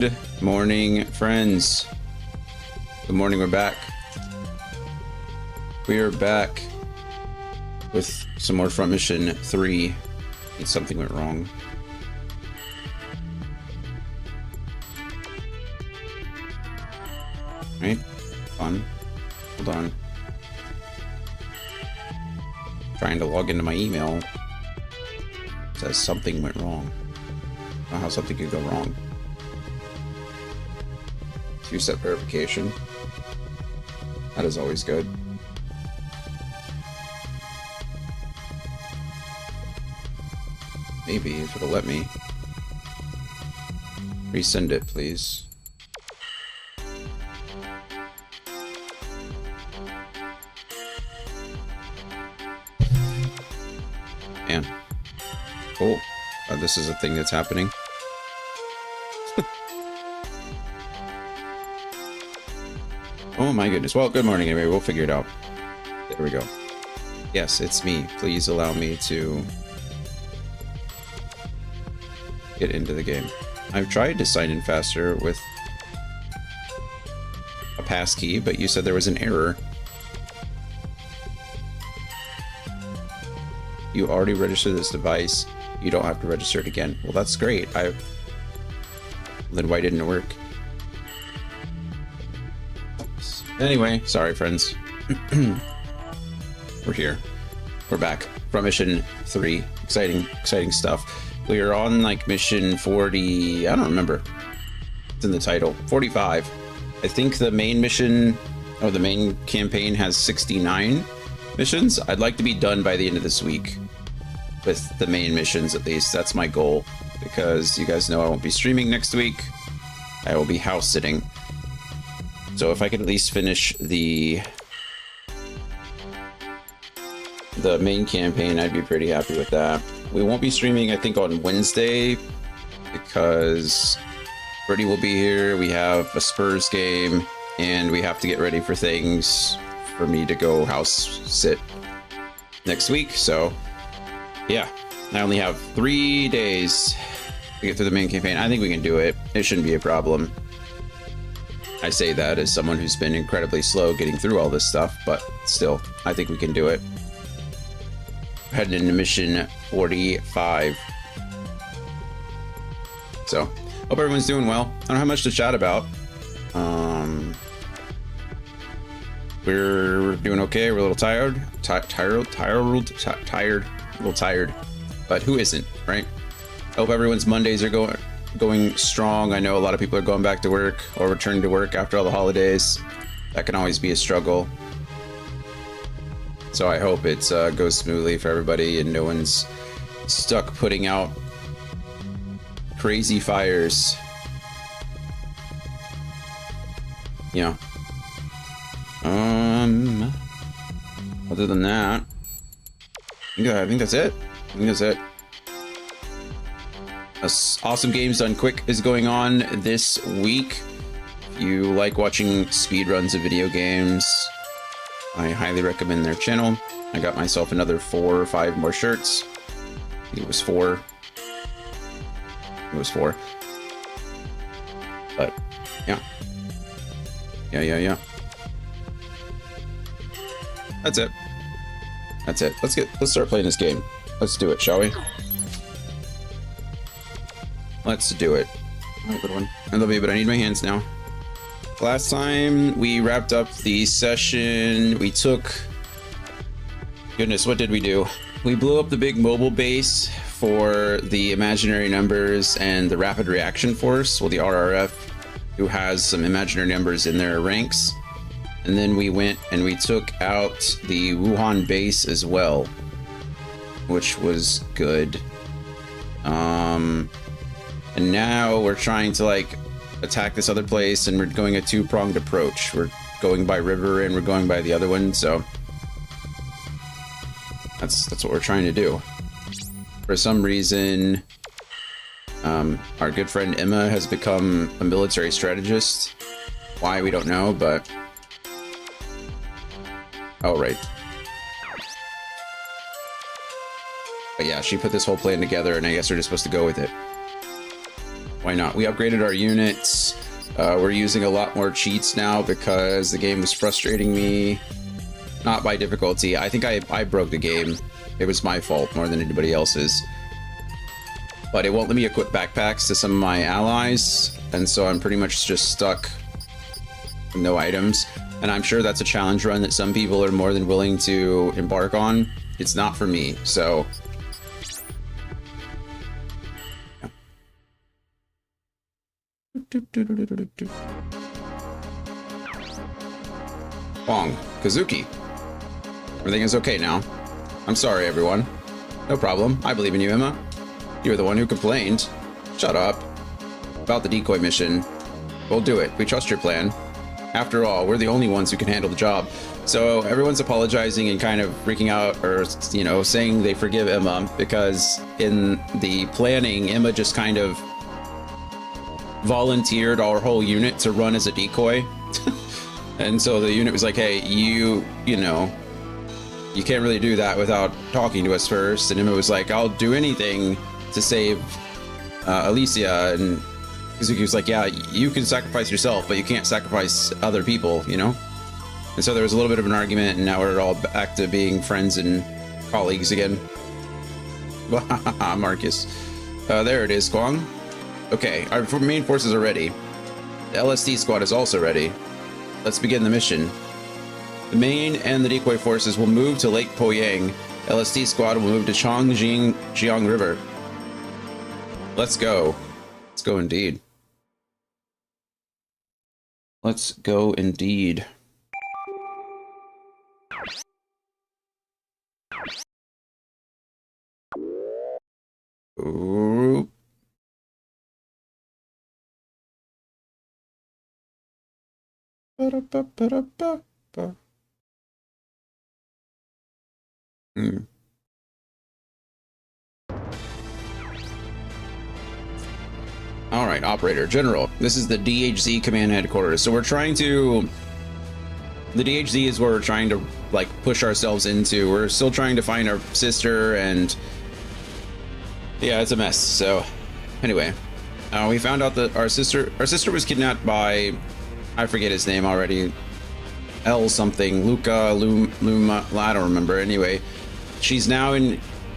Good morning, friends. Good morning, we're back. We are back with some more from mission 3. Something went wrong. Right? Fun. Hold on. Trying to log into my email. It says something went wrong. I don't know how something could go wrong. Two-step verification. That is always good. Maybe if it'll let me. Resend it, please. Man. Cool. This is a thing that's happening. Oh my goodness. Well, good morning anyway. We'll figure it out. There we go. Yes, it's me. Please allow me to get into the game. I've tried to sign in faster with a passkey, but you said there was an error. You already registered this device. You don't have to register it again. Well, that's great. Then why didn't it work? Anyway, sorry, friends. We're here. We're back from mission 3. Exciting stuff. We are on like mission 40. I don't remember. It's in the title. 45. I think the main mission, the main campaign has 69 missions. I'd like to be done by the end of this week with the main missions, at least. That's my goal, because you guys know I won't be streaming next week. I will be house sitting. So if I could at least finish the main campaign, I'd be pretty happy with that. We won't be streaming, I think, on Wednesday, because Birdie will be here. We have a Spurs game, and we have to get ready for things for me to go house sit next week. So yeah, I only have 3 days to get through the main campaign. I think we can do it. It shouldn't be a problem. I say that as someone who's been incredibly slow getting through all this stuff, but still, I think we can do it. We're heading into mission 45. So, hope everyone's doing well. I don't have much to chat about. We're doing okay. We're a little tired. Tired, a little tired. But who isn't, right? Hope everyone's Mondays are going strong. I know a lot of people are going back to work or returning to work after all the holidays. That can always be a struggle. So I hope it goes smoothly for everybody and no one's stuck putting out crazy fires. Yeah. Other than that, I think that's it. Awesome Games Done Quick is going on this week. If you like watching speedruns of video games, I highly recommend their channel. I got myself another 4 or 5 more shirts. I think it was 4. But yeah. That's it. Let's start playing this game. Let's do it, shall we? Let's do it. Oh, good one. I love you, but I need my hands now. Last time we wrapped up the session, we took... Goodness, what did we do? We blew up the big mobile base for the imaginary numbers and the rapid reaction force, well, the RRF, who has some imaginary numbers in their ranks. And then we went and we took out the Wuhan Base as well, which was good. And now we're trying to like attack this other place, and we're going a 2-pronged approach. We're going by river and we're going by the other one, so that's what we're trying to do. For some reason, our good friend Emma has become a military strategist. Why, we don't know, but oh, right. But yeah, she put this whole plan together, and I guess we're just supposed to go with it. Why not? We upgraded our units. We're using a lot more cheats now because the game was frustrating me. Not by difficulty. I think I broke the game. It was my fault more than anybody else's. But it won't let me equip backpacks to some of my allies, and so I'm pretty much just stuck with no items. And I'm sure that's a challenge run that some people are more than willing to embark on. It's not for me, so... Bong. Kazuki. Everything is okay now. I'm sorry, everyone. No problem. I believe in you, Emma. You're the one who complained. Shut up. About the decoy mission. We'll do it. We trust your plan. After all, we're the only ones who can handle the job. So everyone's apologizing and kind of freaking out, or, you know, saying they forgive Emma, because in the planning, Emma just kind of volunteered our whole unit to run as a decoy. And so the unit was like, hey, you know, you can't really do that without talking to us first. And Emma was like, I'll do anything to save Alicia. And Kazuki was like, yeah, you can sacrifice yourself, but you can't sacrifice other people, you know? And so there was a little bit of an argument, and now we're all back to being friends and colleagues again. Marcus. There it is, Kwang. Okay, our main forces are ready. The LSD squad is also ready. Let's begin the mission. The main and the decoy forces will move to Lake Poyang. LSD squad will move to Chongjiang River. Let's go. Let's go indeed. Let's go indeed. Ooh. All right, operator general. This is the DHZ command headquarters. So we're trying to. The DHZ is where we're trying to like push ourselves into. We're still trying to find our sister, and yeah, it's a mess. So anyway, we found out that our sister was kidnapped by, I forget his name already. L something, Luma, I don't remember. Anyway, she's now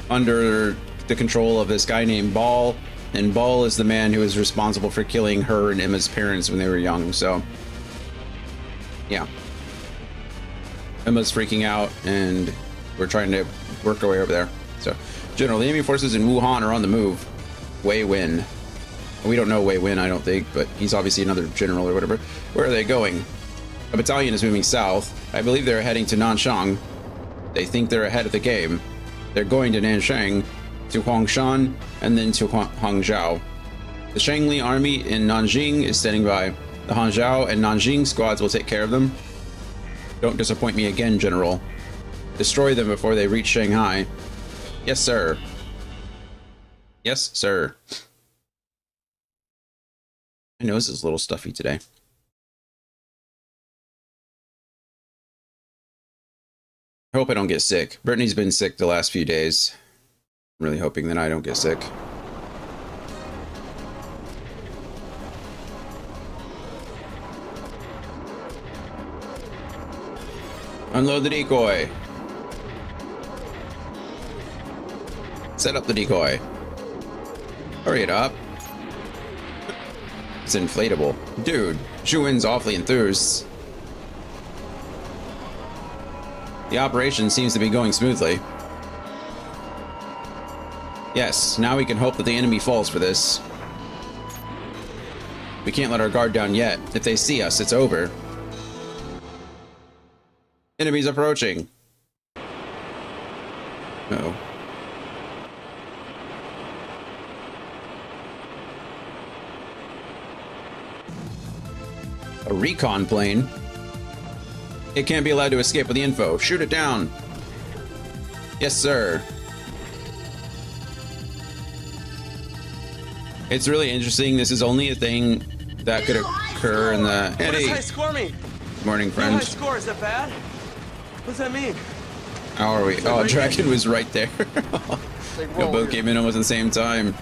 under the control of this guy named Ball, and Ball is the man who is responsible for killing her and Emma's parents when they were young. So yeah, Emma's freaking out, and we're trying to work our way over there. So, General, the enemy forces in Wuhan are on the move. Wei Win. We don't know Wei Win, I don't think, but he's obviously another general or whatever. Where are they going? A battalion is moving south. I believe they're heading to Nanshang. They think they're ahead of the game. They're going to Nanshang, to Huangshan, and then to Hangzhou. The Shangli army in Nanjing is standing by. The Hangzhou and Nanjing squads will take care of them. Don't disappoint me again, General. Destroy them before they reach Shanghai. Yes, sir. Yes, sir. My nose is a little stuffy today. I hope I don't get sick. Brittany's been sick the last few days. I'm really hoping that I don't get sick. Unload the decoy. Set up the decoy. Hurry it up. It's inflatable. Dude, Shuin's awfully enthused. The operation seems to be going smoothly. Yes, now we can hope that the enemy falls for this. We can't let our guard down yet. If they see us, it's over. Enemies approaching. Uh-oh. A recon plane? It can't be allowed to escape with the info. Shoot it down. Yes, sir. It's really interesting. This is only a thing that could occur in the... Eddie! High score me? Morning, friend. High score, is that bad? What does that mean? How are we? Oh, Dragon was right there. We both came in almost at the same time.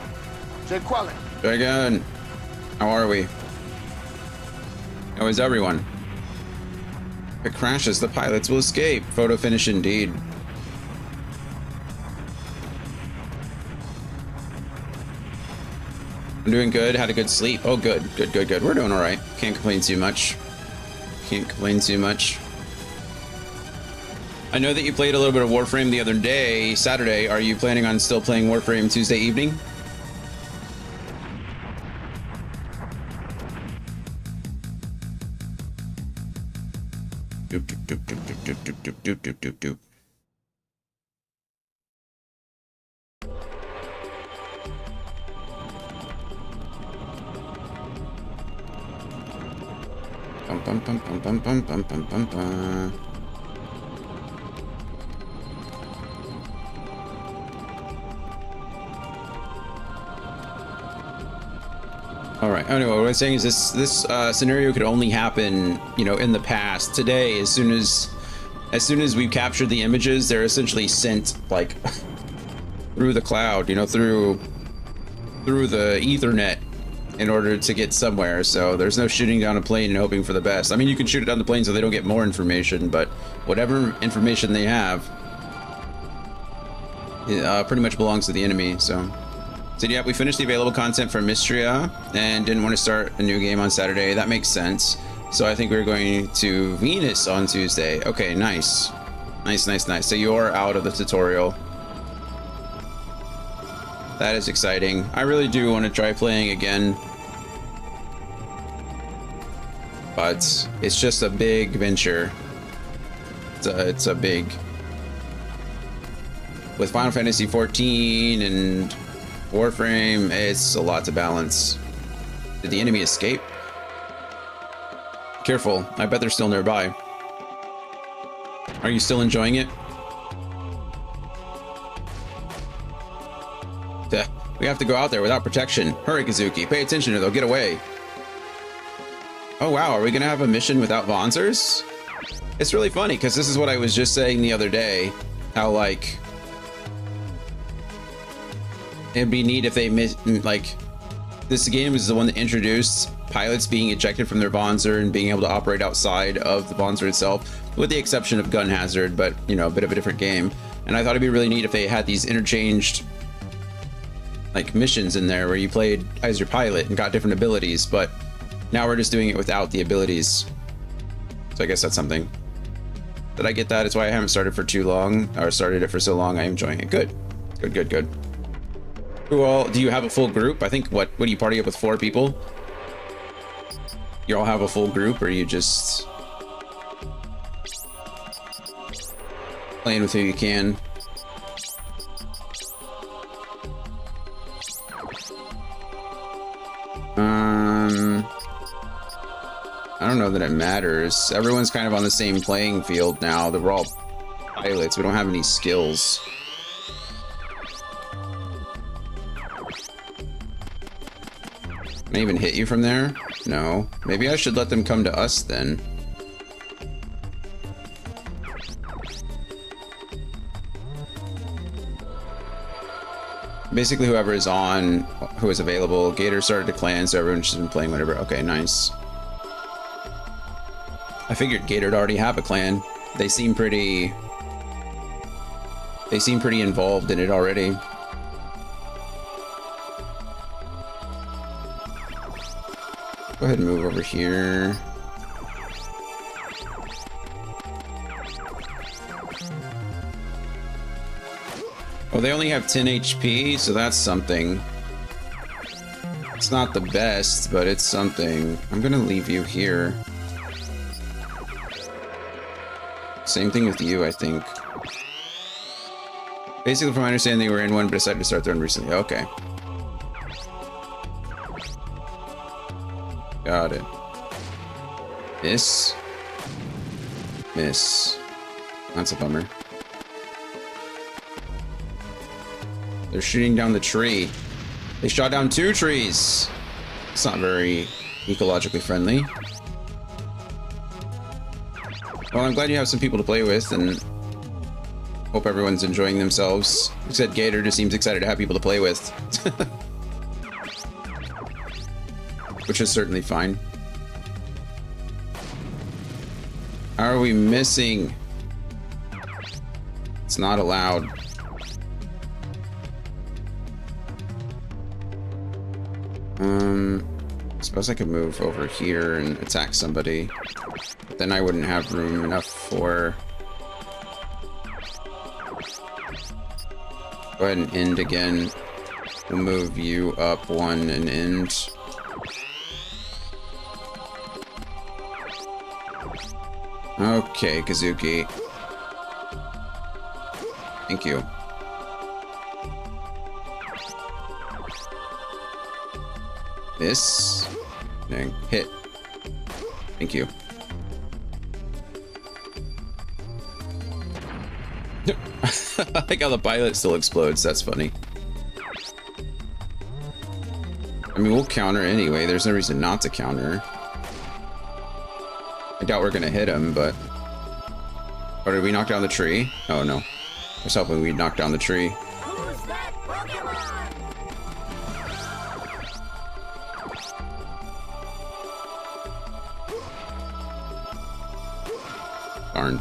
Dragon. How are we? How is everyone? If it crashes, the pilots will escape. Photo finish indeed. I'm doing good. Had a good sleep. Oh, good. Good, good, good. We're doing all right. Can't complain too much. Can't complain too much. I know that you played a little bit of Warframe the other day, Saturday. Are you planning on still playing Warframe Tuesday evening? Doop, doop, doop, doop, doop, doop, doop, doop, doop, doop, doop. Bum, bum, bum, bum, bum, bum, bum, bum, bum, bum. All right. Anyway, what I'm saying is this scenario could only happen, you know, in the past. Today, as soon as we've captured the images, they're essentially sent like through the cloud, you know, through the Ethernet in order to get somewhere. So there's no shooting down a plane and hoping for the best. I mean, you can shoot it down the plane so they don't get more information, but whatever information they have, it pretty much belongs to the enemy. So yeah, we finished the available content for Mystria and didn't want to start a new game on Saturday. That makes sense. So I think we're going to Venus on Tuesday. Okay, nice. Nice, nice, nice. So you're out of the tutorial. That is exciting. I really do want to try playing again. But it's just a big venture. It's a big... With Final Fantasy 14 and Warframe, it's a lot to balance. Did the enemy escape? Careful, I bet they're still nearby. Are you still enjoying it? We have to go out there without protection. Hurry, Kazuki, pay attention or they'll get away. Oh wow, are we gonna have a mission without Vonzers? It's really funny, because this is what I was just saying the other day. How, like... It'd be neat if they like, this game is the one that introduced pilots being ejected from their Vonzer and being able to operate outside of the Vonzer itself, with the exception of Gun Hazard, but you know, a bit of a different game. And I thought it'd be really neat if they had these interchanged like missions in there where you played as your pilot and got different abilities, but now we're just doing it without the abilities. So I guess that's something. Did I get that? It's why I haven't started for too long, or started it for so long. I'm enjoying it. Good, good, good, good. Who all, do you have a full group? I think, what do you party up with 4 people? You all have a full group, or you just playing with who you can? I don't know that it matters. Everyone's kind of on the same playing field now. We're all pilots. We don't have any skills. Can I even hit you from there? No. Maybe I should let them come to us then. Basically, whoever is on, who is available. Gator started to clan, so everyone's just been playing whatever. Okay, nice. I figured Gator'd already have a clan. They seem pretty involved in it already. Go ahead and move over here. Oh, they only have 10 HP, so that's something. It's not the best, but it's something. I'm gonna leave you here. Same thing with you, I think. Basically, from my understanding, they were in one, but decided to start their own recently. Okay. Got it. Miss. Miss. That's a bummer. They're shooting down the tree. They shot down 2 trees. It's not very ecologically friendly. Well, I'm glad you have some people to play with, and hope everyone's enjoying themselves. Except Gator just seems excited to have people to play with. which is certainly fine. How are we missing? It's not allowed. I suppose I could move over here and attack somebody. But then I wouldn't have room enough for... Go ahead and end again. We'll move you up one and end. Okay, Kazuki. Thank you. This. Dang. Hit. Thank you. I like how the pilot still explodes. That's funny. I mean, we'll counter anyway. There's no reason not to counter. I doubt we're gonna hit him, but... Or did we knock down the tree? Oh, no. I was hoping we'd knock down the tree. Who's that Pokemon? Darn.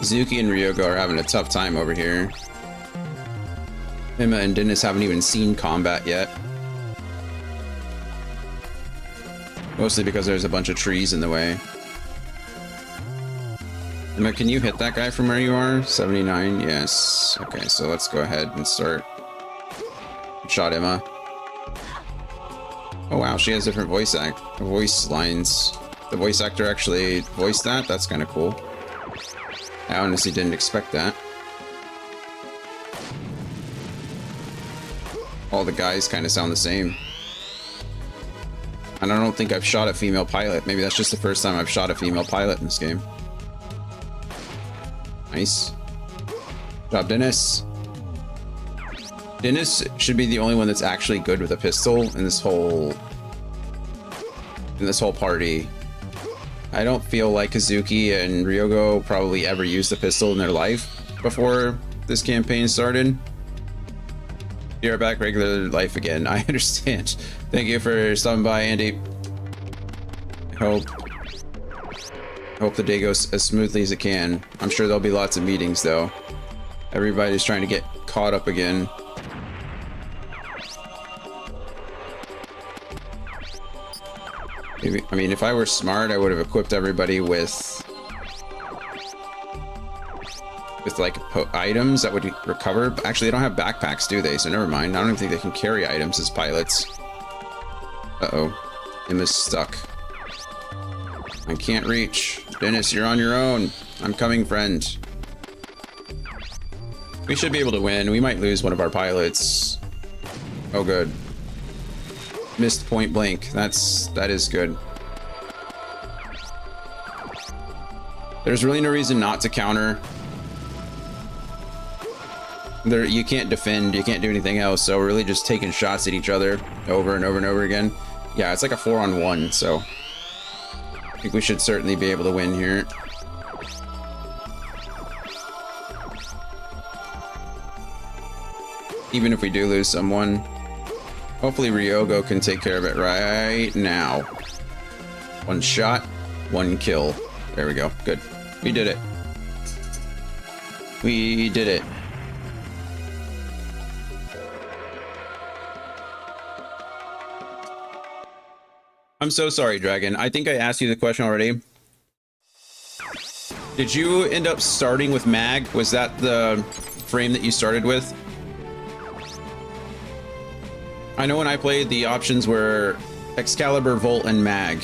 Zuki and Ryogo are having a tough time over here. Emma and Dennis haven't even seen combat yet. Mostly because there's a bunch of trees in the way. Emma, can you hit that guy from where you are? 79? Yes. Okay, so let's go ahead and start. Shot Emma. Oh wow, she has different voice lines. The voice actor actually voiced that? That's kind of cool. I honestly didn't expect that. All the guys kind of sound the same. And I don't think I've shot a female pilot. Maybe that's just the first time I've shot a female pilot in this game. Nice. Good job, Dennis. Dennis should be the only one that's actually good with a pistol in this whole party. I don't feel like Kazuki and Ryogo probably ever used a pistol in their life before this campaign started. You're back regular life again. I understand. Thank you for stopping by, Andy. I hope the day goes as smoothly as it can. I'm sure there'll be lots of meetings, though. Everybody's trying to get caught up again. Maybe, I mean, if I were smart, I would have equipped everybody with like items that would recover. Actually, they don't have backpacks, do they? So never mind. I don't even think they can carry items as pilots. Uh-oh. Emma's stuck. I can't reach. Dennis, you're on your own. I'm coming, friend. We should be able to win. We might lose one of our pilots. Oh, good. Missed point blank. That is good. There's really no reason not to counter. You can't defend, you can't do anything else, so we're really just taking shots at each other over and over and over again. Yeah, it's like a 4-on-1, so I think we should certainly be able to win here. Even if we do lose someone. Hopefully Ryogo can take care of it right now. One shot, one kill. There we go. Good. We did it. We did it. I'm so sorry, Dragon. I think I asked you the question already. Did you end up starting with mag? Was that the frame that you started with? I know when I played, the options were Excalibur, Volt, and mag.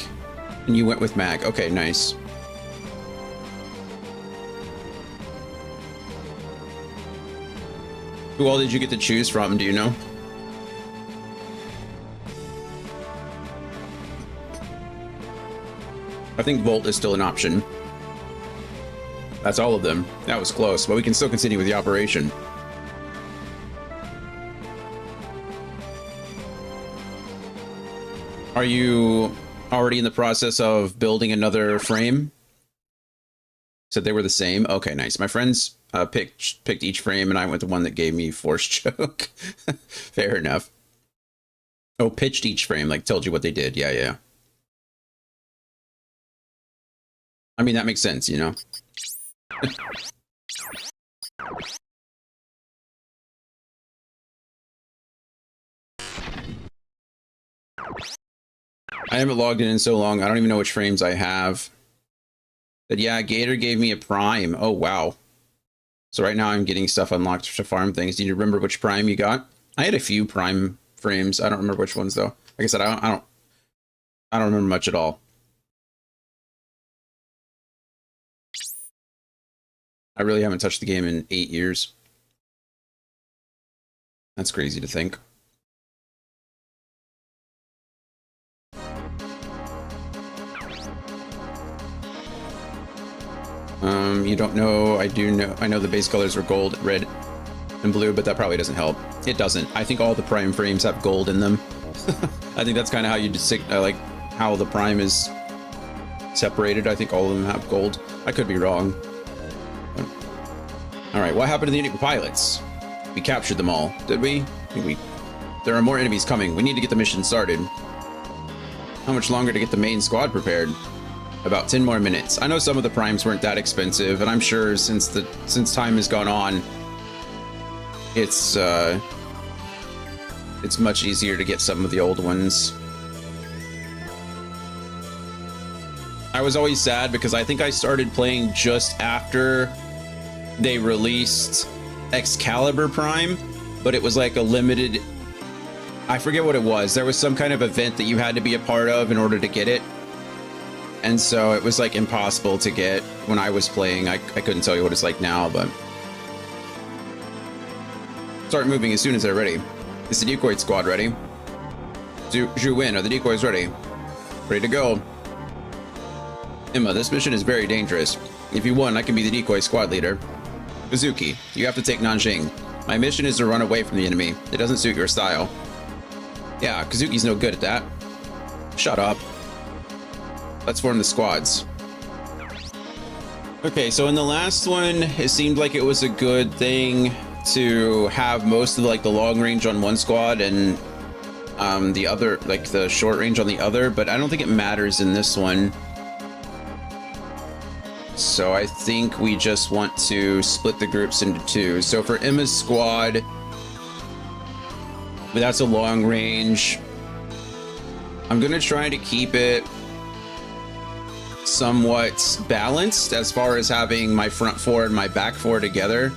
And you went with mag. Okay, nice. Who all did you get to choose from? Do you know? I think Volt is still an option. That's all of them. That was close, but we can still continue with the operation. Are you already in the process of building another frame? Said they were the same? Okay, nice. My friends picked each frame, and I went the one that gave me Force Choke. Fair enough. Oh, pitched each frame, like told you what they did. Yeah, yeah. I mean, that makes sense, you know? I haven't logged in so long. I don't even know which frames I have. But yeah, Gator gave me a prime. Oh, wow. So right now I'm getting stuff unlocked to farm things. Do you remember which prime you got? I had a few prime frames. I don't remember which ones though. Like I said, I don't remember much at all. I really haven't touched the game in 8 years. That's crazy to think. You don't know. I do know. I know the base colors were gold, red, and blue, but that probably doesn't help. It doesn't. I think all the prime frames have gold in them. I think that's kind of how you just like how the prime is separated. I think all of them have gold. I could be wrong. But... all right, what happened to the enemy pilots? We captured them all, did we? I think we. There are more enemies coming. We need to get the mission started. How much longer to get the main squad prepared? About 10 more minutes. I know some of the primes weren't that expensive, and I'm sure since time has gone on, it's much easier to get some of the old ones. I was always sad because I think I started playing just after they released Excalibur Prime, but it was like a limited, I forget what it was. There was some kind of event that you had to be a part of in order to get it. And so it was like impossible to get when I was playing. I couldn't tell you what it's like now, but start moving as soon as they're ready. Is the decoy squad ready? Zhu Win, are the decoys ready? Ready to go. Emma, this mission is very dangerous. If you won, I can be the decoy squad leader. Kazuki, you have to take Nanjing. My mission is to run away from the enemy. It doesn't suit your style. Yeah, Kazuki's no good at that. Shut up. Let's form the squads. Okay, so in the last one, it seemed like it was a good thing to have most of like the long range on one squad and the other, like the short range on the other, but I don't think it matters in this one. So I think we just want to split the groups into two. So for Emma's squad, that's a long range. I'm gonna try to keep it somewhat balanced as far as having my front four and my back four together.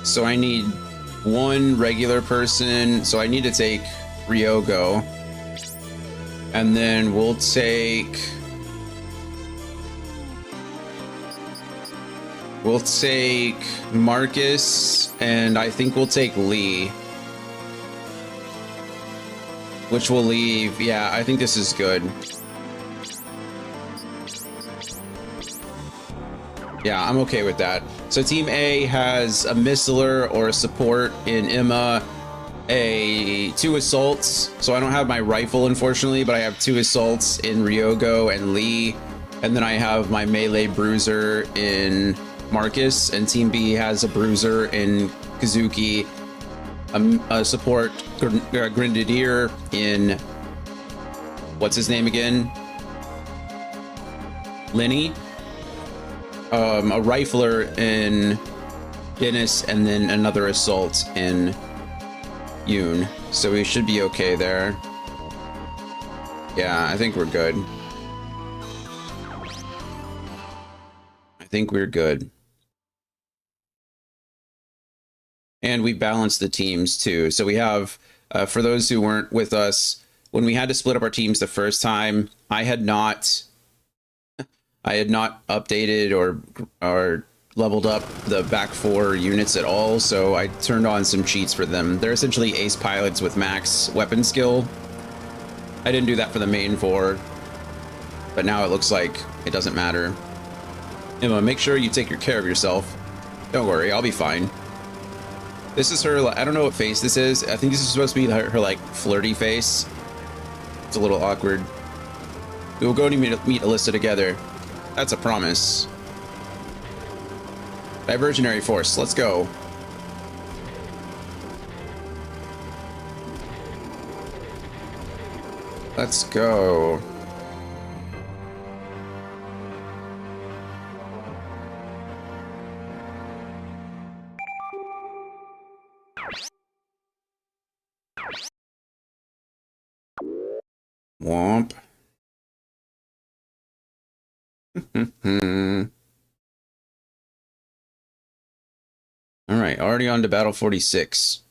So I need one regular person. So I need to take Ryogo. And then we'll take Marcus, and I think we'll take Lee. Which will leave, yeah, I think this is good. Yeah, I'm okay with that. So Team A has a missiler or a support in Emma, two assaults. So I don't have my rifle, unfortunately, but I have 2 assaults in Ryogo and Lee. And then I have my melee bruiser in Marcus. And Team B has a bruiser in Kazuki, a support grenadier in, what's his name again? Lenny. A rifler in Dennis, and then another assault in Yoon. So we should be okay there. Yeah, I think we're good. I think we're good. And we balanced the teams too. So we have, for those who weren't with us, when we had to split up our teams the first time, I had not updated or leveled up the back 4 units at all, so I turned on some cheats for them. They're essentially ace pilots with max weapon skill. I didn't do that for the main 4, but now it looks like it doesn't matter. Emma, make sure you take care of yourself. Don't worry, I'll be fine. This is her, I don't know what face this is. I think this is supposed to be her like flirty face. It's a little awkward. We will go to meet Alyssa together. That's a promise. Diversionary force, let's go. Let's go. Womp. All right, already on to battle 46.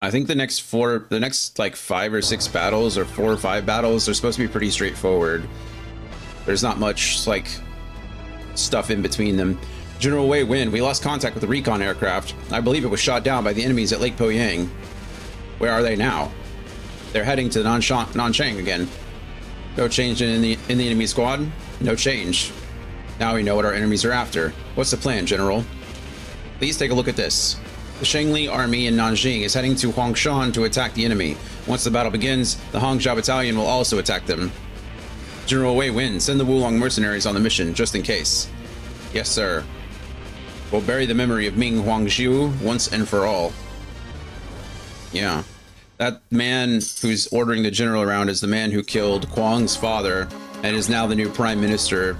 I think the next like 5 or 6 battles, or 4 or 5 battles, they're supposed to be pretty straightforward. There's not much like stuff in between them. General Wei Win, we lost contact with the recon aircraft. I believe it was shot down by the enemies at Lake Poyang. Where are they now? They're heading to Nanchang again. No change in the enemy squad? No change. Now we know what our enemies are after. What's the plan, General? Please take a look at this. The Shanglei army in Nanjing is heading to Huangshan to attack the enemy. Once the battle begins, the Hangzhou battalion will also attack them. General Wei Win, send the Wulong mercenaries on the mission, just in case. Yes, sir. We'll bury the memory of Ming Huangxiu once and for all. Yeah. That man who's ordering the general around is the man who killed Kwang's father and is now the new prime minister.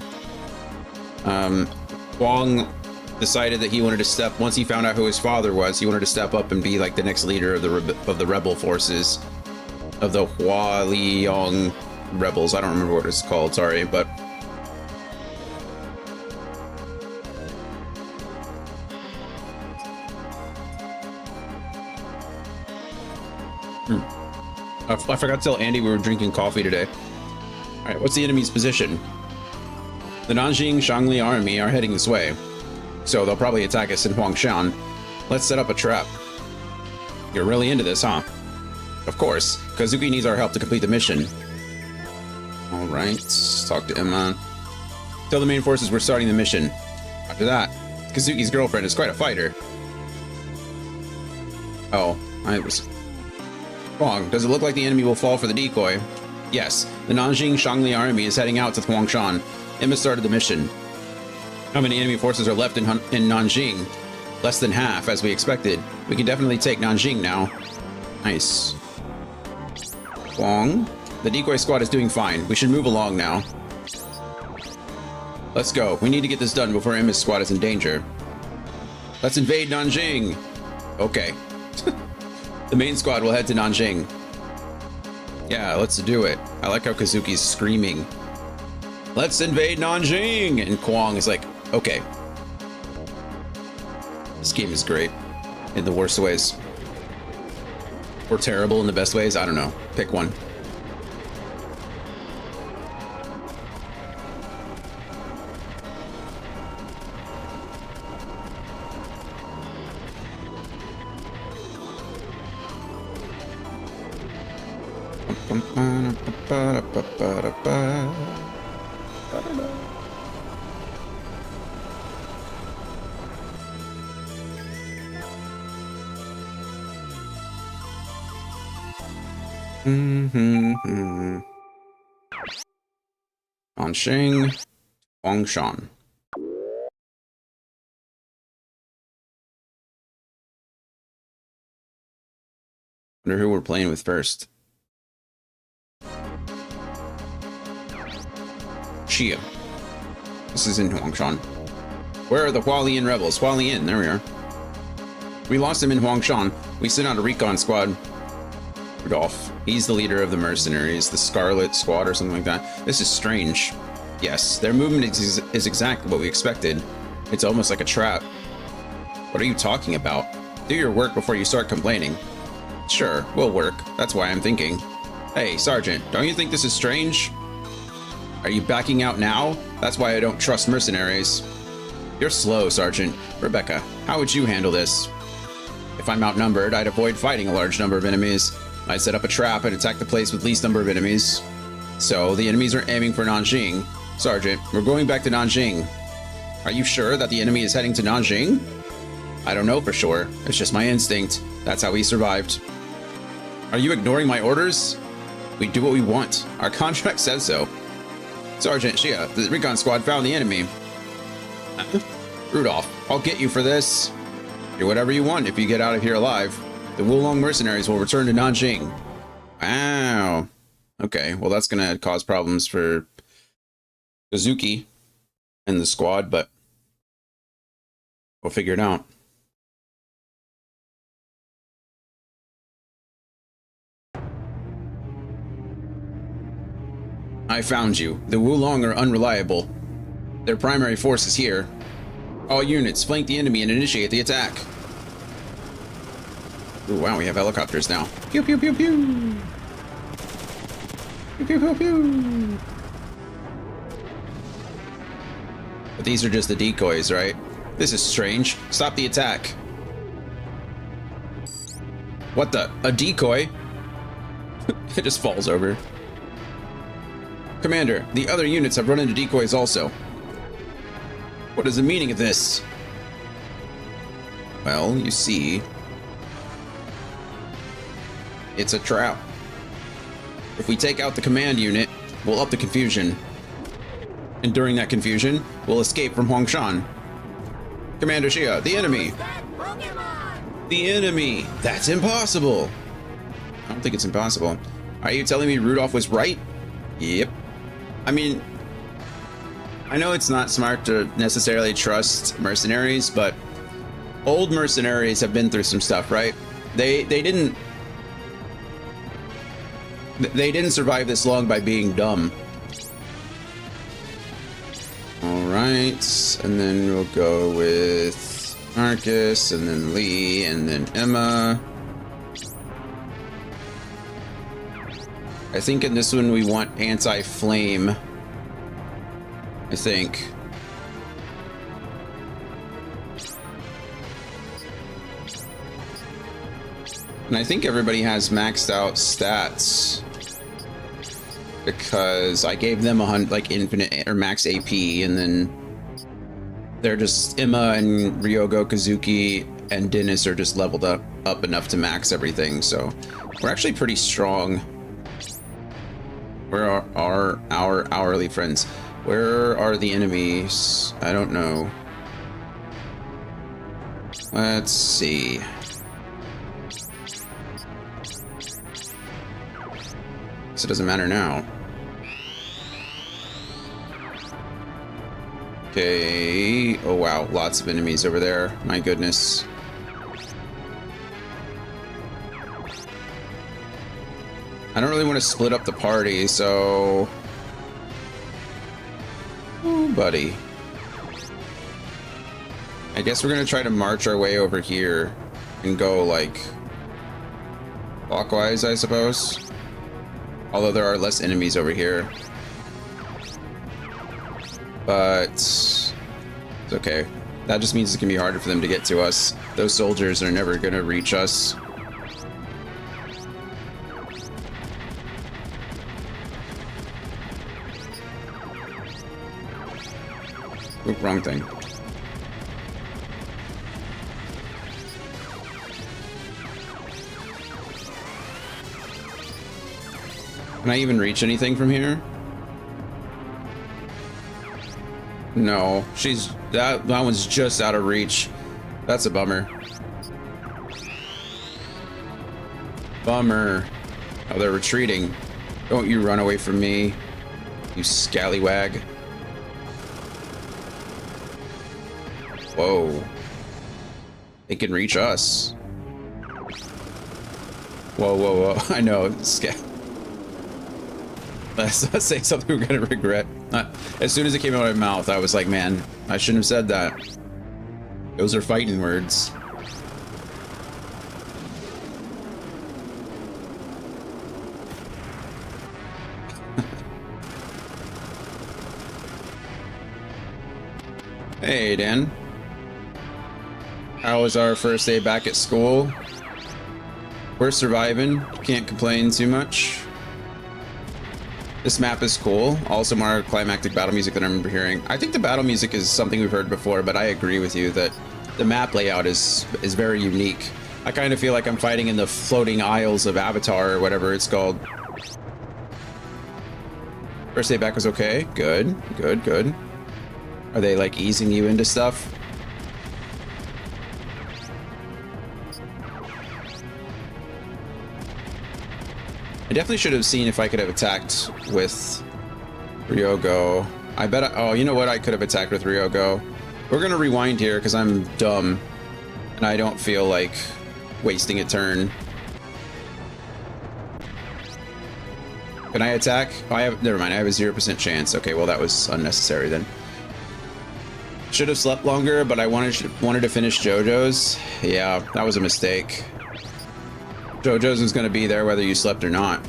Kwang decided that he wanted to step, once he found out who his father was, he wanted to step up and be like the next leader of the rebel forces, of the Hualiang rebels. I don't remember what it's called, sorry, but I forgot to tell Andy we were drinking coffee today. All right, what's the enemy's position? The Nanjing Shanglei army are heading this way, so they'll probably attack us in Huangshan. Let's set up a trap. You're really into this, huh? Of course. Kazuki needs our help to complete the mission. All right, let's talk to Emma. Tell the main forces we're starting the mission. After that, Kazuki's girlfriend is quite a fighter. Oh, I was wrong. Does it look like the enemy will fall for the decoy? Yes, the Nanjing Shanglei army is heading out to Huangshan. Emma started the mission. How many enemy forces are left in Nanjing? Less than half, as we expected. We can definitely take Nanjing now. Nice. Huang? The decoy squad is doing fine. We should move along now. Let's go. We need to get this done before Emma's squad is in danger. Let's invade Nanjing! Okay. The main squad will head to Nanjing. Yeah, let's do it. I like how Kazuki's screaming. Let's invade Nanjing! And Kwang is like, okay. This game is great. In the worst ways. Or terrible in the best ways. I don't know. Pick one. Ansheng, Huangshan. Wonder who we're playing with first. Xia. This is in Huangshan. Where are the Hualien rebels? Hualien, there we are. We lost him in Huangshan. We sent out a recon squad. Rudolph. He's the leader of the mercenaries, the Scarlet Squad or something like that. This is strange. Yes, their movement is exactly what we expected. It's almost like a trap. What are you talking about? Do your work before you start complaining. Sure, we'll work. That's why I'm thinking. Hey, Sergeant, don't you think this is strange? Are you backing out now? That's why I don't trust mercenaries. You're slow, Sergeant. Rebecca, how would you handle this? If I'm outnumbered, I'd avoid fighting a large number of enemies. I'd set up a trap and attack the place with least number of enemies. So, the enemies are aiming for Nanjing. Sergeant, we're going back to Nanjing. Are you sure that the enemy is heading to Nanjing? I don't know for sure. It's just my instinct. That's how we survived. Are you ignoring my orders? We do what we want. Our contract says so. Sergeant Xia, the recon squad found the enemy. Rudolph, I'll get you for this. Do whatever you want if you get out of here alive. The Wulong mercenaries will return to Nanjing. Wow. Okay, well that's gonna cause problems for Kazuki and the squad, but we'll figure it out. I found you. The Wulong are unreliable. Their primary force is here. All units, flank the enemy and initiate the attack. Ooh, wow, we have helicopters now. Pew, pew, pew, pew. Pew, pew, pew, pew. But these are just the decoys, right? This is strange. Stop the attack. What the? A decoy? It just falls over. Commander, the other units have run into decoys also. What is the meaning of this? Well, you see, it's a trap. If we take out the command unit, we'll up the confusion. And during that confusion, we'll escape from Huangshan. Commander Xia, the enemy! That Pokemon! The enemy! That's impossible! I don't think it's impossible. Are you telling me Rudolph was right? Yep. I mean, I know it's not smart to necessarily trust mercenaries, but old mercenaries have been through some stuff, right? They didn't survive this long by being dumb. All right, and then we'll go with Marcus, and then Lee, and then Emma. I think in this one we want anti-flame. I think. And I think everybody has maxed out stats because I gave them like infinite or max AP, and then they're just Emma and Ryogo, Kazuki, and Dennis are just leveled up enough to max everything. So we're actually pretty strong. Where are our hourly friends? Where are the enemies? I don't know. Let's see. So it doesn't matter now. Okay. Oh wow, lots of enemies over there. My goodness. I don't really want to split up the party, so... Oh, buddy. I guess we're going to try to march our way over here and go, like, clockwise, I suppose. Although there are less enemies over here. But... it's okay. That just means it's going to be harder for them to get to us. Those soldiers are never going to reach us. Oop, wrong thing. Can I even reach anything from here? No, that one's just out of reach. That's a bummer. Bummer. Oh, they're retreating. Don't you run away from me, you scallywag. Whoa. They can reach us. Whoa, whoa, whoa. I know. Let's say something we're gonna regret. As soon as it came out of my mouth, I was like, man, I shouldn't have said that. Those are fighting words. Hey, Dan. How was our first day back at school? We're surviving. Can't complain too much. This map is cool. Also more climactic battle music than I remember hearing. I think the battle music is something we've heard before, but I agree with you that the map layout is very unique. I kind of feel like I'm fighting in the floating isles of Avatar or whatever it's called. First day back was okay. Good, good, good. Are they like easing you into stuff? I definitely should have seen if I could have attacked with Ryogo. I bet, oh, you know what? I could have attacked with Ryogo. We're gonna rewind here because I'm dumb and I don't feel like wasting a turn. Can I attack? Oh, never mind, I have a 0% chance. Okay, well that was unnecessary then. Should have slept longer, but I wanted to finish JoJo's. Yeah, that was a mistake. JoJo's was gonna be there whether you slept or not.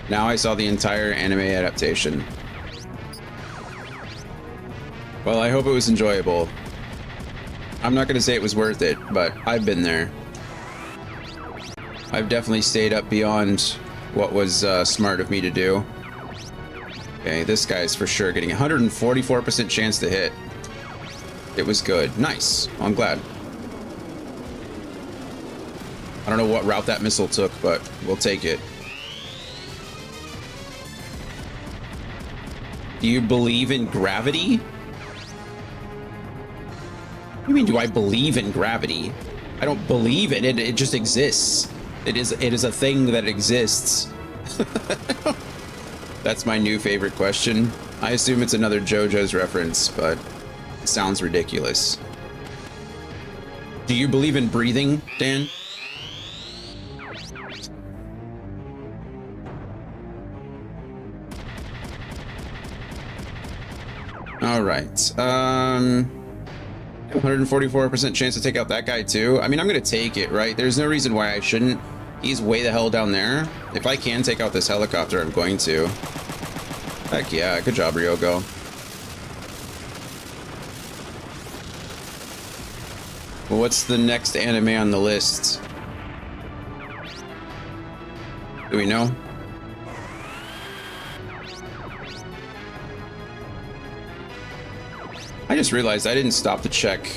Now I saw the entire anime adaptation. Well, I hope it was enjoyable. I'm not gonna say it was worth it, but I've been there. I've definitely stayed up beyond what was smart of me to do. Okay, this guy's for sure getting 144% chance to hit. It was good. Nice. Well, I'm glad. I don't know what route that missile took, but we'll take it. Do you believe in gravity? What do you mean, do I believe in gravity? I don't believe in it. It just exists. It is a thing that exists. That's my new favorite question. I assume it's another JoJo's reference, but it sounds ridiculous. Do you believe in breathing, Dan? All right. 144% chance to take out that guy too. I mean, I'm gonna take it, right? There's no reason why I shouldn't. He's way the hell down there. If I can take out this helicopter, I'm going to. Heck yeah, good job, Ryogo. Well, what's the next anime on the list? Do we know? I just realized I didn't stop to check.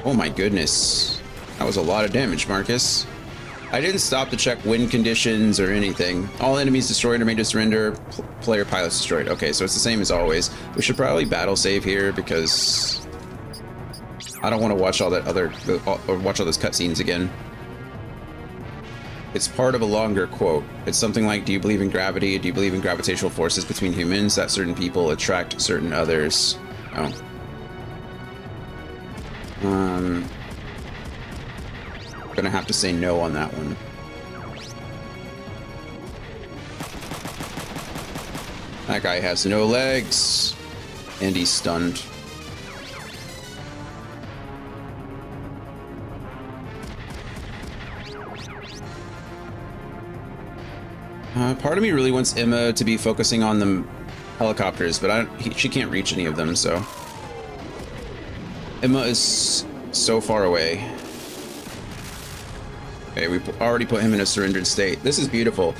Oh my goodness. That was a lot of damage, Marcus. I didn't stop to check wind conditions or anything. All enemies destroyed or made to surrender. Player pilots destroyed. Okay, so it's the same as always. We should probably battle save here because I don't want to watch all that other, or watch all those cutscenes again. It's part of a longer quote. It's something like, do you believe in gravity? Do you believe in gravitational forces between humans that certain people attract certain others? Oh. Gonna have to say no on that one. That guy has no legs, and he's stunned. Part of me really wants Emma to be focusing on the helicopters, but she can't reach any of them, so. Emma is so far away. Okay, we already put him in a surrendered state. This is beautiful.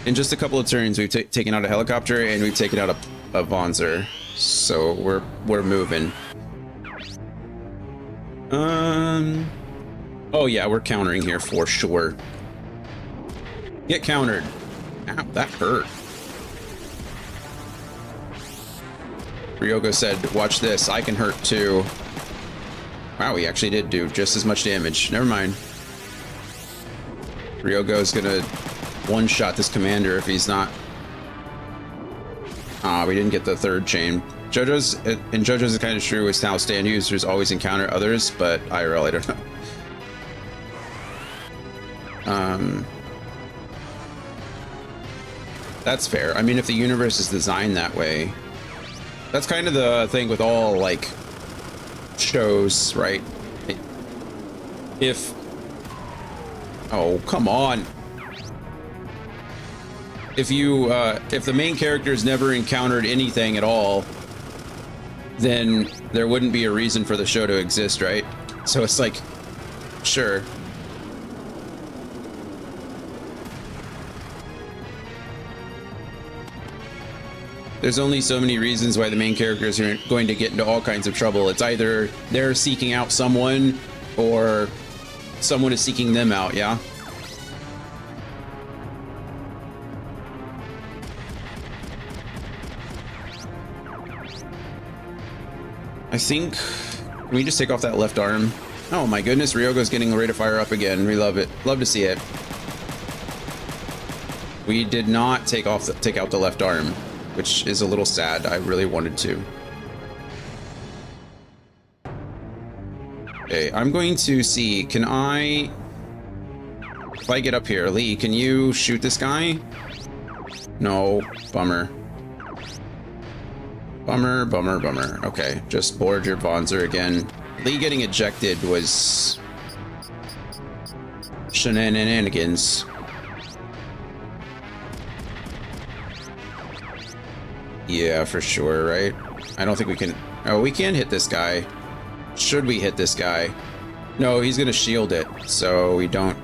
In just a couple of turns, we've taken out a helicopter and we've taken out a Vonzer. So we're moving. Oh yeah, we're countering here for sure. Get countered. Ow, that hurt. Ryogo said, watch this, I can hurt too. Wow, he actually did do just as much damage. Never mind. Ryogo's gonna one-shot this commander if he's not. Ah, we didn't get the third chain. JoJo's is kind of true. It's how stand users always encounter others, but IRL, I don't know. That's fair. I mean, if the universe is designed that way, that's kind of the thing with all like shows, right? If oh, come on. If the main characters never encountered anything at all, then there wouldn't be a reason for the show to exist, right? So it's like, sure. There's only so many reasons why the main characters are going to get into all kinds of trouble. It's either they're seeking out someone or someone is seeking them out, yeah? I think, can we just take off that left arm? Oh my goodness, Ryogo's getting ready to fire up again. We love it. Love to see it. We did not take out the left arm, which is a little sad. I really wanted to. Okay, I'm going to see, if I get up here, Lee, can you shoot this guy? No, bummer. Bummer, bummer, bummer. Okay, just board your Bonzer again. Lee getting ejected was shenanigans. Yeah, for sure, right? I don't think we can... Oh, we can hit this guy. Should we hit this guy? No, he's gonna shield it, so we don't.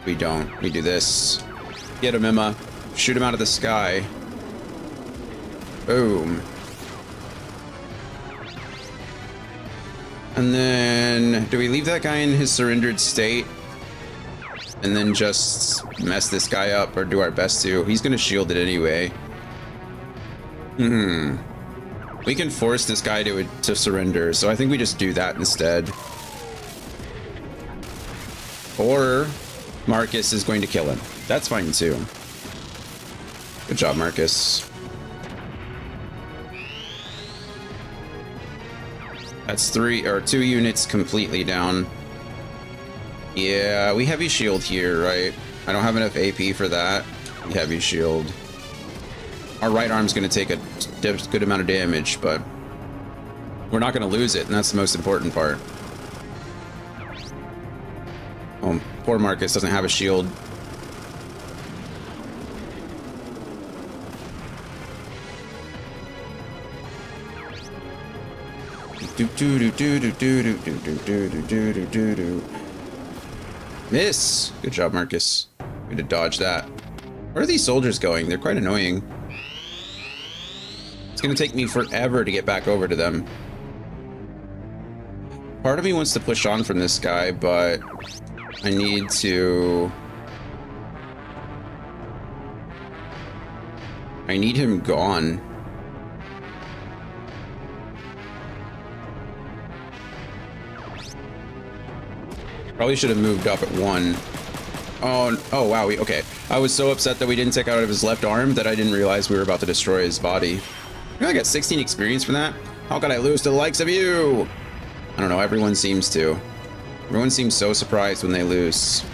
We do this. Get him, Emma. Shoot him out of the sky. Boom. And then... Do we leave that guy in his surrendered state? And then just mess this guy up, or do our best to? He's gonna shield it anyway. We can force this guy to surrender, so I think we just do that instead. Or Marcus is going to kill him. That's fine too. Good job, Marcus. That's 2 units completely down. Yeah, we heavy shield here, right? I don't have enough AP for that. We heavy shield. Our right arm's going to take a good amount of damage, but we're not going to lose it, and that's the most important part. Oh, poor Marcus doesn't have a shield. Miss! Good job, Marcus. Way to dodge that. Where are these soldiers going? They're quite annoying. It's gonna take me forever to get back over to them. Part of me wants to push on from this guy, but I need to... I need him gone. Probably should have moved up at 1. Oh wow, okay. I was so upset that we didn't take out of his left arm that I didn't realize we were about to destroy his body. I got 16 experience from that. How could I lose to the likes of you? I don't know, everyone seems to. Everyone seems so surprised when they lose.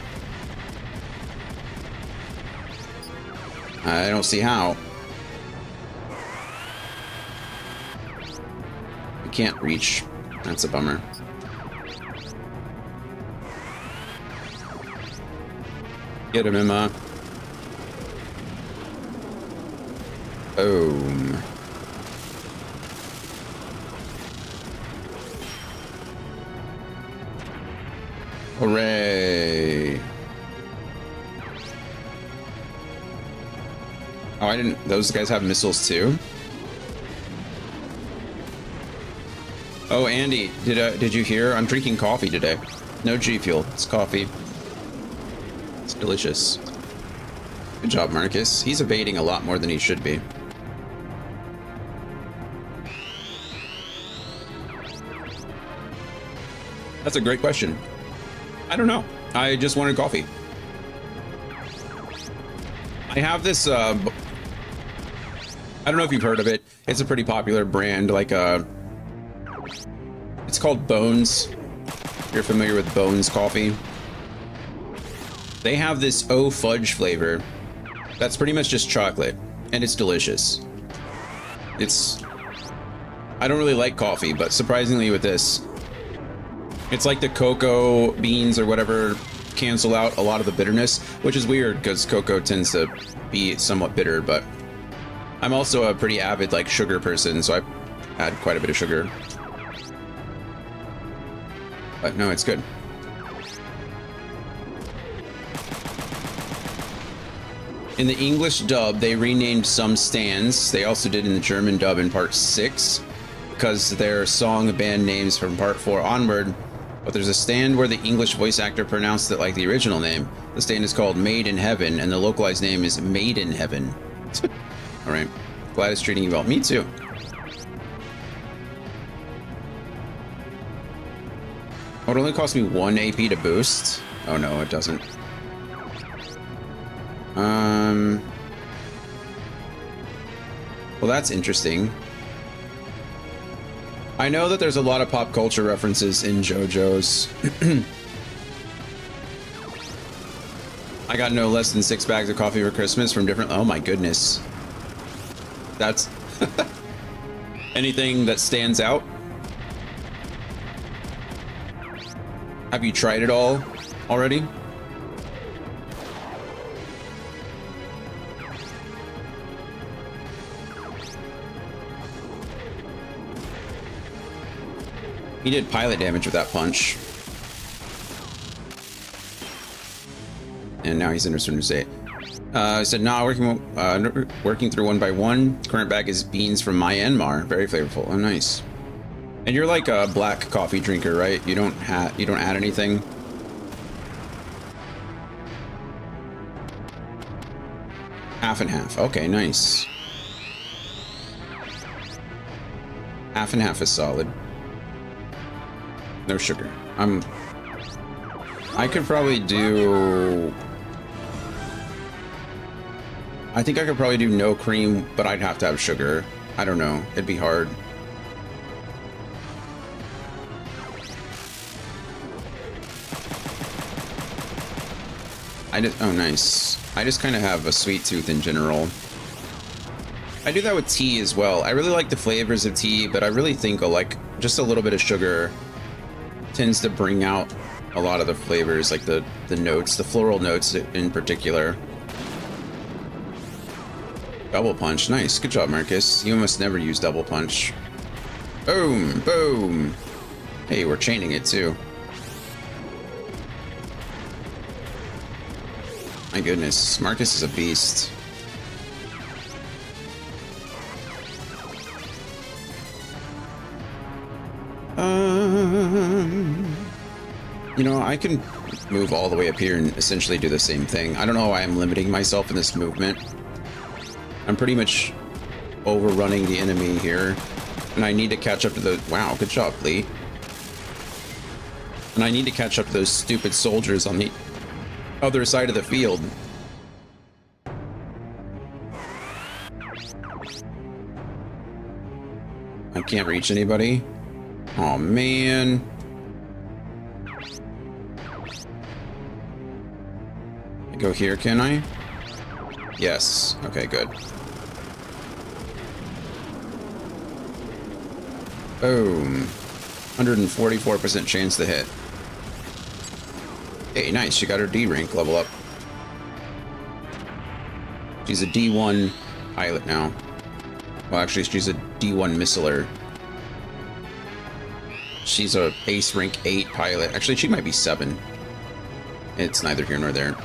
I don't see how. We can't reach. That's a bummer. Get him, Emma. Boom. Hooray. Oh, I didn't... Those guys have missiles too? Oh, Andy, did you hear? I'm drinking coffee today. No G Fuel. It's coffee. It's delicious. Good job, Marcus. He's evading a lot more than he should be. That's a great question. I don't know. I just wanted coffee. I have this, I don't know if you've heard of it. It's a pretty popular brand, like, it's called Bones. You're familiar with Bones coffee? They have this fudge flavor that's pretty much just chocolate, and it's delicious. I don't really like coffee, but surprisingly with this, it's like the cocoa beans or whatever cancel out a lot of the bitterness, which is weird because cocoa tends to be somewhat bitter, but I'm also a pretty avid like sugar person, so I add quite a bit of sugar. But no, it's good. In the English dub, they renamed some stands. They also did in the German dub in part 6, because their song band names from part 4 onward. But there's a stand where the English voice actor pronounced it like the original name. The stand is called Made in Heaven, and the localized name is Made in Heaven. All right. Glad it's treating you well. Me too. Oh, it only cost me 1 AP to boost. Oh no, it doesn't. Well, that's interesting. I know that there's a lot of pop culture references in JoJo's. I got no less than 6 bags of coffee for Christmas from different... Oh my goodness. That's... Anything that stands out? Have you tried it all already? He did pilot damage with that punch. And now he's in a certain state. I said, nah, working through one by one. Current bag is beans from Myanmar. Very flavorful. Oh, nice. And you're like a black coffee drinker, right? You don't add anything? Half and half. Okay, nice. Half and half is solid. No sugar. I could probably do... I think I could probably do no cream, but I'd have to have sugar. I don't know. It'd be hard. Oh, nice. I just kind of have a sweet tooth in general. I do that with tea as well. I really like the flavors of tea, but I really think just a little bit of sugar tends to bring out a lot of the flavors, like the notes, the floral notes in particular. Double punch. Nice. Good job, Marcus. You almost never use double punch. Boom. Boom. Hey, we're chaining it too. My goodness. Marcus is a beast. You know, I can move all the way up here and essentially do the same thing. I don't know why I'm limiting myself in this movement. I'm pretty much overrunning the enemy here. And I need to catch up to the... Wow, good job, Lee. And I need to catch up to those stupid soldiers on the other side of the field. I can't reach anybody. Oh, man. I go here, can I? Yes. Okay, good. Boom. 144% chance to hit. Hey, nice. She got her D rank level up. She's a D1 pilot now. Well, actually, she's a D1 missiler. She's a base rank 8 pilot. Actually, she might be 7. It's neither here nor there.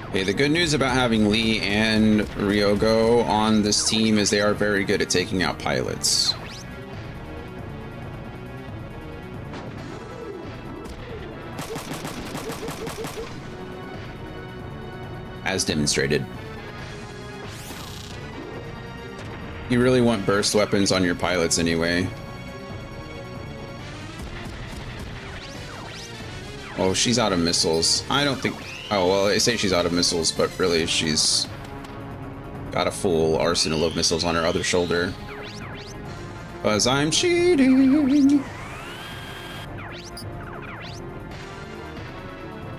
Okay, the good news about having Lee and Ryogo on this team is they are very good at taking out pilots. As demonstrated. You really want burst weapons on your pilots anyway. Oh, she's out of missiles. I don't think... Oh, well, they say she's out of missiles, but really she's got a full arsenal of missiles on her other shoulder. 'Cause I'm cheating.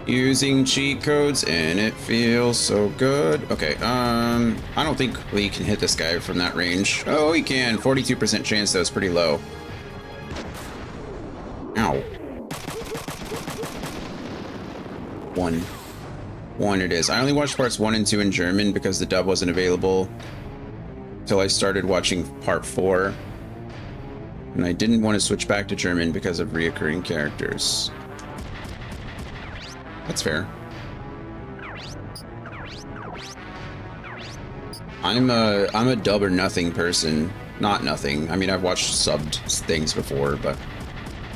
Using cheat codes and it feels so good. Okay, I don't think Lee can hit this guy from that range. Oh, he can. 42% chance, though. It's pretty low. Ow. One it is. I only watched parts 1 and 2 in German because the dub wasn't available until I started watching part 4. And I didn't want to switch back to German because of reoccurring characters. That's fair. I'm a dub or nothing person. Not nothing. I mean, I've watched subbed things before, but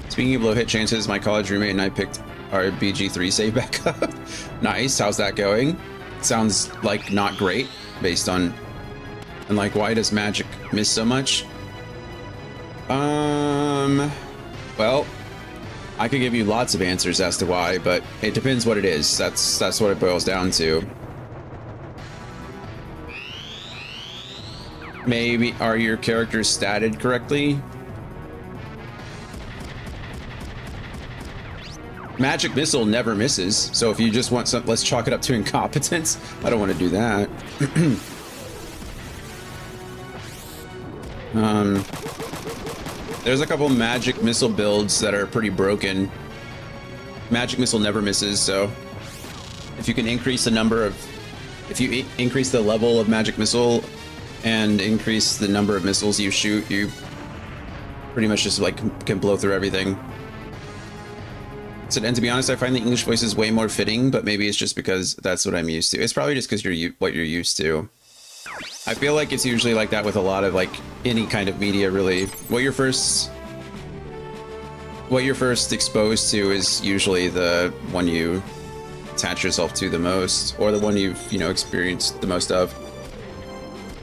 speaking of low hit chances, my college roommate and I picked our BG3 save back up. Nice. How's that going? Sounds like not great based on... And like, why does Magic miss so much? Well, I could give you lots of answers as to why, but it depends what it is. That's what it boils down to. Maybe are your characters statted correctly? Magic missile never misses, so if you just want some, let's chalk it up to incompetence. I don't want to do that. There's a couple magic missile builds that are pretty broken. Magic missile never misses, so if you can increase the number of, if you increase the level of magic missile and increase the number of missiles you shoot, you pretty much just like can blow through everything. So, and to be honest, I find the English voice is way more fitting, but maybe it's just because that's what I'm used to. It's probably just because you're what you're used to. I feel like it's usually like that with a lot of like any kind of media, really. What you're first exposed to is usually the one you attach yourself to the most, or the one you've, you know, experienced the most of.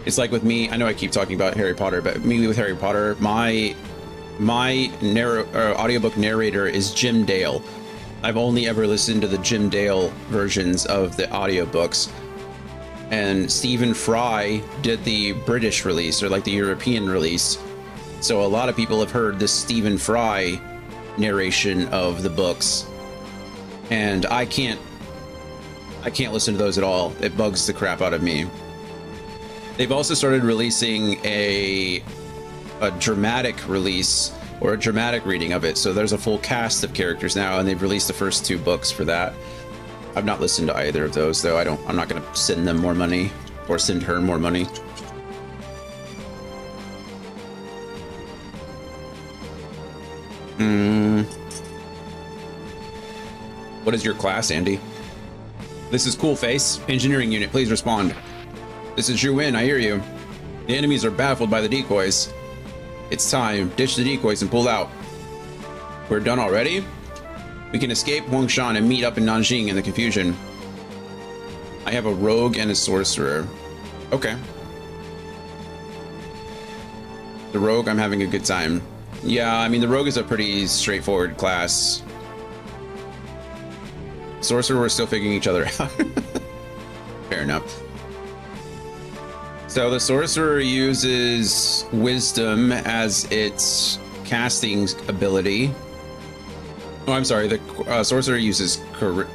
It's like with me, I know I keep talking about Harry Potter, but me with Harry Potter, my audiobook narrator is Jim Dale. I've only ever listened to the Jim Dale versions of the audiobooks. And Stephen Fry did the British release, or like the European release. So a lot of people have heard this Stephen Fry narration of the books. And I can't listen to those at all. It bugs the crap out of me. They've also started releasing a dramatic release, or a dramatic reading of it. So there's a full cast of characters now, and they've released the first 2 books for that. I've not listened to either of those, though. I'm not going to send them more money, or send her more money. What is your class, Andy? This is Cool Face. Engineering unit, please respond. This is Zhu Wen, I hear you. The enemies are baffled by the decoys. It's time. Ditch the decoys and pull out. We're done already? We can escape Huangshan and meet up in Nanjing in the confusion. I have a rogue and a sorcerer. Okay. The rogue, I'm having a good time. Yeah, I mean, the rogue is a pretty straightforward class. Sorcerer, we're still figuring each other out. Fair enough. So the sorcerer uses wisdom as its casting ability. Oh, I'm sorry. The sorcerer uses the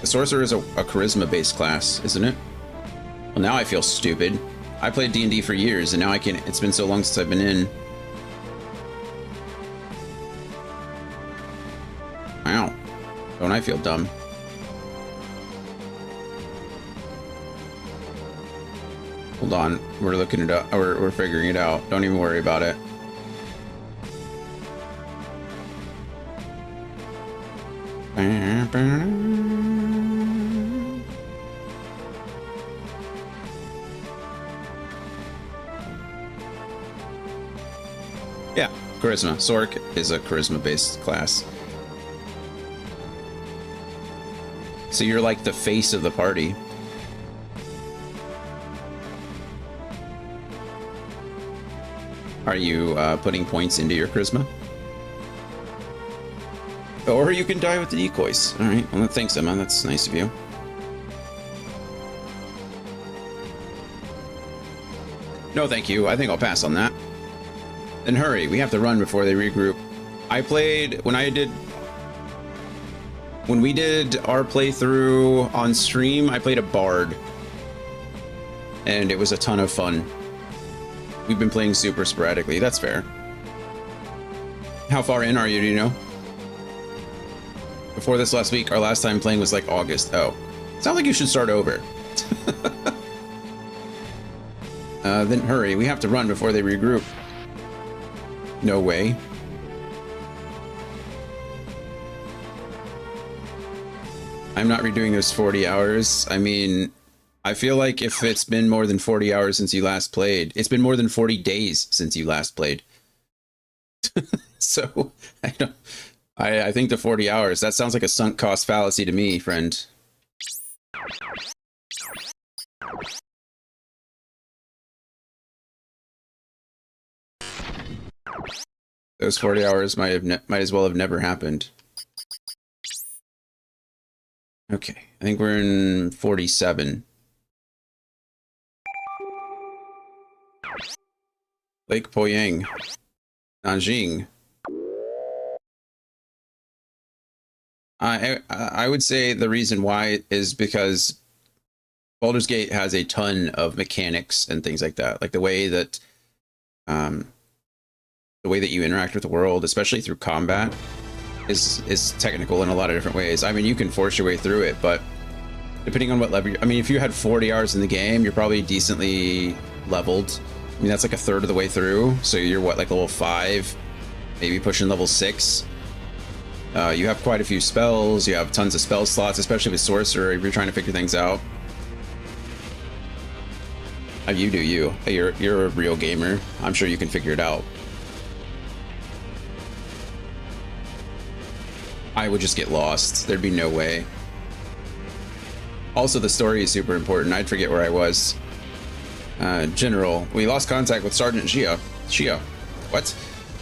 sorcerer is a charisma-based class, isn't it? Well, now I feel stupid. I played D&D for years, and now I can. It's been so long since I've been in. Wow, don't I feel dumb? Hold on, we're looking it up. We're figuring it out. Don't even worry about it. Yeah, charisma. Sork is a charisma-based class. So you're like the face of the party. Are you putting points into your charisma? Or you can die with the decoys. All right. Well, thanks, Emma. That's nice of you. No, thank you. I think I'll pass on that. Then hurry. We have to run before they regroup. I played when we did our playthrough on stream. I played a bard, and it was a ton of fun. We've been playing super sporadically. That's fair. How far in are you? Do you know? Before this last week, our last time playing was like August. Oh, sounds like you should start over. Then hurry. We have to run before they regroup. No way. I'm not redoing those 40 hours. I mean, I feel like if it's been more than 40 hours since you last played, it's been more than 40 days since you last played. So, I think the 40 hours, that sounds like a sunk cost fallacy to me, friend. Those 40 hours might as well have never happened. Okay, I think we're in 47. Lake Poyang, Nanjing. I would say the reason why is because Baldur's Gate has a ton of mechanics and things like that, like the way that you interact with the world, especially through combat, is technical in a lot of different ways. I mean, you can force your way through it, but depending on what level, I mean, if you had 40 hours in the game, you're probably decently leveled. I mean, that's like a third of the way through. So you're what, like level 5, maybe pushing level 6. You have quite a few spells. You have tons of spell slots, especially with Sorcerer if you're trying to figure things out. You do you. You're a real gamer. I'm sure you can figure it out. I would just get lost. There'd be no way. Also, the story is super important. I'd forget where I was. General, we lost contact with Sergeant Xia. What?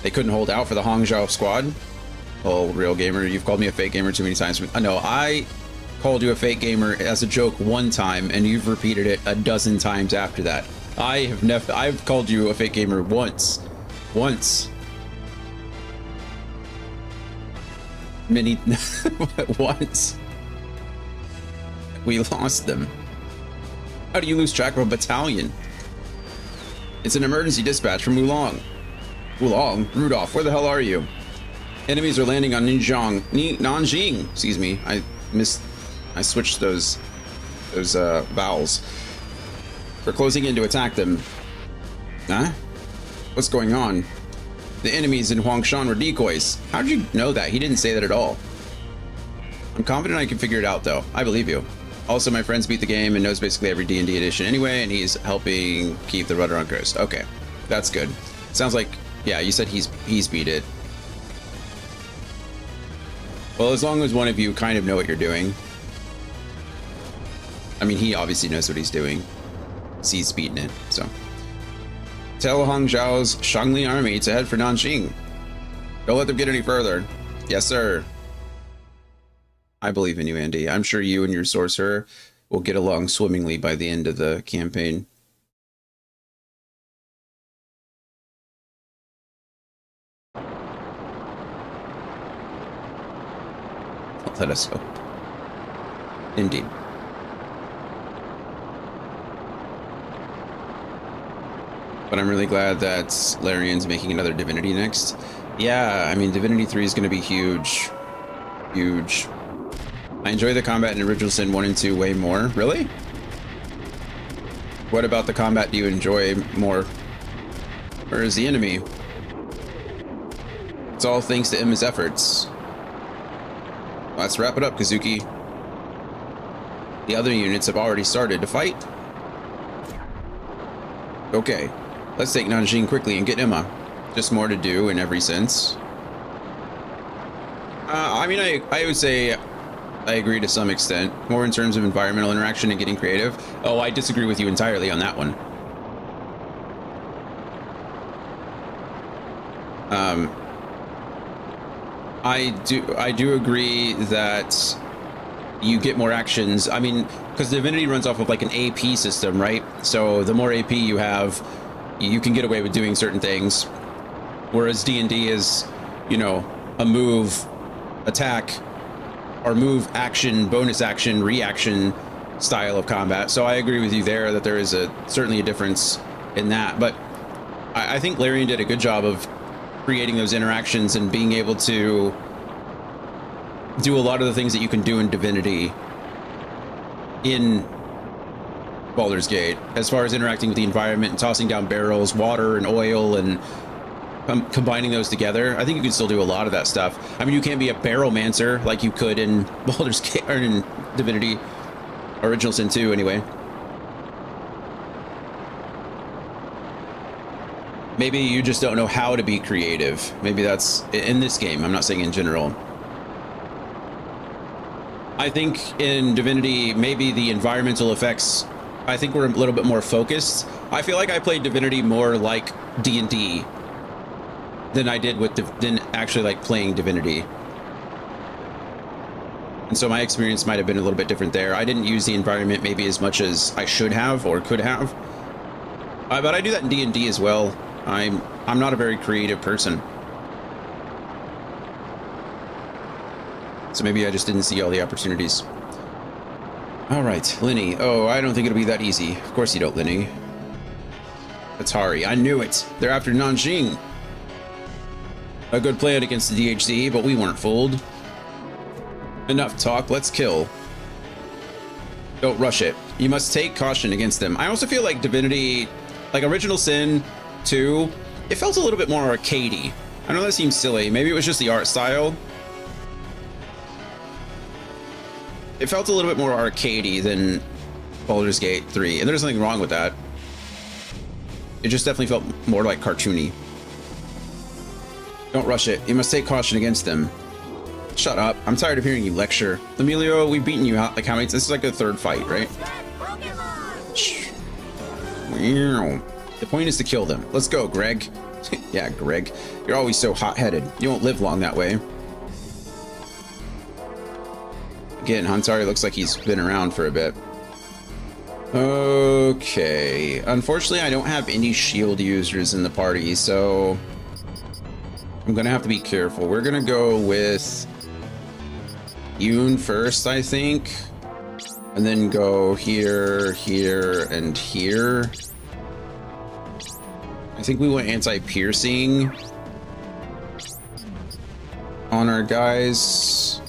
They couldn't hold out for the Hangzhou squad? Oh, real gamer, you've called me a fake gamer too many times. No, I called you a fake gamer as a joke one time, and you've repeated it a dozen times after that. I've called you a fake gamer once. Once. We lost them. How do you lose track of a battalion? It's an emergency dispatch from Wulong. Rudolph, where the hell are you? Enemies are landing on Nanjing. Excuse me, I switched those vowels. We're closing in to attack them. Huh? What's going on? The enemies in Huangshan were decoys. How did you know that? He didn't say that at all. I'm confident I can figure it out, though. I believe you. Also, my friends beat the game and knows basically every D&D edition anyway, and he's helping keep the rudder on course. Okay, that's good. Sounds like, yeah, you said he's beat it. Well, as long as one of you kind of know what you're doing. I mean, he obviously knows what he's doing. He's beaten it, so. Tell Hangzhou's Shangli army to head for Nanjing. Don't let them get any further. Yes, sir. I believe in you, Andy. I'm sure you and your sorcerer will get along swimmingly by the end of the campaign. Let us hope. Indeed. But I'm really glad that Larian's making another Divinity next. Yeah, I mean, Divinity 3 is going to be huge. Huge. I enjoy the combat in Original Sin 1 and 2 way more. Really? What about the combat do you enjoy more? Where is the enemy? It's all thanks to Emma's efforts. Let's wrap it up, Kazuki. The other units have already started to fight. Okay, let's take Nanjing quickly and get Emma. Just more to do in every sense. I mean, I would say I agree to some extent. More in terms of environmental interaction and getting creative. Oh, I disagree with you entirely on that one. I do agree that you get more actions. I mean, because Divinity runs off of like an AP system, right? So the more AP you have, you can get away with doing certain things. Whereas D&D is, you know, a move, attack, or move, action, bonus action, reaction style of combat. So I agree with you there that there is certainly a difference in that. But I think Larian did a good job of creating those interactions and being able to do a lot of the things that you can do in Divinity in Baldur's Gate, as far as interacting with the environment and tossing down barrels, water and oil, and combining those together. I think you can still do a lot of that stuff. I mean, you can't be a barrelmancer like you could in Baldur's Gate or in Divinity Original Sin 2 anyway. Maybe you just don't know how to be creative. Maybe that's in this game. I'm not saying in general. I think in Divinity, maybe the environmental effects, I think we're a little bit more focused. I feel like I played Divinity more like D&D than I did with than actually like playing Divinity. And so my experience might have been a little bit different there. I didn't use the environment maybe as much as I should have or could have. But I do that in D&D as well. I'm not a very creative person. So maybe I just didn't see all the opportunities. All right, Linny. Oh, I don't think it'll be that easy. Of course you don't, Linny. Atari. I knew it. They're after Nanjing. A good plan against the DHZ, but we weren't fooled. Enough talk, let's kill. Don't rush it. You must take caution against them. I also feel like Divinity, like Original Sin 2, it felt a little bit more arcadey. I know that seems silly. Maybe it was just the art style. It felt a little bit more arcadey than Baldur's Gate 3, and there's nothing wrong with that. It just definitely felt more like cartoony. Don't rush it. You must take caution against them. Shut up. I'm tired of hearing you lecture. Emilio, we've beaten you out like how many? This is like the third fight, right? Shh. The point is to kill them. Let's go, Greg. Yeah, Greg. You're always so hot-headed. You won't live long that way. Again, Huntari looks like he's been around for a bit. Okay. Unfortunately, I don't have any shield users in the party, so I'm gonna have to be careful. We're gonna go with Yoon first, I think, and then go here, here, and here. I think we went anti-piercing on our guys.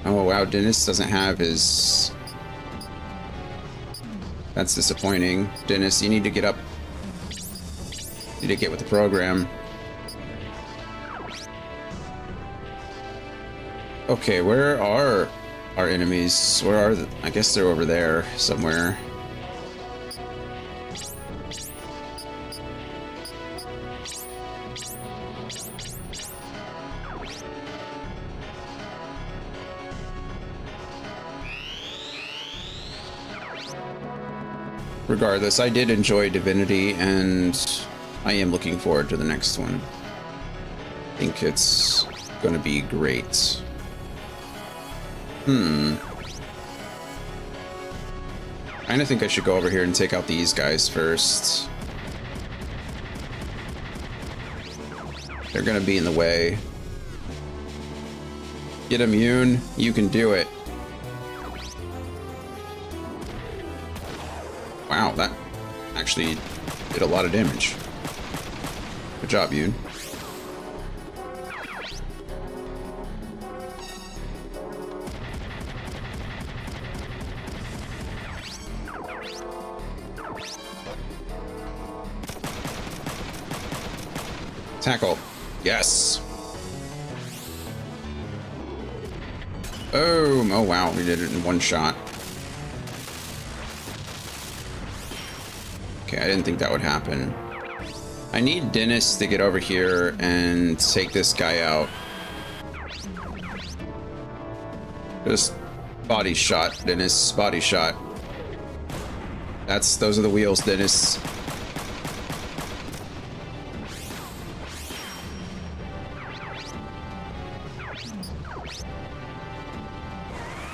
Oh wow, Dennis doesn't have his... That's disappointing. Dennis, you need to get up. You need to get with the program. Okay, where are our enemies? Where are the... I guess they're over there somewhere. Regardless, I did enjoy Divinity, and I am looking forward to the next one. I think it's going to be great. I kind of think I should go over here and take out these guys first. They're going to be in the way. Get immune. You can do it. Wow, that actually did a lot of damage. Good job, Yoon. Tackle. Yes. Boom. Oh, wow. We did it in one shot. Okay, I didn't think that would happen. I need Dennis to get over here and take this guy out. Just body shot, Dennis. Body shot. Those are the wheels, Dennis.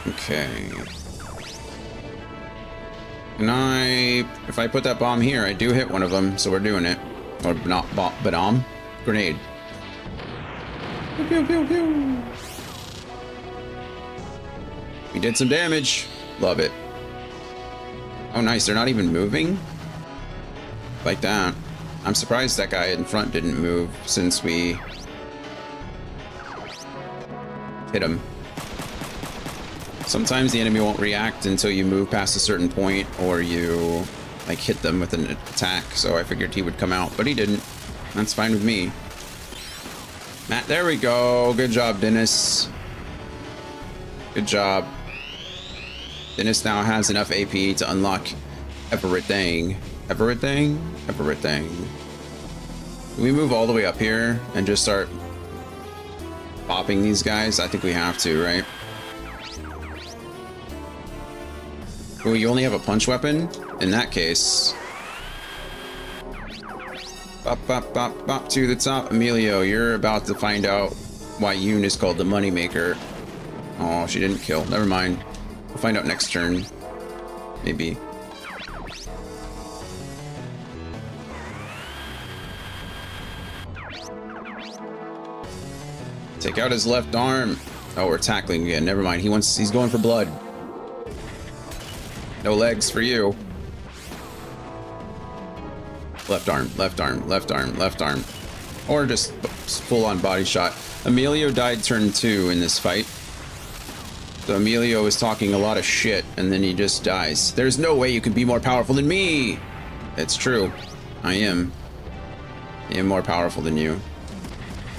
Okay. Can I... If I put that bomb here, I do hit one of them, so we're doing it. Or not bomb, but grenade. Pew, pew, pew, pew. We did some damage. Love it. Oh, nice. They're not even moving? Like that. I'm surprised that guy in front didn't move since we hit him. Sometimes the enemy won't react until you move past a certain point or you like hit them with an attack, so I figured he would come out, but he didn't. That's fine with me. Matt, there we go. Good job, Dennis. Good job. Dennis now has enough AP to unlock everything. Everything? Everything. Can we move all the way up here and just start popping these guys? I think we have to, right? Oh, you only have a punch weapon? In that case, Bop, bop, bop, bop to the top. Emilio, you're about to find out why Yoon is called the moneymaker. Oh, she didn't kill. Never mind. We'll find out next turn. Maybe. Take out his left arm. Oh, we're tackling again. Never mind. He's going for blood. No legs for you. Left arm, left arm, left arm, left arm. Or just full on body shot. Emilio died turn 2 in this fight. So Emilio is talking a lot of shit and then he just dies. There's no way you can be more powerful than me. It's true. I am. I am more powerful than you.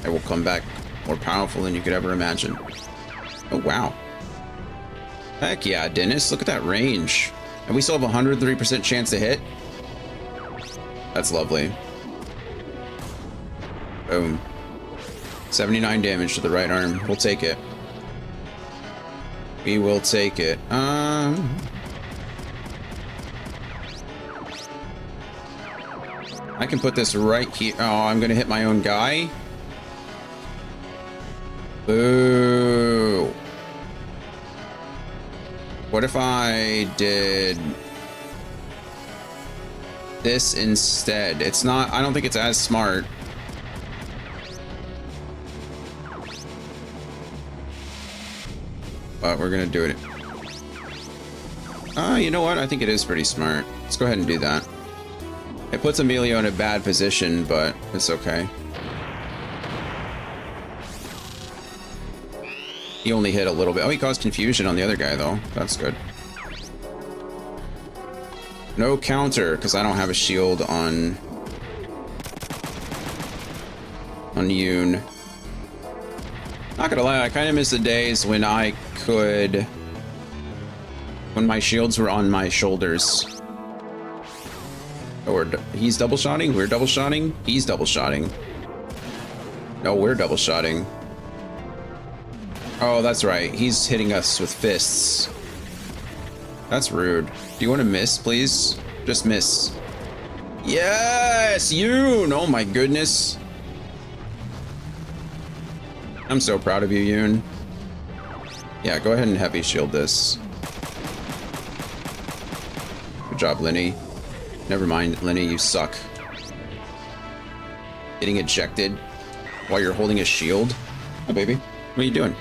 I will come back more powerful than you could ever imagine. Oh, wow. Heck yeah, Dennis. Look at that range. And we still have a 103% chance to hit. That's lovely. Boom. 79 damage to the right arm. We'll take it. We will take it. I can put this right here. Oh, I'm gonna hit my own guy. Boo. What if I did this instead? It's not, I don't think it's as smart. But we're gonna do it. You know what? I think it is pretty smart. Let's go ahead and do that. It puts Emilio in a bad position, but it's okay. He only hit a little bit. Oh, he caused confusion on the other guy, though. That's good. No counter, because I don't have a shield on Yoon. Not gonna lie, I kind of miss the days when when my shields were on my shoulders. Oh, he's double shotting? We're double shotting? He's double shotting. No, we're double shotting. Oh, that's right. He's hitting us with fists. That's rude. Do you want to miss, please? Just miss. Yes! Yoon! Oh my goodness. I'm so proud of you, Yoon. Yeah, go ahead and heavy shield this. Good job, Lenny. Never mind, Lenny, you suck. Getting ejected while you're holding a shield? Oh, baby. What are you doing?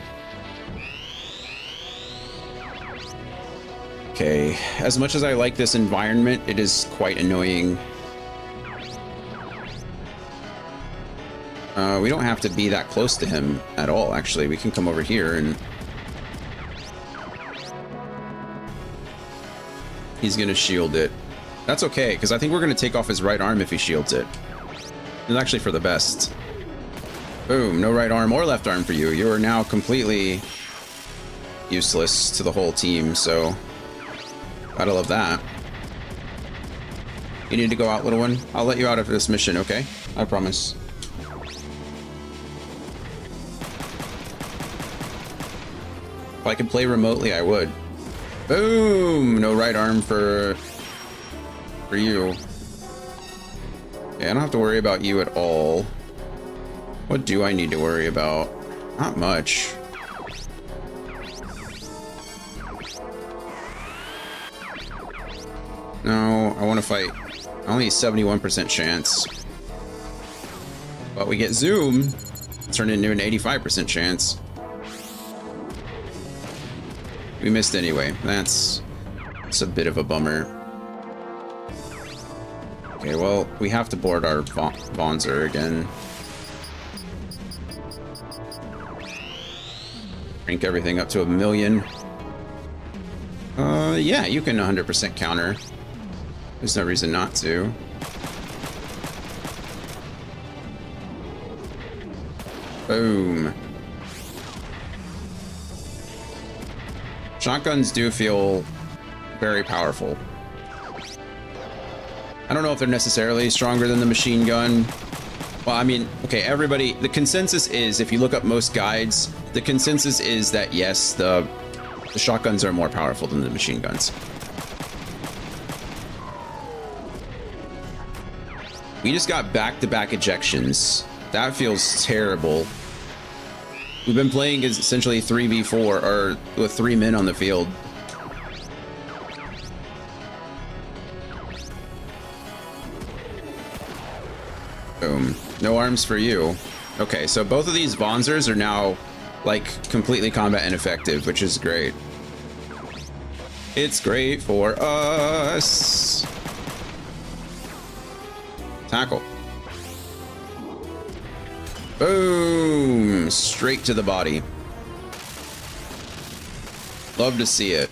Okay, as much as I like this environment, it is quite annoying. We don't have to be that close to him at all, actually. We can come over here and... He's gonna shield it. That's okay, because I think we're gonna take off his right arm if he shields it. It's actually for the best. Boom, no right arm or left arm for you. You are now completely useless to the whole team, so... Gotta love that. You need to go out, little one. I'll let you out of this mission, okay? I promise. If I could play remotely, I would. Boom! No right arm for you. Okay, I don't have to worry about you at all. What do I need to worry about? Not much. No, I want to fight. Only a 71% chance. But we get zoom. Turn into an 85% chance. We missed anyway. That's a bit of a bummer. Okay, well, we have to board our Bonzer again. Crank everything up to 1,000,000. Yeah, you can 100% counter. There's no reason not to. Boom. Shotguns do feel very powerful. I don't know if they're necessarily stronger than the machine gun. Well, I mean, okay, everybody, the consensus is, if you look up most guides, the consensus is that yes, the shotguns are more powerful than the machine guns. We just got back-to-back ejections. That feels terrible. We've been playing as essentially 3v4, or with 3 men on the field. Boom. No arms for you. Okay, so both of these Vonzers are now, like, completely combat ineffective, which is great. It's great for us. Tackle. Boom! Straight to the body. Love to see it.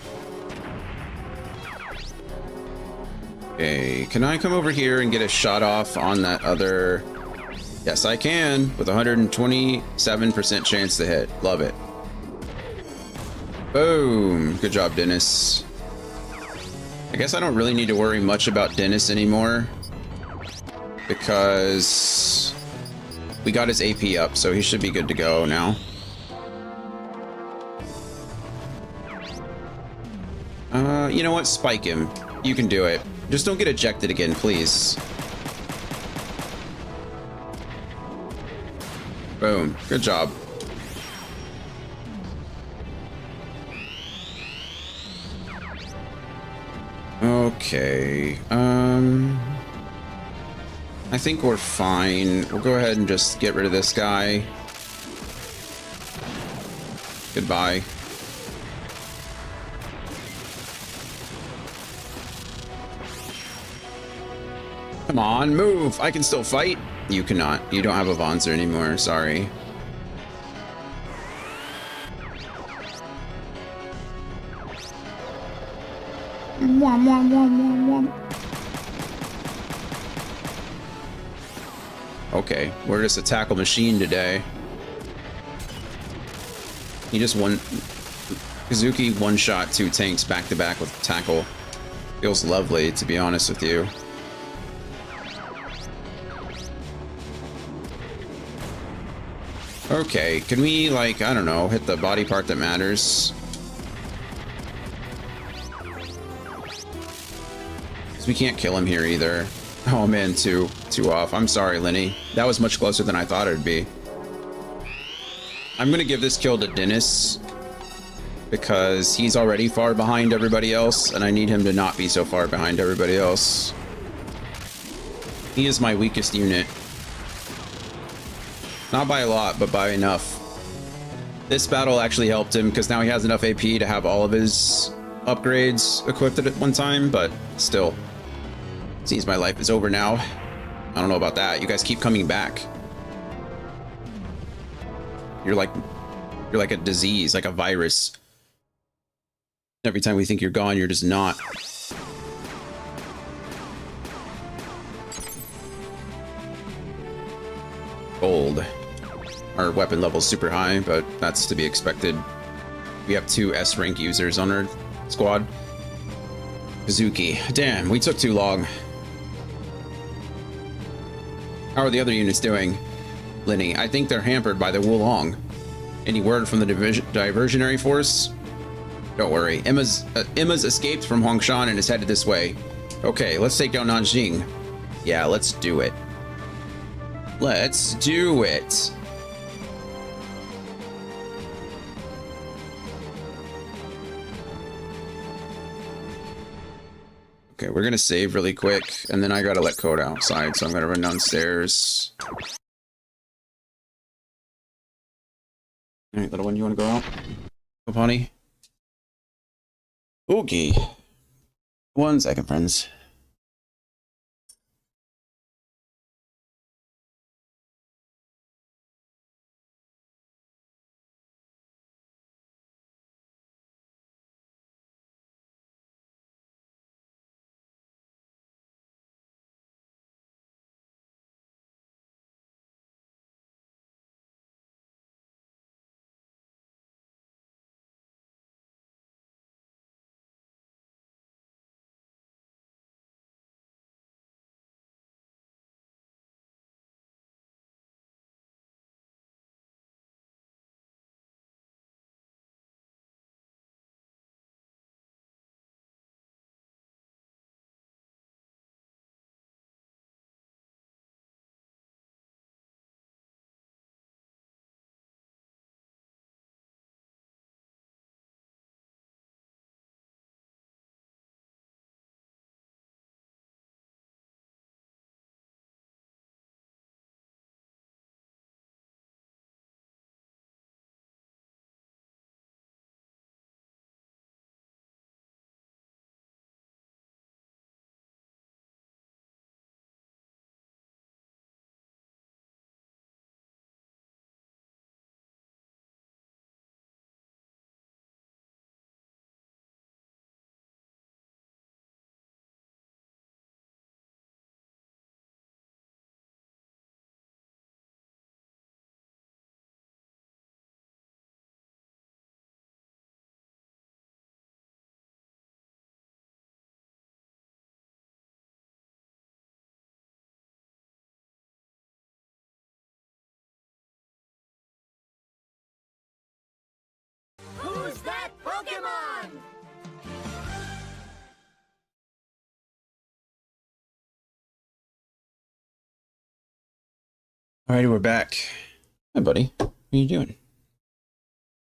Okay, can I come over here and get a shot off on that other... Yes, I can, with 127% chance to hit. Love it. Boom! Good job, Dennis. I guess I don't really need to worry much about Dennis anymore, because we got his AP up, so he should be good to go now. You know what? Spike him. You can do it. Just don't get ejected again, please. Boom. Good job. Okay. I think we're fine. We'll go ahead and just get rid of this guy. Goodbye. Come on, move! I can still fight. You cannot. You don't have a Vonzer anymore. Sorry. Wom, wom, wom, wom, wom. Okay, we're just a tackle machine today. He just Kazuki one-shot 2 tanks back-to-back with tackle. Feels lovely, to be honest with you. Okay, can we, like, I don't know, hit the body part that matters? Because we can't kill him here either. Oh man, two off. I'm sorry, Lenny. That was much closer than I thought it would be. I'm gonna give this kill to Dennis, because he's already far behind everybody else, and I need him to not be so far behind everybody else. He is my weakest unit. Not by a lot, but by enough. This battle actually helped him, because now he has enough AP to have all of his upgrades equipped at one time, but still. Seems my life is over now. I don't know about that. You guys keep coming back. You're like a disease, like a virus. Every time we think you're gone, you're just not. Gold. Our weapon level's super high, but that's to be expected. We have 2 S rank users on our squad. Kazuki. Damn, we took too long. How are the other units doing? Lenny, I think they're hampered by the Wulong. Any word from the diversionary force? Don't worry. Emma's escaped from Hongshan and is headed this way. Okay, let's take down Nanjing. Yeah, let's do it. Let's do it. Okay, we're gonna save really quick, and then I gotta let Coda outside, so I'm gonna run downstairs. Alright, little one, you wanna go out? Up, honey? Okay. 1 second, friends. Alrighty, we're back. Hi, buddy. What are you doing?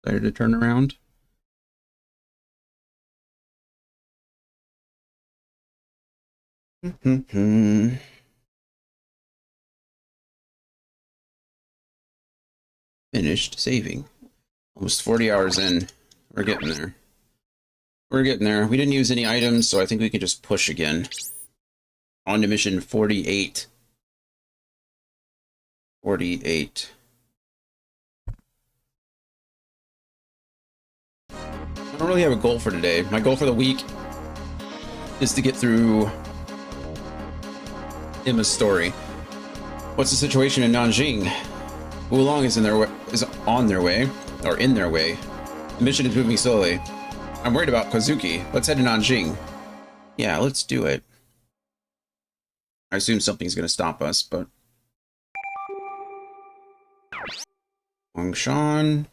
Excited to turn around? Finished saving. Almost 40 hours in. We're getting there. We're getting there. We didn't use any items, so I think we can just push again. On to mission 48. 48. I don't really have a goal for today. My goal for the week is to get through Emma's story. What's the situation in Nanjing? Wulong is on their way, or in their way. The mission is moving slowly. I'm worried about Kozuki. Let's head to Nanjing. Yeah, let's do it. I assume something's going to stop us, but... Huangshan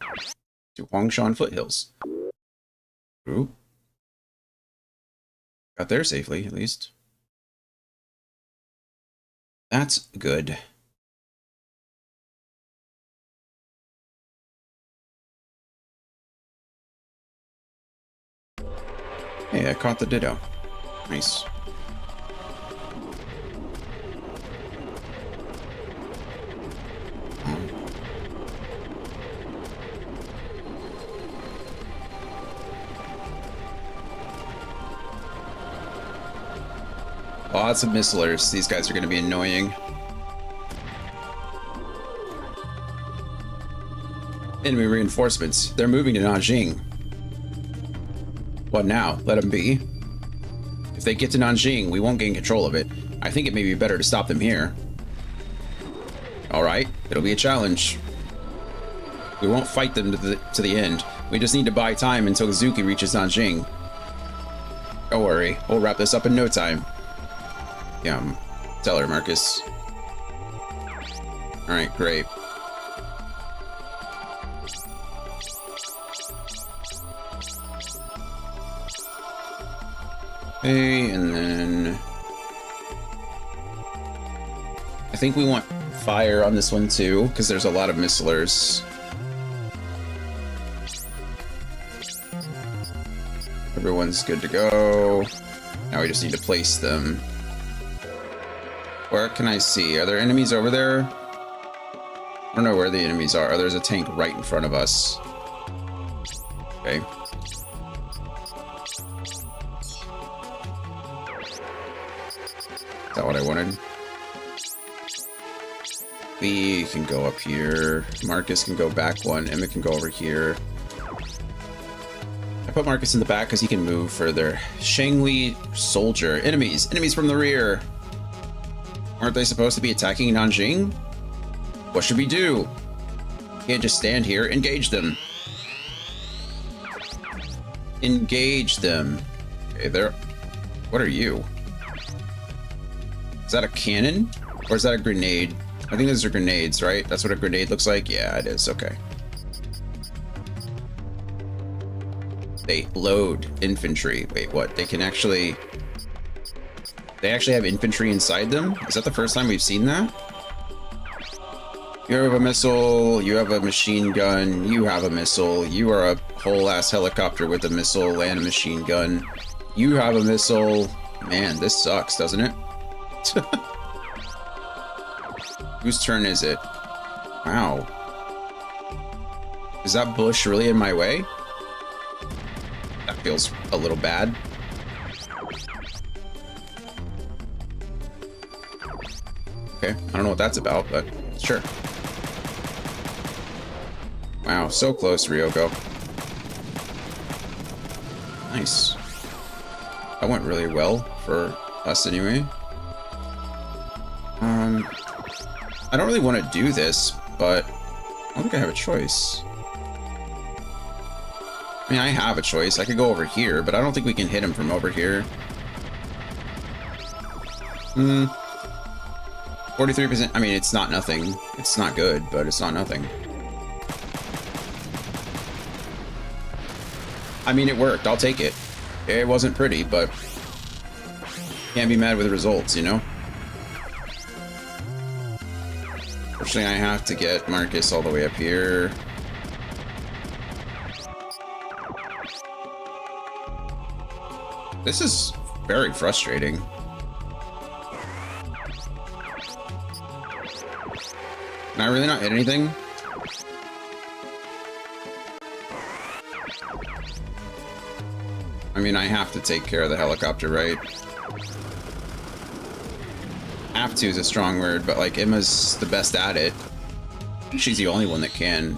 to Huangshan Foothills. Ooh. Got there safely, at least. That's good. Hey, I caught the Ditto. Nice. Lots of missilers. These guys are going to be annoying. Enemy reinforcements. They're moving to Nanjing. What now? Let them be. If they get to Nanjing, we won't gain control of it. I think it may be better to stop them here. Alright, it'll be a challenge. We won't fight them to the end. We just need to buy time until Kazuki reaches Nanjing. Don't worry, we'll wrap this up in no time. Yeah, tell her, Marcus. Alright, great. Okay, and then... I think we want fire on this one too, because there's a lot of missilers. Everyone's good to go. Now we just need to place them. Where can I see? Are there enemies over there? I don't know where the enemies are. Oh, there's a tank right in front of us. Okay. Is that what I wanted? We can go up here. Marcus can go back one. Emma can go over here. I put Marcus in the back because he can move further. Shangli soldier. Enemies. Enemies from the rear. Aren't they supposed to be attacking Nanjing? What should we do? Can't just stand here. Engage them. Engage them. Okay, there. What are you? Is that a cannon? Or is that a grenade? I think those are grenades, right? That's what a grenade looks like? Yeah, it is. Okay. They load infantry. Wait, what? They can actually... They actually have infantry inside them? Is that the first time we've seen that? You have a missile, you have a machine gun, you have a missile, you are a whole-ass helicopter with a missile and a machine gun. You have a missile. Man, this sucks, doesn't it? Whose turn is it? Wow. Is that bush really in my way? That feels a little bad. Okay, I don't know what that's about, but sure. Wow, so close, Ryoko. Nice. That went really well for us anyway. I don't really want to do this, but I don't think I have a choice. I mean, I have a choice. I could go over here, but I don't think we can hit him from over here. 43%. I mean, it's not nothing. It's not good, but it's not nothing. I mean, it worked. I'll take it. It wasn't pretty, but can't be mad with the results, you know? For Unfortunately, I have to get Marcus all the way up here. This is very frustrating. Can I really not hit anything? I mean, I have to take care of the helicopter, right? Have to is a strong word, but like Emma's the best at it. She's the only one that can.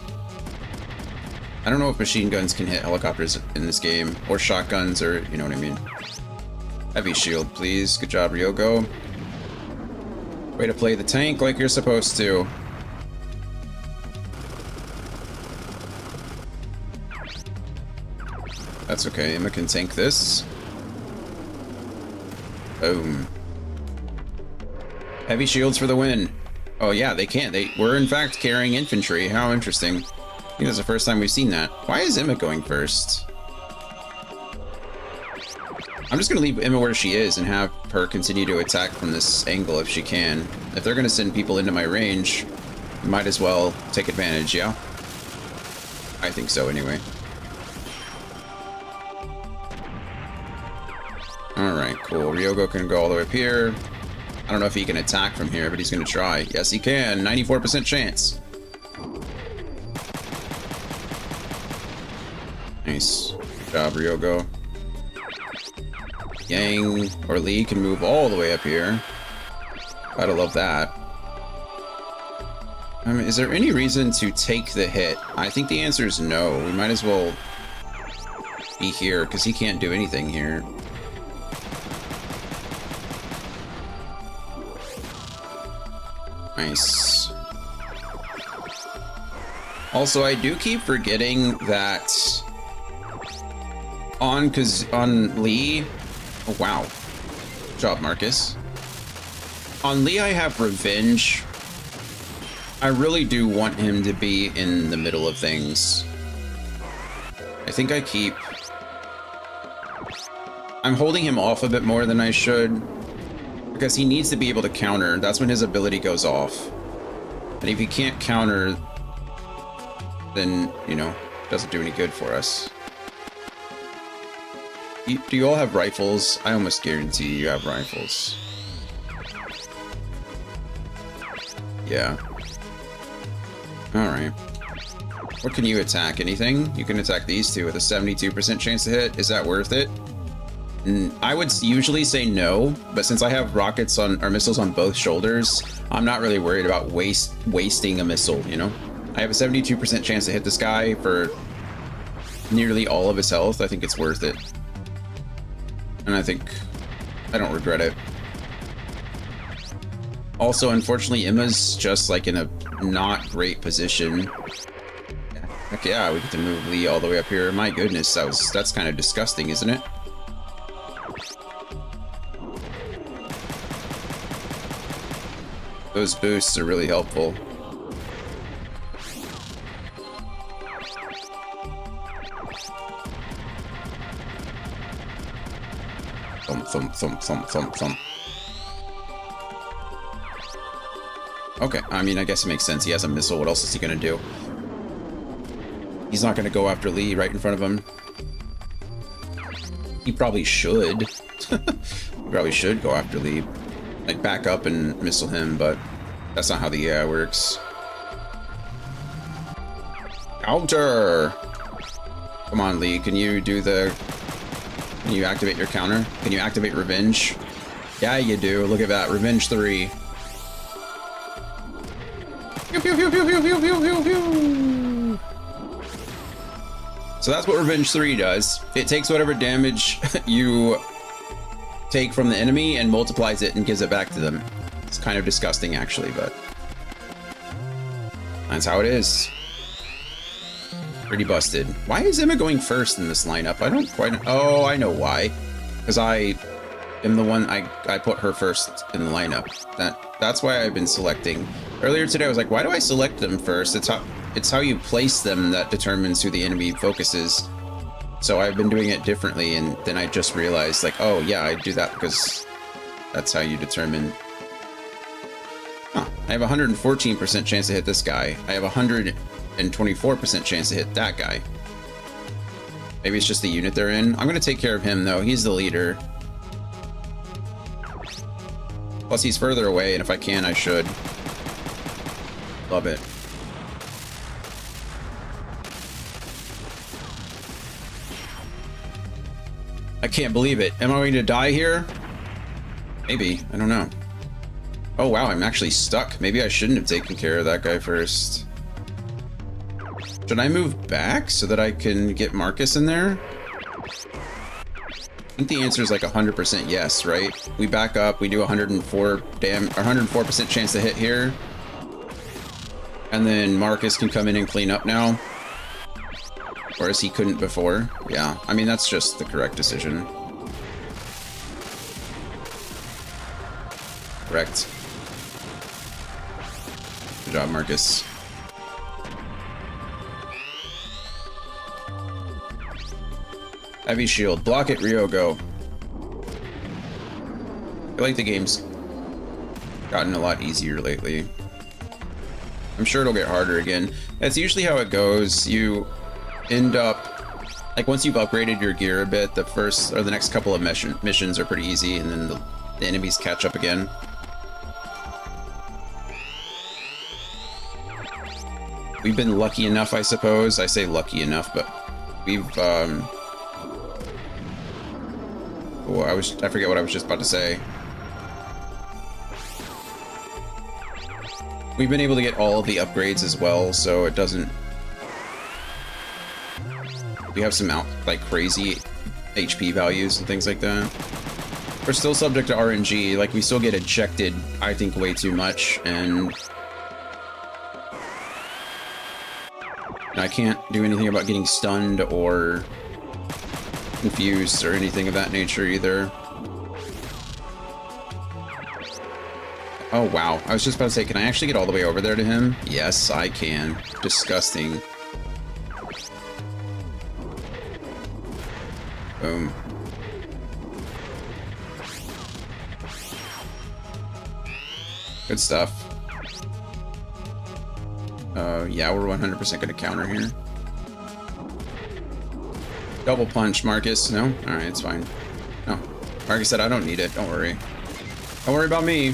I don't know if machine guns can hit helicopters in this game, or shotguns, or you know what I mean. Heavy shield, please. Good job, Ryogo. Way to play the tank like you're supposed to. That's okay, Emma can tank this. Boom. Heavy shields for the win. Oh yeah, they can't. They were in fact carrying infantry. How interesting. I think that's the first time we've seen that. Why is Emma going first? I'm just gonna leave Emma where she is and have her continue to attack from this angle if she can. If they're gonna send people into my range, might as well take advantage, yeah? I think so anyway. Alright, cool. Ryogo can go all the way up here. I don't know if he can attack from here, but he's going to try. Yes, he can. 94% chance. Nice. Good job, Ryogo. Yang or Lee can move all the way up here. Gotta love that. I mean, is there any reason to take the hit? I think the answer is no. We might as well be here, because he can't do anything here. Nice. Also, I do keep forgetting that on Lee. Oh wow. Good job, Marcus. On Lee, I have revenge. I really do want him to be in the middle of things. I think I'm holding him off a bit more than I should. Because he needs to be able to counter. That's when his ability goes off. And if he can't counter, then, you know, it doesn't do any good for us. Do you all have rifles? I almost guarantee you have rifles. Yeah. Alright. What can you attack? Anything? You can attack these two with a 72% chance to hit. Is that worth it? I would usually say no, but since I have rockets or missiles on both shoulders, I'm not really worried about wasting a missile, you know? I have a 72% chance to hit this guy for nearly all of his health. I think it's worth it. And I don't regret it. Also, unfortunately, Emma's just like in a not great position. Heck yeah, we get to move Lee all the way up here. My goodness, that's kind of disgusting, isn't it? Those boosts are really helpful. Thump, thump, thump, thump, thump, thump. Okay, I mean, I guess it makes sense. He has a missile. What else is he gonna do? He's not gonna go after Lee right in front of him. He probably should. He probably should go after Lee. Like, back up and missile him, but that's not how the AI works. Counter! Come on, Lee, can you activate your counter? Can you activate Revenge? Yeah, you do. Look at that. Revenge 3. Pew, pew, pew, pew, pew, pew, pew, pew, pew. So that's what Revenge 3 does. It takes whatever damage you take from the enemy and multiplies it and gives it back to them. It's kind of disgusting, actually, but that's how it is. Pretty busted. Why is Emma going first in this lineup? I don't quite... Oh, I know why. Because I am the one... I put her first in the lineup. That's why I've been selecting. Earlier today, I was like, why do I select them first? It's how you place them that determines who the enemy focuses. So I've been doing it differently, and then I just realized, like, oh yeah, I do that because that's how you determine... Huh, I have a 114% chance to hit this guy. I have a 124% chance to hit that guy. Maybe it's just the unit they're in. I'm going to take care of him, though. He's the leader. Plus, he's further away, and if I can, I should. Love it. I can't believe it. Am I going to die here? Maybe. I don't know. Oh, wow. I'm actually stuck. Maybe I shouldn't have taken care of that guy first. Should I move back so that I can get Marcus in there? I think the answer is like 100% yes, right? We back up. We do 104% chance to hit here. And then Marcus can come in and clean up now. Whereas he couldn't before. Yeah, I mean, that's just the correct decision. Correct. Good job, Marcus. Heavy shield. Block it, Rio, go. I feel like the game's gotten a lot easier lately. I'm sure it'll get harder again. That's usually how it goes. You end up, like, once you've upgraded your gear a bit, the first or the next couple of missions are pretty easy, and then the enemies catch up again. We've been lucky enough, I suppose. I say lucky enough, but we've oh, I forget what I was just about to say. We've been able to get all of the upgrades as well, so it doesn't... We have some like crazy HP values and things like that. We're still subject to RNG, like we still get ejected, I think, way too much, and I can't do anything about getting stunned or confused or anything of that nature either. Oh wow, I was just about to say, can I actually get all the way over there to him? Yes, I can. Disgusting. Boom. Good stuff. Yeah, we're 100% gonna counter here. Double punch, Marcus. No? Alright, it's fine. No. Marcus said I don't need it. Don't worry. Don't worry about me.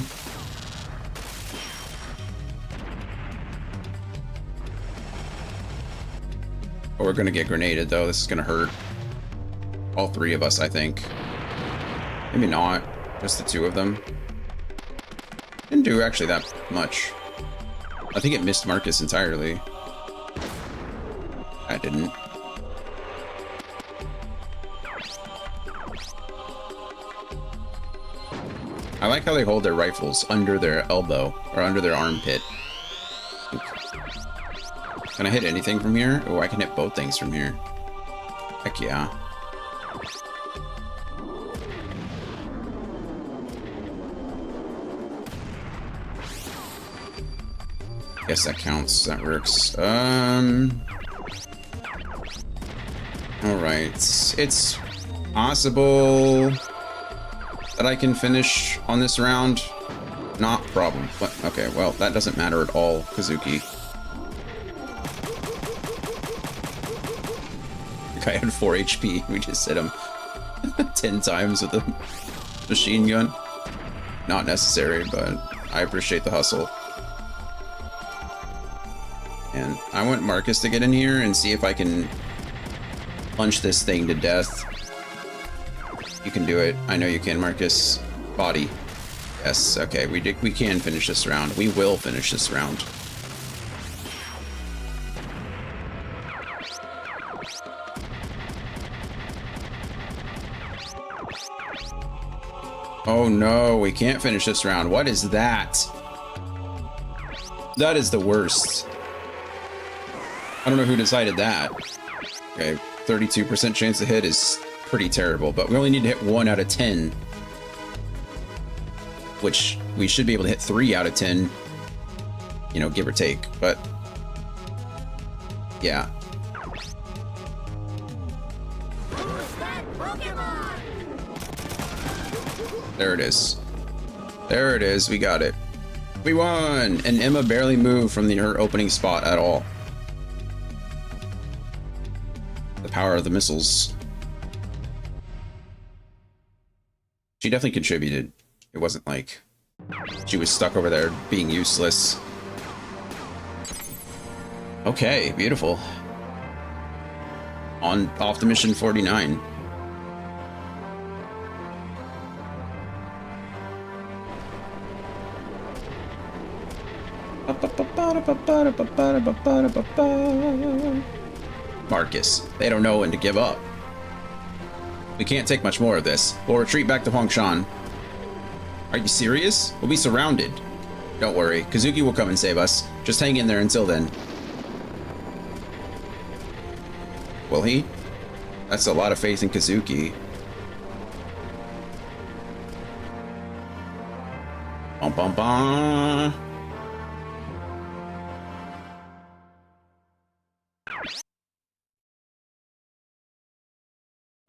Oh, we're gonna get grenaded, though. This is gonna hurt. All three of us, I think. Maybe not. Just the two of them. Didn't do actually that much. I think it missed Marcus entirely. I didn't. I like how they hold their rifles under their elbow, or under their armpit. Can I hit anything from here? Oh, I can hit both things from here. Heck yeah. Guess that counts. That works. Alright. It's possible that I can finish on this round. Not a problem. But, okay, well, that doesn't matter at all, Kazuki. The guy had 4 HP. We just hit him 10 times with a machine gun. Not necessary, but I appreciate the hustle. And I want Marcus to get in here and see if I can punch this thing to death. You can do it. I know you can, Marcus. Body. Yes, okay. We can finish this round. We will finish this round. Oh no, we can't finish this round. What is that? That is the worst. I don't know who decided that. Okay, 32% chance to hit is pretty terrible, but we only need to hit 1 out of 10. Which we should be able to hit 3 out of 10. You know, give or take, but yeah. There it is. There it is. We got it. We won! And Emma barely moved from her opening spot at all. The power of the missiles. She definitely contributed. It wasn't like she was stuck over there being useless. Okay, beautiful. Off to mission 49. Marcus, they don't know when to give up. We can't take much more of this. We'll retreat back to Huangshan. Are you serious? We'll be surrounded. Don't worry, Kazuki will come and save us. Just hang in there until then. Will he? That's a lot of faith in Kazuki. Bum bum bum.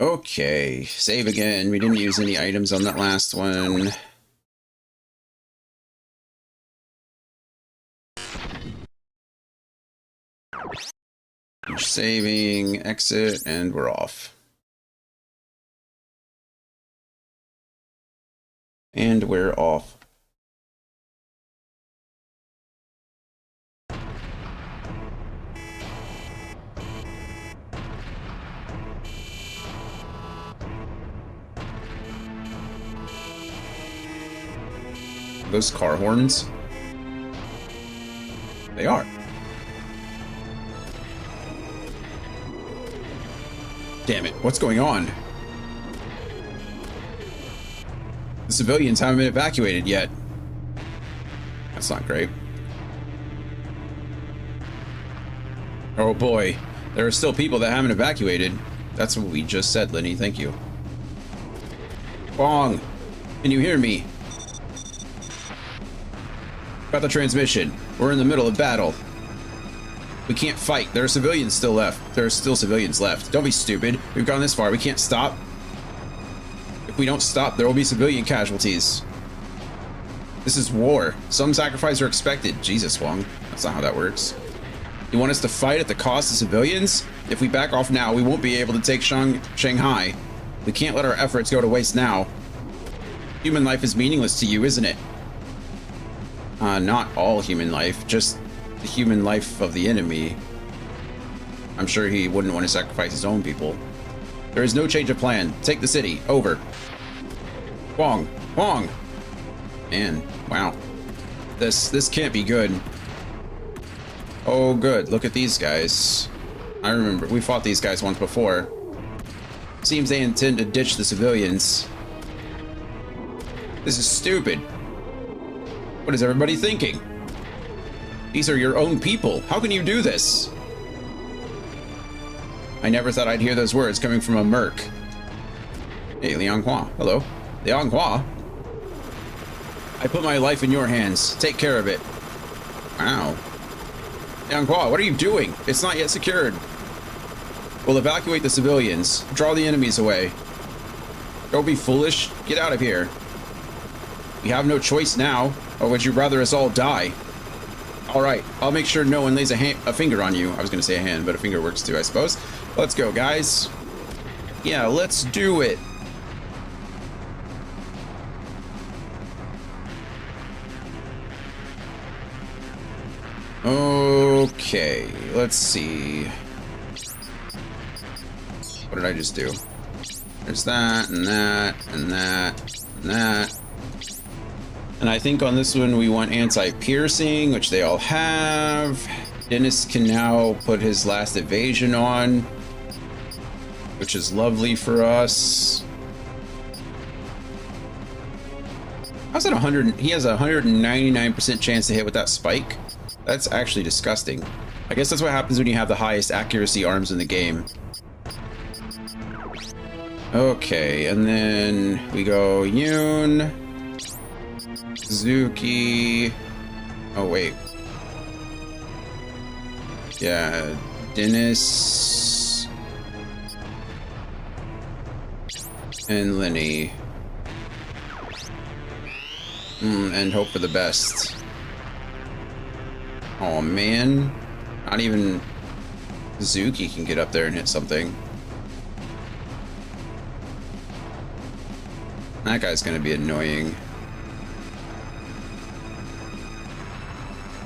Okay, save again. We didn't use any items on that last one. Saving, exit, and we're off. And we're off. Those car horns? They are. Damn it, what's going on? The civilians haven't been evacuated yet. That's not great. Oh boy, there are still people that haven't evacuated. That's what we just said, Lenny, thank you. Bong, can you hear me? Got the transmission. We're in the middle of battle. We can't fight. There are civilians still left. There are still civilians left. Don't be stupid. We've gone this far. We can't stop. If we don't stop, there will be civilian casualties. This is war. Some sacrifices are expected. Jesus, Wong. That's not how that works. You want us to fight at the cost of civilians? If we back off now, we won't be able to take Shanghai. We can't let our efforts go to waste now. Human life is meaningless to you, isn't it? Not all human life, just the human life of the enemy. I'm sure he wouldn't want to sacrifice his own people. There is no change of plan. Take the city. Over. Wong. Wong. Man, wow. This can't be good. Oh, good. Look at these guys. I remember we fought these guys once before. Seems they intend to ditch the civilians. This is stupid. What is everybody thinking? These are your own people. How can you do this? I never thought I'd hear those words coming from a merc. Hey, Liang Hua. Hello. Liang Hua. I put my life in your hands. Take care of it. Wow. Liang Hua, what are you doing? It's not yet secured. We'll evacuate the civilians. Draw the enemies away. Don't be foolish. Get out of here. We have no choice now. Or would you rather us all die? Alright, I'll make sure no one lays a finger on you. I was going to say a hand, but a finger works too, I suppose. Let's go, guys. Yeah, let's do it. Okay, let's see. What did I just do? There's that, and that, and that, and that. And I think on this one we want anti-piercing, which they all have. Dennis can now put his last evasion on, which is lovely for us. How's that 100? He has a 199% chance to hit with that spike. That's actually disgusting. I guess that's what happens when you have the highest accuracy arms in the game. Okay, and then we go Yoon. Suzuki. Oh, wait. Yeah, Dennis. And Lenny. And hope for the best. Oh man, not even Zuki can get up there and hit something. That guy's gonna be annoying.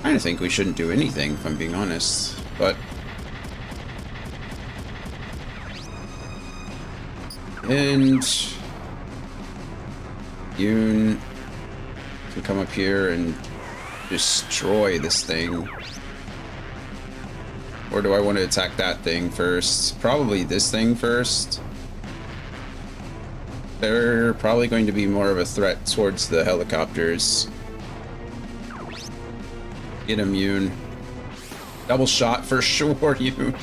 I kinda think we shouldn't do anything, if I'm being honest, but... And... Yoon can come up here and destroy this thing. Or do I want to attack that thing first? Probably this thing first. They're probably going to be more of a threat towards the helicopters. Get him, Yoon. Double shot for sure, Yoon.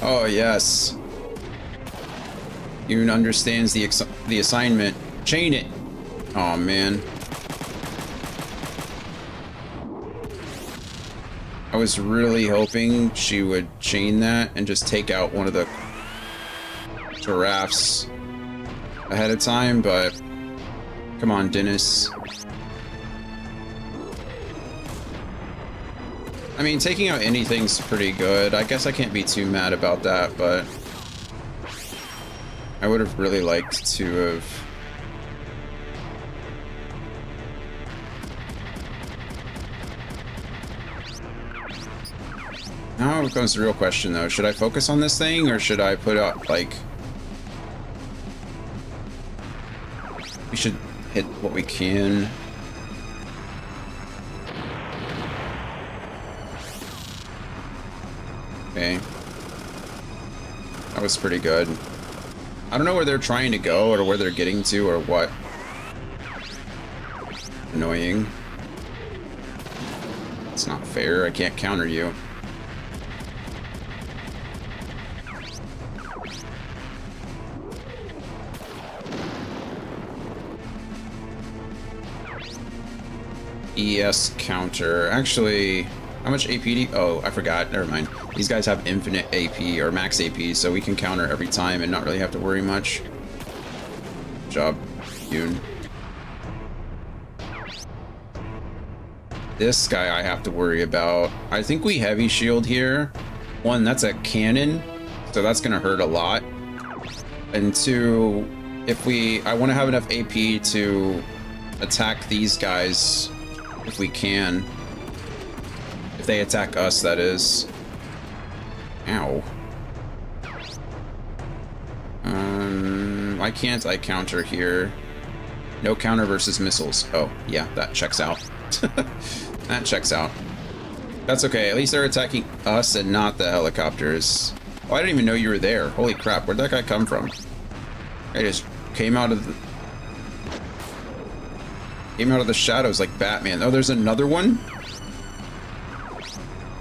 Oh, yes. Yoon understands the assignment. Chain it. Oh, man. I was really hoping she would chain that and just take out one of the giraffes ahead of time, but come on, Dennis. I mean, taking out anything's pretty good. I guess I can't be too mad about that, but I would have really liked to have... Now comes the real question, though. Should I focus on this thing, or should I put up, like... We should hit what we can. Okay. That was pretty good. I don't know where they're trying to go, or where they're getting to, or what. Annoying. It's not fair. I can't counter you. ES counter. Actually, how much AP do you... Oh, I forgot. Never mind. These guys have infinite AP, or max AP, so we can counter every time and not really have to worry much. Good job, Yoon. This guy I have to worry about. I think we heavy shield here. One, that's a cannon, so that's gonna hurt a lot. And two, if I want to have enough AP to attack these guys if we can. If they attack us, that is. Ow. Why can't I counter here? No counter versus missiles. Oh, yeah, that checks out. That checks out. That's okay. At least they're attacking us and not the helicopters. Oh, I didn't even know you were there. Holy crap, where'd that guy come from? I just came out of the shadows like Batman. Oh, there's another one?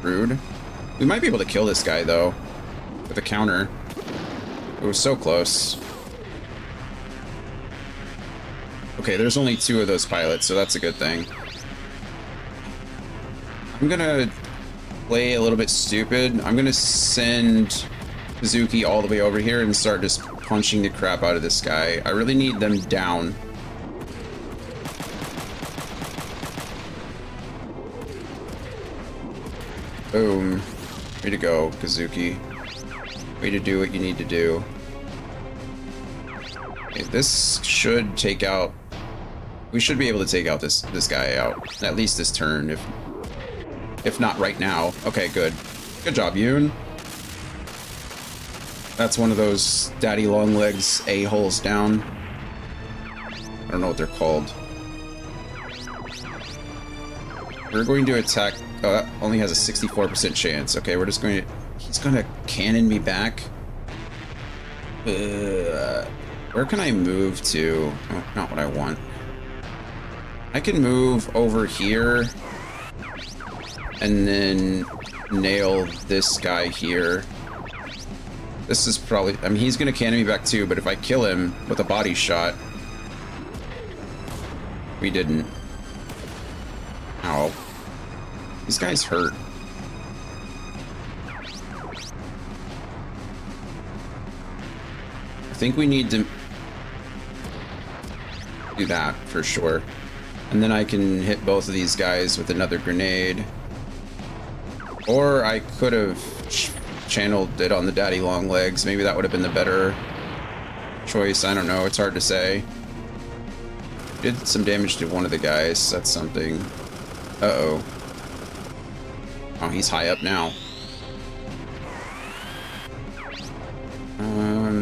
Rude. We might be able to kill this guy, though, with a counter. It was so close. Okay, there's only 2 of those pilots, so that's a good thing. I'm gonna play a little bit stupid. I'm gonna send Suzuki all the way over here and start just punching the crap out of this guy. I really need them down. Boom. Way to go, Kazuki. Way to do what you need to do. Okay, this should take out... We should be able to take out this guy out. At least this turn, if not right now. Okay, good. Good job, Yoon. That's one of those daddy long legs a-holes down. I don't know what they're called. We're going to attack... Oh, that only has a 64% chance. Okay, we're just going to... He's going to cannon me back. Where can I move to? Oh, not what I want. I can move over here and then nail this guy here. This is probably... I mean, he's going to cannon me back too, but if I kill him with a body shot... We didn't. Ow. These guys hurt. I think we need to do that for sure. And then I can hit both of these guys with another grenade. Or I could have channeled it on the daddy long legs. Maybe that would have been the better choice. I don't know. It's hard to say. Did some damage to one of the guys. That's something. Uh-oh. Oh, he's high up now.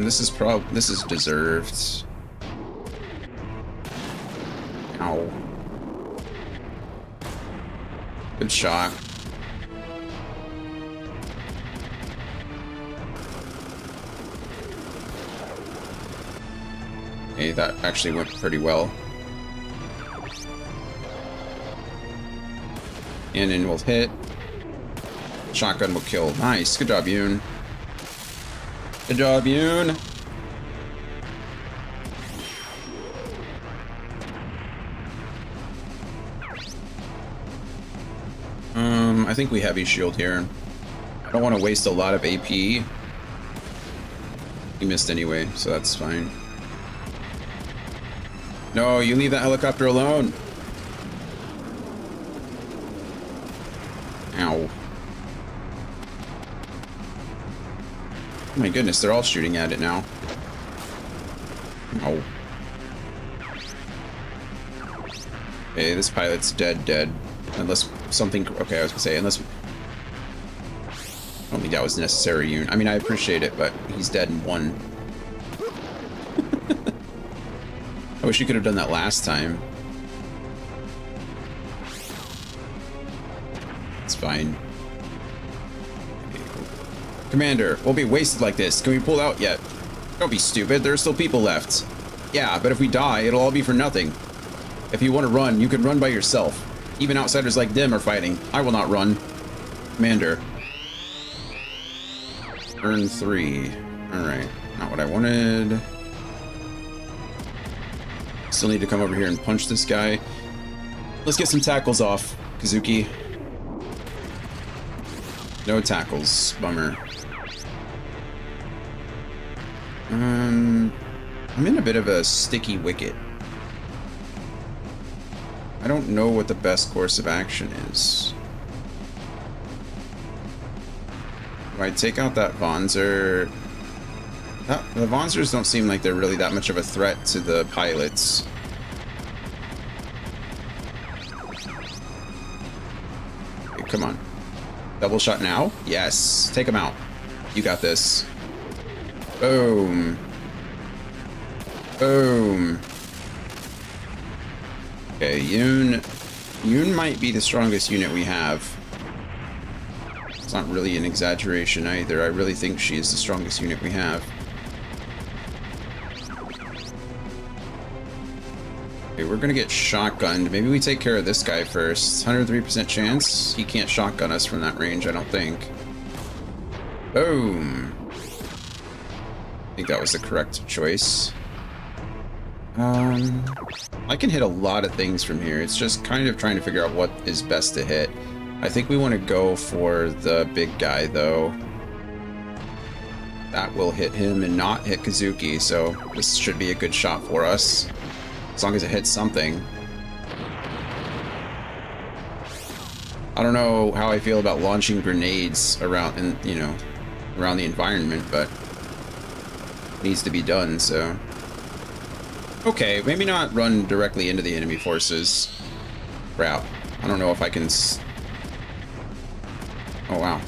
This is deserved. Ow. Good shot. Hey, that actually went pretty well. And will hit. Shotgun will kill. Nice. Good job, Yoon. Good job, Yoon. I think we heavy shield here. I don't want to waste a lot of AP. He missed anyway, so that's fine. No, you leave that helicopter alone. Ow. Oh my goodness, they're all shooting at it now. Ow. Okay, this pilot's dead. Unless something... Okay, I was gonna say, unless... I don't think that was necessary. I mean, I appreciate it, but he's dead in one. I wish you could have done that last time. It's fine. Commander, we'll be wasted like this. Can we pull out yet? Don't be stupid. There are still people left. Yeah, but if we die, it'll all be for nothing. If you want to run, you can run by yourself. Even outsiders like them are fighting. I will not run. Commander. Turn 3. Alright. Not what I wanted. Still need to come over here and punch this guy. Let's get some tackles off, Kazuki. No tackles. Bummer. I'm in a bit of a sticky wicket. I don't know what the best course of action is. Do I take out that Vonzer? The Vonzers don't seem like they're really that much of a threat to the pilots. Okay, come on. Double shot now? Yes. Take him out. You got this. Boom. Boom. Okay, Yoon might be the strongest unit we have. It's not really an exaggeration either. I really think she is the strongest unit we have. Okay, we're gonna get shotgunned. Maybe we take care of this guy first. 103% chance. He can't shotgun us from that range, I don't think. Boom. I think that was the correct choice. I can hit a lot of things from here. It's just kind of trying to figure out what is best to hit. I think we want to go for the big guy, though. That will hit him and not hit Kazuki, so this should be a good shot for us. As long as it hits something. I don't know how I feel about launching grenades around, around the environment, but it needs to be done, so... Okay, maybe not run directly into the enemy forces. Crap. I don't know if I can... Oh, wow.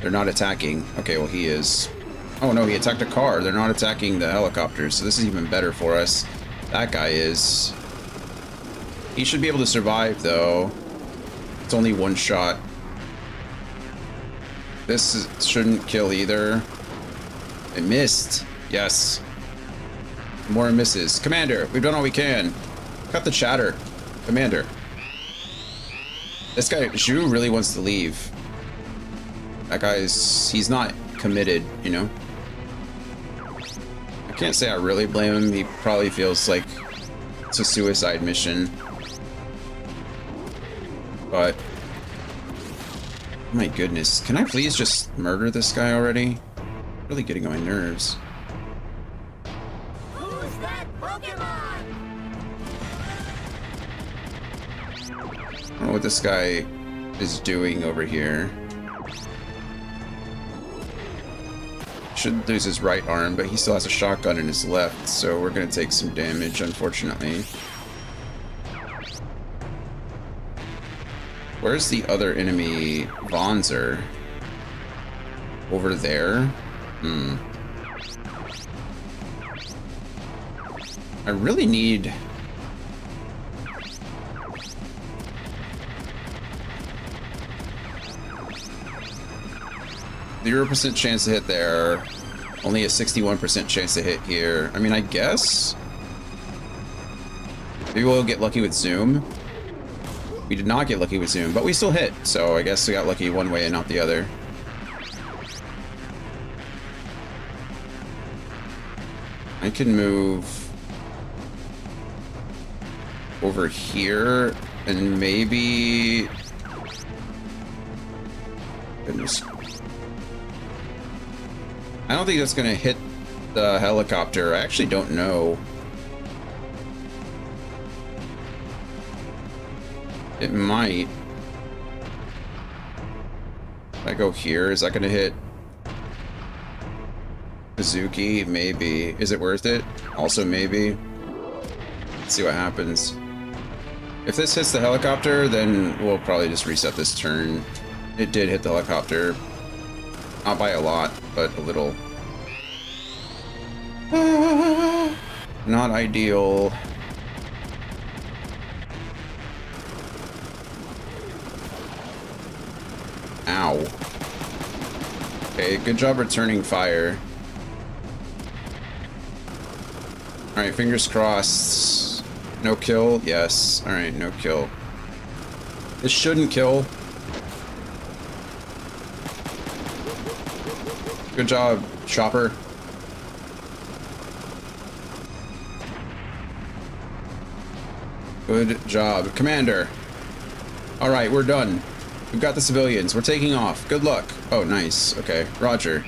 They're not attacking. Okay, well, he is. Oh, no, he attacked a car. They're not attacking the helicopters, so this is even better for us. That guy is. He should be able to survive, though. It's only one shot. This shouldn't kill either. It missed. Yes. More misses. Commander, we've done all we can. Cut the chatter. Commander. This guy, Zhu, really wants to leave. That he's not committed, you know? I can't say I really blame him. He probably feels like it's a suicide mission. But... my goodness. Can I please just murder this guy already? Really getting on my nerves. Who's that Pokemon? I don't know what this guy... is doing over here. Should lose his right arm, but he still has a shotgun in his left, so we're gonna take some damage, unfortunately. Where's the other enemy, Vonzer? Over there? I really need... 0% chance to hit there. Only a 61% chance to hit here. I mean, I guess... maybe we'll get lucky with zoom. We did not get lucky with zoom, but we still hit. So I guess we got lucky one way and not the other. I can move over here and maybe... goodness. I don't think that's going to hit the helicopter. I actually don't know. It might. If I go here, is that going to hit Mizuki? Maybe. Is it worth it? Also maybe. Let's see what happens. If this hits the helicopter, then we'll probably just reset this turn. It did hit the helicopter. Not by a lot, but a little. Not ideal. Ow. Okay, good job returning fire. Alright, fingers crossed. No kill? Yes. Alright, no kill. This shouldn't kill. Good job, Chopper. Good job. Commander. Alright, we're done. We've got the civilians. We're taking off. Good luck. Oh, nice. Okay, roger.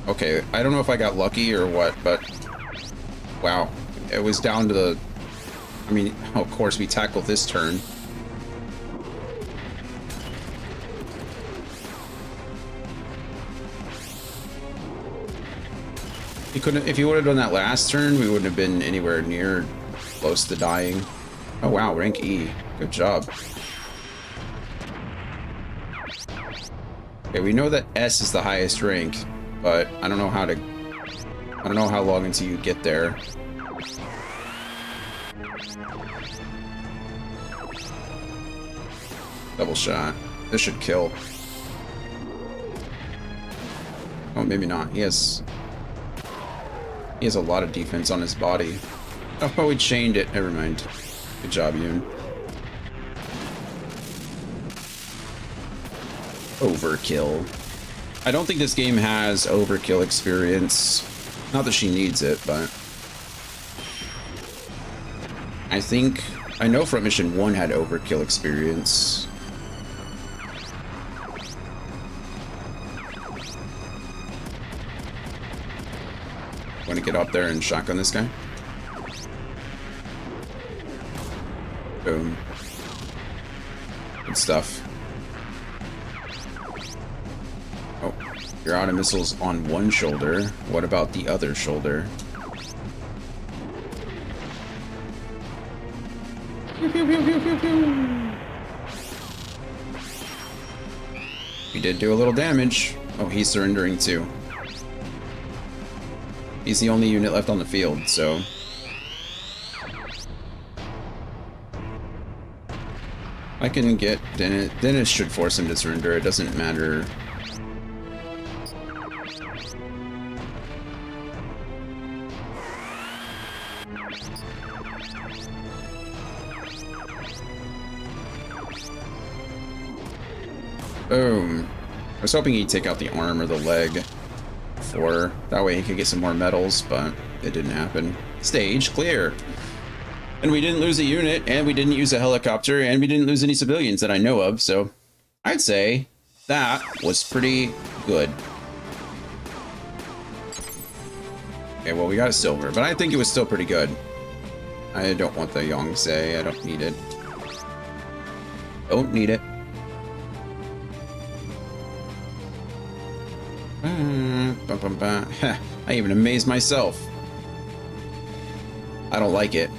Okay, I don't know if I got lucky or what, but... wow. It was down to the... I mean, of course, we tackled this turn. You couldn't, if you would have done that last turn, we wouldn't have been anywhere near close to dying. Oh wow, rank E. Good job. Okay, we know that S is the highest rank, but I don't know how to... I don't know how long until you get there. Double shot. This should kill. Oh, maybe not. He has a lot of defense on his body. Oh, we chained it. Never mind. Good job, Yoon. Overkill. I don't think this game has overkill experience. Not that she needs it, but... I know Front Mission 1 had overkill experience. Want to get up there and shotgun this guy? Boom. Good stuff. Oh, you're out of missiles on one shoulder. What about the other shoulder? Pew, pew, pew, pew, pew, pew. We did do a little damage. Oh, he's surrendering too. He's the only unit left on the field, so... I can get Dennis. Dennis should force him to surrender. It doesn't matter. Boom. I was hoping he'd take out the arm or the leg. For that way he could get some more medals, but it didn't happen. Stage clear. And we didn't lose a unit, and we didn't use a helicopter, and we didn't lose any civilians that I know of, so I'd say that was pretty good. Okay, well, we got a silver, but I think it was still pretty good. I don't want the Yongse. I don't need it. Don't need it. I even amazed myself. I don't like it.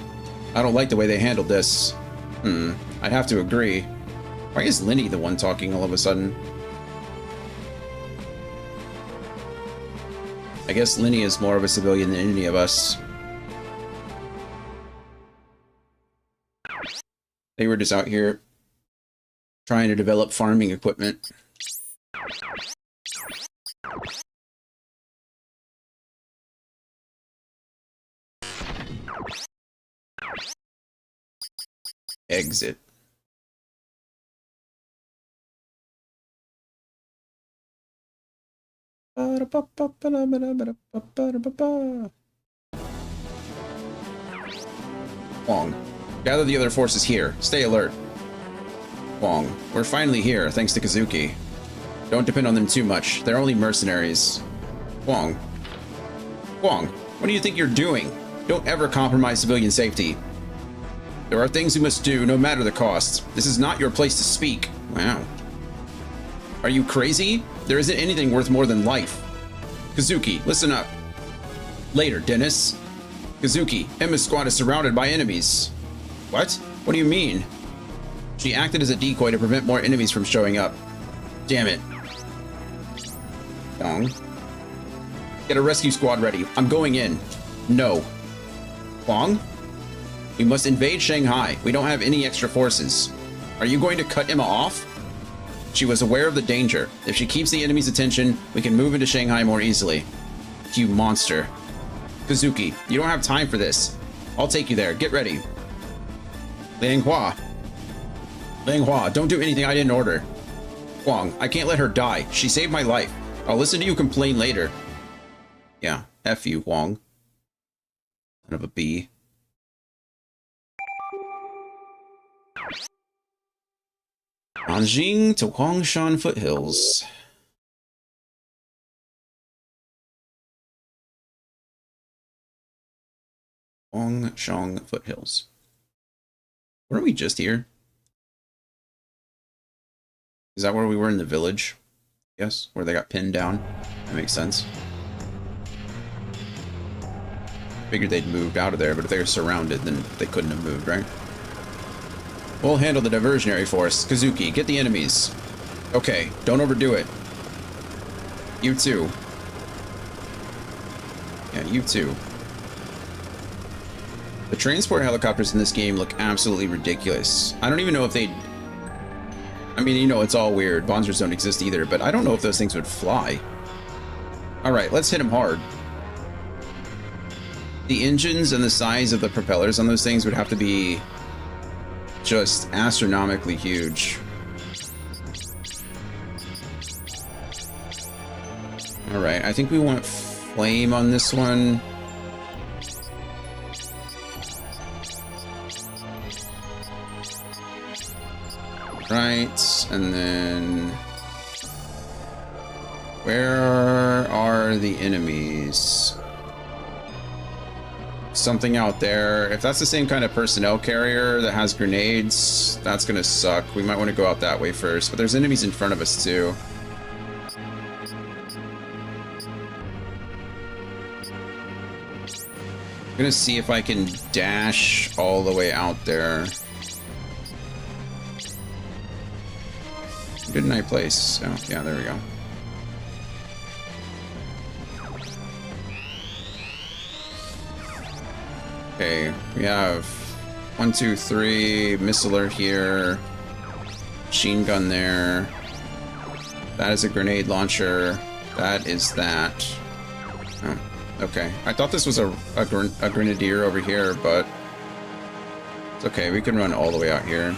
I don't like the way they handled this. I'd have to agree. Why is Linny the one talking all of a sudden? I guess Linny is more of a civilian than any of us. They were just out here trying to develop farming equipment. Exit. Wong. Gather the other forces here. Stay alert. Wong. We're finally here, thanks to Kazuki. Don't depend on them too much. They're only mercenaries. Wong. Wong, what do you think you're doing? Don't ever compromise civilian safety. There are things you must do, no matter the cost. This is not your place to speak. Wow. Are you crazy? There isn't anything worth more than life. Kazuki, listen up. Later, Dennis. Kazuki, Emma's squad is surrounded by enemies. What? What do you mean? She acted as a decoy to prevent more enemies from showing up. Damn it. Wong. Get a rescue squad ready. I'm going in. No. Wong? We must invade Shanghai. We don't have any extra forces. Are you going to cut Emma off? She was aware of the danger. If she keeps the enemy's attention, we can move into Shanghai more easily. You monster. Kazuki, you don't have time for this. I'll take you there. Get ready. Lianghua. Lianghua, don't do anything I didn't order. Wong, I can't let her die. She saved my life. I'll listen to you complain later. Yeah, F you, Wong. Son of a bee. Nanjing to Huangshan Foothills. Huangshan Foothills. Weren't we just here? Is that where we were in the village? Yes, where they got pinned down. That makes sense. Figured they'd moved out of there, but if they were surrounded, then they couldn't have moved, right? We'll handle the diversionary force. Kazuki, get the enemies. Okay, don't overdo it. You too. Yeah, you too. The transport helicopters in this game look absolutely ridiculous. I don't even know if they... I mean, you know, it's all weird. Bonzers don't exist either, but I don't know if those things would fly. Alright, let's hit them hard. The engines and the size of the propellers on those things would have to be just astronomically huge. Alright, I think we want flame on this one. Right, and then... where are the enemies? Something out there. If that's the same kind of personnel carrier that has grenades, that's gonna suck. We might want to go out that way first, but there's enemies in front of us too. I'm gonna see if I can dash all the way out there. Didn't I place? Oh, yeah, there we go. Okay, we have 1, 2, 3, missiler here, machine gun there. That is a grenade launcher. That is that. Oh, okay. I thought this was a grenadier over here, but it's okay. We can run all the way out here.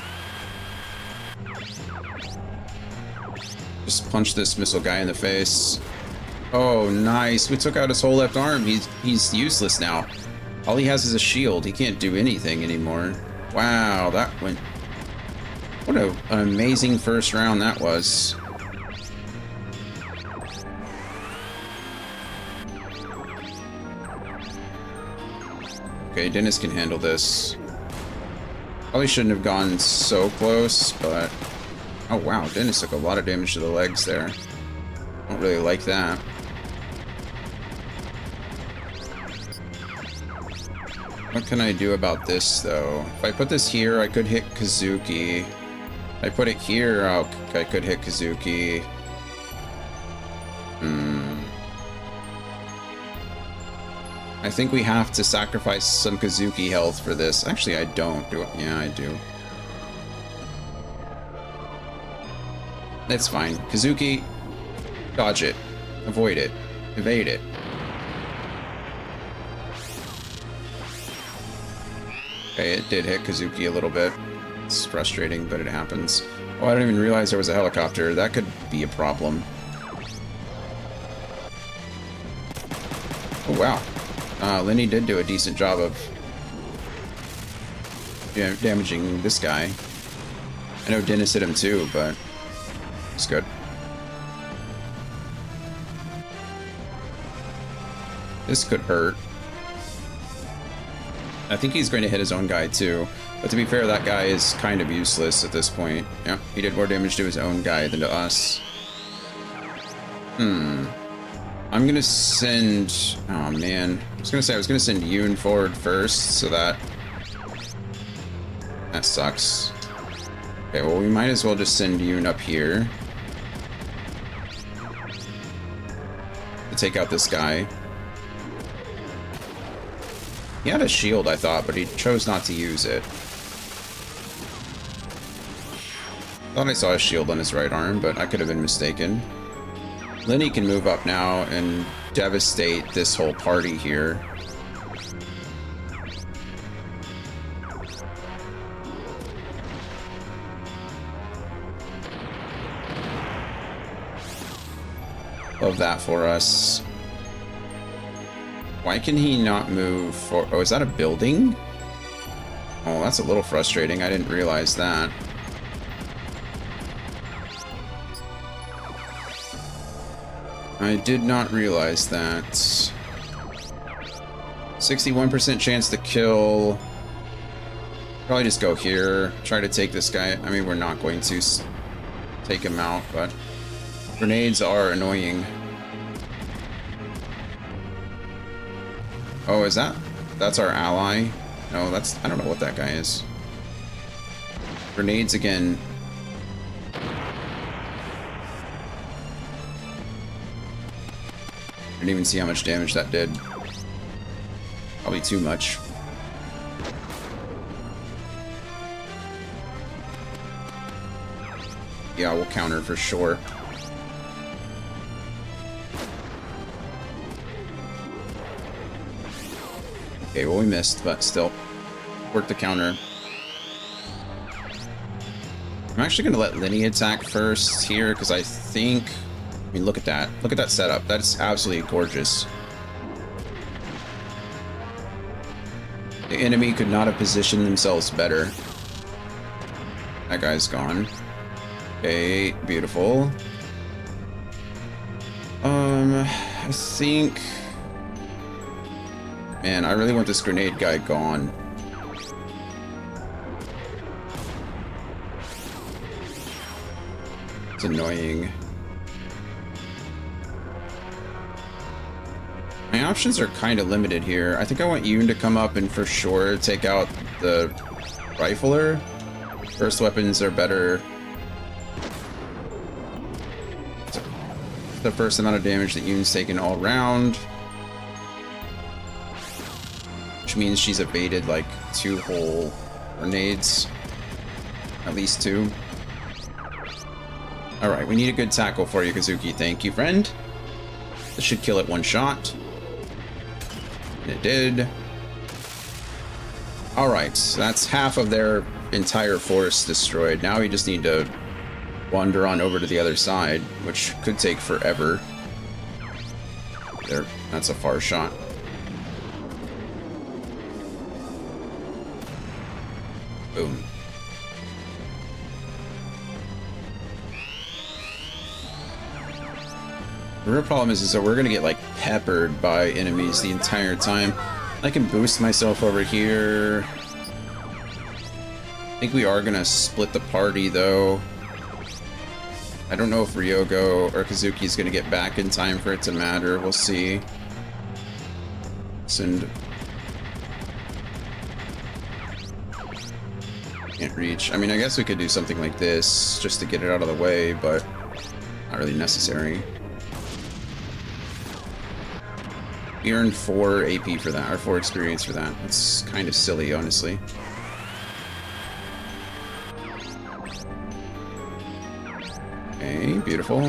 Just punch this missile guy in the face. Oh, nice. We took out his whole left arm. He's useless now. All he has is a shield. He can't do anything anymore. Wow, that went... what an amazing first round that was. Okay, Dennis can handle this. Probably shouldn't have gone so close, but... Oh wow, Dennis took a lot of damage to the legs there. Don't really like that. What can I do about this, though? If I put this here, I could hit Kazuki. If I put it here, I could hit Kazuki. I think we have to sacrifice some Kazuki health for this. Actually, I don't. Yeah, I do. That's fine. Kazuki, dodge it. Avoid it. Evade it. Okay, it did hit Kazuki a little bit. It's frustrating, but it happens. Oh, I didn't even realize there was a helicopter. That could be a problem. Oh, wow. Lenny did do a decent job of damaging this guy. I know Dennis hit him too, but it's good. This could hurt. I think he's going to hit his own guy too. But to be fair, that guy is kind of useless at this point. Yeah, he did more damage to his own guy than to us. I'm gonna send... Oh man. I was gonna send Yoon forward first, so that... That sucks. Okay, well we might as well just send Yoon up here. To take out this guy. He had a shield, I thought, but he chose not to use it. Thought I saw a shield on his right arm, but I could have been mistaken. Lenny can move up now and devastate this whole party here. Love that for us. Why can he not move for... Oh, is that a building? Oh, that's a little frustrating. I didn't realize that. I did not realize that. 61% chance to kill. Probably just go here. Try to take this guy. I mean, we're not going to take him out, but grenades are annoying. Oh, is that... That's our ally? No, that's... I don't know what that guy is. Grenades again. Didn't even see how much damage that did. Probably too much. Yeah, we'll counter for sure. Okay, well we missed, but still. Work the counter. I'm actually going to let Lenny attack first here, because I think... I mean, look at that. Look at that setup. That's absolutely gorgeous. The enemy could not have positioned themselves better. That guy's gone. Okay, beautiful. I think... Man, I really want this grenade guy gone. It's annoying. My options are kind of limited here. I think I want Yoon to come up and for sure take out the rifler. First weapons are better. The first amount of damage that Yoon's taken all round. Which means she's evaded like 2 whole grenades. At least 2. Alright, we need a good tackle for you, Kazuki. Thank you, friend. This should kill it 1 shot. And it did. Alright, so that's half of their entire force destroyed. Now we just need to wander on over to the other side, which could take forever. There, that's a far shot. Boom. The real problem is that we're going to get, like, peppered by enemies the entire time. I can boost myself over here. think we are gonna split the party though. I don't know if Ryogo or Kazuki is gonna get back in time for it to matter. We'll see. Send. Can't reach. I mean, I guess we could do something like this just to get it out of the way, but not really necessary. We earned 4 AP for that, or 4 experience for that. That's kind of silly, honestly. Okay, beautiful.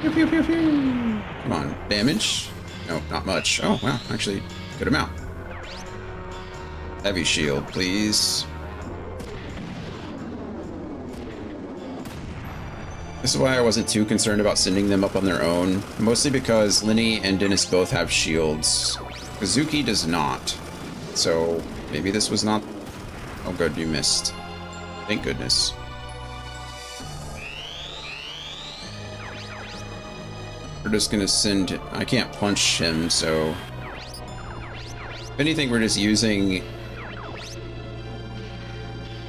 Pew, pew, pew, pew. Come on, damage? No, not much. Oh, wow, actually, good amount. Heavy shield, please. This is why I wasn't too concerned about sending them up on their own. Mostly because Linny and Dennis both have shields. Kazuki does not. So, maybe this was not... Oh good, you missed. Thank goodness. We're just gonna send... I can't punch him, so... If anything, we're just using...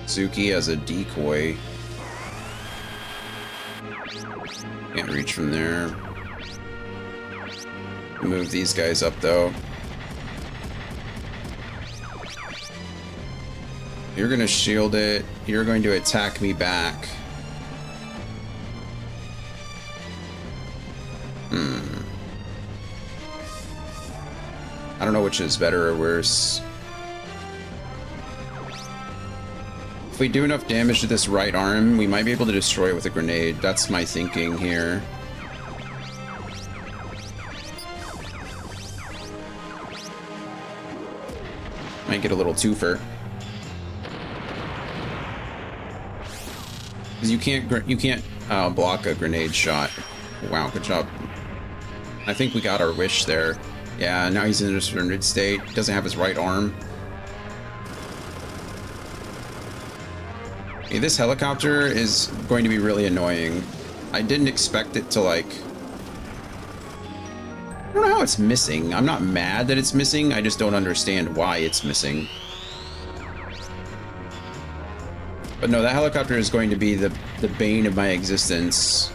Kazuki as a decoy. Can't reach from there. Move these guys up, though. You're gonna shield it. You're going to attack me back. I don't know which is better or worse. If we do enough damage to this right arm, we might be able to destroy it with a grenade. That's my thinking here. Might get a little twofer. Because you can't block a grenade shot. Wow, good job. I think we got our wish there. Yeah, now he's in a surrendered state. Doesn't have his right arm. Okay, this helicopter is going to be really annoying. I didn't expect it to, like... I don't know how it's missing. I'm not mad that it's missing. I just don't understand why it's missing. But no, that helicopter is going to be the bane of my existence.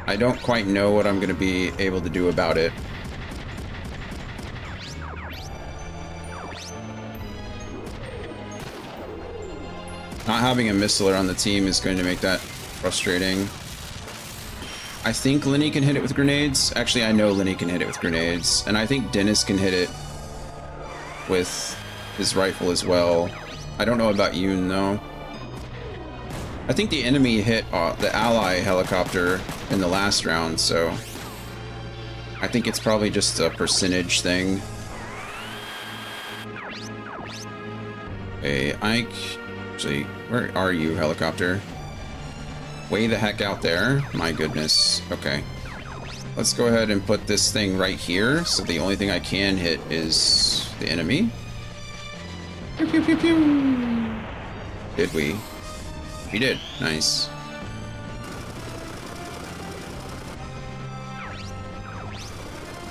I don't quite know what I'm going to be able to do about it. Not having a missiler on the team is going to make that frustrating. I think Linny can hit it with grenades. Actually, I know Linny can hit it with grenades. And I think Dennis can hit it with his rifle as well. I don't know about Yoon, though. I think the enemy hit the ally helicopter in the last round, so... I think it's probably just a percentage thing. Okay, Ike... Actually, where are you, helicopter? Way the heck out there. My goodness. Okay. Let's go ahead and put this thing right here, so the only thing I can hit is the enemy. Pew, pew, pew, pew. Did we? We did. Nice.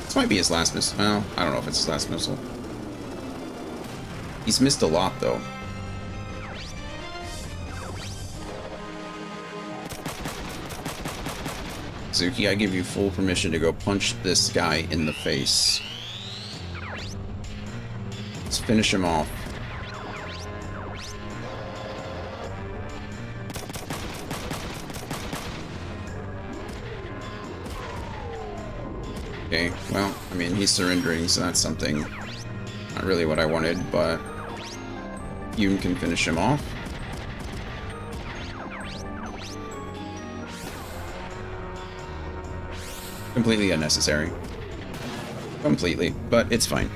This might be his last missile. Well, I don't know if it's his last missile. He's missed a lot, though. Suki, I give you full permission to go punch this guy in the face. Let's finish him off. Okay, well, I mean, he's surrendering, so that's something. Not really what I wanted, but Yoon can finish him off. Completely unnecessary. Completely, but it's fine.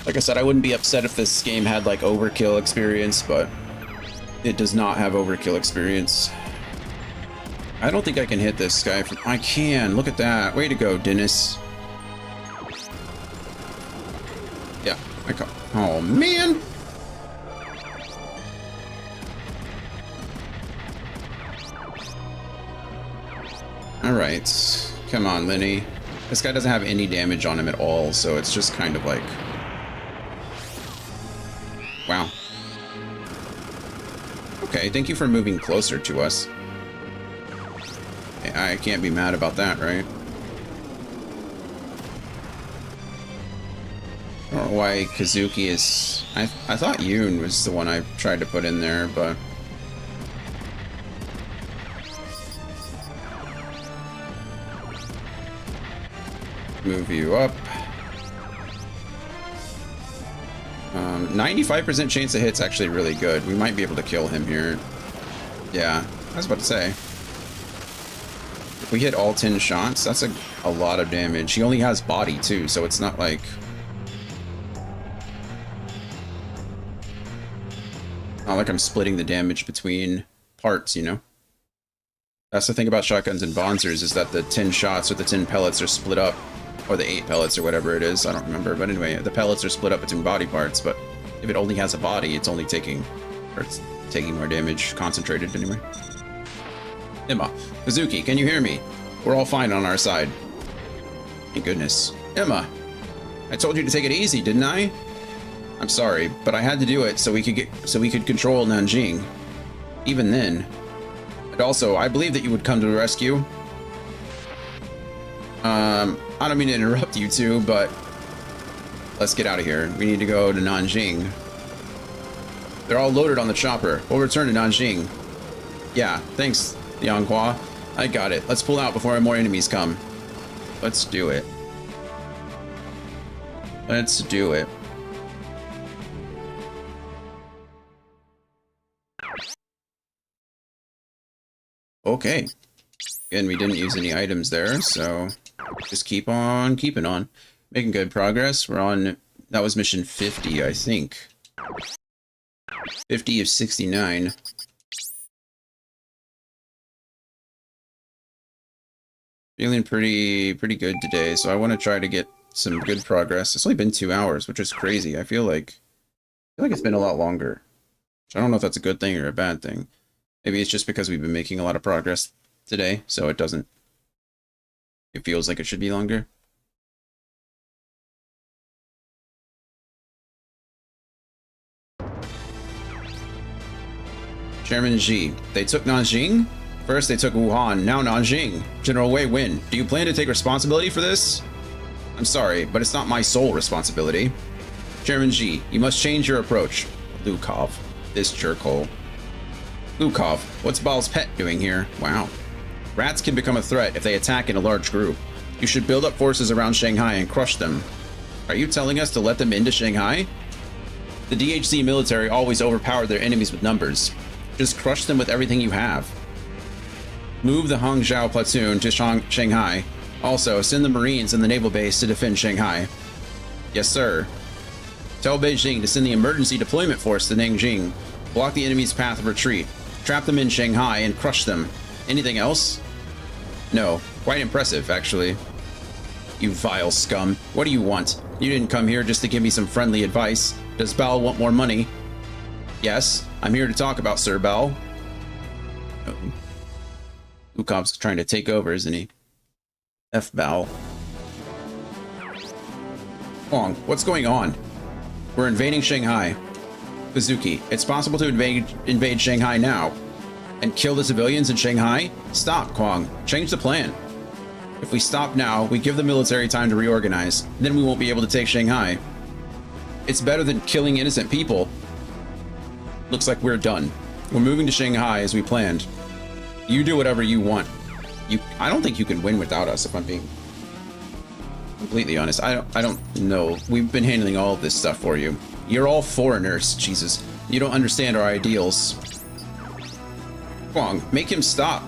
Like I said, I wouldn't be upset if this game had like overkill experience, but it does not have overkill experience. I don't think I can hit this guy from... I can! Look at that! Way to go, Dennis. Yeah, I caught... Oh, man! Alright. Come on, Lenny. This guy doesn't have any damage on him at all, so it's just kind of like... Wow. Okay, thank you for moving closer to us. I can't be mad about that, right? I don't know why Kazuki is... I thought Yoon was the one I tried to put in there, but... Move you up. 95% chance to hit's actually really good. We might be able to kill him here. Yeah, I was about to say. If we hit all 10 shots, that's a lot of damage. He only has body too, so it's not like... Not like I'm splitting the damage between parts, you know? That's the thing about shotguns and Bonzers, is that the 10 shots or the 10 pellets are split up. Or the 8 pellets or whatever it is, I don't remember. But anyway, the pellets are split up between body parts, but if it only has a body, it's only taking... Or it's taking more damage, concentrated anyway. Emma, Kazuki, can you hear me? We're all fine on our side. Thank goodness. Emma, I told you to take it easy, didn't I? I'm sorry, but I had to do it so we could control Nanjing. Even then. And also, I believe that you would come to the rescue. I don't mean to interrupt you two, but let's get out of here. We need to go to Nanjing. They're all loaded on the chopper. We'll return to Nanjing. Yeah, thanks, Yanghua. I got it. Let's pull out before more enemies come. Let's do it. Let's do it. Okay. Again, we didn't use any items there, so just keep on keeping on. Making good progress. We're on... That was mission 50, I think. 50 of 69. Feeling pretty good today, so I want to try to get some good progress. It's only been 2 hours, which is crazy. I feel like it's been a lot longer. I don't know if that's a good thing or a bad thing. Maybe it's just because we've been making a lot of progress today, so it feels like it should be longer. Chairman Xi, they took Nanjing? First they took Wuhan, now Nanjing. General Wei Win, do you plan to take responsibility for this? I'm sorry, but it's not my sole responsibility. Chairman Xi, you must change your approach. Lukov, this jerkhole. Lukov, what's Baal's pet doing here? Wow. Rats can become a threat if they attack in a large group. You should build up forces around Shanghai and crush them. Are you telling us to let them into Shanghai? The DHC military always overpowered their enemies with numbers. Just crush them with everything you have. Move the Hangzhou platoon to Shanghai. Also, send the Marines and the naval base to defend Shanghai. Yes, sir. Tell Beijing to send the emergency deployment force to Nanjing. Block the enemy's path of retreat. Trap them in Shanghai and crush them. Anything else? No. Quite impressive, actually. You vile scum. What do you want? You didn't come here just to give me some friendly advice. Does Baal want more money? Yes. I'm here to talk about Sir Baal. Oh. Lukov's trying to take over, isn't he? F Baal. Huang, what's going on? We're invading Shanghai. Kazuki, it's possible to invade Shanghai now. And kill the civilians in Shanghai? Stop, Kwang. Change the plan. If we stop now, we give the military time to reorganize. Then we won't be able to take Shanghai. It's better than killing innocent people. Looks like we're done. We're moving to Shanghai as we planned. You do whatever you want. I don't think you can win without us, if I'm being completely honest. I don't know. We've been handling all of this stuff for you. You're all foreigners, Jesus. You don't understand our ideals. Huang, make him stop.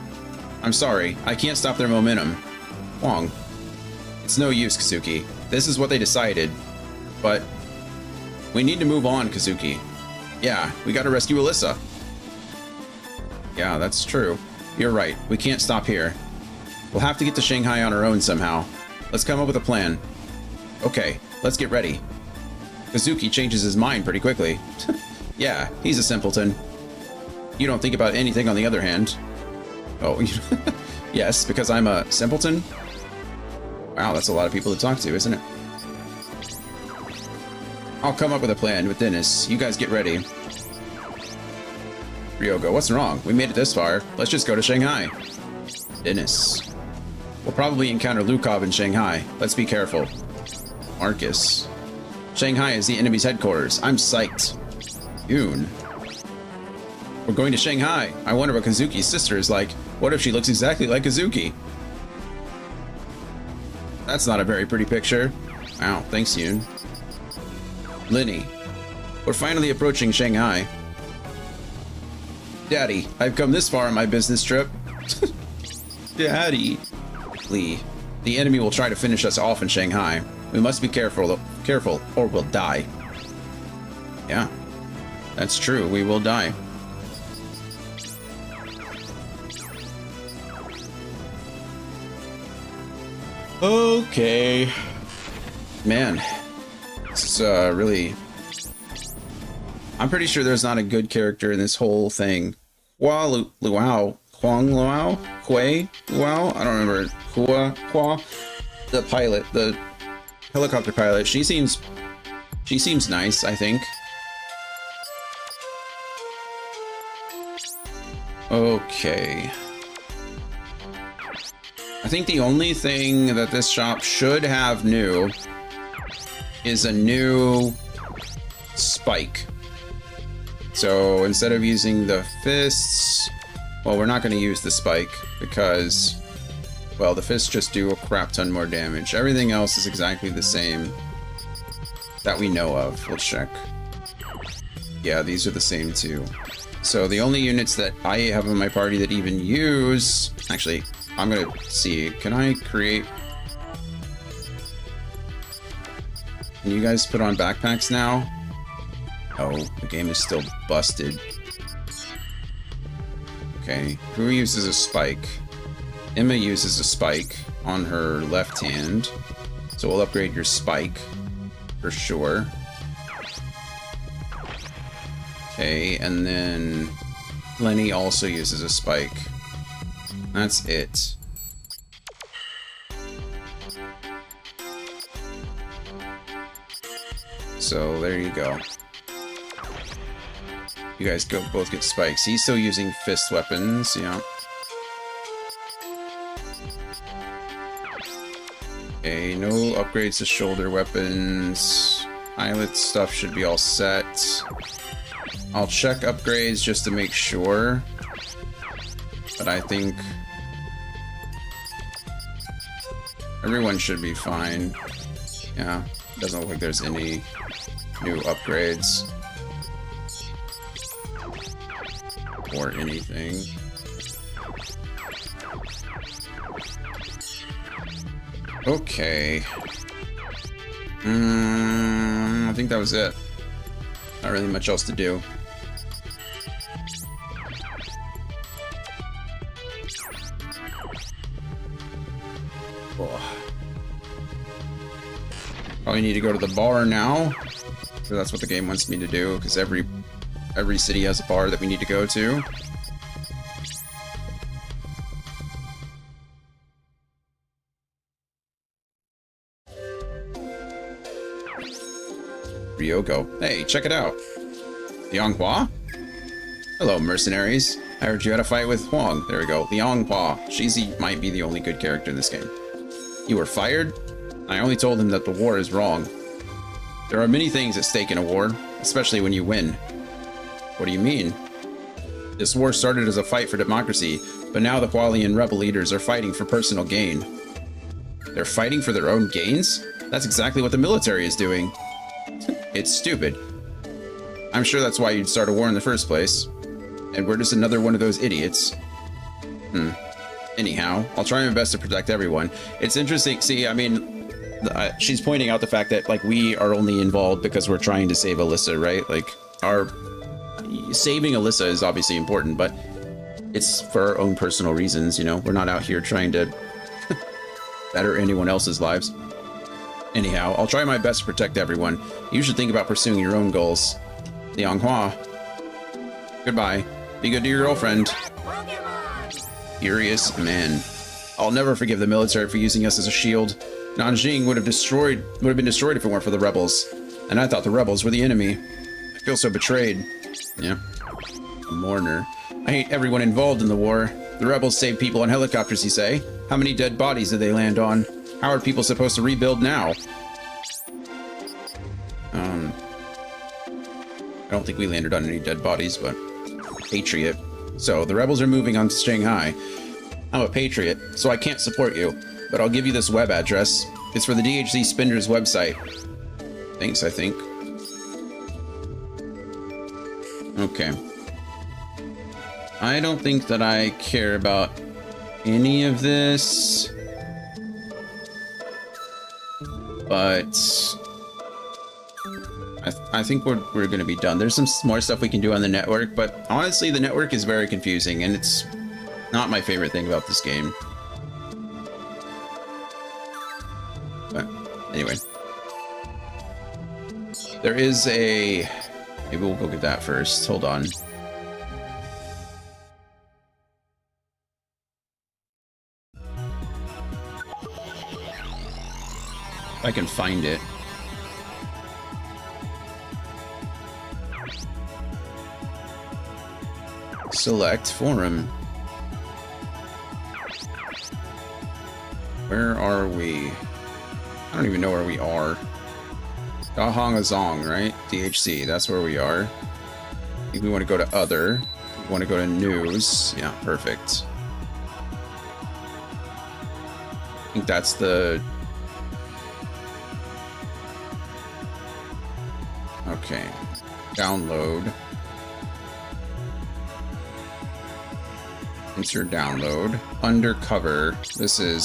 I'm sorry, I can't stop their momentum. Huang, it's no use, Kazuki. This is what they decided. But we need to move on, Kazuki. Yeah, we gotta rescue Alyssa. Yeah, that's true. You're right, we can't stop here. We'll have to get to Shanghai on our own somehow. Let's come up with a plan. Okay, let's get ready. Kazuki changes his mind pretty quickly. Yeah, he's a simpleton. You don't think about anything on the other hand. Oh, yes, because I'm a simpleton? Wow, that's a lot of people to talk to, isn't it? I'll come up with a plan with Dennis. You guys get ready. Ryogo, what's wrong? We made it this far. Let's just go to Shanghai. Dennis. We'll probably encounter Lukov in Shanghai. Let's be careful. Marcus. Shanghai is the enemy's headquarters. I'm psyched. Yoon. We're going to Shanghai. I wonder what Kazuki's sister is like. What if she looks exactly like Kazuki? That's not a very pretty picture. Wow, thanks, Yoon. Linny. We're finally approaching Shanghai. Daddy, I've come this far on my business trip. Daddy. Lee. The enemy will try to finish us off in Shanghai. We must be careful, or we'll die. Yeah, that's true. We will die. Okay. Man, this is really... I'm pretty sure there's not a good character in this whole thing. Hua Luao. Huang Luao? Hui Luao? I don't remember. Hua? The pilot, the helicopter pilot. She seems nice, I think. Okay. I think the only thing that this shop should have new is a new spike. So instead of using the fists, well, we're not going to use the spike because, well, the fists just do a crap ton more damage. Everything else is exactly the same that we know of. Let's check. Yeah, these are the same too. So the only units that I have in my party that even use... Actually, I'm going to see. Can I create... Can you guys put on backpacks now? Oh, the game is still busted. Okay, who uses a spike? Emma uses a spike on her left hand. So we'll upgrade your spike for sure. Okay, and then Lenny also uses a spike. That's it. So there you go. You guys go both get spikes. He's still using fist weapons, yeah. Okay, no upgrades to shoulder weapons. Pilot stuff should be all set. I'll check upgrades just to make sure. But I think everyone should be fine. Yeah, doesn't look like there's any new upgrades. Or anything. Okay. I think that was it. Not really much else to do. Oh. Probably need to go to the bar now. So that's what the game wants me to do, because every city has a bar that we need to go to. Ryogo. Hey, check it out. Lianghua? Hello, mercenaries. I heard you had a fight with Huang. There we go. Lianghua. Might be the only good character in this game. You were fired? I only told him that the war is wrong. There are many things at stake in a war, especially when you win. What do you mean? This war started as a fight for democracy, but now the Hualian rebel leaders are fighting for personal gain. They're fighting for their own gains? That's exactly what the military is doing. It's stupid. I'm sure that's why you'd start a war in the first place. And we're just another one of those idiots. Anyhow, I'll try my best to protect everyone. It's interesting. See, I mean, she's pointing out the fact that, like, we are only involved because we're trying to save Alyssa, right? Like, saving Alyssa is obviously important, but it's for our own personal reasons, you know? We're not out here trying to better anyone else's lives. Anyhow, I'll try my best to protect everyone. You should think about pursuing your own goals. Lianghua. Goodbye. Be good to your girlfriend. Furious man. I'll never forgive the military for using us as a shield. Nanjing would have been destroyed if it weren't for the rebels. And I thought the rebels were the enemy. I feel so betrayed. Yeah. A mourner. I hate everyone involved in the war. The rebels saved people on helicopters, you say? How many dead bodies did they land on? How are people supposed to rebuild now? I don't think we landed on any dead bodies, but... Patriot. So, the rebels are moving on to Shanghai. I'm a patriot, so I can't support you. But I'll give you this web address. It's for the DHZ Spinders website. Thanks, I think. Okay. I don't think that I care about any of this. But... I think we're going to be done. There's some more stuff we can do on the network, but honestly, the network is very confusing, and it's not my favorite thing about this game. But anyway. There is a... Maybe we'll go get that first. Hold on. If I can find it. Select forum. Where are we? I don't even know where we are. Dahongazong, right? DHC, that's where we are. I think we want to go to other. We want to go to news. Yeah, perfect. I think that's the... Okay. Download. Enter download. Undercover.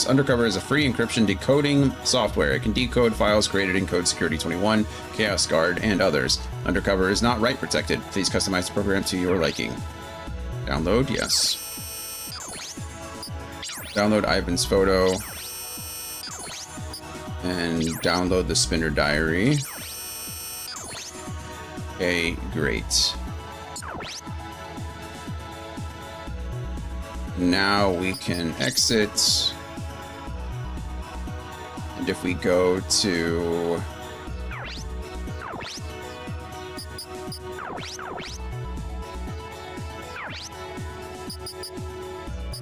Undercover is a free encryption decoding software. It can decode files created in Code Security 21, Chaos Guard, and others. Undercover is not write protected. Please customize the program to your liking. Download, yes. Download Ivan's photo. And download the Spinner Diary. Okay, great. Now we can exit. And if we go to...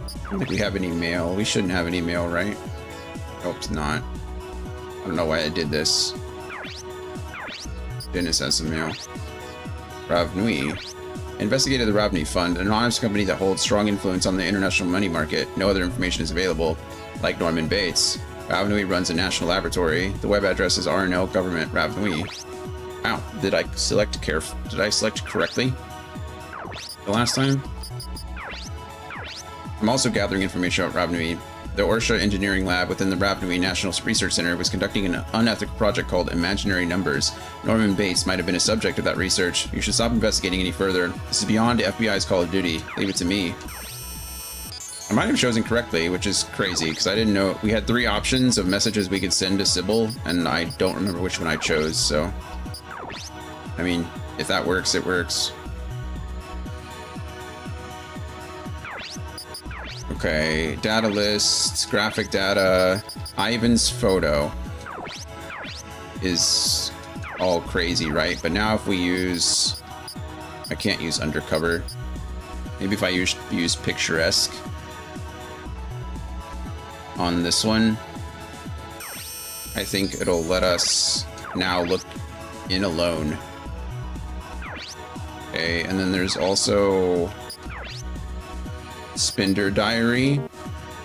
I don't think we have any mail. We shouldn't have any mail, right? Nope, it's not. I don't know why I did this. Dennis has some mail. Rav Nui. Investigated the Ravni Fund, an anonymous company that holds strong influence on the international money market. No other information is available. Like Norman Bates, Rav Nui runs a national laboratory. The web address is RNL Government Rav Nui. Wow, did I select correctly the last time? I'm also gathering information about Rav Nui. The Orsha Engineering Lab within the Rav Nui National Research Center was conducting an unethical project called Imaginary Numbers. Norman Bates might have been a subject of that research. You should stop investigating any further. This is beyond the FBI's Call of Duty. Leave it to me. I might have chosen correctly, which is crazy, because I didn't know... We had 3 options of messages we could send to Sybil, and I don't remember which one I chose, so... I mean, if that works, it works. Okay, data lists, graphic data, Ivan's photo is all crazy, right? But now if we use... I can't use undercover. Maybe if I use picturesque on this one, I think it'll let us now look in alone. Okay, and then there's also... Spindler Diary.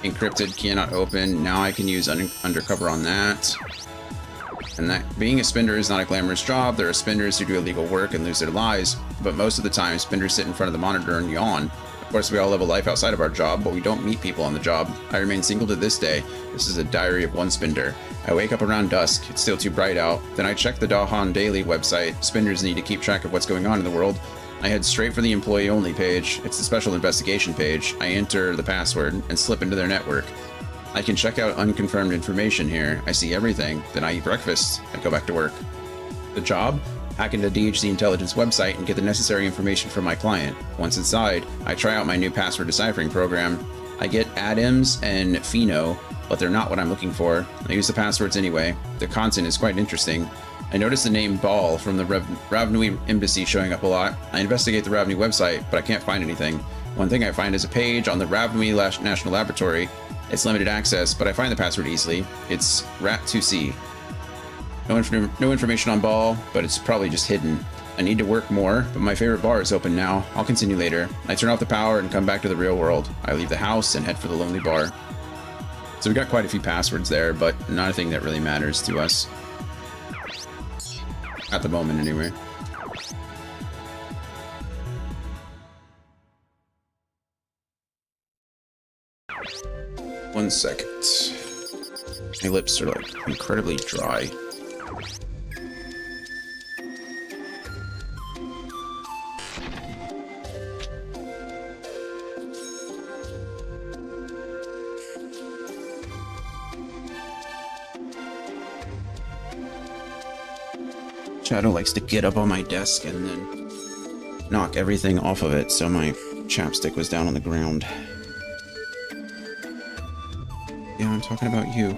Encrypted, cannot open. Now I can use undercover on that. And that being a spinner is not a glamorous job. There are spinners who do illegal work and lose their lives, but most of the time spinners sit in front of the monitor and yawn. Of course, we all live a life outside of our job, but we don't meet people on the job. I remain single to this day. This is a diary of one spinner. I wake up around dusk. It's still too bright out. Then I check the Dahan Daily website. Spinners need to keep track of what's going on in the world. I head straight for the employee-only page. It's the special investigation page. I enter the password and slip into their network. I can check out unconfirmed information here. I see everything. Then I eat breakfast. I go back to work. The job? Hack into DHC Intelligence website and get the necessary information from my client. Once inside, I try out my new password deciphering program. I get Adams and Pheno, but they're not what I'm looking for. I use the passwords anyway. The content is quite interesting. I noticed the name Ball from the Ravnui embassy showing up a lot. I investigate the Ravnui website, but I can't find anything. One thing I find is a page on the Ravnui National Laboratory. It's limited access, but I find the password easily. It's Rat2C. No information on Ball, but it's probably just hidden. I need to work more, but my favorite bar is open now. I'll continue later. I turn off the power and come back to the real world. I leave the house and head for the lonely bar. So we got quite a few passwords there, but not a thing that really matters to us. At the moment, anyway. One second. My lips are like incredibly dry. Shadow likes to get up on my desk and then knock everything off of it, so my chapstick was down on the ground. Yeah, I'm talking about you.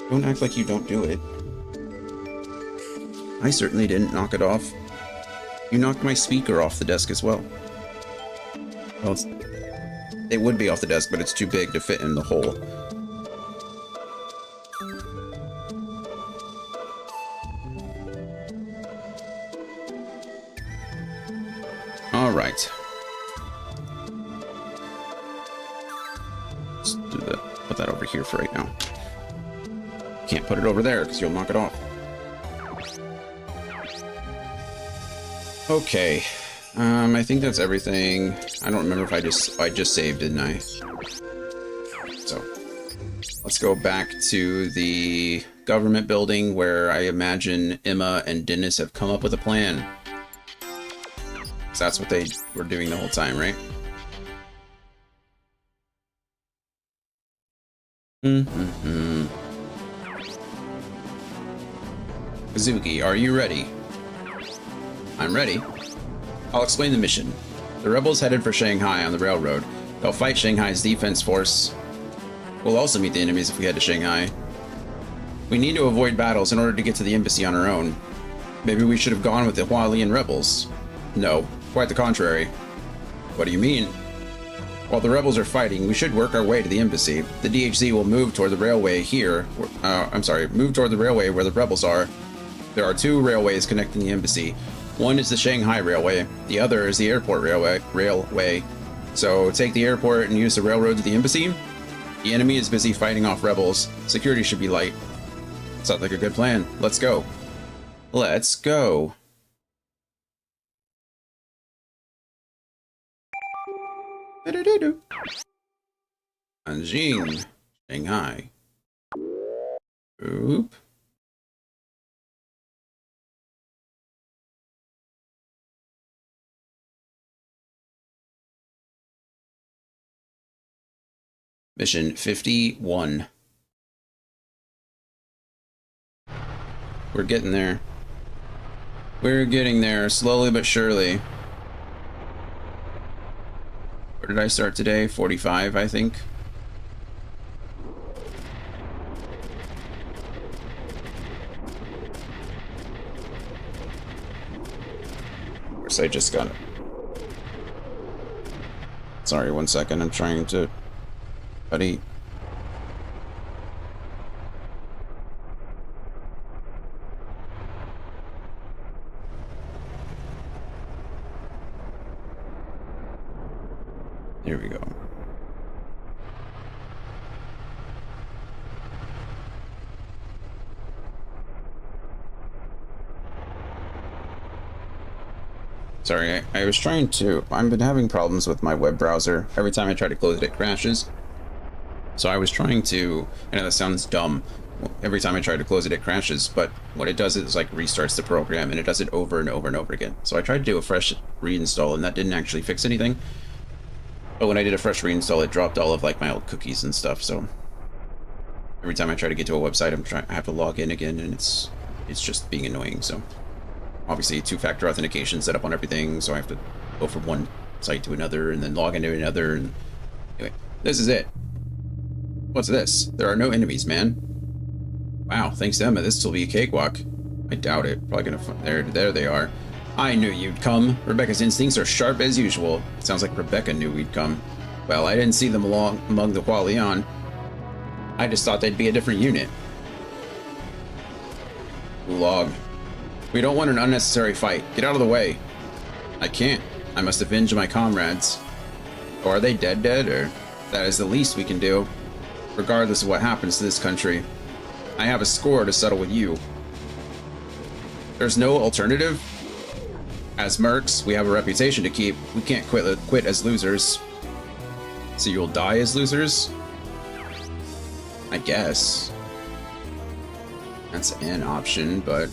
Don't act like you don't do it. I certainly didn't knock it off. You knocked my speaker off the desk as well. Well, it would be off the desk, but it's too big to fit in the hole. All right. Let's do that. Put that over here for right now. Can't put it over there because you'll knock it off. Okay. I think that's everything. I don't remember if I just saved, didn't I? So let's go back to the government building where I imagine Emma and Dennis have come up with a plan. That's what they were doing the whole time, right? Kazuki, are you ready? I'm ready. I'll explain the mission. The rebels headed for Shanghai on the railroad. They'll fight Shanghai's defense force. We'll also meet the enemies if we head to Shanghai. We need to avoid battles in order to get to the embassy on our own. Maybe we should have gone with the Hualian rebels. No, quite the contrary. What do you mean? While the rebels are fighting, we should work our way to the embassy. The DHZ will move toward the railway here. Move toward the railway where the rebels are. There are two railways connecting the embassy. One is the Shanghai Railway. The other is the airport railway. So take the airport and use the railroad to the embassy. The enemy is busy fighting off rebels. Security should be light. Sounds like a good plan. Let's go. Let's go. Anjing, Shanghai. Oop. Mission 51. We're getting there. We're getting there, slowly but surely. Where did I start today? 45, I think. Of course, I just got it. Sorry, 1 second. I'm trying to... Buddy. There we go. Sorry, I was trying to... I've been having problems with my web browser. Every time I try to close it, it crashes. So I was trying to... I know that sounds dumb. Every time I try to close it, it crashes. But what it does is like restarts the program, and it does it over and over and over again. So I tried to do a fresh reinstall, and that didn't actually fix anything. But when I did a fresh reinstall, it dropped all of like my old cookies and stuff. So every time I try to get to a website, I have to log in again, and it's just being annoying. So obviously, two-factor authentication set up on everything, so I have to go from one site to another and then log into another. And anyway, this is it. What's this? There are no enemies, man. Wow, thanks to Emma, this will be a cakewalk. I doubt it. Probably gonna... There they are. I knew you'd come. Rebecca's instincts are sharp as usual. Sounds like Rebecca knew we'd come. Well, I didn't see them among the Qualion. I just thought they'd be a different unit. Gulag. We don't want an unnecessary fight. Get out of the way. I can't. I must avenge my comrades. Or are they dead, or... That is the least we can do, regardless of what happens to this country. I have a score to settle with you. There's no alternative? As mercs, we have a reputation to keep. We can't quit as losers. So you'll die as losers? I guess. That's an option, but...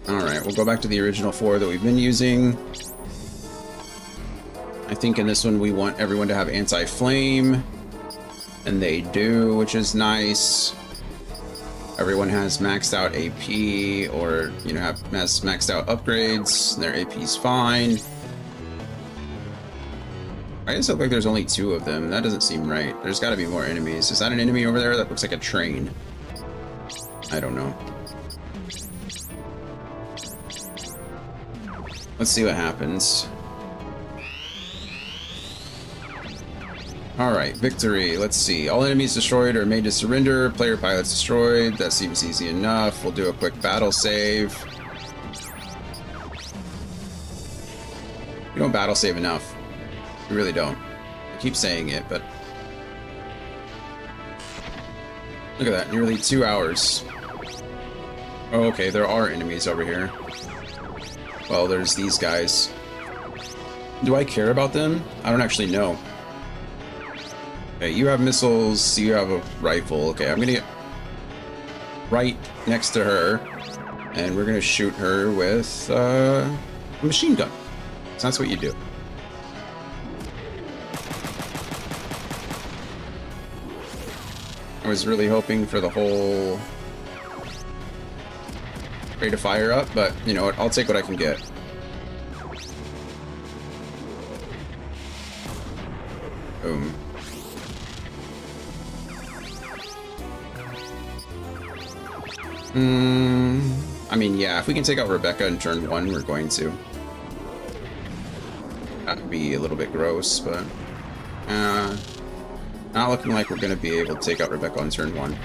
Alright, we'll go back to the original 4 that we've been using. I think in this one we want everyone to have anti-flame. And they do, which is nice. Everyone has maxed out AP, or, you know, has maxed out upgrades. Their AP's fine. Why does it look like there's only 2 of them? That doesn't seem right. There's got to be more enemies. Is that an enemy over there? That looks like a train. I don't know. Let's see what happens. Alright, victory. Let's see. All enemies destroyed or made to surrender. Player pilots destroyed. That seems easy enough. We'll do a quick battle save. We don't battle save enough. We really don't. I keep saying it, but... Look at that. Nearly 2 hours. Oh, okay. There are enemies over here. Well, there's these guys. Do I care about them? I don't actually know. Okay, you have missiles, you have a rifle. Okay, I'm gonna get right next to her, and we're gonna shoot her with a machine gun. So that's what you do. I was really hoping for the whole rate of fire up, but you know what? I'll take what I can get. Boom. I mean, yeah, if we can take out Rebecca in turn 1, we're going to. That would be a little bit gross, but... not looking like we're going to be able to take out Rebecca on turn 1.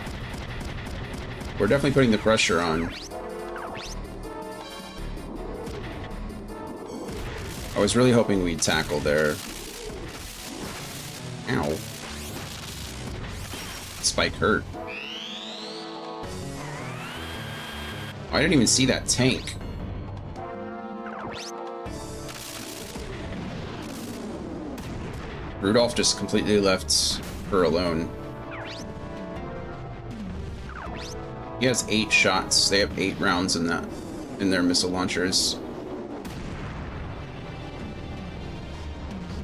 We're definitely putting the pressure on. I was really hoping we'd tackle there. Ow. Spike hurt. I didn't even see that tank. Rudolph just completely left her alone. He has 8 shots. They have 8 rounds in their missile launchers.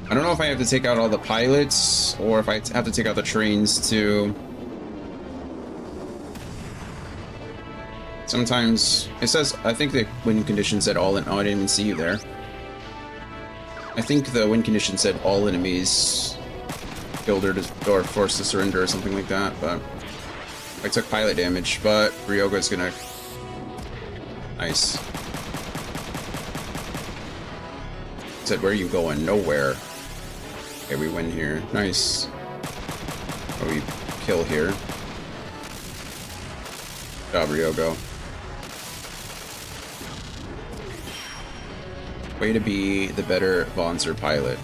I don't know if I have to take out all the pilots or if I have to take out the trains too. Sometimes it says, I think the win condition said all in. Oh, I didn't even see you there. I think the win condition said all enemies killed or forced to surrender or something like that, but I took pilot damage, but Ryoga's gonna... Nice. Said, where are you going? Nowhere. Okay, we win here. Nice. Oh, we kill here. Good job, Ryogo. Way to be the better Vonzer pilot.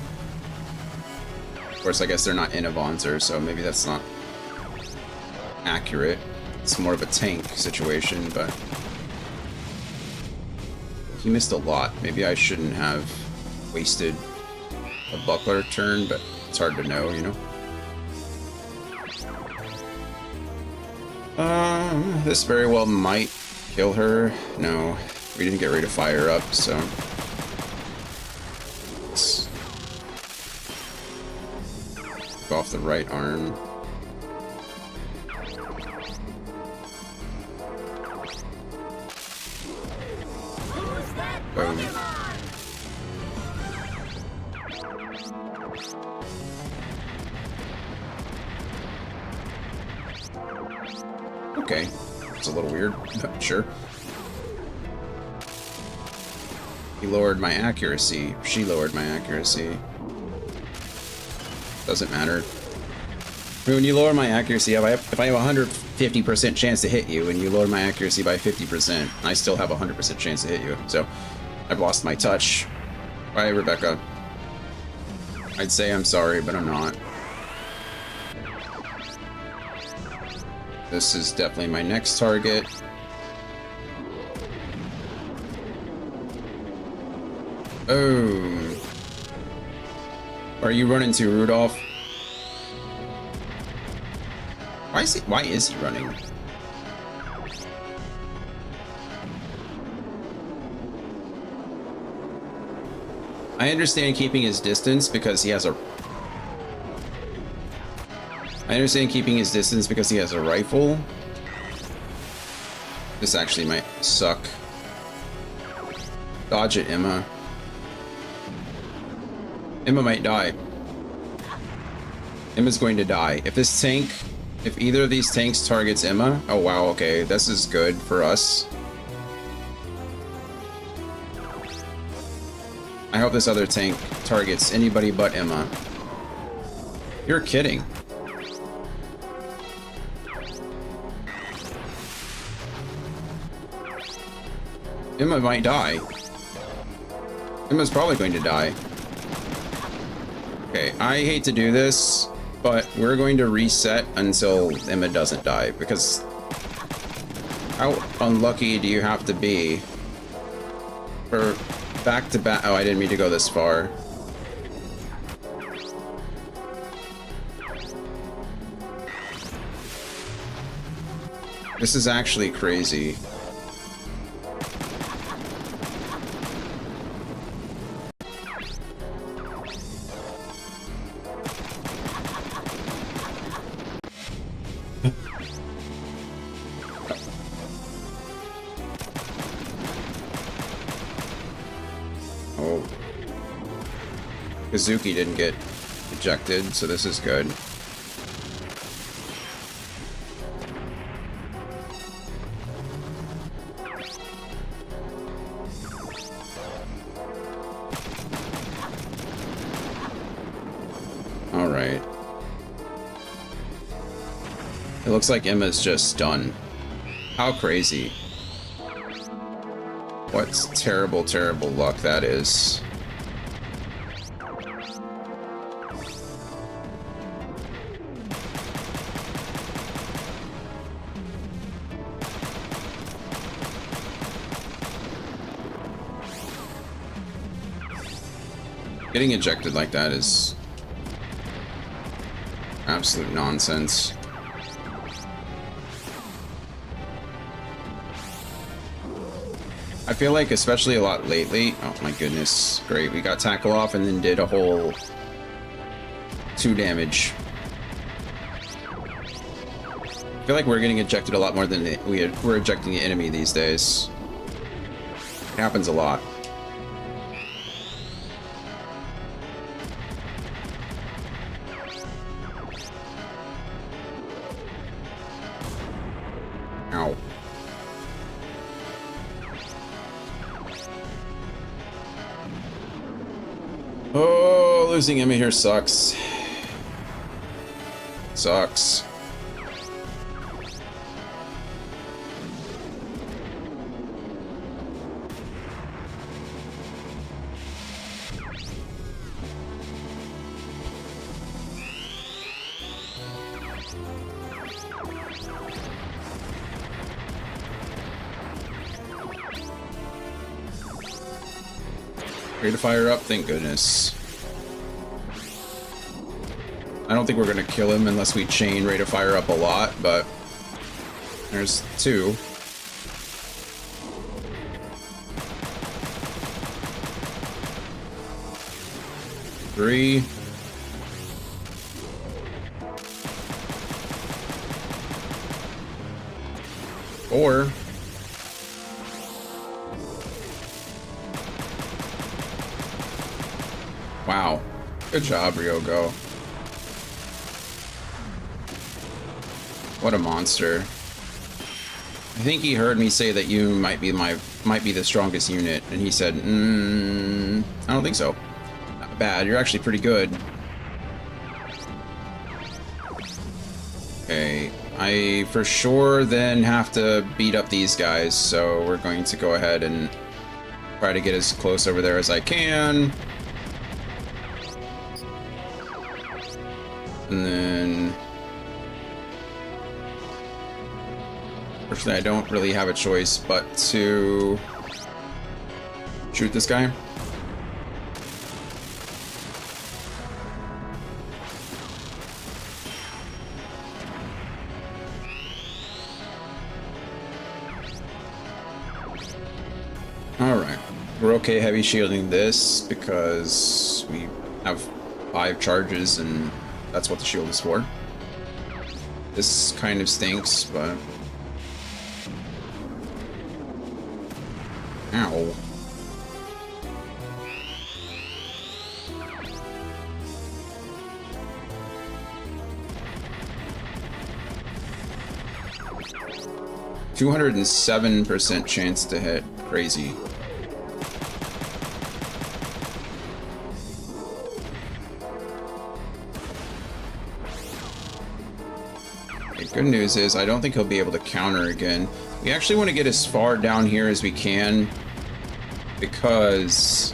Of course, I guess they're not in a Vonzer, so maybe that's not accurate. It's more of a tank situation, but... He missed a lot. Maybe I shouldn't have wasted a buckler turn, but it's hard to know, you know? This very well might kill her. No, we didn't get ready to fire up, so... Let's go off the right arm. Okay. It's a little weird. Sure. He lowered my accuracy. She lowered my accuracy. Doesn't matter. I mean, when you lower my accuracy, if I have a 150% chance to hit you, and you lower my accuracy by 50%, I still have a 100% chance to hit you. So, I've lost my touch. Bye, Rebecca. I'd say I'm sorry, but I'm not. This is definitely my next target. Oh. Are you running to Rudolph? Why is he running? I understand keeping his distance because he has a... I understand keeping his distance because he has a rifle. This actually might suck. Dodge it, Emma. Emma might die. Emma's going to die. If this tank... If either of these tanks targets Emma... Oh, wow, okay. This is good for us. I hope this other tank targets anybody but Emma. You're kidding. Emma might die. Emma's probably going to die. Okay, I hate to do this, but we're going to reset until Emma doesn't die, because how unlucky do you have to be for back-to-back... Oh, I didn't mean to go this far. This is actually crazy. Oh. Kazuki didn't get ejected, so this is good. Alright. It looks like Emma's just done. How crazy. What terrible, terrible luck that is. Getting ejected like that is absolute nonsense. I feel like, especially a lot lately... Oh my goodness. Great, we got tackle off and then did a whole 2 damage. I feel like we're getting ejected a lot more than we're ejecting the enemy these days. It happens a lot. Ow. Oh, losing Emma here sucks. Sucks. Ready to fire up? Thank goodness. I don't think we're gonna kill him unless we chain rate of fire up a lot, but there's 2. Three. 4. Wow. Good job, Ryogo. What a monster. I think he heard me say that you might be the strongest unit, and he said, I don't think so. Not bad. You're actually pretty good. Okay, I for sure then have to beat up these guys, so we're going to go ahead and try to get as close over there as I can. And then... Unfortunately, I don't really have a choice but to shoot this guy. Alright, we're okay heavy shielding this because we have 5 charges and that's what the shield is for. This kind of stinks, but... Ow. %207% chance to hit. Crazy. Good news is I don't think he'll be able to counter again. We actually want to get as far down here as we can because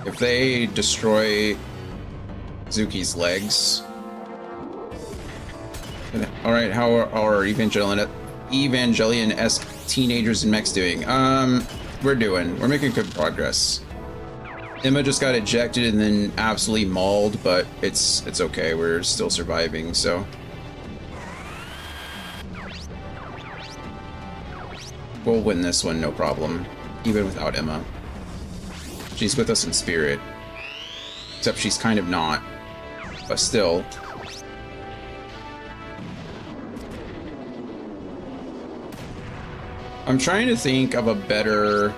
if they destroy Zuki's legs... Alright, how are our Evangelion-esque teenagers and mechs doing? We're making good progress. Emma just got ejected and then absolutely mauled, but it's okay. We're still surviving, so... We'll win this one, no problem. Even without Emma. She's with us in spirit. Except she's kind of not. But still. I'm trying to think of a better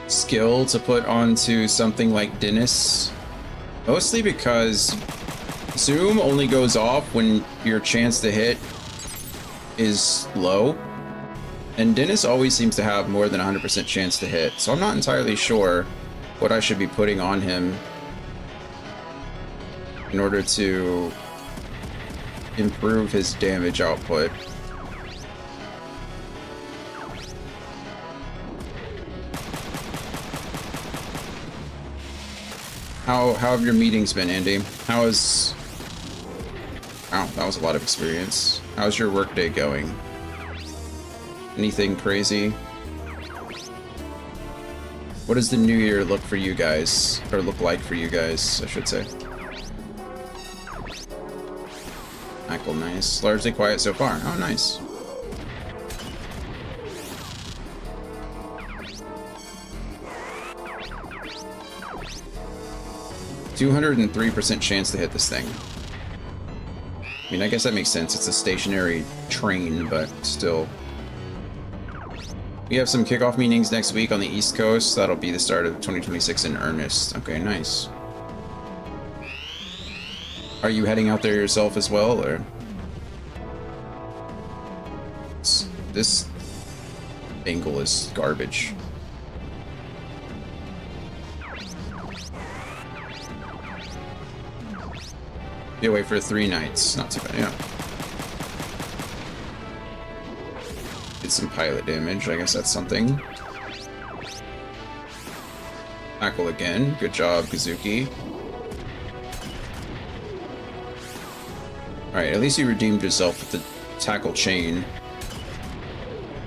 skill to put onto something like Dennis. Mostly because Zoom only goes off when your chance to hit is low, and Dennis always seems to have more than 100% chance to hit, so I'm not entirely sure what I should be putting on him in order to improve his damage output. How have your meetings been, Andy? Wow, that was a lot of experience. How's your workday going? Anything crazy? What does the new year look for you guys? Or look like for you guys, I should say. Michael, nice. Largely quiet so far. Oh, nice. %203% chance to hit this thing. I mean, I guess that makes sense. It's a stationary train, but still. We have some kickoff meetings next week on the East Coast. That'll be the start of 2026 in earnest. Okay, nice. Are you heading out there yourself as well, or? This angle is garbage. Be away for 3 nights. Not too bad, yeah. Did some pilot damage. I guess that's something. Tackle again. Good job, Kazuki. Alright, at least you redeemed yourself with the tackle chain.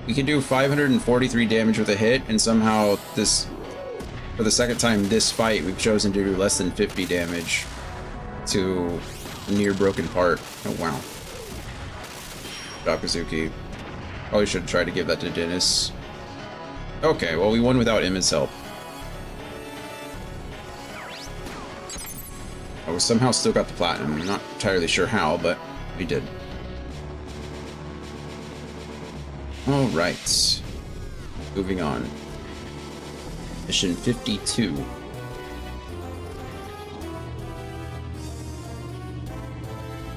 We can do 543 damage with a hit, and somehow this... For the second time this fight, we've chosen to do less than 50 damage to a near broken part. Oh, wow. Kazuki. Probably should try to give that to Dennis. Okay, well, we won without Emma's help. Oh, we somehow still got the platinum. I'm not entirely sure how, but we did. Alright. Moving on. Mission 52.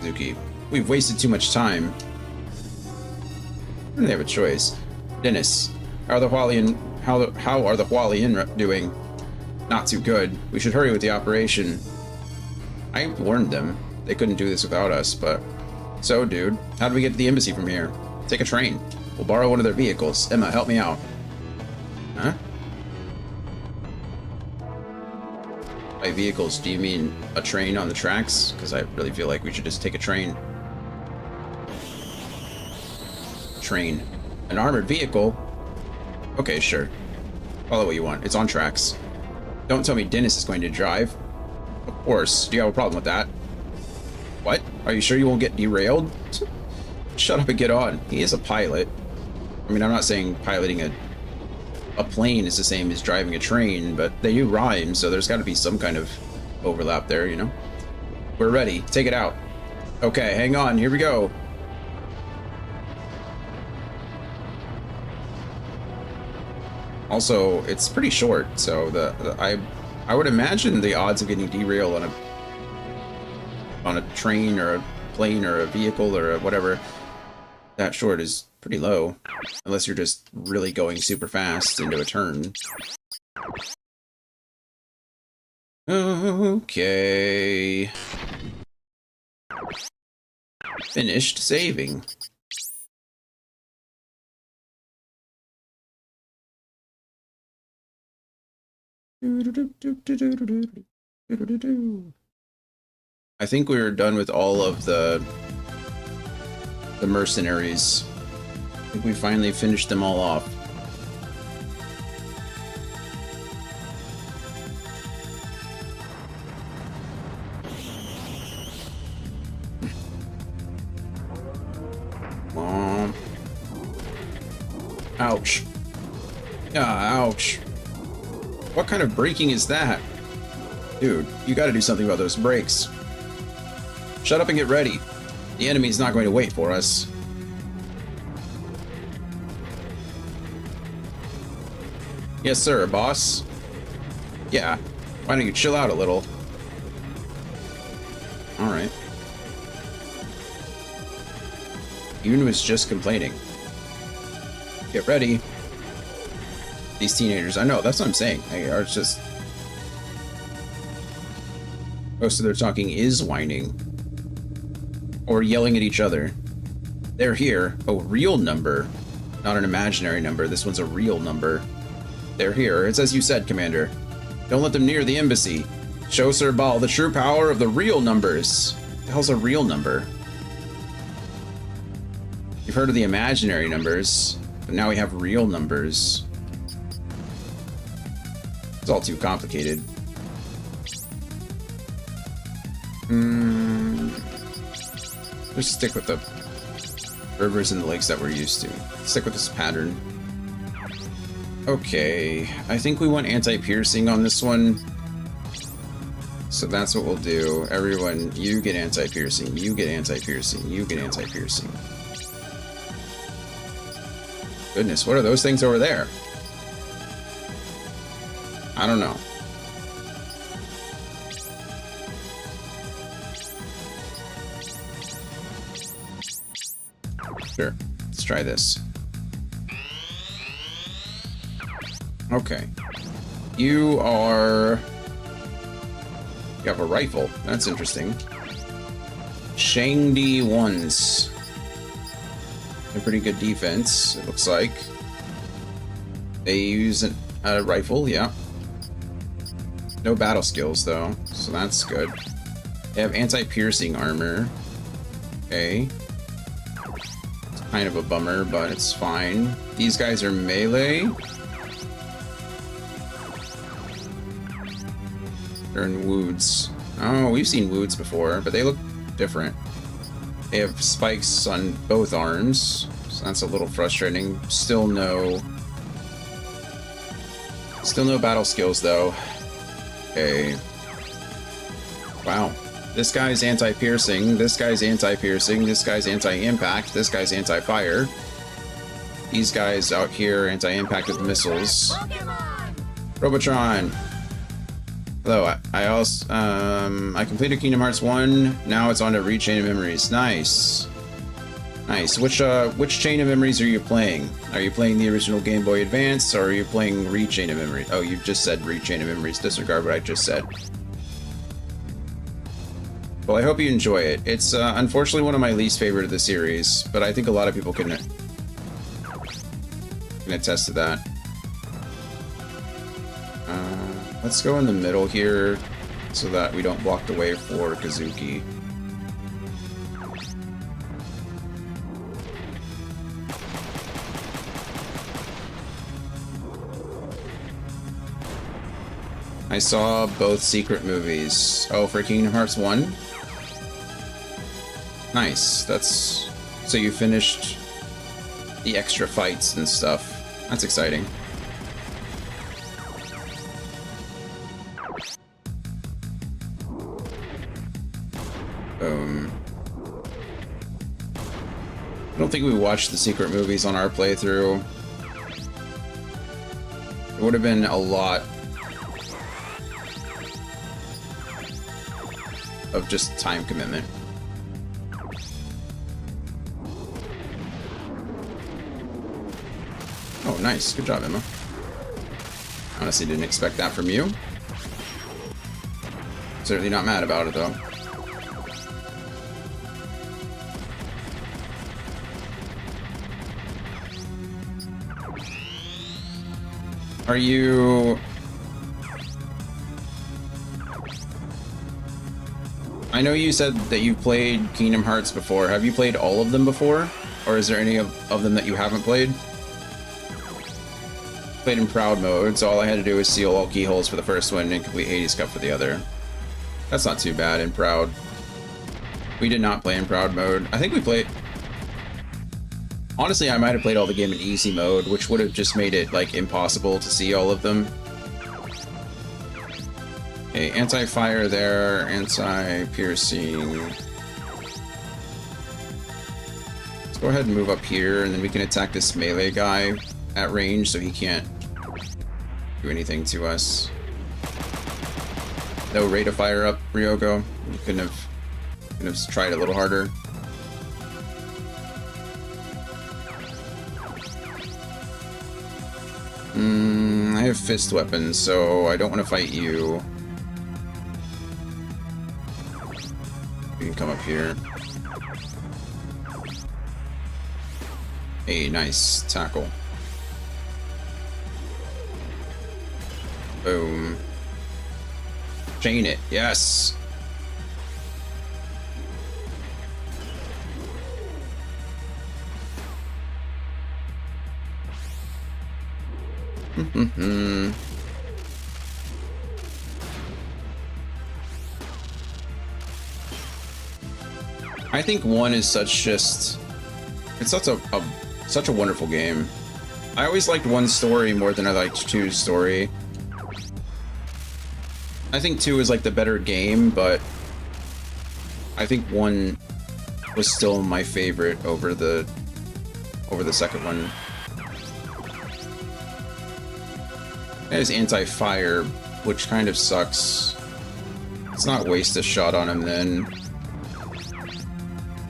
Suzuki. We've wasted too much time. They have a choice. Dennis, how are the Hualien doing? Not too good. We should hurry with the operation. I warned them. They couldn't do this without us, but... So, dude, how do we get to the embassy from here? Take a train. We'll borrow one of their vehicles. Emma, help me out. Huh? By vehicles, do you mean a train on the tracks? Because I really feel like we should just take a train. Train. An armored vehicle? Okay, sure. Follow what you want. It's on tracks. Don't tell me Dennis is going to drive. Of course. Do you have a problem with that? What? Are you sure you won't get derailed? Shut up and get on. He is a pilot. I mean, I'm not saying piloting a plane is the same as driving a train, but they do rhyme, so there's got to be some kind of overlap there, you know? We're ready. Take it out. Okay, hang on. Here we go. Also, it's pretty short, so I would imagine the odds of getting derailed on a train or a plane or a vehicle or whatever that short is pretty low, unless you're just really going super fast into a turn. Okay. Finished saving. I think we were done with all of the mercenaries. I think we finally finished them all off. Ouch. Ah, ouch. What kind of braking is that? Dude, you gotta do something about those brakes. Shut up and get ready. The enemy's not going to wait for us. Yes, sir, boss. Yeah, why don't you chill out a little? Alright. Yoon was just complaining. Get ready. These teenagers, I know, that's what I'm saying. They are just... Most of their talking is whining. Or yelling at each other. They're here. A real number. Not an imaginary number. This one's a real number. They're here. It's as you said, Commander. Don't let them near the embassy. Show Sir Bal the true power of the real numbers. What the hell's a real number? You've heard of the imaginary numbers, but now we have real numbers. It's all too complicated. Let's stick with the rivers and the lakes that we're used to. Stick with this pattern. Okay, I think we want anti-piercing on this one. So that's what we'll do. Everyone, you get anti-piercing, you get anti-piercing, you get anti-piercing. Goodness, what are those things over there? I don't know. Sure, let's try this. Okay. You have a rifle. That's interesting. Shangdi ones. A pretty good defense, it looks like. They use a rifle, yeah. No battle skills, though, so that's good. They have anti-piercing armor. Okay. It's kind of a bummer, but it's fine. These guys are melee. They're in Woods. Oh, we've seen Woods before, but they look different. They have spikes on both arms, so that's a little frustrating. Still no battle skills, though. Okay. Wow. This guy's anti-piercing, this guy's anti-piercing, this guy's anti-impact, this guy's anti-fire. These guys out here anti-impact with missiles. Robotron. Hello, I also I completed Kingdom Hearts 1. Now it's on to Rechain of Memories. Nice. Nice. Which Chain of Memories are you playing? Are you playing the original Game Boy Advance, or are you playing Rechain of Memories? Oh, you just said Rechain of Memories. Disregard what I just said. Well, I hope you enjoy it. It's unfortunately one of my least favorite of the series, but I think a lot of people can attest to that. Let's go in the middle here so that we don't block the way for Kazuki. I saw both secret movies. Oh, for Kingdom Hearts 1? Nice. That's... So you finished the extra fights and stuff. That's exciting. Boom. I don't think we watched the secret movies on our playthrough. It would have been a lot of just time commitment. Oh, nice. Good job, Emma. Honestly, didn't expect that from you. Certainly not mad about it, though. Are you... I know you said that you've played Kingdom Hearts before. Have you played all of them before? Or is there any of them that you haven't played? Played in Proud mode, so all I had to do was seal all keyholes for the first one and complete Hades Cup for the other. That's not too bad in Proud. We did not play in Proud mode. I think we played... Honestly, I might have played all the game in easy mode, which would have just made it, like, impossible to see all of them. Okay, anti-fire there, anti-piercing. Let's go ahead and move up here, and then we can attack this melee guy at range so he can't do anything to us. No rate of fire up, Ryoko. You couldn't have tried a little harder. I have fist weapons, so I don't want to fight you. You can come up here. Hey, nice tackle. Boom. Chain it, yes. I think 1 is it's such a wonderful game. I always liked 1's story more than I liked 2's story. I think 2 is like the better game, but I think 1 was still my favorite over the second one. It has anti-fire, which kind of sucks. Let's not waste a shot on him then.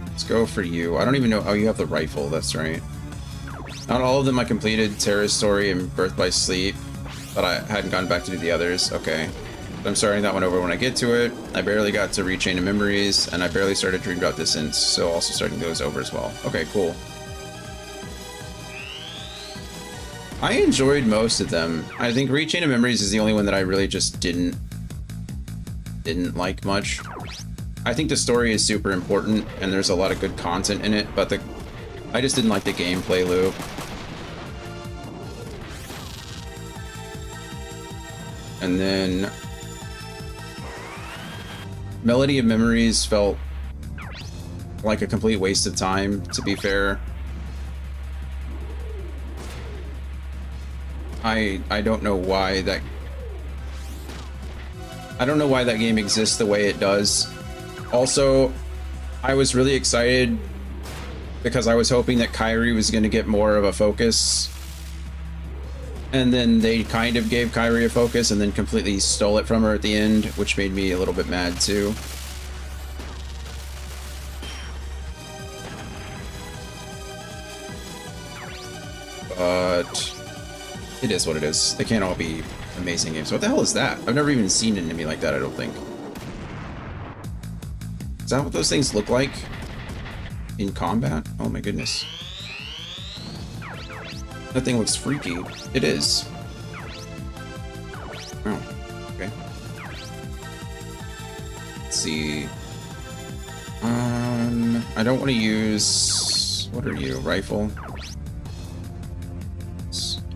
Let's go for you. I don't even know. Oh, you have the rifle. That's right. Not all of them I completed. Terra's Story and Birth by Sleep, but I hadn't gone back to do the others. Okay. I'm starting that one over when I get to it. I barely got to Rechain of Memories, and I barely started Dream Drop Distance, so also starting those over as well. Okay, cool. I enjoyed most of them. I think Rechain of Memories is the only one that I really just didn't like much. I think the story is super important, and there's a lot of good content in it, but I just didn't like the gameplay loop. And then Melody of Memories felt like a complete waste of time, to be fair. I don't know why that game exists the way it does. Also, I was really excited because I was hoping that Kairi was going to get more of a focus. And then they kind of gave Kyrie a focus and then completely stole it from her at the end, which made me a little bit mad too. But it is what it is. They can't all be amazing games. What the hell is that? I've never even seen an enemy like that, I don't think. Is that what those things look like in combat? Oh my goodness. That thing looks freaky. It is. Oh, okay. Let's see. I don't want to use... What are you? Rifle?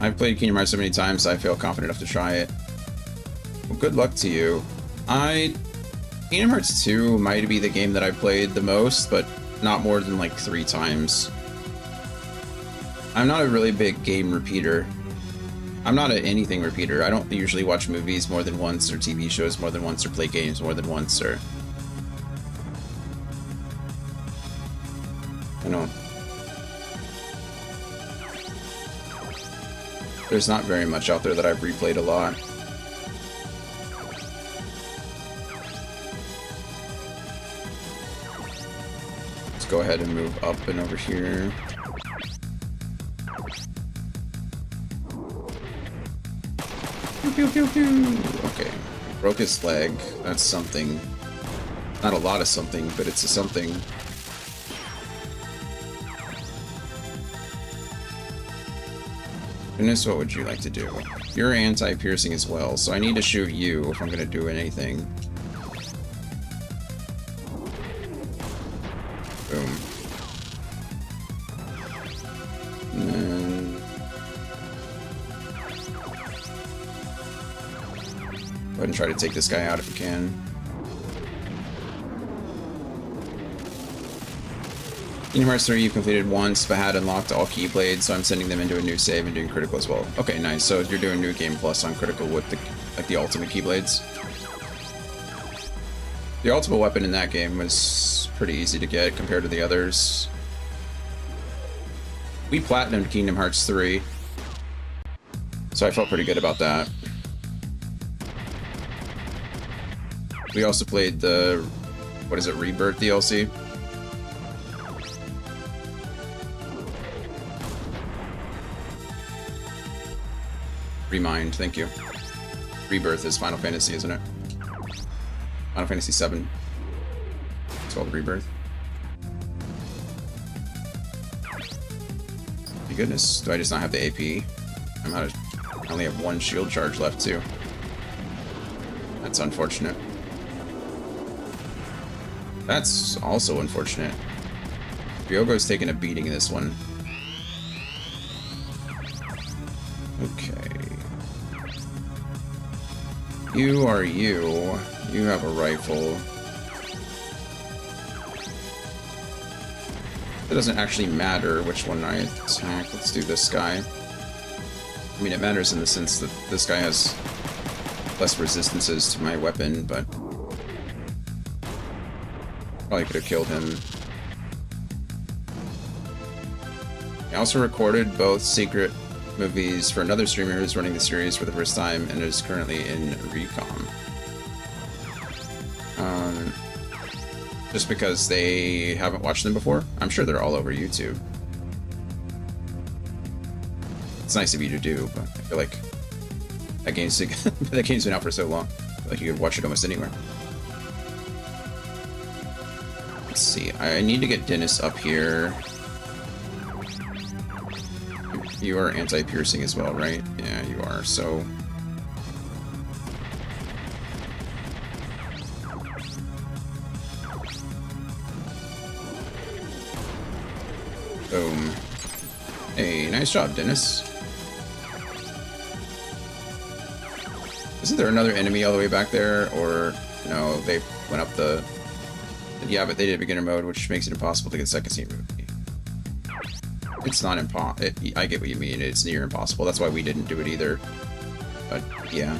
I've played Kingdom Hearts so many times, I feel confident enough to try it. Well, good luck to you. Kingdom Hearts 2 might be the game that I played the most, but not more than like 3 times. I'm not a really big game repeater. I'm not an anything repeater. I don't usually watch movies more than once, or TV shows more than once, or play games more than once, or... I know. There's not very much out there that I've replayed a lot. Let's go ahead and move up and over here. Pew, pew, pew, pew. Okay. Broke his leg. That's something. Not a lot of something, but it's a something. Goodness, what would you like to do? You're anti-piercing as well, so I need to shoot you if I'm going to do anything. Boom. And then... Go ahead and try to take this guy out if you can. Kingdom Hearts 3 you've completed once, but had unlocked all Keyblades, so I'm sending them into a new save and doing critical as well. Okay, nice. So you're doing New Game Plus on critical with the ultimate Keyblades. The ultimate weapon in that game was pretty easy to get compared to the others. We platinumed Kingdom Hearts 3, so I felt pretty good about that. We also played the, what is it, Rebirth DLC? Remind, thank you. Rebirth is Final Fantasy, isn't it? Final Fantasy 7. It's called Rebirth. My goodness, do I just not have the AP? I'm out of... I only have 1 shield charge left, too. That's unfortunate. That's also unfortunate. Ryogo's taking a beating in this one. Okay. You are you. You have a rifle. It doesn't actually matter which one I attack. Let's do this guy. I mean, it matters in the sense that this guy has less resistances to my weapon, but... Probably could have killed him. I also recorded both secret movies for another streamer who's running the series for the first time and is currently in recom. Just because they haven't watched them before. I'm sure they're all over YouTube. It's nice of you to do, but I feel like that game's been out for so long. I feel like you could watch it almost anywhere. Let's see. I need to get Dennis up here. You are anti-piercing as well, right? Yeah, you are, so... Boom. Hey, nice job, Dennis. Isn't there another enemy all the way back there? Or, no, they went up the... Yeah, but they did beginner mode, which makes it impossible to get second scene movie. It's not impossible. I get what you mean. It's near impossible. That's why we didn't do it either. But, yeah.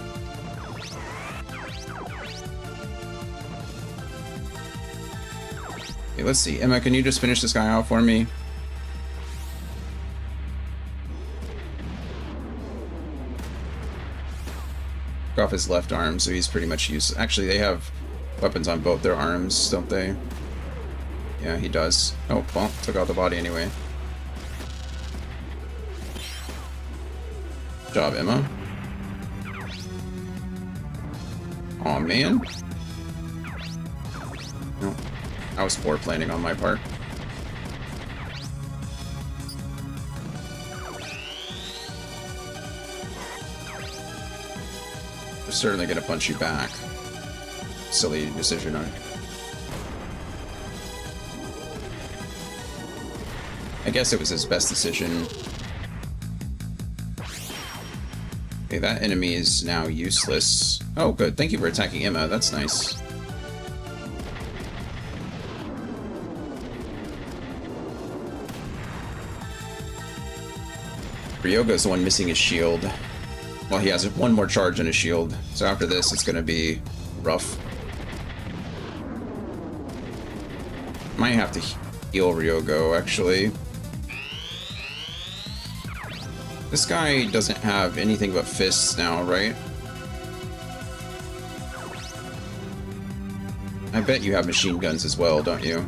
Okay, let's see. Emma, can you just finish this guy out for me? Took off his left arm, so he's pretty much useless. Actually, they have weapons on both their arms, don't they? Yeah, he does. Oh, well, took out the body anyway. Good job, Emma. Aw, man. No, that was poor planning on my part. We're certainly gonna punch you back. Silly decision. I guess it was his best decision. Okay, that enemy is now useless. Oh, good. Thank you for attacking Emma. That's nice. Ryogo's the one missing his shield. Well, he has one more charge on his shield. So after this, it's going to be rough. Might have to heal Ryogo, actually. This guy doesn't have anything but fists now, right? I bet you have machine guns as well, don't you?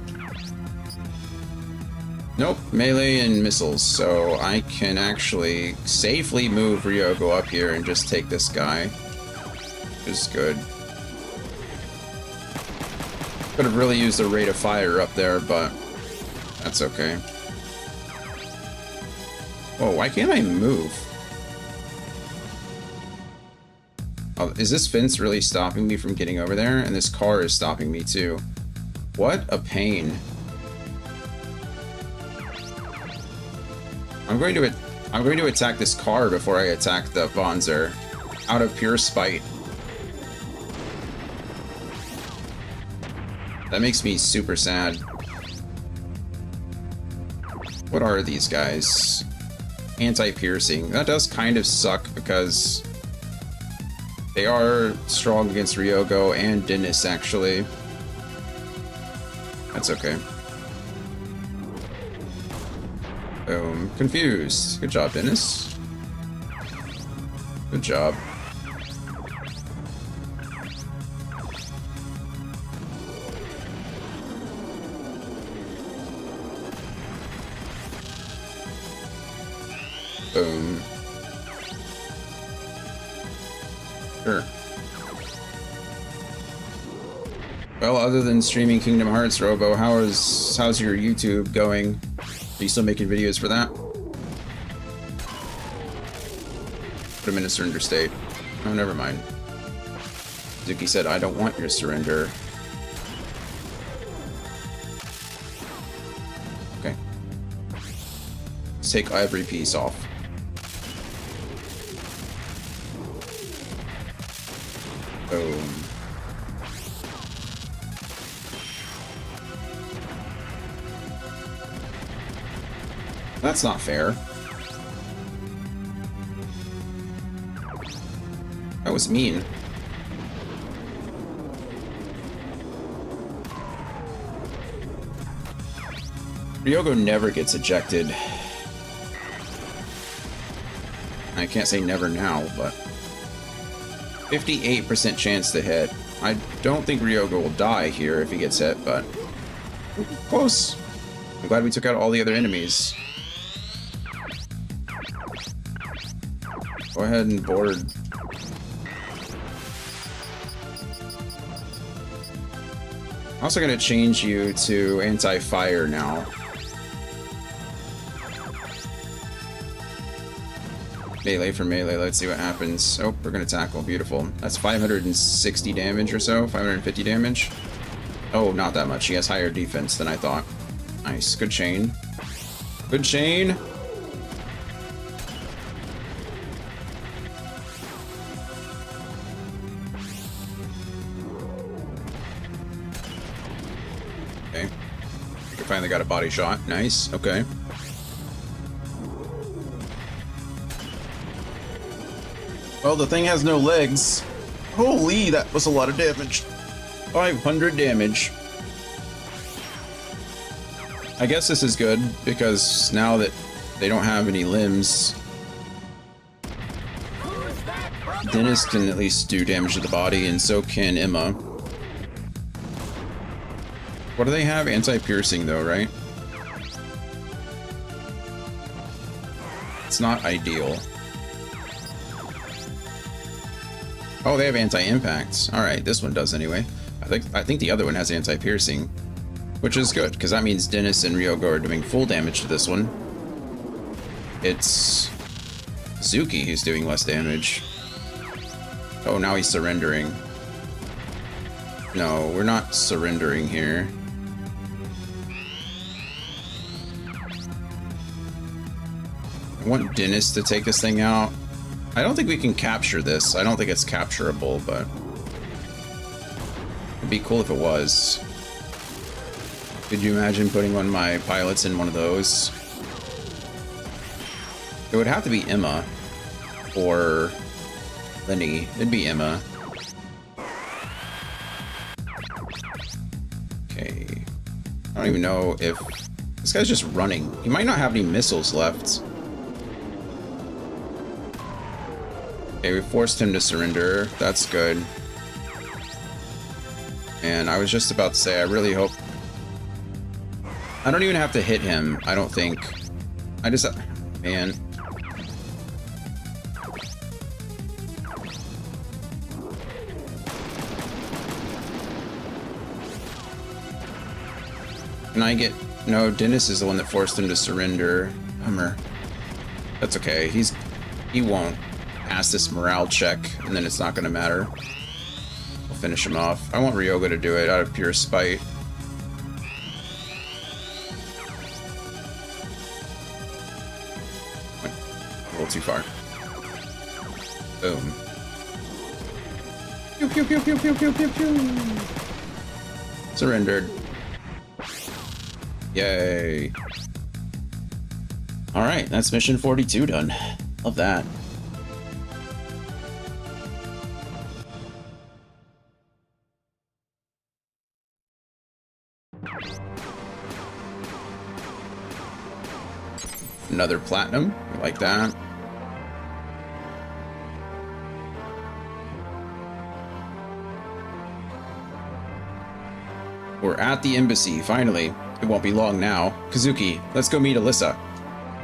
Nope, melee and missiles, so I can actually safely move Ryogo up here and just take this guy. Which is good. Could have really used a rate of fire up there, but that's okay. Whoa, why can't I move? Oh, is this fence really stopping me from getting over there? And this car is stopping me too. What a pain. I'm going to attack this car before I attack the Bonzer, out of pure spite. That makes me super sad. What are these guys? Anti-piercing. That does kind of suck because they are strong against Ryogo and Dennis, actually. That's okay. Boom. Confused. Good job, Dennis. Good job. Boom. Sure. Well, other than streaming Kingdom Hearts, Robo, how's your YouTube going? Are you still making videos for that? Put him in a surrender state. Oh, never mind. Zuki said, I don't want your surrender. Okay. Let's take every piece off. Boom. That's not fair. That was mean. Ryogo never gets ejected. I can't say never now, but 58% chance to hit. I don't think Ryogo will die here if he gets hit, but close. I'm glad we took out all the other enemies. Go ahead and board. I'm also going to change you to anti-fire now. Melee for melee, let's see what happens. Oh, we're going to tackle, beautiful. That's 560 damage or so, 550 damage. Oh, not that much, he has higher defense than I thought. Nice, good chain. Good chain. Okay. I finally got a body shot. Nice. Okay. Well, the thing has no legs. Holy, that was a lot of damage. 500 damage. I guess this is good, because now that they don't have any limbs, Dennis can at least do damage to the body, and so can Emma. What do they have? Anti-piercing, though, right? It's not ideal. Oh, they have anti-impact. All right, this one does anyway. I think the other one has anti-piercing, which is good because that means Dennis and Ryogo are doing full damage to this one. It's Zuki who's doing less damage. Oh, now he's surrendering. No, we're not surrendering here. I want Dennis to take this thing out. I don't think we can capture this. I don't think it's capturable, but it'd be cool if it was. Could you imagine putting one of my pilots in one of those? It would have to be Emma or Lenny. It'd be Emma. Okay. I don't even know if this guy's just running. He might not have any missiles left. Okay, we forced him to surrender. That's good. And I was just about to say, I really hope... I don't even have to hit him, I don't think. I just... Man. Can I get... No, Dennis is the one that forced him to surrender. Bummer. That's okay. He won't pass this morale check, and then it's not going to matter. We'll finish him off. I want Ryogo to do it out of pure spite. Went a little too far. Boom. Pew, pew, pew, pew, pew, pew, pew, pew. Surrendered. Yay. Alright, that's mission 42 done. Love that. Another platinum. I like that. We're at the embassy, finally. It won't be long now. Kazuki, let's go meet Alyssa.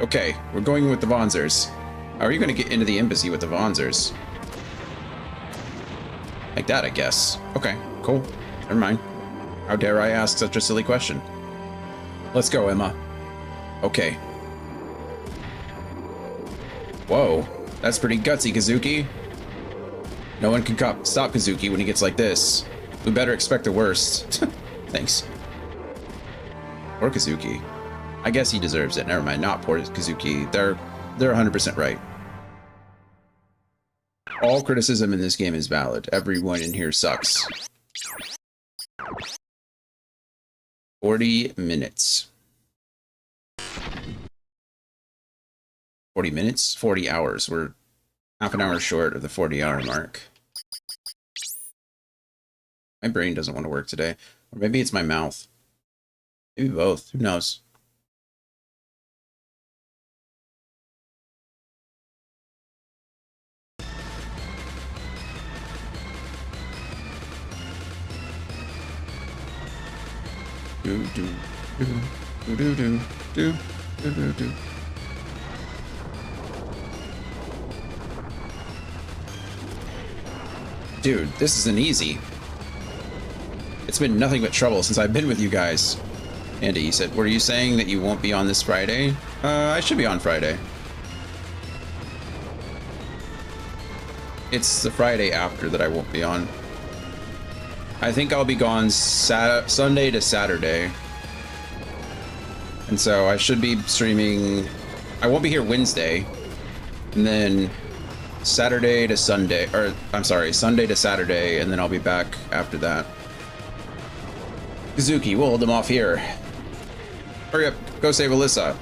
Okay, we're going with the Vonzers. How are you going to get into the embassy with the Vonzers? Like that, I guess. Okay, cool. Never mind. How dare I ask such a silly question? Let's go, Emma. Okay. Whoa, that's pretty gutsy, Kazuki. No one can stop Kazuki when he gets like this. We better expect the worst. Thanks. Poor Kazuki. I guess he deserves it. Never mind, not poor Kazuki. They're 100% right. All criticism in this game is valid. Everyone in here sucks. 40 minutes. 40 minutes? 40 hours. We're half an hour short of the 40-hour mark. My brain doesn't want to work today. Or maybe it's my mouth. Maybe both. Who knows? Do do do do do do do do do do. Dude, this isn't easy. It's been nothing but trouble since I've been with you guys. Andy, you said, were you saying that you won't be on this Friday? I should be on Friday. It's the Friday after that I won't be on. I think I'll be gone Sunday to Saturday. And so I should be streaming... I won't be here Wednesday. And then Saturday to Sunday, or I'm sorry, Sunday to Saturday, and then I'll be back after that. Kazuki, we'll hold them off here. Hurry up, go save Alyssa.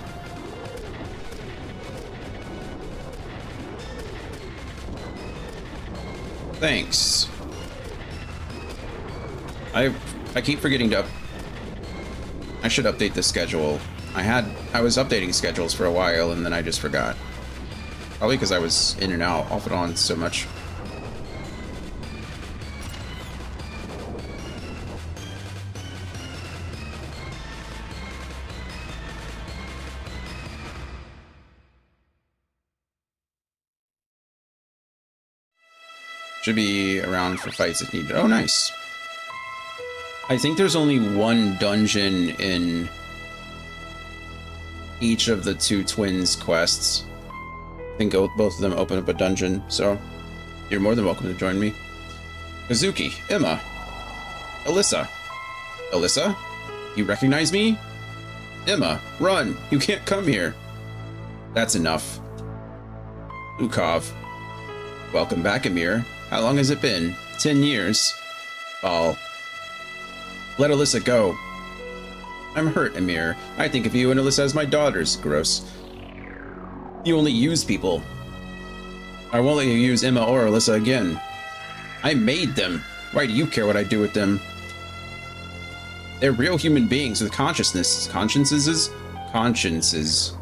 Thanks. I keep forgetting to... I should update the schedule. I was updating schedules for a while, and then I just forgot. Probably because I was in and out, off and on so much. Should be around for fights if needed. Oh, nice. I think there's only one dungeon in each of the two twins quests. I think both of them open up a dungeon, so you're more than welcome to join me. Kazuki, Emma, Alyssa. Alyssa? You recognize me? Emma, run! You can't come here. That's enough. Lukov. Welcome back, Amir. How long has it been? 10 years. All. Let Alyssa go. I'm hurt, Amir. I think of you and Alyssa as my daughters. Gross. You only use people. I won't let you use Emma or Alyssa again. I made them. Why do you care what I do with them? They're real human beings with consciousness. Consciences? Consciences.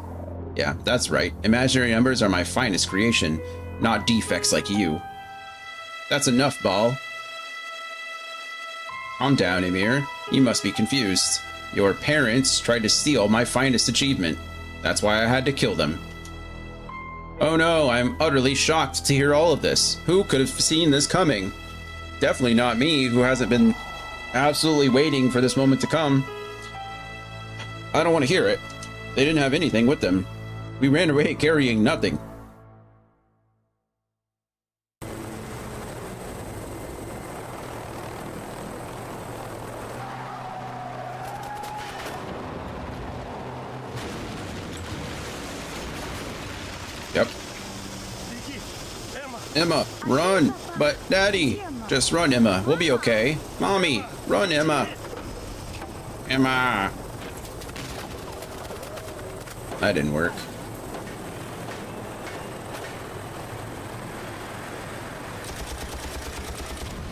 Yeah, that's right. Imaginary numbers are my finest creation, not defects like you. That's enough, Ball. Calm down, Emir. You must be confused. Your parents tried to steal my finest achievement. That's why I had to kill them. Oh no, I'm utterly shocked to hear all of this. Who could have seen this coming? Definitely not me, who hasn't been absolutely waiting for this moment to come. I don't want to hear it. They didn't have anything with them. We ran away carrying nothing. Yep. Emma, run! But Daddy, just run, Emma. We'll be okay. Mommy, run, Emma. Emma. That didn't work.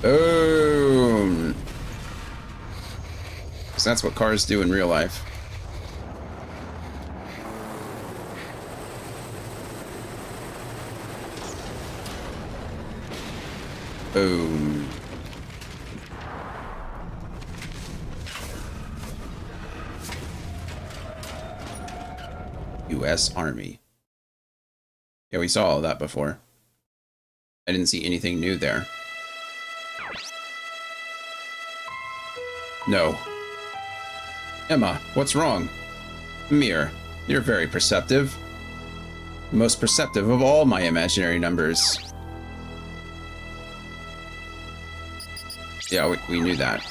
Boom. 'Cause that's what cars do in real life. Boom. U.S. Army. Yeah, we saw all that before. I didn't see anything new there. No. Emma, what's wrong? Mir, you're very perceptive. The most perceptive of all my imaginary numbers. Yeah, we knew that.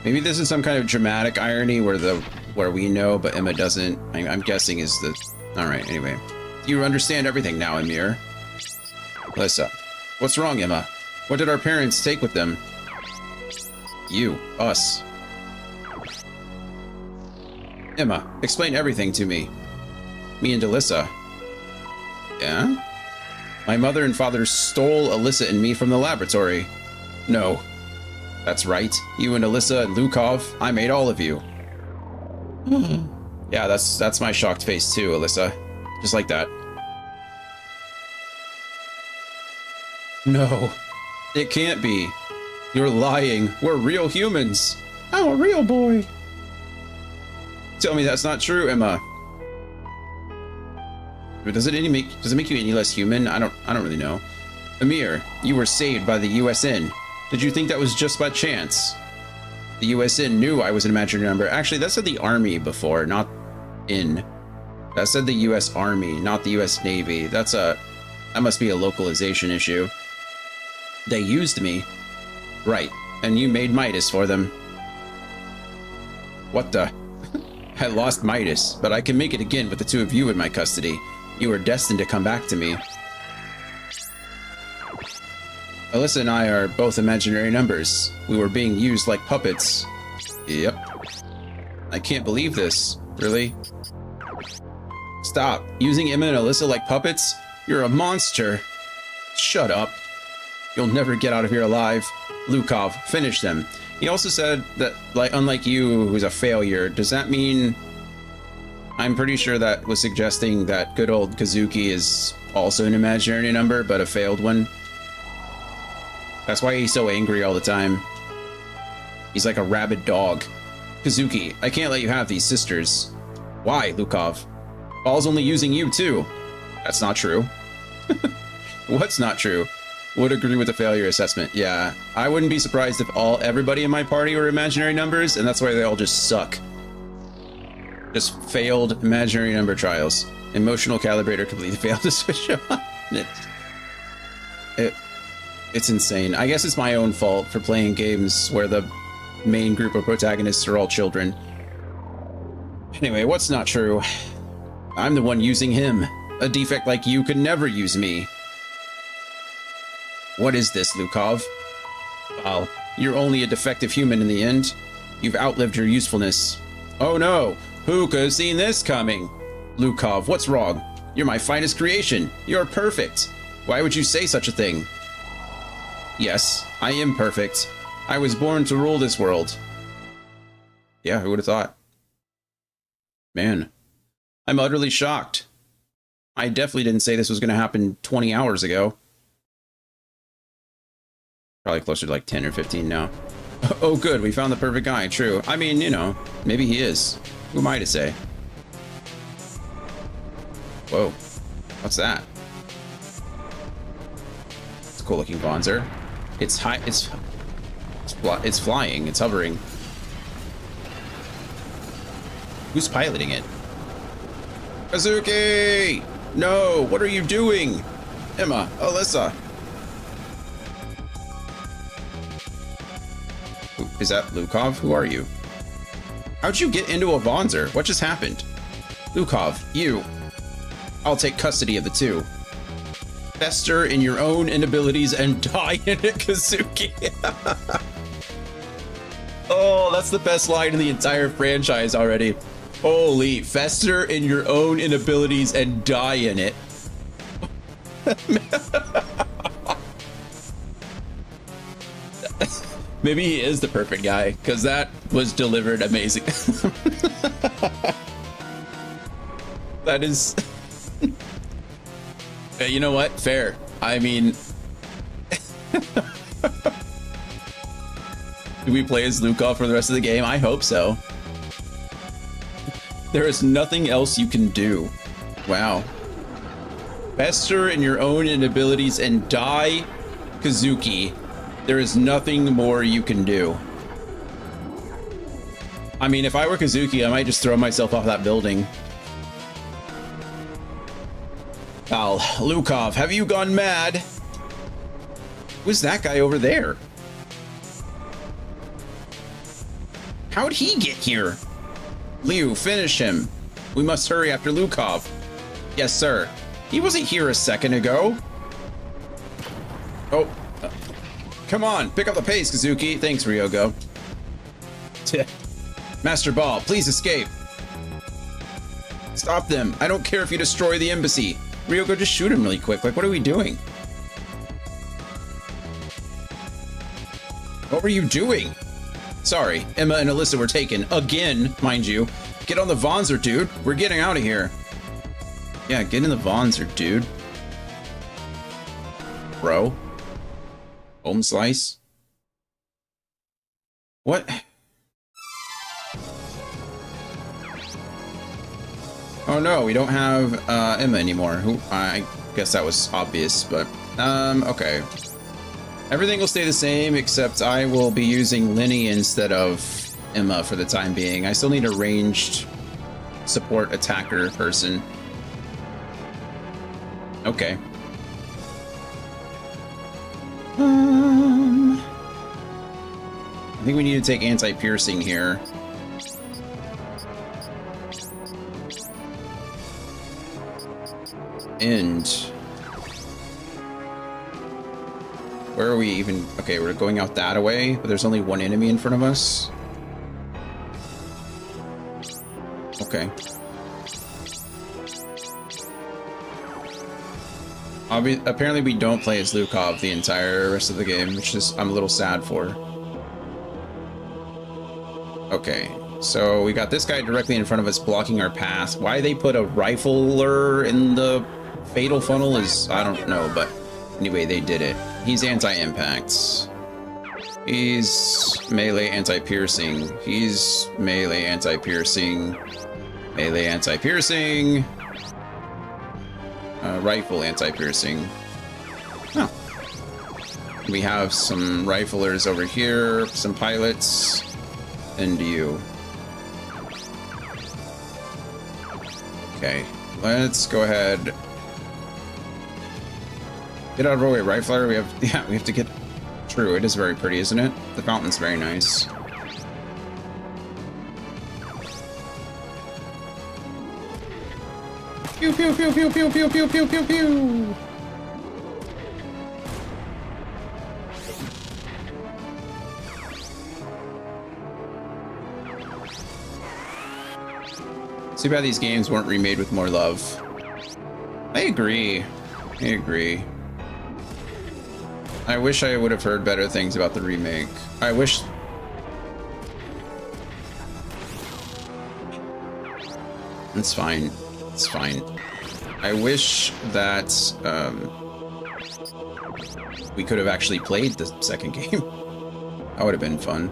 Maybe this is some kind of dramatic irony where we know but Emma doesn't. I'm guessing is the... Alright, anyway. You understand everything now, Amir. Alyssa. What's wrong, Emma? What did our parents take with them? You. Us. Emma, explain everything to me. Me and Alyssa. Yeah? My mother and father stole Alyssa and me from the laboratory. No. That's right. You and Alyssa and Lukov. I made all of you. Yeah, that's my shocked face too, Alyssa. Just like that. No. It can't be. You're lying. We're real humans. I'm a real boy. Tell me that's not true, Emma. Does it make you any less human? I don't really know. Amir, you were saved by the USN. Did you think that was just by chance? The USN knew I was an imaginary number. Actually, that said the Army before, not in. That said the US Army, not the US Navy. That must be a localization issue. They used me. Right, and you made Midas for them. What the? I lost Midas, but I can make it again with the two of you in my custody. You are destined to come back to me. Alyssa and I are both imaginary numbers. We were being used like puppets. Yep. I can't believe this. Really? Stop. Using Emma and Alyssa like puppets? You're a monster. Shut up. You'll never get out of here alive. Lukov, finish them. He also said that, like, unlike you, who's a failure, does that mean... I'm pretty sure that was suggesting that good old Kazuki is also an imaginary number, but a failed one. That's why he's so angry all the time. He's like a rabid dog. Kazuki, I can't let you have these sisters. Why, Lukov? Ball's only using you too. That's not true. What's not true? Would agree with the failure assessment. Yeah, I wouldn't be surprised if everybody in my party were imaginary numbers, and that's why they all just suck. Just failed imaginary number trials. Emotional calibrator completely failed to switch on. It's insane. I guess it's my own fault for playing games where the main group of protagonists are all children. Anyway, what's not true? I'm the one using him. A defect like you could never use me. What is this, Lukov? Well, you're only a defective human in the end. You've outlived your usefulness. Oh no! Who could have seen this coming? Lukov, what's wrong? You're my finest creation. You're perfect. Why would you say such a thing? Yes, I am perfect. I was born to rule this world. Yeah, who would have thought? Man, I'm utterly shocked. I definitely didn't say this was going to happen 20 hours ago. Probably closer to like 10 or 15 now. Oh good, we found the perfect guy, true. I mean, you know, maybe he is. Who am I to say? Whoa, what's that? It's a cool looking Bonzer. It's high, it's flying, it's hovering. Who's piloting it? Kazuki! No, what are you doing? Emma, Alyssa. Is that Lukov? Who are you? How'd you get into a Vonzer? What just happened? Lukov, you. I'll take custody of the two. Fester in your own inabilities and die in it, Kazuki. Oh, that's the best line in the entire franchise already. Holy, fester in your own inabilities and die in it. Maybe he is the perfect guy, because that was delivered amazing. That is... You know what? Fair. I mean... Do we play as Lukov for the rest of the game? I hope so. There is nothing else you can do. Wow. Fester in your own inabilities and die, Kazuki. There is nothing more you can do. I mean, if I were Kazuki, I might just throw myself off that building. Pal, Lukov, have you gone mad? Who's that guy over there? How'd he get here? Liu, finish him. We must hurry after Lukov. Yes, sir. He wasn't here a second ago. Oh. Come on, pick up the pace, Kazuki. Thanks, Ryogo. Master Ball, please escape. Stop them. I don't care if you destroy the embassy. Ryogo, just shoot him really quick. Like, what are we doing? What were you doing? Sorry, Emma and Alyssa were taken. Again, mind you. Get on the Vonzer, dude. We're getting out of here. Yeah, get in the Vonzer, dude. Bro. Home slice. What? Oh no, we don't have Emma anymore. Who? I guess that was obvious, but okay. Everything will stay the same, except I will be using Lenny instead of Emma for the time being. I still need a ranged support attacker person. Okay. I think we need to take anti-piercing here. And where are we even? Okay, we're going out that way, but there's only one enemy in front of us. Okay. Apparently we don't play as Lukov the entire rest of the game, which is I'm a little sad for. Okay, so we got this guy directly in front of us blocking our path. Why they put a rifler in the fatal funnel is, I don't know, but anyway, they did it. He's anti-impact. He's melee anti-piercing. He's melee anti-piercing. Melee anti-piercing. rifle anti-piercing. Oh. We have some riflers over here, some pilots, and you. Okay, let's go ahead. Get out of our way, rifler. We have to get. True, it is very pretty, isn't it? The fountain's very nice. Pew pew pew pew pew pew pew pew pew pew. Too bad these games weren't remade with more love. I agree. I agree. I wish I would have heard better things about the remake. I wish... It's fine. It's fine. I wish that we could have actually played the second game. That would have been fun.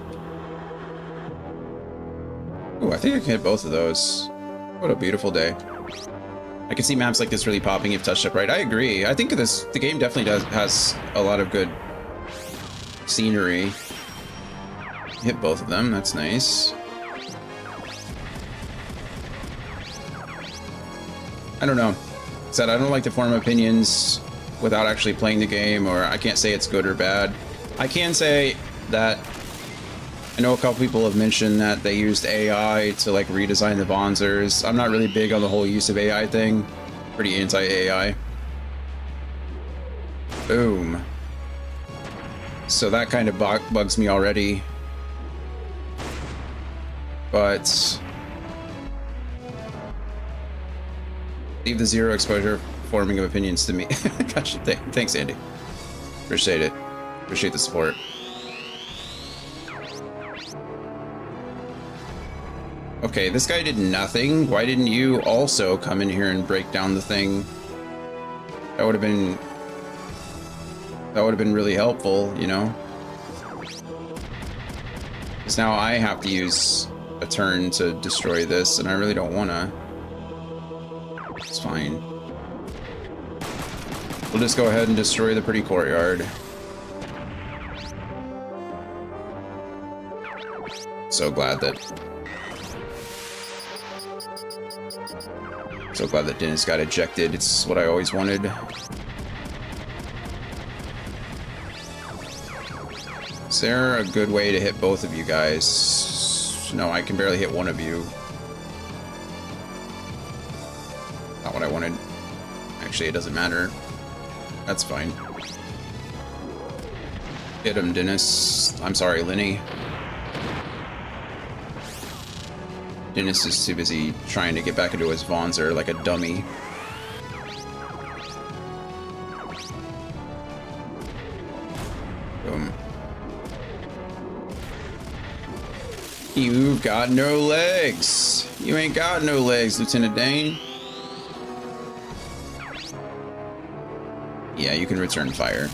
Ooh, I think I can hit both of those. What a beautiful day. I can see maps like this really popping if touched up right. I agree. I think the game definitely has a lot of good scenery. Hit both of them. That's nice. I don't know. Said I don't like to form opinions without actually playing the game, or I can't say it's good or bad. I can say that I know a couple people have mentioned that they used AI to like redesign the Bonzers. I'm not really big on the whole use of AI thing. Pretty anti-AI. Boom. So that kind of bugs me already. But leave the zero exposure forming of opinions to me. Gotcha. Thanks, Andy. Appreciate it. Appreciate the support. Okay, this guy did nothing. Why didn't you also come in here and break down the thing? That would have been really helpful, you know? Because now I have to use a turn to destroy this, and I really don't want to. It's fine. We'll just go ahead and destroy the pretty courtyard. So glad that Dennis got ejected. It's what I always wanted. Is there a good way to hit both of you guys? No, I can barely hit one of you. Not what I wanted. Actually, it doesn't matter. That's fine. Hit him, Dennis. I'm sorry, Lenny. Dennis is too busy trying to get back into his Vonzer like a dummy. Boom. You've got no legs. You ain't got no legs, Lieutenant Dane. Yeah, you can return fire.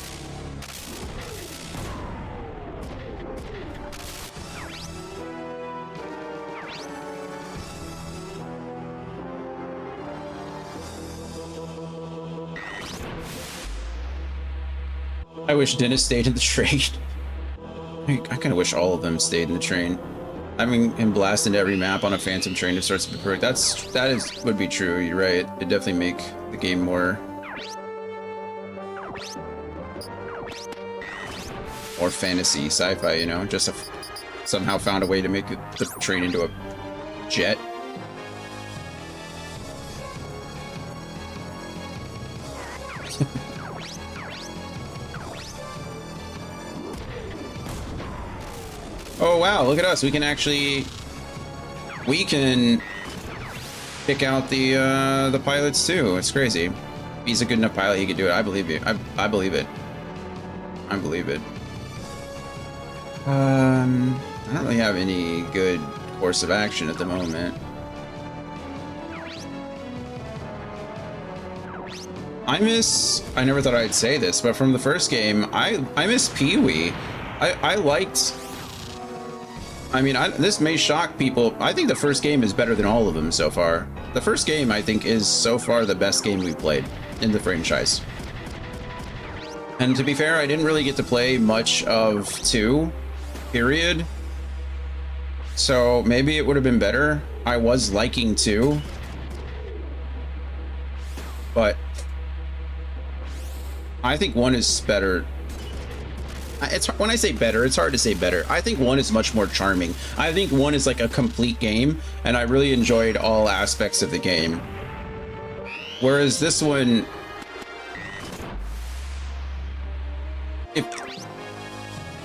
I wish Dennis stayed in the train. I kind of wish all of them stayed in the train. Having him blast into every map on a phantom train to start to be perfect. That would be true. You're right. It'd definitely make the game more fantasy, sci-fi. You know, just somehow found a way to make the train into a jet. Oh wow, look at us. We can pick out the pilots too. It's crazy. If he's a good enough pilot, he can do it. I believe you. I believe it. I believe it. I don't really have any good course of action at the moment. I never thought I'd say this, but from the first game, I miss Pee-wee. I liked... I mean, this may shock people. I think the first game is better than all of them so far. The first game, I think, is so far the best game we've played. in the franchise. And to be fair, I didn't really get to play much of 2, period. So maybe it would have been better. I was liking 2. But I think 1 is better. It's when I say better, it's hard to say better. I think 1 is much more charming. I think 1 is like a complete game, and I really enjoyed all aspects of the game. Whereas this one,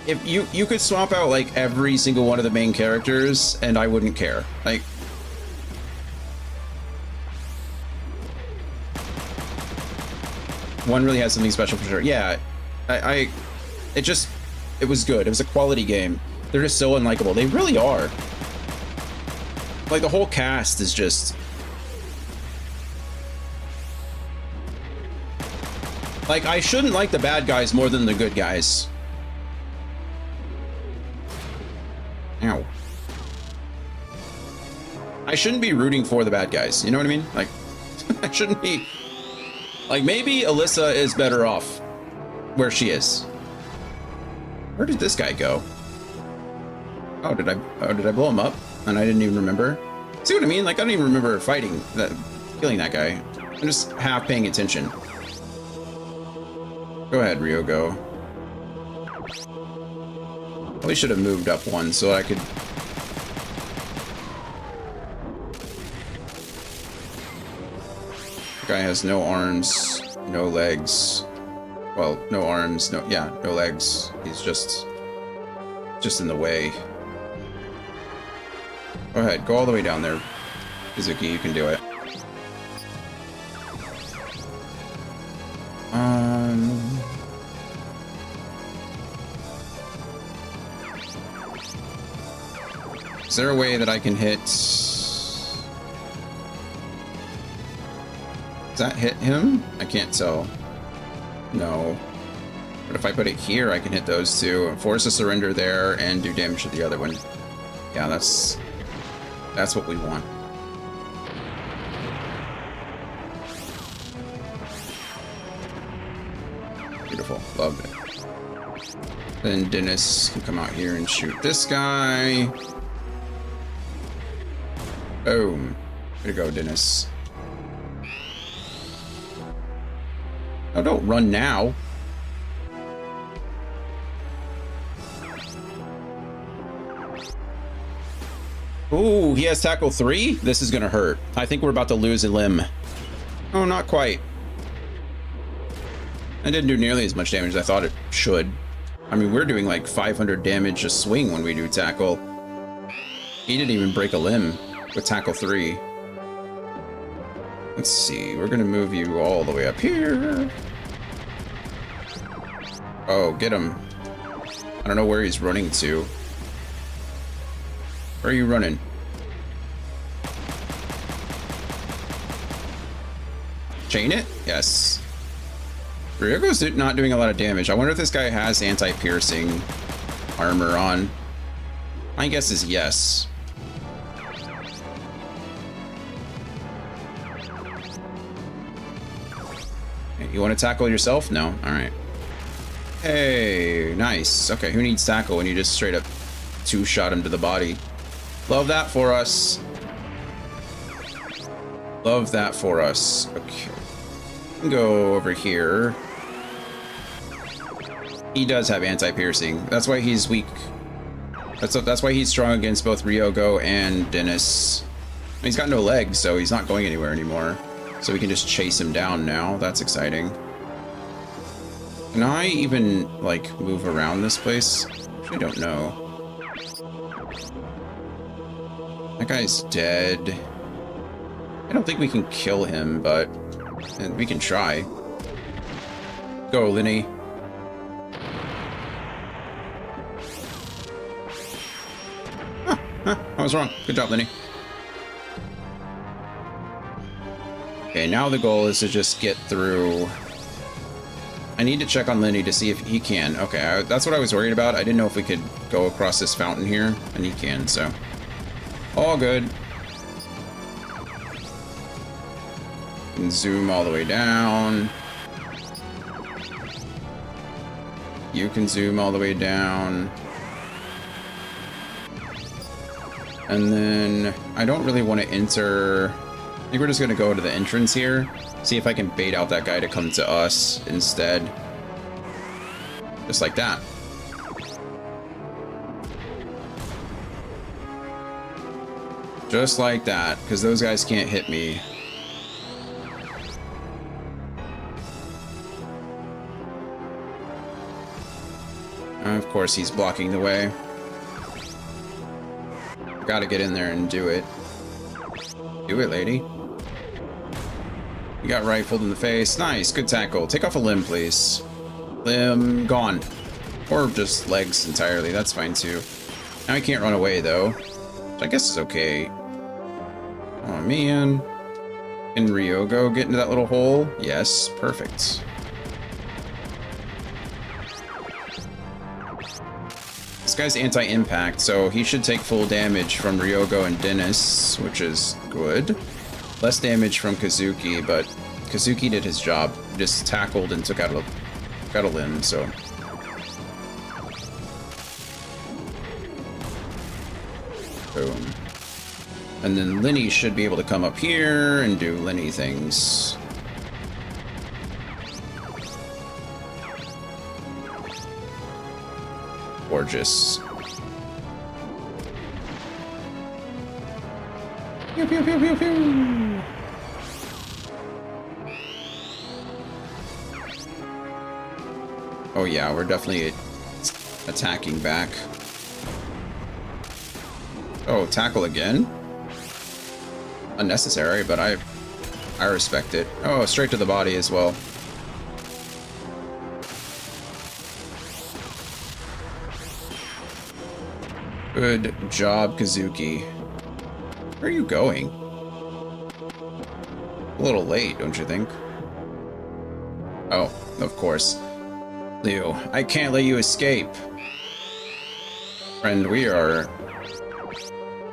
if you could swap out like every single one of the main characters, and I wouldn't care. Like, one really has something special for sure. Yeah, it was good. It was a quality game. They're just so unlikable. They really are. Like, the whole cast is just... Like, I shouldn't like the bad guys more than the good guys. Ow. I shouldn't be rooting for the bad guys. You know what I mean? Like, I shouldn't be... Like, maybe Alyssa is better off where she is. Where did this guy go? Oh, did I blow him up? And I didn't even remember. See what I mean? Like, I don't even remember fighting that, killing that guy. I'm just half paying attention. Go ahead, Ryogo. Probably should have moved up 1 so I could... The guy has no arms, no legs. Well, no arms, no legs. He's just in the way. Go ahead, go all the way down there. Izuki, you can do it. Is there a way that I can hit... Does that hit him? I can't tell. No. But if I put it here, I can hit those two and force a surrender there and do damage to the other one. Yeah, that's what we want. Beautiful. Love it. Then Dennis can come out here and shoot this guy. Boom. Way to go, Dennis. Oh, don't run now. Ooh, he has tackle 3? This is gonna hurt. I think we're about to lose a limb. Oh, not quite. I didn't do nearly as much damage as I thought it should. I mean, we're doing like 500 damage a swing when we do tackle. He didn't even break a limb with tackle 3. Let's see, we're gonna move you all the way up here. Oh, get him. I don't know where he's running to. Where are you running? Chain it? Yes. Ryogo's not doing a lot of damage. I wonder if this guy has anti-piercing armor on. My guess is yes. You want to tackle yourself? No? Alright. Hey, nice. Okay, who needs tackle when you just straight up two-shot him to the body? Love that for us. Love that for us. Okay. Go over here. He does have anti-piercing. That's why he's weak. That's why he's strong against both Ryogo and Dennis. He's got no legs, so he's not going anywhere anymore. So we can just chase him down now. That's exciting. Can I even, like, move around this place? I don't know. That guy's dead. I don't think we can kill him, but we can try. Go, Linny. I was wrong. Good job, Linny. Okay, now the goal is to just get through. I need to check on Linny to see if he can. Okay, that's what I was worried about. I didn't know if we could go across this fountain here, and he can, so. All good. And zoom all the way down. You can zoom all the way down. And then I don't really want to enter. I think we're just going to go to the entrance here. See if I can bait out that guy to come to us instead. Just like that. Just like that, because those guys can't hit me. Of course, he's blocking the way. Gotta get in there and do it. Do it, lady. You got rifled in the face. Nice, good tackle. Take off a limb, please. Limb gone. Or just legs entirely, that's fine too. Now he can't run away though, which I guess is okay. Oh man. Can Ryogo get into that little hole? Yes, perfect. This guy's anti-impact, so he should take full damage from Ryogo and Dennis, which is good. Less damage from Kazuki, but Kazuki did his job. Just tackled and took out a limb, so. Boom. And then Lenny should be able to come up here and do Lenny things. Gorgeous. Pew, pew, pew, pew, pew. Oh yeah, we're definitely attacking back. Oh, tackle again? Unnecessary, but I respect it. Oh, straight to the body as well. Good job, Kazuki. Where are you going? A little late, don't you think? Oh, of course. Leo, I can't let you escape. Friend, we are...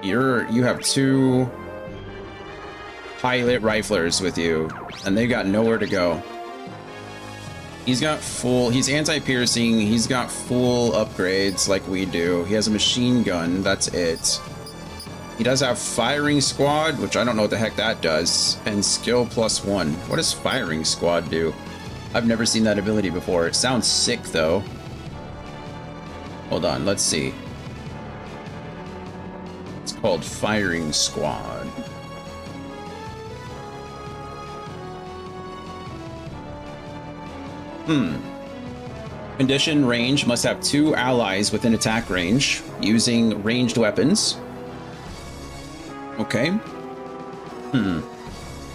You have two pilot riflers with you, and they've got nowhere to go. He's anti-piercing, he's got full upgrades like we do. He has a machine gun, that's it. He does have firing squad, which I don't know what the heck that does, and skill +1. What does firing squad do? I've never seen that ability before. It sounds sick though. Hold on, let's see. It's called firing squad. Condition range must have 2 allies within attack range using ranged weapons. Okay.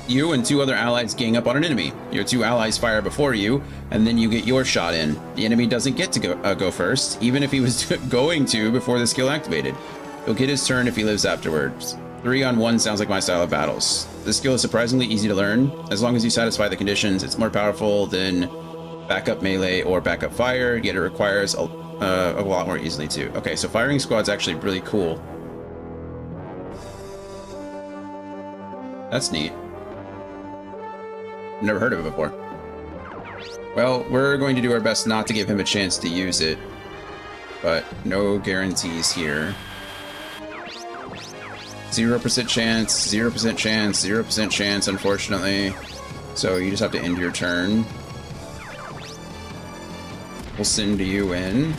You and 2 other allies gang up on an enemy. Your 2 allies fire before you, and then you get your shot in. The enemy doesn't get to go first, even if he was going to before the skill activated. He'll get his turn if he lives afterwards. 3-on-1 sounds like my style of battles. This skill is surprisingly easy to learn. As long as you satisfy the conditions, it's more powerful than backup melee or backup fire, yet it requires a lot more easily too. Okay, so firing squad's actually really cool. That's neat. Never heard of it before. Well, we're going to do our best not to give him a chance to use it, but no guarantees here. 0% chance, 0% chance, 0% chance, unfortunately. So you just have to end your turn. We'll send you in.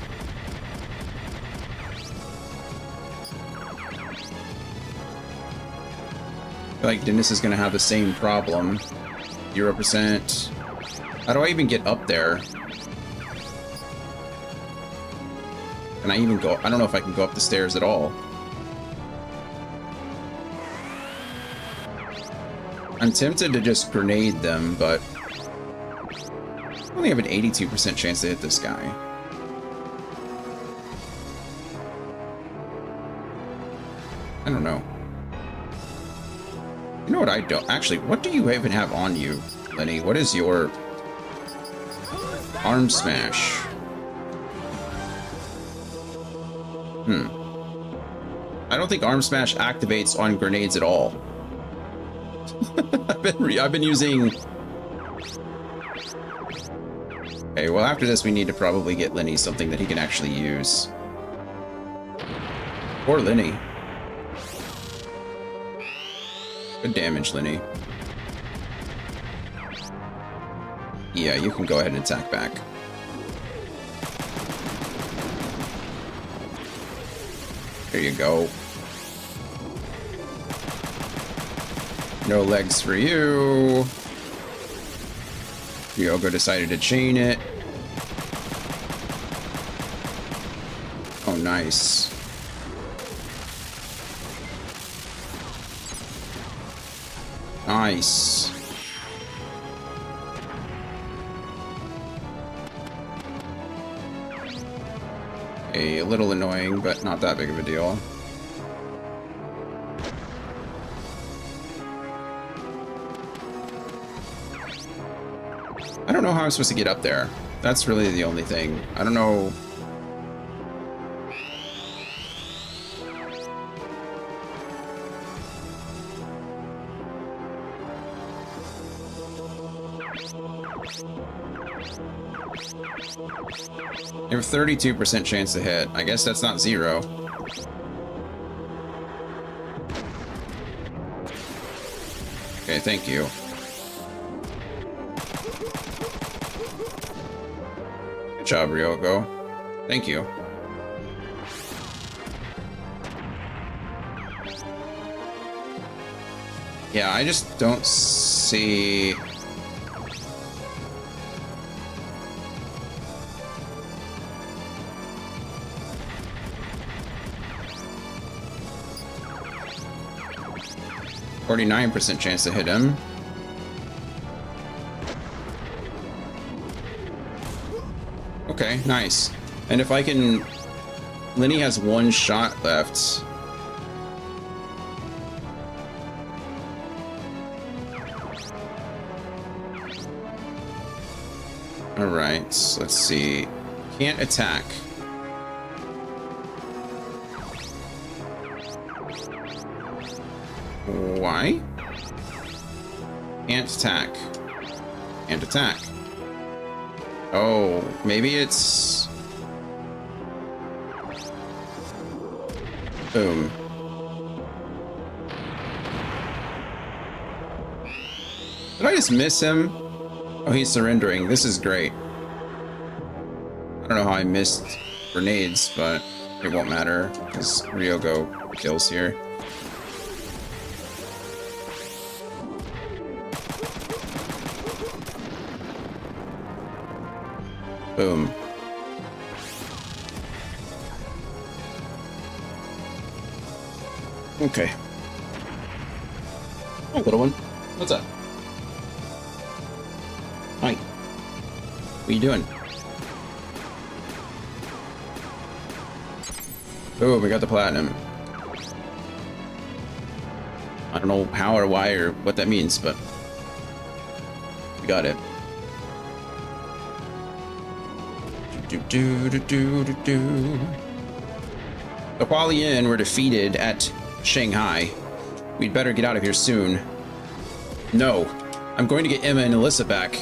I feel like Dennis is going to have the same problem. 0%. How do I even get up there? Can I even go? I don't know if I can go up the stairs at all. I'm tempted to just grenade them, but I only have an 82% chance to hit this guy. I don't know. You know what I don't... Actually, what do you even have on you, Lenny? What is your... Arm smash? I don't think arm smash activates on grenades at all. I've been using... Okay, well after this we need to probably get Lenny something that he can actually use. Poor Lenny. Good damage, Lenny. Yeah, you can go ahead and attack back. There you go. No legs for you. Ryogo decided to chain it. Oh, nice. Nice. A little annoying, but not that big of a deal. I don't know how I'm supposed to get up there. That's really the only thing. I don't know. You have a 32% chance to hit. I guess that's not zero. Okay, thank you. Good job, Ryogo. Thank you. Yeah, I just don't see... .49% chance to hit him. Okay, nice. And if I can... Lenny has one shot left. Alright, let's see. Can't attack. Why? Can't attack. Can't attack. Oh, maybe it's... Boom. Did I just miss him? Oh, he's surrendering. This is great. I don't know how I missed grenades, but it won't matter because Ryogo kills here. Boom. Okay. Hi, little one. What's up? Hi. What are you doing? Oh, we got the platinum. I don't know how or why or what that means, but we got it. The Hualien were defeated at Shanghai. We'd better get out of here soon. No, I'm going to get Emma and Alyssa back.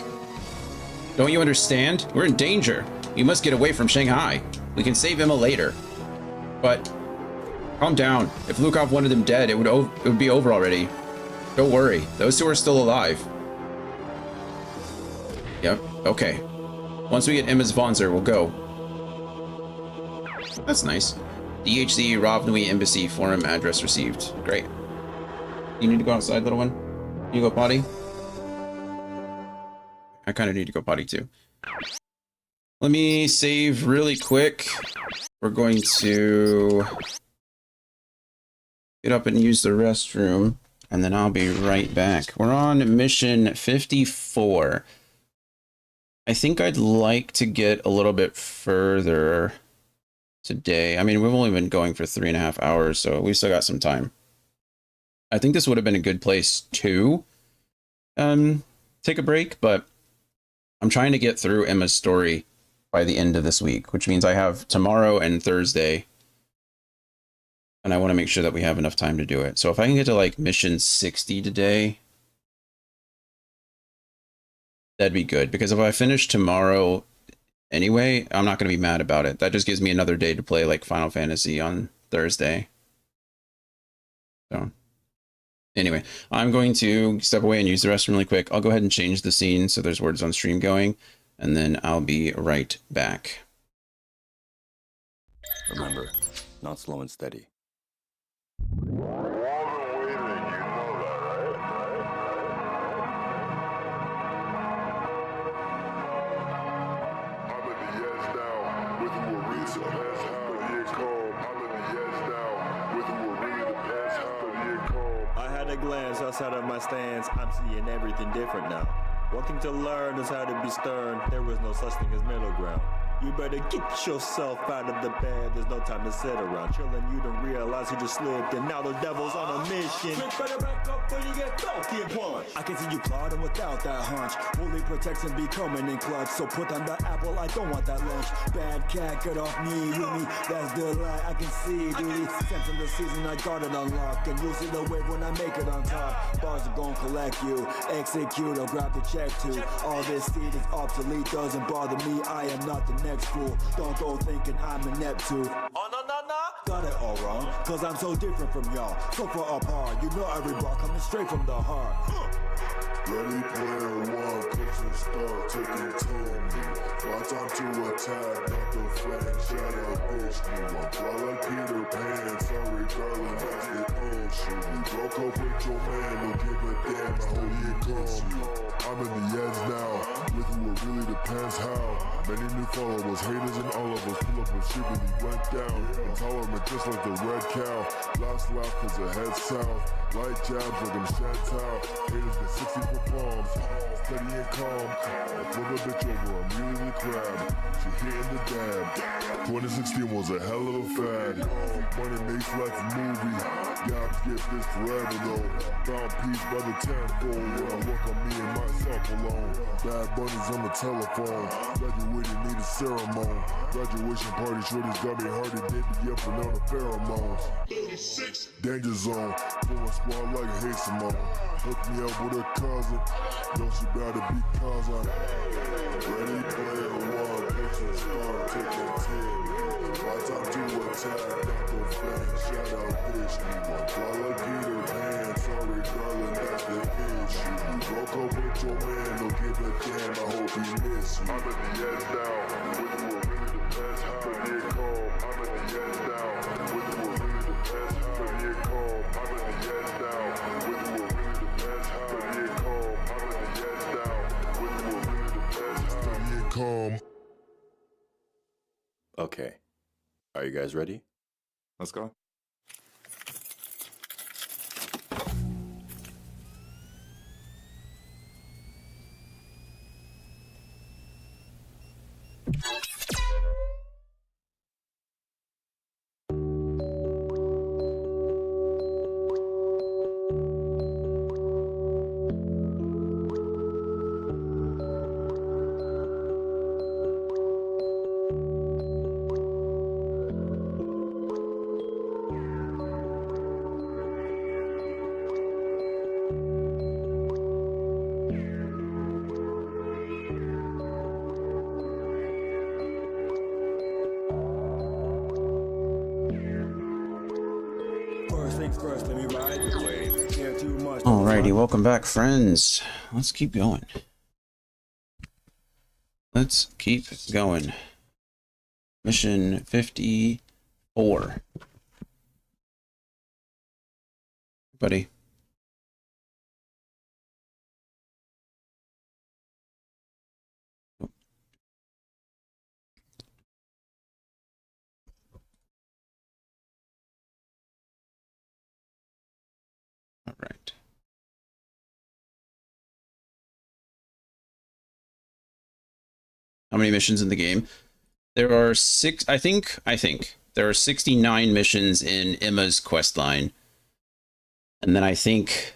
Don't you understand? We're in danger. We must get away from Shanghai. We can save Emma later. But calm down. If Lukov wanted them dead, it would be over already. Don't worry. Those two are still alive. Yep. Okay. Once we get Emma's Vonzer, we'll go. That's nice. DHC Rovnui Embassy Forum address received. Great. You need to go outside, little one? You go potty? I kind of need to go potty too. Let me save really quick. We're going to get up and use the restroom, and then I'll be right back. We're on mission 54. I think I'd like to get a little bit further today. I mean, we've only been going for 3.5 hours, so we still got some time. I think this would have been a good place to take a break, but I'm trying to get through Emma's story by the end of this week, which means I have tomorrow and Thursday, and I want to make sure that we have enough time to do it. So if I can get to like mission 60 today, That'd be good, because if I finish tomorrow anyway, I'm not going to be mad about it. That just gives me another day to play like Final Fantasy on Thursday. So anyway, I'm going to step away and use the restroom really quick. I'll go ahead and change the scene so there's words on stream going, and then I'll be right back. Remember, not slow and steady. I had a glance outside of my stance. I'm seeing everything different now. One thing to learn is how to be stern. There is no such thing as middle ground. You better get yourself out of the bed. There's no time to sit around chilling. You don't realize you just slipped, and now the devil's on a mission. You better back up when you get filthy and punch. I can see you plotting without that hunch. Fully protects and becoming in clutch. So put on the apple. I don't want that lunch. Bad cat, get off me, you me. That's the lie. I can see duty. Sensing the season, I got it unlocked. And you'll see the wave when I make it on top. Bars are gonna collect you. Execute or grab the check too. All this seed is obsolete. Doesn't bother me. I am not the next fool. Don't go thinking I'm a Neptune. Oh no. Got it all wrong, cause I'm so different from y'all. So far apart, you know every bar coming straight from the heart. Ready player one, picture start taking to me. My time to attack, not the flank, shut up, bitch, me. I'm fly like Peter Pan, sorry darling, that's the ocean. You broke up with your man, don't give a damn, I hope he comes you. I'm in the edge now, with you it really depends how. Many new followers, haters and all of us, pull up and shit when he went down. Intolerant just like the red cow, last laugh cause it head south. Light jabs like I'm Chantal, haters get 60 for palms, steady and calm. I flip a bitch over, immediately crab, she hitting the dab. 2016 was a hell of a fad, money makes life a movie, yeah I get this forever though. Found peace by the tenfold, when I work on me and myself alone. Bad bunnies on the telephone, graduated need a ceremony. Graduation party shorties got me hardy, did be up and on the pheromones. Danger zone, pull my squad like a hate Simone. Hook me up with her cousin, know she bout to be cousin. Ready player one, picture start taking 10. My time to attack, not the flank, shout out bitch, me one. Fly like Peter Pan, sorry darling, that's the issue. You broke up with your man, don't give a damn, I hope he miss you. I'm at the edge now, with you it really depends how to get calm. I'm at the edge now, with you it really depends how to get calm. I'm at the edge now, with you it really depends how to get calm. I'm at the edge now, with you it really depends how to get calm. Okay. Are you guys ready? Let's go. First, let me ride the wave. Care too much. Alrighty, welcome back, friends. Let's keep going. Let's keep going. Mission 54. Buddy. All right. How many missions in the game? There are I think there are 69 missions in Emma's quest line. And then I think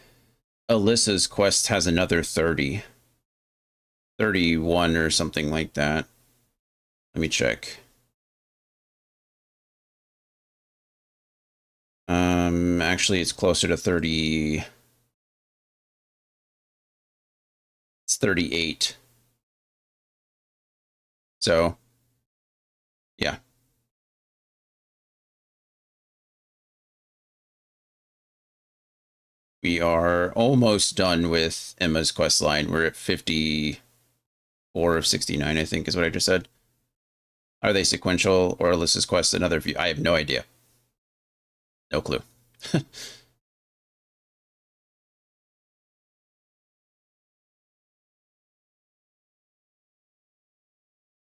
Alyssa's quest has another 30. 31 or something like that. Let me check. Actually, it's closer to 30. It's 38. So, yeah. We are almost done with Emma's quest line. We're at 54 of 69, I think, is what I just said. Are they sequential or Alyssa's quest another view? I have no idea. No clue.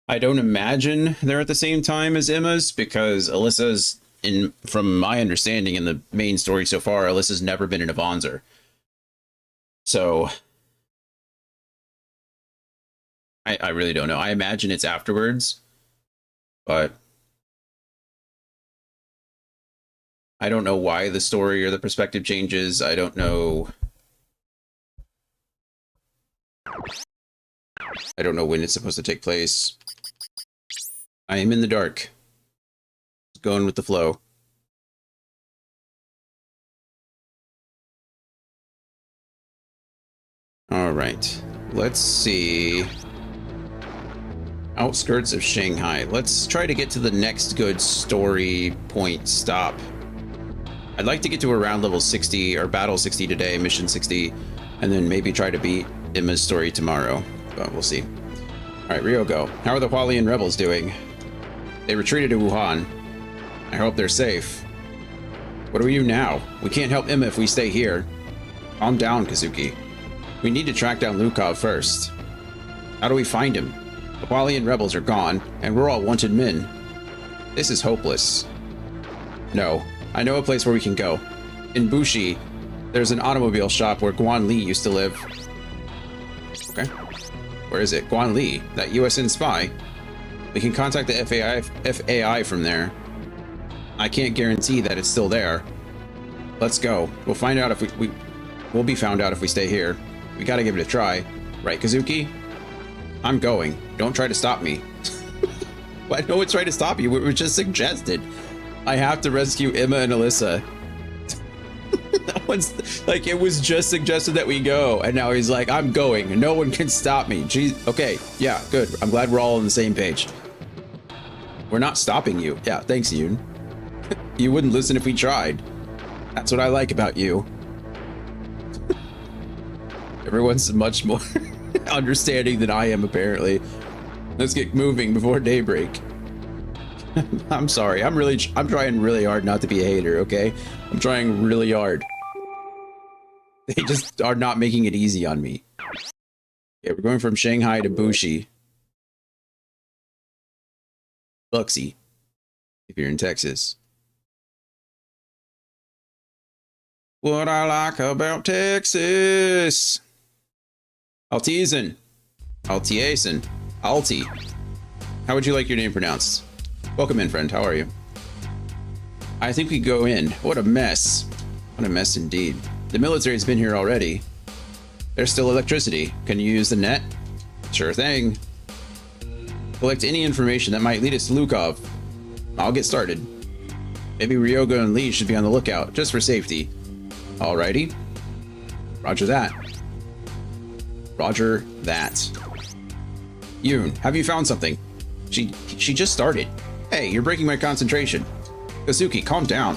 I don't imagine they're at the same time as Emma's, because Alyssa's, from my understanding in the main story so far, Alyssa's never been in a Vonzer. So I really don't know. I imagine it's afterwards, but I don't know why the story or the perspective changes. I don't know. I don't know when it's supposed to take place. I am in the dark. Going with the flow. All right. Let's see. Outskirts of Shanghai. Let's try to get to the next good story point stop. I'd like to get to around level 60 or battle 60 today, mission 60, and then maybe try to beat Emma's story tomorrow, but we'll see. All right, Rio, go. How are the Hualian rebels doing? They retreated to Wuhan. I hope they're safe. What do we do now? We can't help Emma if we stay here. Calm down, Kazuki. We need to track down Lukov first. How do we find him? The Hualian rebels are gone, and we're all wanted men. This is hopeless. No, I know a place where we can go. In Bushi, there's an automobile shop where Guan Li used to live. Okay. Where is it? Guan Li, that USN spy. We can contact the FAI from there. I can't guarantee that it's still there. Let's go. We'll find out if we'll be found out if we stay here. We gotta give it a try. Right, Kazuki? I'm going. Don't try to stop me. Well, no one's trying to stop you. It was just suggested. I have to rescue Emma and Alyssa. That one's like, it was just suggested that we go, and now he's like, I'm going. No one can stop me. Jeez. Okay, yeah, good. I'm glad we're all on the same page. We're not stopping you. Yeah, thanks, Yoon. You wouldn't listen if we tried. That's what I like about you. Everyone's much more understanding than I am, apparently. Let's get moving before daybreak. I'm sorry. I'm trying really hard not to be a hater, okay? I'm trying really hard. They just are not making it easy on me. Okay, we're going from Shanghai to Bushi. Buxy, if you're in Texas. What I like about Texas. Altizen. Altiason. Alti. How would you like your name pronounced? Welcome in, friend. How are you? I think we go in. What a mess. What a mess indeed. The military's been here already. There's still electricity. Can you use the net? Sure thing. Collect any information that might lead us to Lukov. I'll get started. Maybe Ryoga and Lee should be on the lookout, just for safety. Alrighty. Roger that. Roger that. Yoon, have you found something? She just started. Hey, you're breaking my concentration. Kazuki, calm down.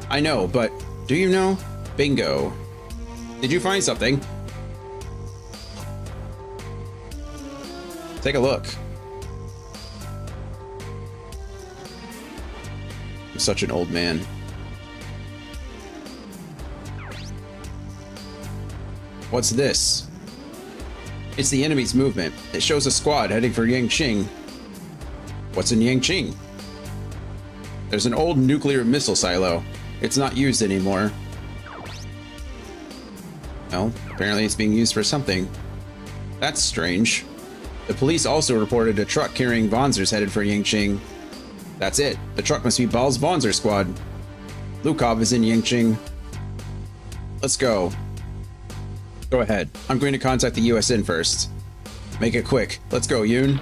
I know, but do you know? Bingo. Did you find something? Take a look. I'm such an old man. What's this? It's the enemy's movement. It shows a squad heading for Yangqing. What's in Yangqing? There's an old nuclear missile silo. It's not used anymore. Well, apparently it's being used for something. That's strange. The police also reported a truck carrying Vonzers headed for Yangqing. That's it. The truck must be Bal's Vonzer squad. Lukov is in Yangqing. Let's go. Go ahead. I'm going to contact the USN first. Make it quick. Let's go, Yoon.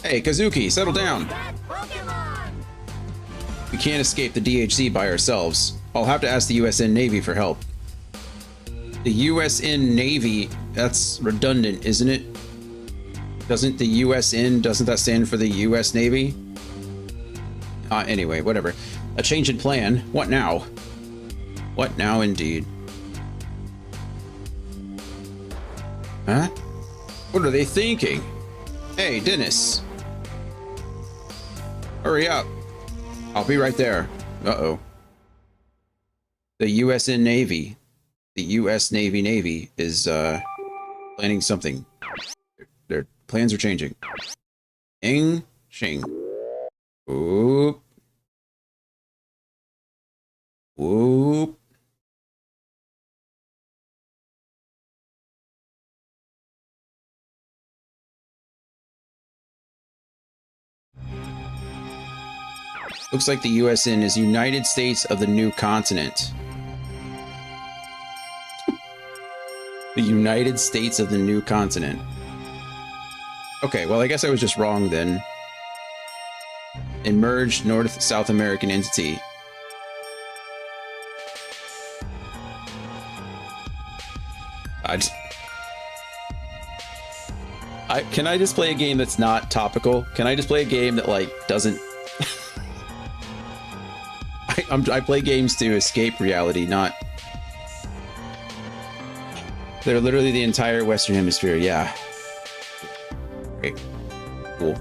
Hey, Kazuki, settle down. We can't escape the DHC by ourselves. I'll have to ask the USN Navy for help. The USN Navy? That's redundant, isn't it? Doesn't the USN, doesn't that stand for the US Navy? Anyway, whatever. A change in plan. What now? What now indeed? Huh? What are they thinking? Hey, Dennis. Hurry up. I'll be right there. Uh-oh. The USN Navy. The US Navy is, planning something. Their plans are changing. Ing, shing. Whoop. Whoop. Looks like the USN is United States of the New Continent. The United States of the New Continent. Okay, well, I guess I was just wrong then. Emerged North-South American entity. Can I just play a game that's not topical? Can I just play a game that, like, doesn't... I play games to escape reality, not... They're literally the entire Western Hemisphere, yeah. Great. Cool.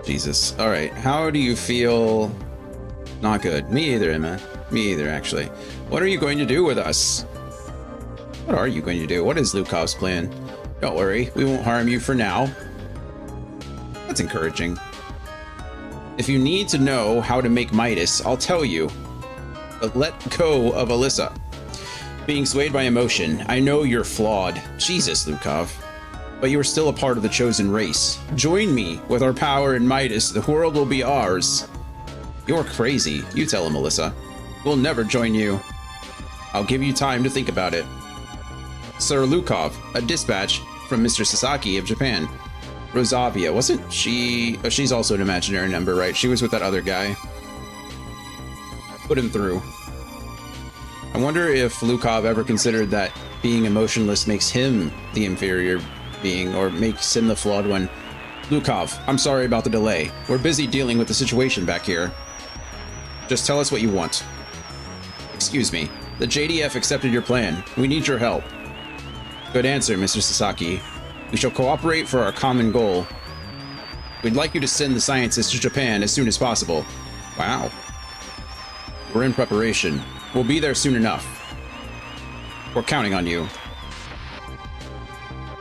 Jesus. Alright, how do you feel? Not good. Me either, Emma. Me either, actually. What are you going to do with us? What are you going to do? What is Lukov's plan? Don't worry, we won't harm you for now. That's encouraging. If you need to know how to make Midas, I'll tell you. But let go of Alyssa. Being swayed by emotion, I know you're flawed. Jesus, Lukov. But you are still a part of the chosen race. Join me. With our power in Midas, the world will be ours. You're crazy. You tell him, Alyssa. We'll never join you. I'll give you time to think about it. Sir Lukov, a dispatch from Mr. Sasaki of Japan. Rosavia, wasn't she? Oh, she's also an imaginary number, right? She was with that other guy. Put him through. I wonder if Lukov ever considered that being emotionless makes him the inferior being, or makes him the flawed one. Lukov, I'm sorry about the delay. We're busy dealing with the situation back here. Just tell us what you want. Excuse me. The JDF accepted your plan. We need your help. Good answer, Mr. Sasaki. We shall cooperate for our common goal. We'd like you to send the scientists to Japan as soon as possible. Wow. We're in preparation. We'll be there soon enough. We're counting on you.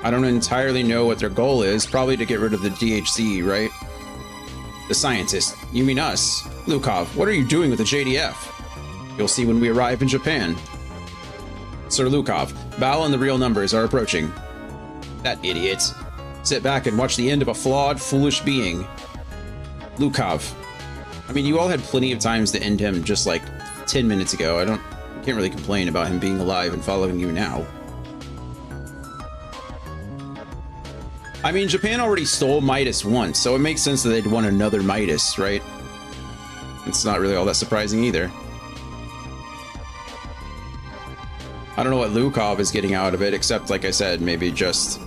I don't entirely know what their goal is. Probably to get rid of the DHC, right? The scientists. You mean us? Lukov, what are you doing with the JDF? You'll see when we arrive in Japan. Sir Lukov, Val and the real numbers are approaching. That idiot. Sit back and watch the end of a flawed, foolish being. Lukov. I mean, you all had plenty of times to end him just like 10 minutes ago. I can't really complain about him being alive and following you now. I mean, Japan already stole Midas once, so it makes sense that they'd want another Midas, right? It's not really all that surprising either. I don't know what Lukov is getting out of it, except, like I said, maybe just...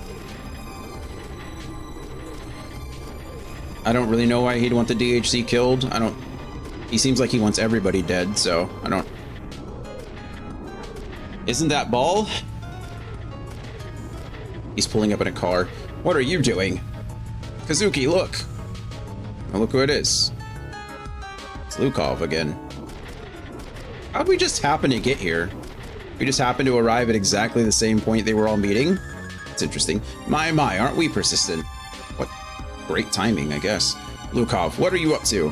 I don't really know why he'd want the DHC killed. He seems like he wants everybody dead, so I don't... Isn't that Ball? He's pulling up in a car. What are you doing? Kazuki, look! Oh, look who it is. It's Lukov again. How'd we just happen to get here? We just happened to arrive at exactly the same point they were all meeting? It's interesting. My, aren't we persistent? What great timing, I guess. Lukov, what are you up to?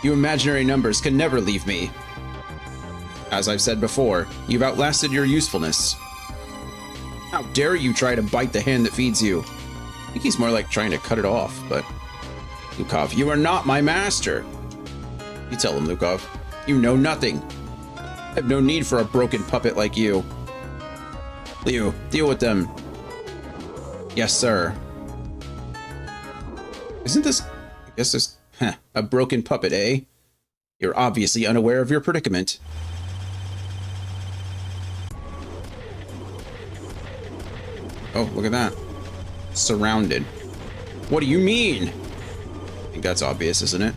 You imaginary numbers can never leave me. As I've said before, you've outlasted your usefulness. How dare you try to bite the hand that feeds you? I think he's more like trying to cut it off, but... Lukov, you are not my master. You tell him, Lukov. You know nothing. I have no need for a broken puppet like you. Liu, deal with them. Yes, sir. Isn't this... I guess this... a broken puppet, eh? You're obviously unaware of your predicament. Oh, look at that. Surrounded. What do you mean? I think that's obvious, isn't it?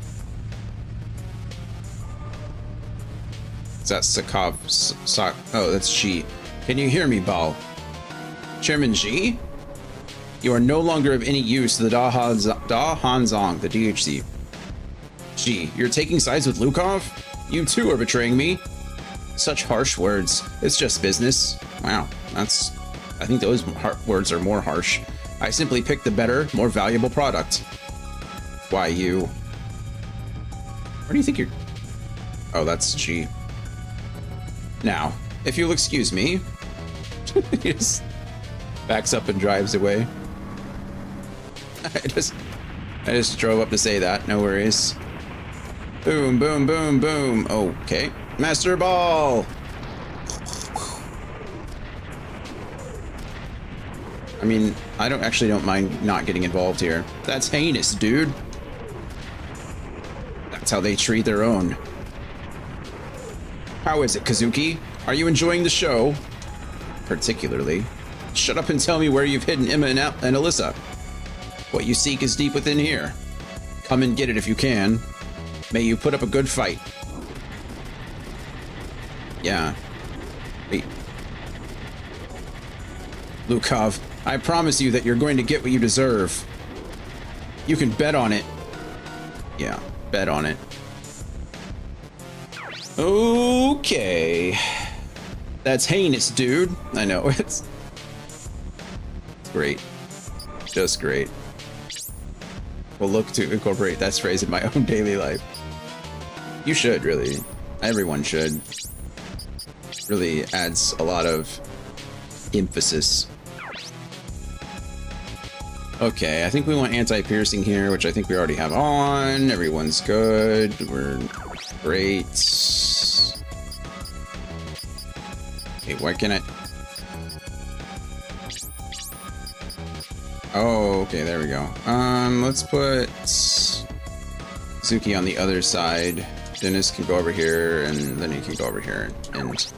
Is that Sakov? Oh, that's Xi. Can you hear me, Bao? Chairman Xi? You are no longer of any use to the Da Hanzong, the DHC. Xi, you're taking sides with Lukov? You too are betraying me. Such harsh words. It's just business. Wow, that's... I think those words are more harsh. I simply picked the better, more valuable product. Why, you... Where do you think you're... Oh, that's G. Now, if you'll excuse me... He just backs up and drives away. I just drove up to say that. No worries. Boom, boom, boom, boom. Okay. Master Ball! I mean, I don't mind not getting involved here. That's heinous, dude. That's how they treat their own. How is it, Kazuki? Are you enjoying the show? Particularly. Shut up and tell me where you've hidden Emma and Alyssa. What you seek is deep within here. Come and get it if you can. May you put up a good fight. Yeah. Wait. Lukov, I promise you that you're going to get what you deserve. You can bet on it. Yeah, bet on it. Okay. That's heinous, dude. I know, it's great. Just great. We'll look to incorporate that phrase in my own daily life. You should, really. Everyone should. Really adds a lot of emphasis. Okay, I think we want anti-piercing here, which I think we already have on. Everyone's good. We're great. Okay, why can't I... Oh, okay, there we go. Let's put Zuki on the other side. Dennis can go over here, and then he can go over here, and...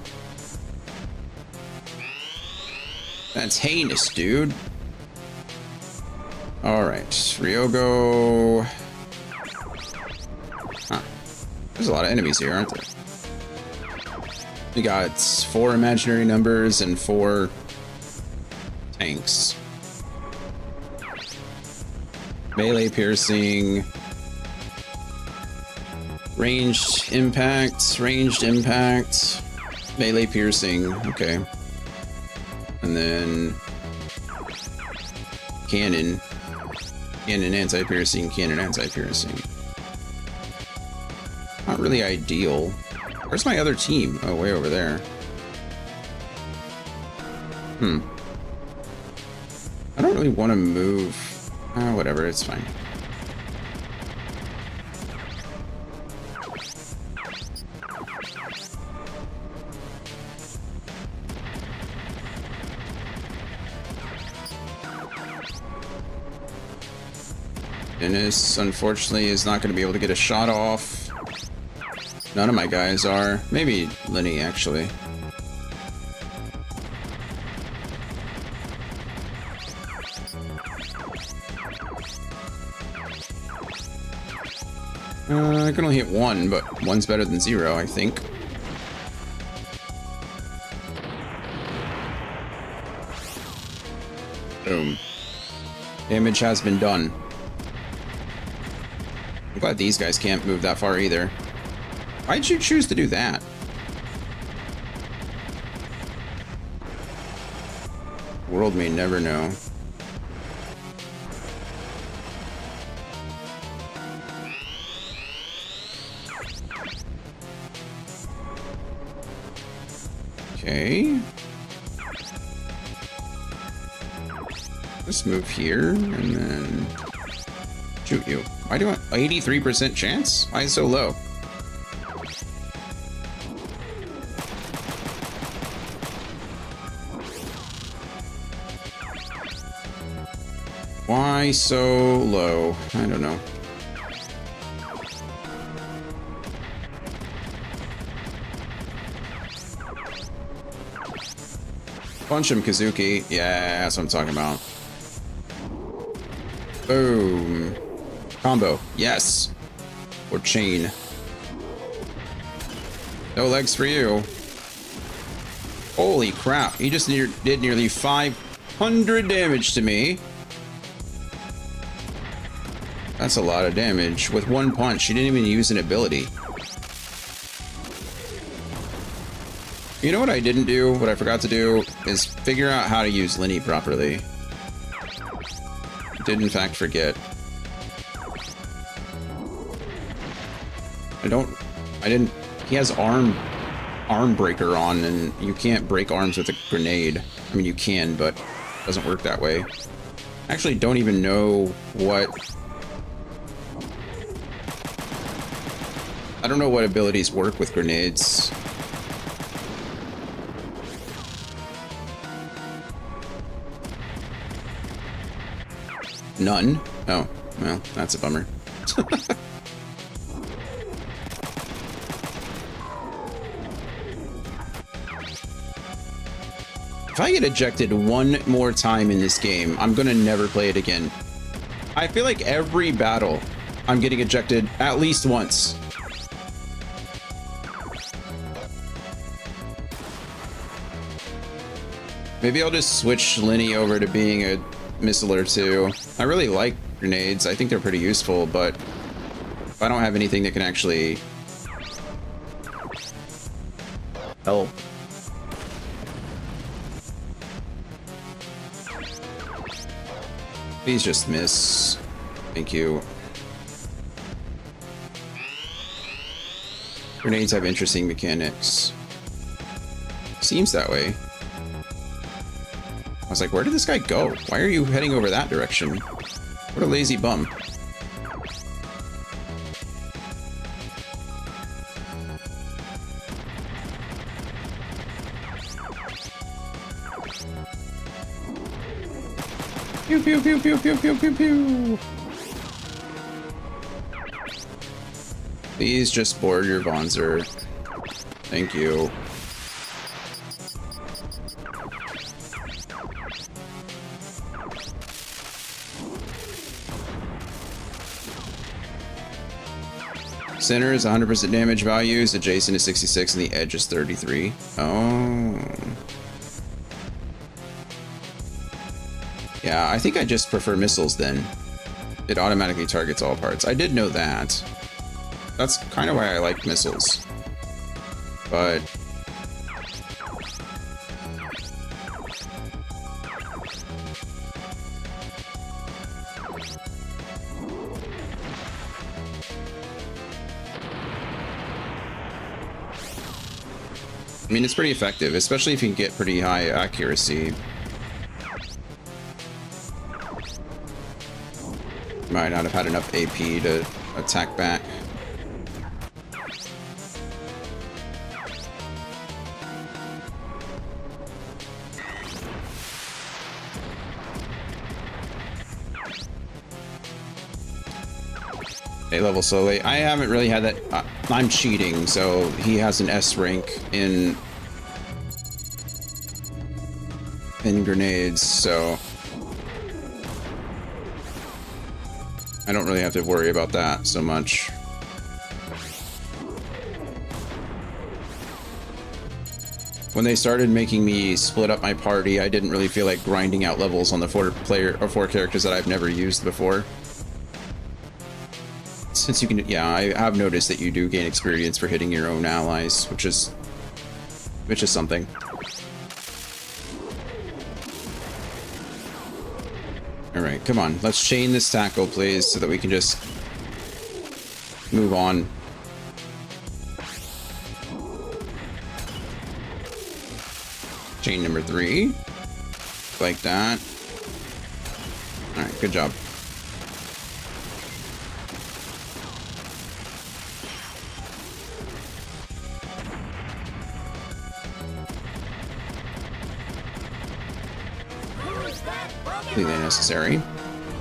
That's heinous, dude. Alright, Ryogo... Huh. There's a lot of enemies here, aren't there? We got 4 imaginary numbers and 4 tanks. Melee piercing... Ranged impact, melee piercing, okay. And then cannon anti-piercing, cannon anti-piercing. Not really ideal. Where's my other team? Oh, way over there. I don't really want to move. Whatever, it's fine. Dennis, unfortunately, is not going to be able to get a shot off. None of my guys are. Maybe Lenny, actually. I can only hit 1, but 1's better than 0, I think. Boom. Damage has been done. I'm glad these guys can't move that far either. Why'd you choose to do that? The world may never know. Okay. Let's move here and then shoot you. Why do I 83% chance? Why is it so low? Why so low? I don't know. Punch him, Kazuki. Yeah, that's what I'm talking about. Boom. Combo. Yes. Or chain. No legs for you. Holy crap. He just did nearly 500 damage to me. That's a lot of damage. With one punch, he didn't even use an ability. You know what I didn't do? What I forgot to do is figure out how to use Lenny properly. Did in fact forget. I didn't, he has arm breaker on, and you can't break arms with a grenade. I mean, you can, but it doesn't work that way. I actually don't even know what, I don't know what abilities work with grenades. None? Oh, well, that's a bummer. If I get ejected one more time in this game, I'm gonna never play it again. I feel like every battle, I'm getting ejected at least once. Maybe I'll just switch Lenny over to being a missile or two. I really like grenades. I think they're pretty useful, but if I don't have anything that can actually help. Please just miss. Thank you. Grenades have interesting mechanics. Seems that way. I was like, where did this guy go? Why are you heading over that direction? What a lazy bum. Pew pew pew pew pew pew pew pew. Please just board your Bonzer. Thank you. Center is 100% damage values, adjacent is 66, and the edge is 33. Oh. Yeah, I think I just prefer missiles then. It automatically targets all parts. I did know that. That's kind of why I like missiles. But I mean, it's pretty effective, especially if you can get pretty high accuracy. Might not have had enough AP to attack back. A-level slowly. I haven't really had that. I'm cheating, so he has an S rank in grenades, so I don't really have to worry about that so much. When they started making me split up my party, I didn't really feel like grinding out levels on the four characters that I've never used before. Since you can, yeah, I have noticed that you do gain experience for hitting your own allies, which is something. All right, come on, let's chain this tackle, please, so that we can just move on. Chain number 3, like that. All right, good job. Completely unnecessary.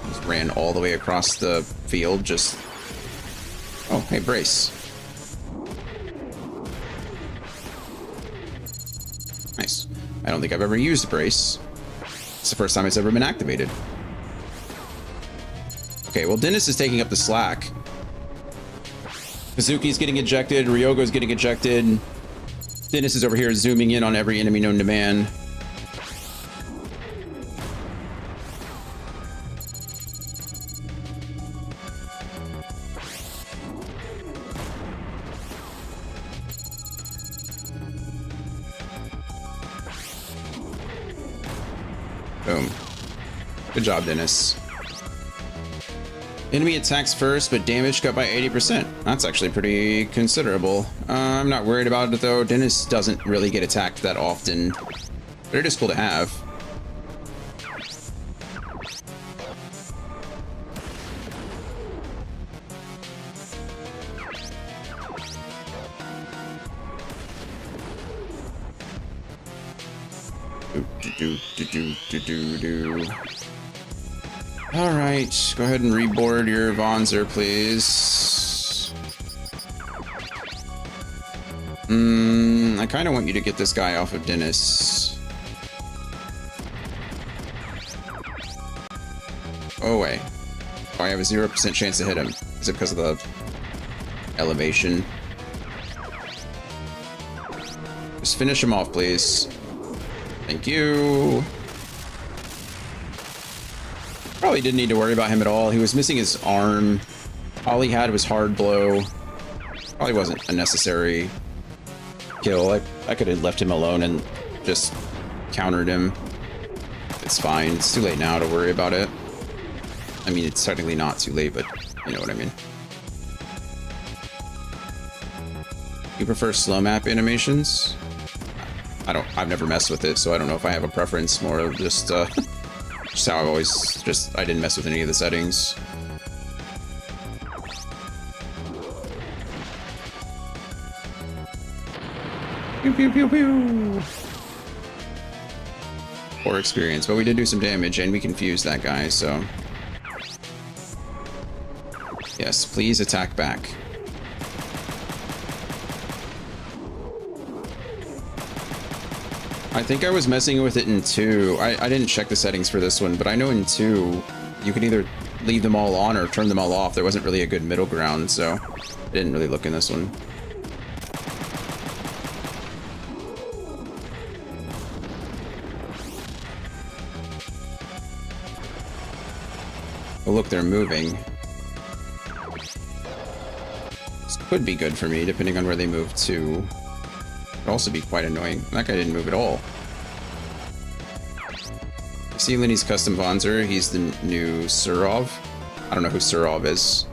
Just ran all the way across the field, just... Oh, hey, brace. Nice. I don't think I've ever used Brace. It's the first time it's ever been activated. Okay, well, Dennis is taking up the slack. Kazuki's getting ejected. Ryogo's getting ejected. Dennis is over here zooming in on every enemy known to man. Boom. Good job, Dennis. Enemy attacks first, but damage cut by 80%. That's actually pretty considerable. I'm not worried about it, though. Dennis doesn't really get attacked that often, but it is cool to have. All right, go ahead and reboard your Vonzer, please. I kind of want you to get this guy off of Dennis. Oh, wait. Oh, I have a 0% chance to hit him. Is it because of the elevation? Just finish him off, please. Thank you. Probably didn't need to worry about him at all. He was missing his arm. All he had was hard blow. Probably wasn't a necessary kill. I could have left him alone and just countered him. It's fine. It's too late now to worry about it. I mean, it's technically not too late, but you know what I mean. You prefer slow map animations? I've never messed with it, so I don't know if I have a preference. More of just just how I've always I didn't mess with any of the settings. Pew pew pew pew. Poor experience, but we did do some damage and we confused that guy, so yes, please attack back. I think I was messing with it in 2. I didn't check the settings for this one, but I know in 2 you could either leave them all on or turn them all off. There wasn't really a good middle ground, so I didn't really look in this one. Oh look, they're moving. This could be good for me, depending on where they move to. Could also be quite annoying. That guy didn't move at all. I see Lenny's custom Vonzer. He's the new Surov. I don't know who Surov is.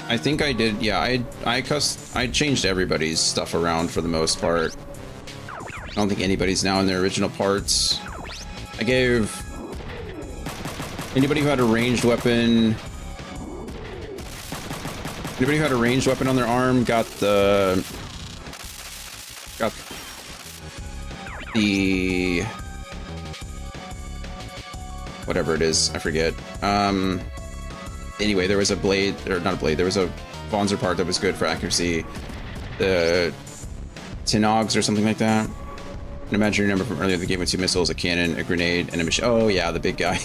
I think I did, yeah, I changed everybody's stuff around for the most part. I don't think anybody's now in their original parts. I gave anybody who had a ranged weapon on their arm got the whatever it is, I forget. Anyway, there was a blade, or not a blade, there was a Vonzer part that was good for accuracy. The Tinogs or something like that. An imaginary number from earlier in the game with 2 missiles, a cannon, a grenade, and a machine. Oh yeah, the big guy.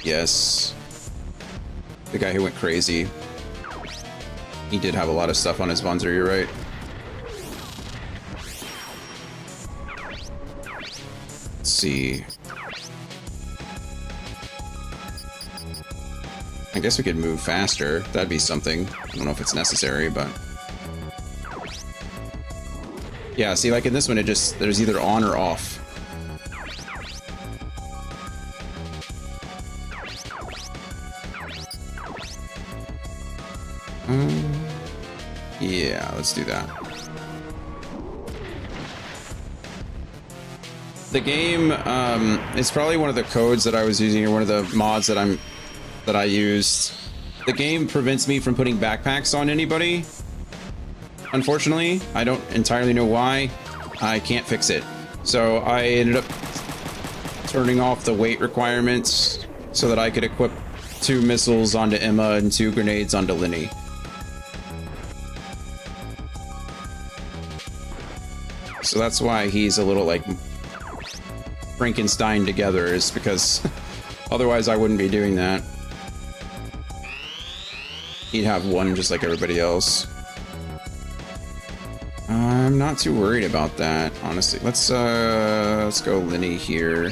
Yes. The guy who went crazy. He did have a lot of stuff on his Vonzer, you're right. Let's see. I guess we could move faster. That'd be something. I don't know if it's necessary, but... yeah, see, like in this one, there's either on or off. Yeah, let's do that. The game, it's probably one of the codes that I was using, or one of the mods that I used. The game prevents me from putting backpacks on anybody. unfortunately. I don't entirely know why. I can't fix it. So I ended up turning off the weight requirements so that I could equip 2 missiles onto Emma and 2 grenades onto Linny. So that's why he's a little like Frankenstein together, is because otherwise I wouldn't be doing that. He'd have 1 just like everybody else. I'm not too worried about that, honestly. Let's go Linny here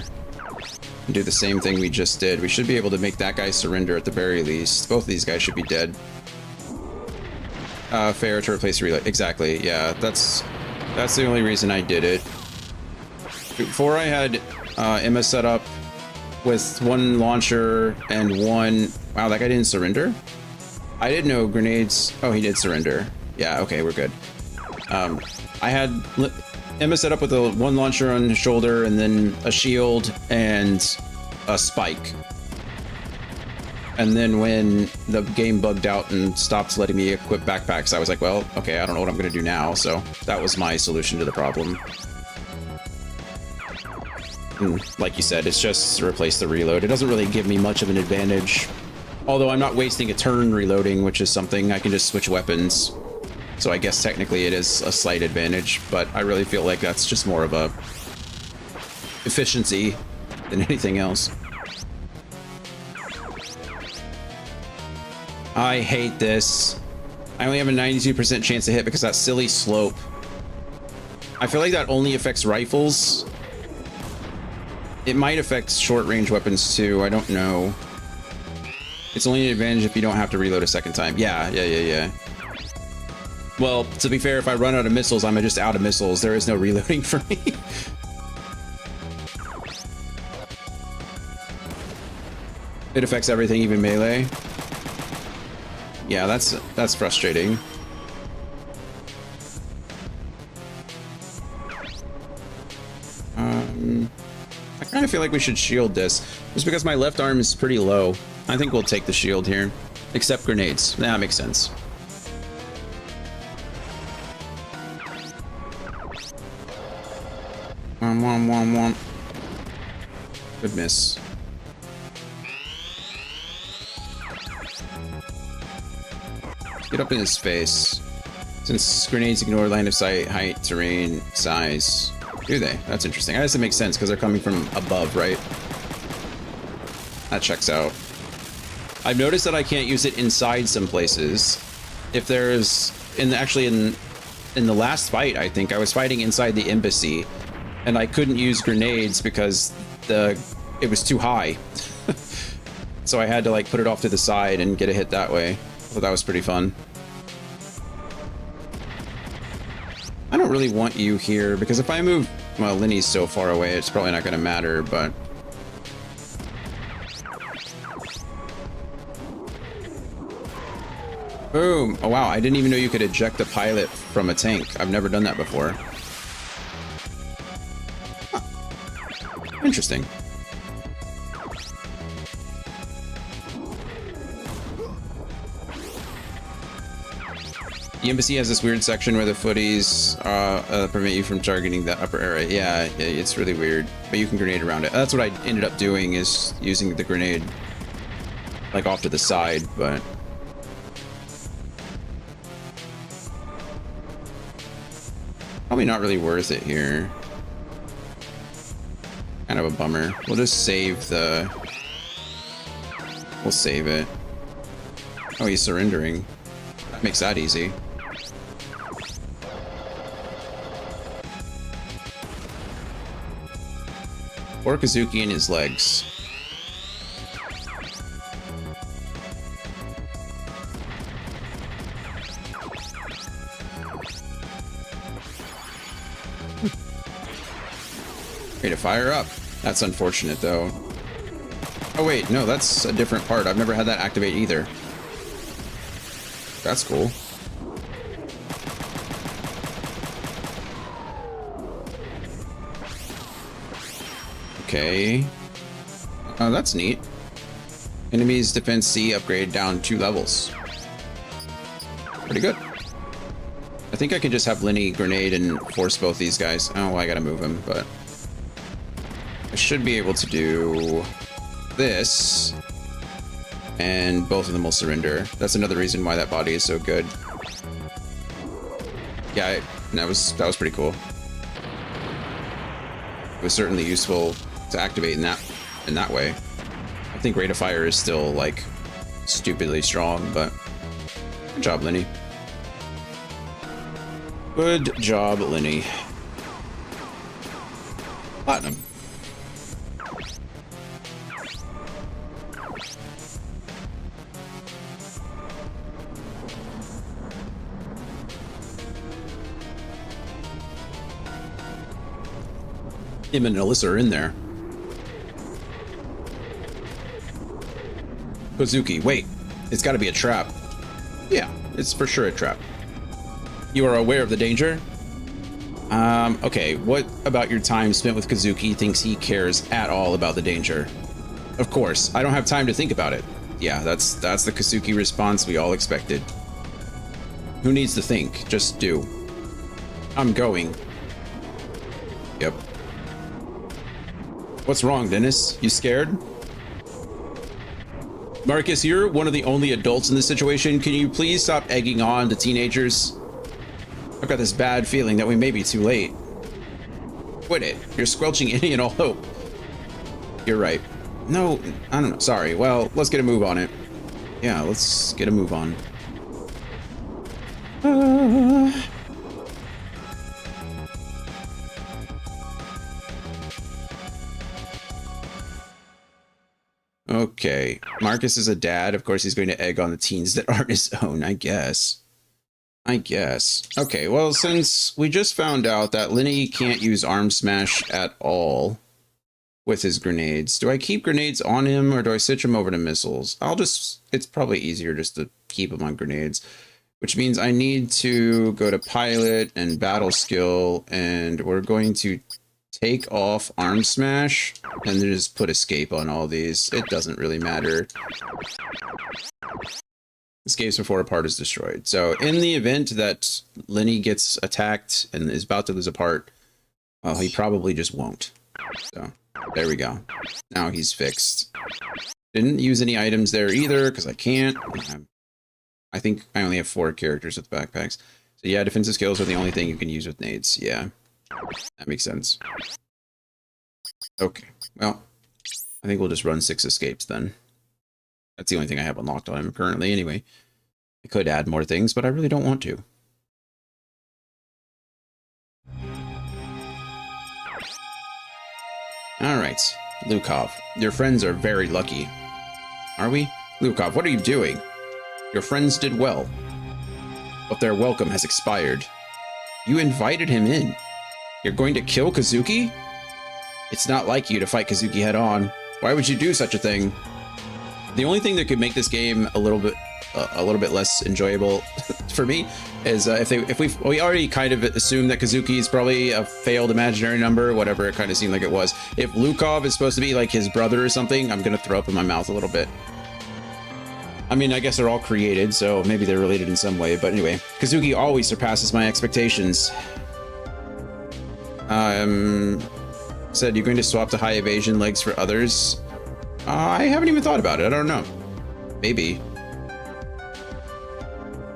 and do the same thing we just did. We should be able to make that guy surrender at the very least. Both of these guys should be dead. Fair to replace relay. Exactly. Yeah, that's the only reason I did it. Before I had Emma set up with 1 launcher and 1... Wow, that guy didn't surrender? I didn't know grenades... Oh, he did surrender. Yeah, okay, we're good. I had Emma set up with 1 launcher on his shoulder and then a shield and a spike. And then when the game bugged out and stopped letting me equip backpacks, I was like, well, okay, I don't know what I'm going to do now. So that was my solution to the problem. And like you said, it's just to replace the reload. It doesn't really give me much of an advantage. Although I'm not wasting a turn reloading, which is something I can just switch weapons. So I guess technically it is a slight advantage, but I really feel like that's just more of a efficiency than anything else. I hate this. I only have a 92% chance to hit because that silly slope. I feel like that only affects rifles. It might affect short-range weapons too, I don't know. It's only an advantage if you don't have to reload a second time. Yeah. Well, to be fair, if I run out of missiles, I'm just out of missiles. There is no reloading for me. It affects everything, even melee. Yeah, that's frustrating. I kind of feel like we should shield this, just because my left arm is pretty low. I think we'll take the shield here, except grenades. That makes sense. Good miss. Get up in his face. Since grenades ignore line of sight, height, terrain, size. Do they? That's interesting. I guess it makes sense because they're coming from above, right? That checks out. I've noticed that I can't use it inside some places. If there's... Actually, in the last fight, I think, I was fighting inside the embassy. And I couldn't use grenades because it was too high. So I had to like put it off to the side and get a hit that way. So that was pretty fun. I don't really want you here because if I move, well, Linny's so far away, it's probably not going to matter, but... Boom! Oh wow, I didn't even know you could eject a pilot from a tank. I've never done that before. Huh. Interesting. The embassy has this weird section where the footies prevent you from targeting that upper area. Yeah, it's really weird, but you can grenade around it. That's what I ended up doing, is using the grenade like off to the side, but... Probably not really worth it here. Kind of a bummer. We'll just save the... We'll save it. Oh, he's surrendering. That makes that easy. Or Kazuki and his legs. Ready to fire up. That's unfortunate, though. Oh, wait. No, that's a different part. I've never had that activate either. That's cool. Okay. Oh, that's neat. Enemies defense C upgrade down 2 levels. Pretty good. I think I could just have Lenny grenade and force both these guys. Oh, well, I gotta move him, but I should be able to do this, and both of them will surrender. That's another reason why that body is so good. Yeah, that was pretty cool. It was certainly useful to activate in that way. I think rate of fire is still like stupidly strong, but good job, Lenny. Good job, Lenny. Platinum. Him and Alyssa are in there. Kozuki, wait. It's got to be a trap. Yeah, it's for sure a trap. You are aware of the danger? Okay, what about your time spent with Kazuki thinks he cares at all about the danger? Of course, I don't have time to think about it. Yeah, that's the Kazuki response we all expected. Who needs to think? Just do. I'm going. Yep. What's wrong, Dennis? You scared? Marcus, you're one of the only adults in this situation. Can you please stop egging on the teenagers? I've got this bad feeling that we may be too late. Quit it. You're squelching any and all hope. You're right. No, I don't know. Sorry. Well, let's get a move on it. Yeah, let's get a move on. Okay. Marcus is a dad. Of course, he's going to egg on the teens that aren't his own, I guess. Okay, well, since we just found out that Lenny can't use arm smash at all with his grenades, do I keep grenades on him or do I switch him over to missiles? It's probably easier just to keep him on grenades, which means I need to go to pilot and battle skill, and we're going to take off arm smash and then just put escape on all these. It doesn't really matter. Escapes before a part is destroyed. So in the event that Lenny gets attacked and is about to lose a part, well, he probably just won't. So there we go. Now he's fixed. Didn't use any items there either because I can't. I think I only have 4 characters with backpacks. So yeah, defensive skills are the only thing you can use with nades. Yeah, that makes sense. Okay, well, I think we'll just run 6 escapes then. That's the only thing I have unlocked on him currently anyway. I could add more things, but I really don't want to. Alright, Lukov. Your friends are very lucky. Are we? Lukov, what are you doing? Your friends did well, but their welcome has expired. You invited him in. You're going to kill Kazuki? It's not like you to fight Kazuki head on. Why would you do such a thing? The only thing that could make this game a little bit less enjoyable for me is if we already kind of assumed that Kazuki is probably a failed imaginary number, whatever it kind of seemed like it was. If Lukov is supposed to be like his brother or something, I'm gonna throw up in my mouth a little bit. I mean, I guess they're all created, so maybe they're related in some way. But anyway, Kazuki always surpasses my expectations. Said you're going to swap the high evasion legs for others. I haven't even thought about it. I don't know. Maybe.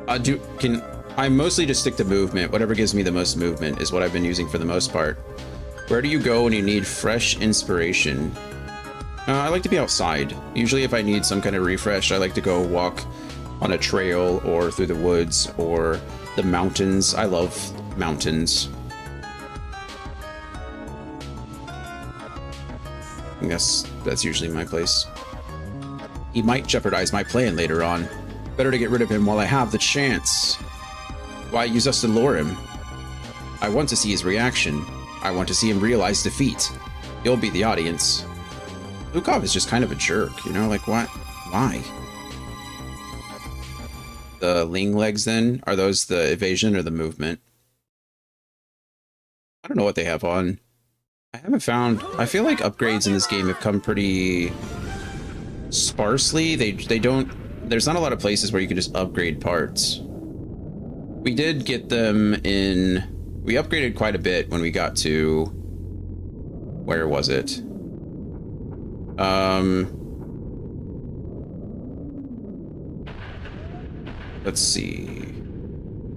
I mostly just stick to movement. Whatever gives me the most movement is what I've been using for the most part. Where do you go when you need fresh inspiration? I like to be outside. Usually if I need some kind of refresh, I like to go walk on a trail or through the woods or the mountains. I love mountains. I guess that's usually my place. He might jeopardize my plan later on. Better to get rid of him while I have the chance. Why use us to lure him? I want to see his reaction. I want to see him realize defeat. You'll be the audience. Lukov is just kind of a jerk, you know? Like, what? Why? The Ling legs, then? Are those the evasion or the movement? I don't know what they have on. I haven't found... I feel like upgrades in this game have come pretty sparsely. They don't... There's not a lot of places where you can just upgrade parts. We did get them in... We upgraded quite a bit when we got to... Where was it? Let's see.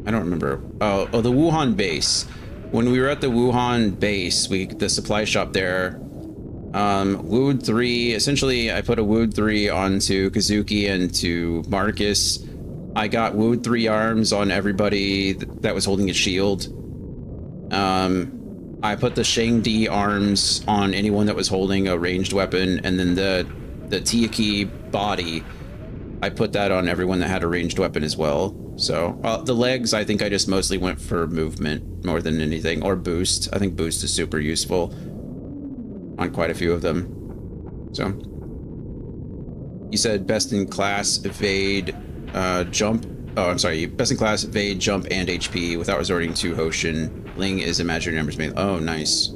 I don't remember. Oh, the Wuhan Base. When we were at the Wuhan Base, the supply shop there, Wood 3, essentially I put a Wood 3 onto Kazuki and to Marcus. I got Wood 3 arms on everybody that was holding a shield. I put the Shang Di arms on anyone that was holding a ranged weapon, and then the Tiaki body, I put that on everyone that had a ranged weapon as well. So the legs, I think I just mostly went for movement more than anything, or boost. I think boost is super useful on quite a few of them. So you said best in class evade, jump. Oh, I'm sorry. Best in class evade, jump, and HP without resorting to Hoshin. Ling is imaginary numbers made. Oh, nice.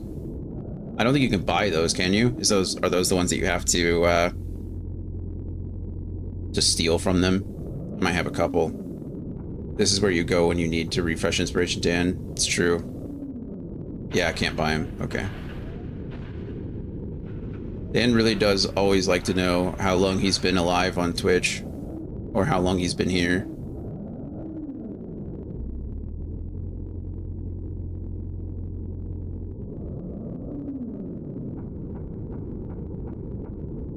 I don't think you can buy those, can you? Are those the ones that you have to steal from them? I might have a couple. This is where you go when you need to refresh inspiration, Dan. It's true. Yeah, I can't buy them. Okay. Dan really does always like to know how long he's been alive on Twitch, or how long he's been here.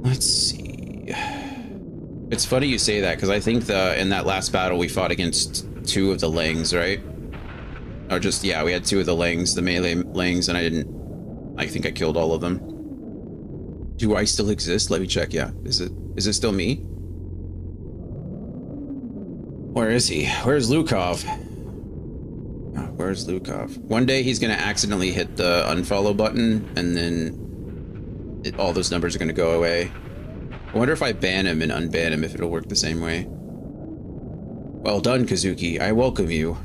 Let's see. It's funny you say that, because I think in that last battle we fought against 2 of the Langs, right? Or just, yeah, we had 2 of the Langs, the melee Langs, and I think I killed all of them. Do I still exist? Let me check. Yeah. Is it still me? Where is he? Where's Lukov? Oh, where's Lukov? One day he's gonna accidentally hit the unfollow button, and then all those numbers are gonna go away. I wonder if I ban him and unban him, if it'll work the same way. Well done, Kazuki. I welcome you.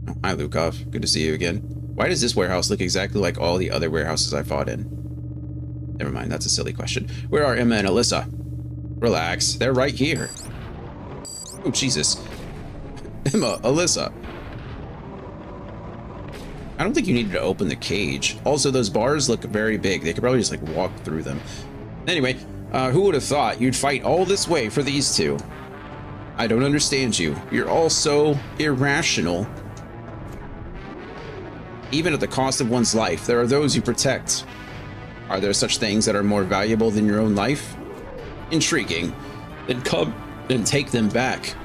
Oh, hi, Lukov. Good to see you again. Why does this warehouse look exactly like all the other warehouses I fought in? Never mind, that's a silly question. Where are Emma and Alyssa? Relax, they're right here. Oh, Jesus. Emma, Alyssa. I don't think you needed to open the cage. Also, those bars look very big. They could probably just, like, walk through them. Anyway, who would have thought you'd fight all this way for these 2? I don't understand you. You're all so irrational. Even at the cost of one's life, there are those you protect. Are there such things that are more valuable than your own life? Intriguing. Then come and take them back.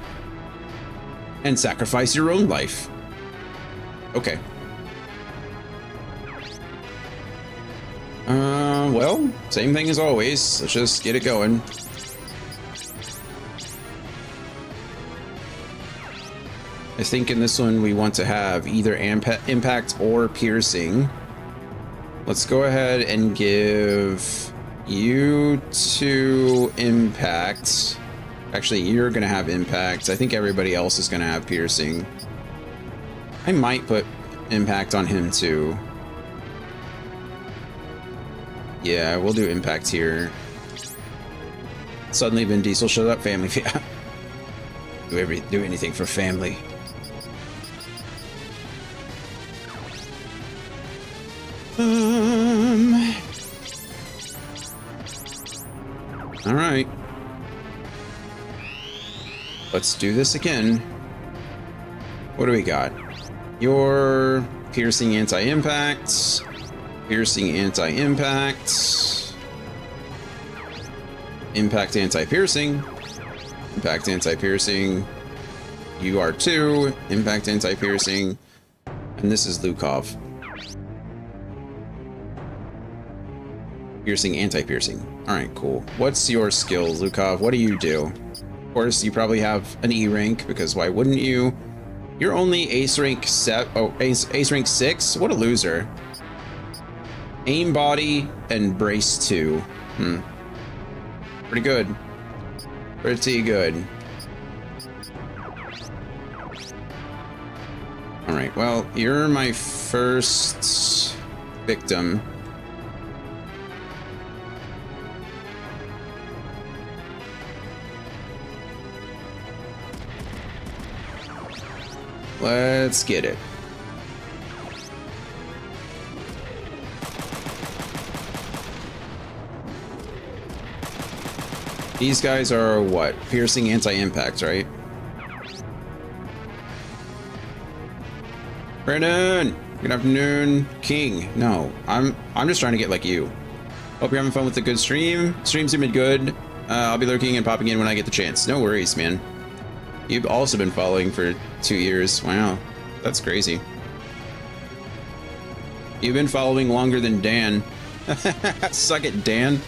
And sacrifice your own life. Okay. Well, same thing as always. Let's just get it going. I think in this one we want to have either impact or piercing. Let's go ahead and give you 2 impact. Actually, you're gonna have impact. I think everybody else is gonna have piercing. I might put impact on him too. Yeah, we'll do impact here. Suddenly Vin Diesel showed up. Family. Do anything for family. All right. Let's do this again. What do we got? Your piercing anti-impact. Piercing anti-impact. Impact anti-piercing. Impact anti-piercing. You are 2. Impact anti-piercing. And this is Lukov. Piercing anti-piercing. Alright, cool. What's your skill, Lukov? What do you do? Of course, you probably have an E rank, because why wouldn't you? You're only ace rank ace rank 6? What a loser. Aim body and brace 2. Pretty good. Pretty good. Alright, well, you're my first victim. Let's get it. These guys are what? Piercing anti-impact, right? Brandon! Good afternoon, King. No, I'm just trying to get like you. Hope you're having fun with the good stream. Streams have been good. I'll be lurking and popping in when I get the chance. No worries, man. You've also been following for 2 years. Wow, that's crazy. You've been following longer than Dan. Suck it, Dan.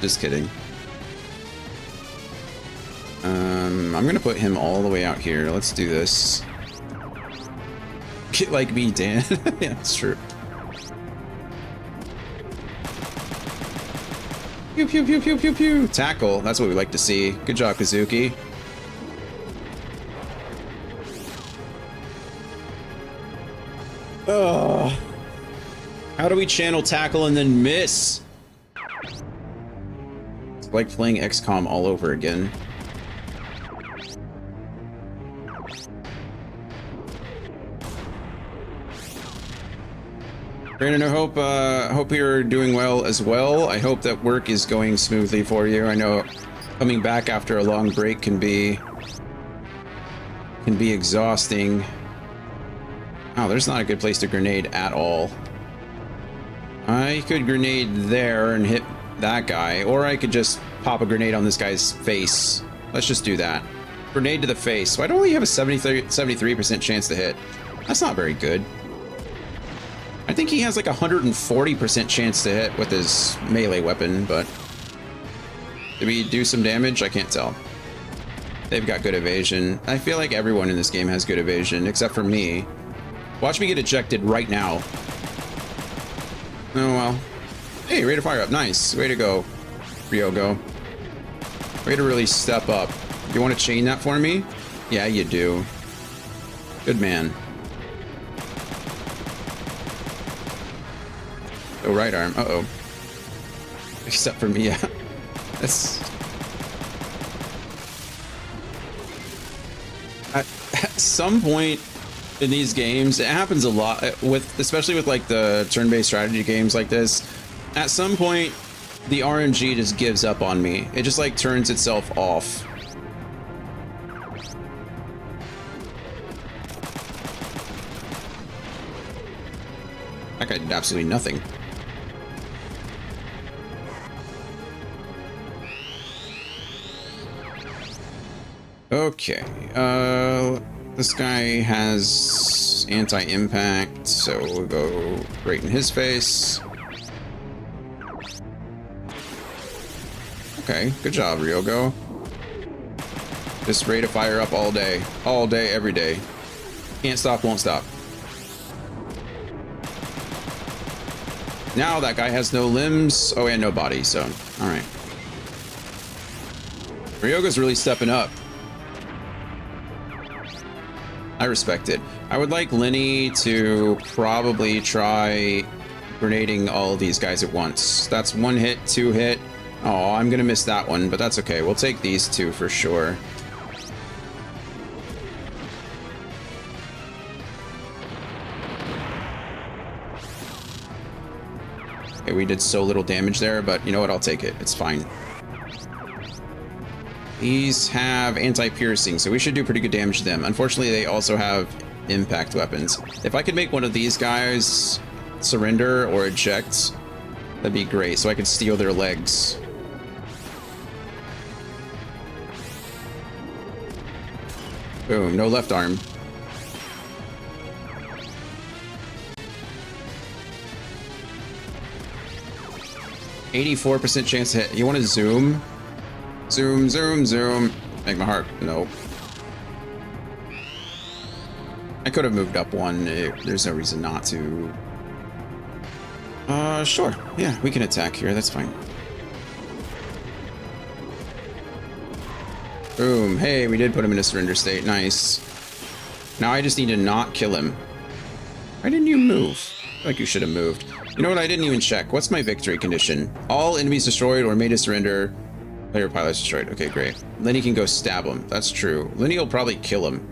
Just kidding. I'm gonna put him all the way out here. Let's do this. Get like me, Dan. Yeah, that's true. Pew pew pew pew pew pew. Tackle. That's what we like to see. Good job, Kazuki. Oh, how do we channel tackle and then miss? It's like playing XCOM all over again. Brandon, I hope you're doing well as well. I hope that work is going smoothly for you. I know coming back after a long break can be exhausting. Oh, there's not a good place to grenade at all. I could grenade there and hit that guy, or I could just pop a grenade on this guy's face. Let's just do that. Grenade to the face. Why don't we have a 73% chance to hit? That's not very good. I think he has like a 140% chance to hit with his melee weapon, but did we do some damage? I can't tell. They've got good evasion. I feel like everyone in this game has good evasion, except for me. Watch me get ejected right now. Oh well. Hey, rate of fire up. Nice. Way to go, Ryogo. Way to really step up. You want to chain that for me? Yeah, you do. Good man. Oh, right arm. Uh-oh. Except for me, yeah. That's... At some point in these games, it happens a lot, especially with like the turn-based strategy games like this. At some point, the RNG just gives up on me. It just like turns itself off. That guy did absolutely nothing. Okay, this guy has anti-impact, so we'll go right in his face. Okay, good job, Ryogo. Just rate of fire up all day, every day. Can't stop, won't stop. Now that guy has no limbs, oh, and no body, so, all right. Ryogo's really stepping up. I respect it. I would like Lenny to probably try grenading all of these guys at once. That's 1 hit, 2 hit. Oh, I'm gonna miss that one, but that's okay. We'll take these 2 for sure. Okay, we did so little damage there, but you know what? I'll take it. It's fine. These have anti-piercing, so we should do pretty good damage to them. Unfortunately, they also have impact weapons. If I could make one of these guys surrender or eject, that'd be great, so I could steal their legs. Boom, no left arm. %84% chance to hit. You want to zoom? Zoom, zoom, zoom. Make my heart. Nope. I could have moved up 1. There's no reason not to. Sure. Yeah, we can attack here. That's fine. Boom. Hey, we did put him in a surrender state. Nice. Now I just need to not kill him. Why didn't you move? I feel like you should have moved. You know what? I didn't even check. What's my victory condition? All enemies destroyed or made to surrender. Player pilots destroyed. Okay, great. Lenny can go stab him. That's true. Lenny will probably kill him.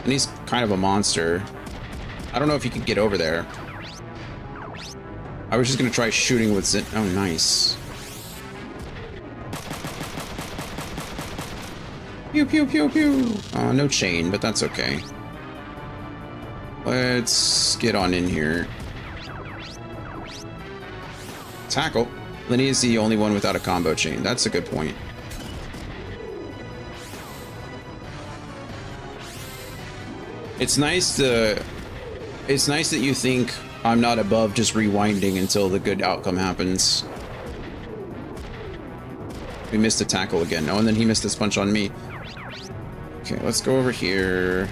And he's kind of a monster. I don't know if he can get over there. I was just gonna try shooting with Zin. Oh, nice. Pew, pew, pew, pew. No chain, but that's okay. Let's get on in here. Tackle. Lenny is the only one without a combo chain. That's a good point. It's nice that you think I'm not above just rewinding until the good outcome happens. We missed a tackle again. Oh, and then he missed a punch on me. Okay, let's go over here.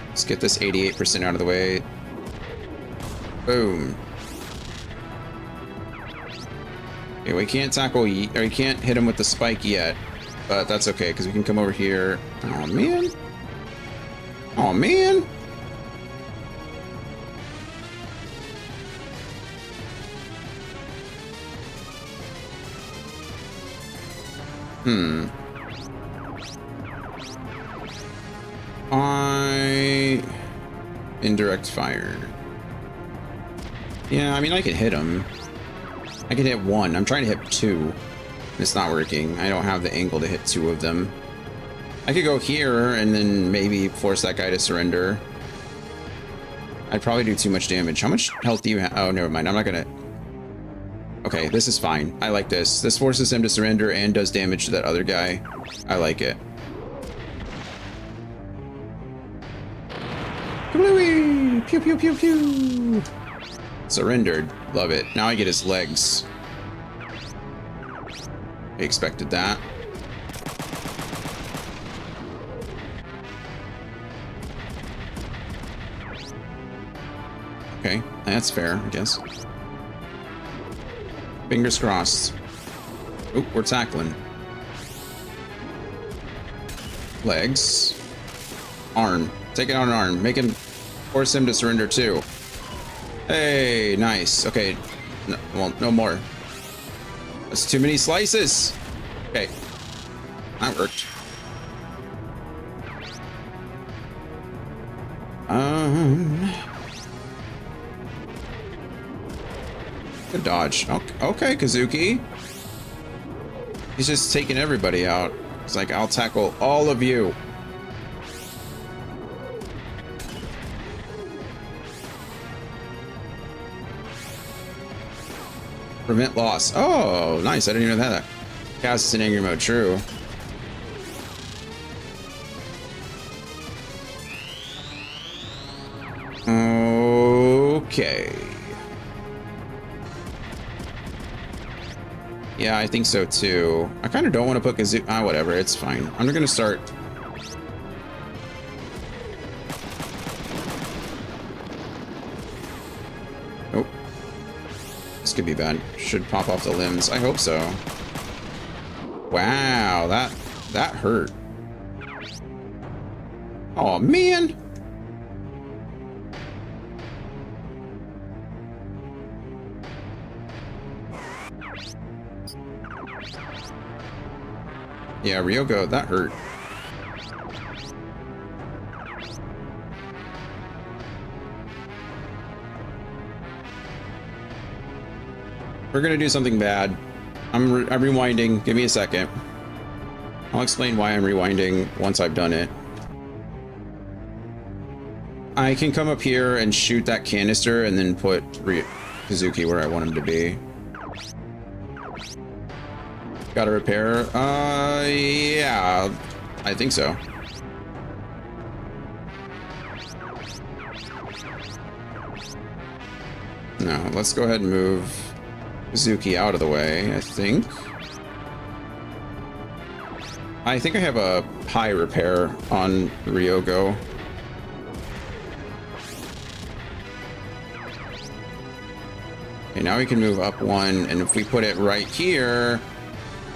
Let's get this 88% out of the way. Boom. Okay, we can't tackle, or we can't hit him with the spike yet, but that's okay because we can come over here. Oh man. Oh man. Indirect fire. Yeah, I mean, I can hit him. I can hit one. I'm trying to hit two. It's not working. I don't have the angle to hit two of them. I could go here and then maybe force that guy to surrender. I'd probably do too much damage. How much health do you have? Oh, never mind. I'm not gonna... Okay, this is fine. I like this. This forces him to surrender and does damage to that other guy. I like it. Kablooey! Pew, pew, pew, pew! Surrendered. Love it. Now I get his legs. I expected that. Okay, that's fair, I guess. Fingers crossed. Oh, we're tackling. Legs. Arm. Take it on an arm. Make him... Force him to surrender too. Hey, nice. Okay. No, well, no more. That's too many slices. Okay. That worked. Good dodge. Okay, Kazuki. He's just taking everybody out. It's like, I'll tackle all of you. Prevent loss. Oh, nice. I didn't even know that. Cast is in angry mode. True. Okay. Yeah, I think so too. I kind of don't want to put Kazuki. Ah, whatever. It's fine. I'm going to start. Oh. This could be bad. Should pop off the limbs. I hope so. Wow, that hurt. Oh man. Yeah, Ryogo, that hurt. We're gonna do something bad. I'm rewinding. Give me a second. I'll explain why I'm rewinding once I've done it. I can come up here and shoot that canister and then put Kazuki where I want him to be. Got a repair? Yeah, I think so. No, let's go ahead and move Kazuki out of the way, I think. I think I have a high repair on Ryogo. Okay, now we can move up one, and if we put it right here,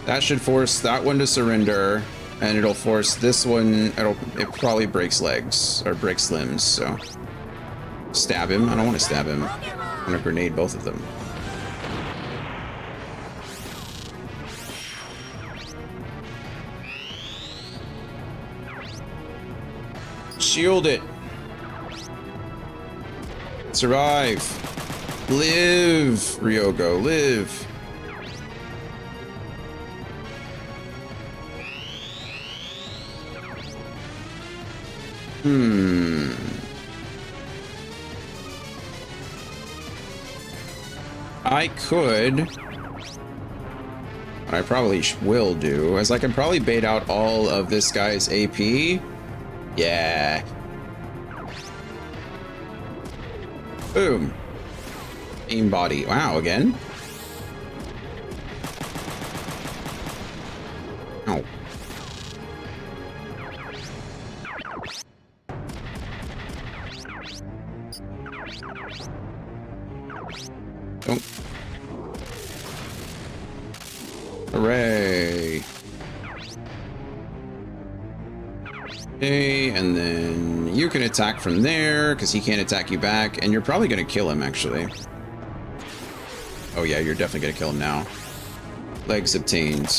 that should force that one to surrender, and it'll force this one, it probably breaks legs, or breaks limbs, so. Stab him? I don't want to stab him. I'm gonna grenade both of them. Shield it. Survive. Live, Ryogo, live. I could, what I probably will do, is I can probably bait out all of this guy's AP. Yeah. Boom. Aim body. Wow, again? Ow. Oh. Hooray. Okay, and then you can attack from there, because he can't attack you back, and you're probably going to kill him, actually. Oh yeah, you're definitely going to kill him now. Legs obtained.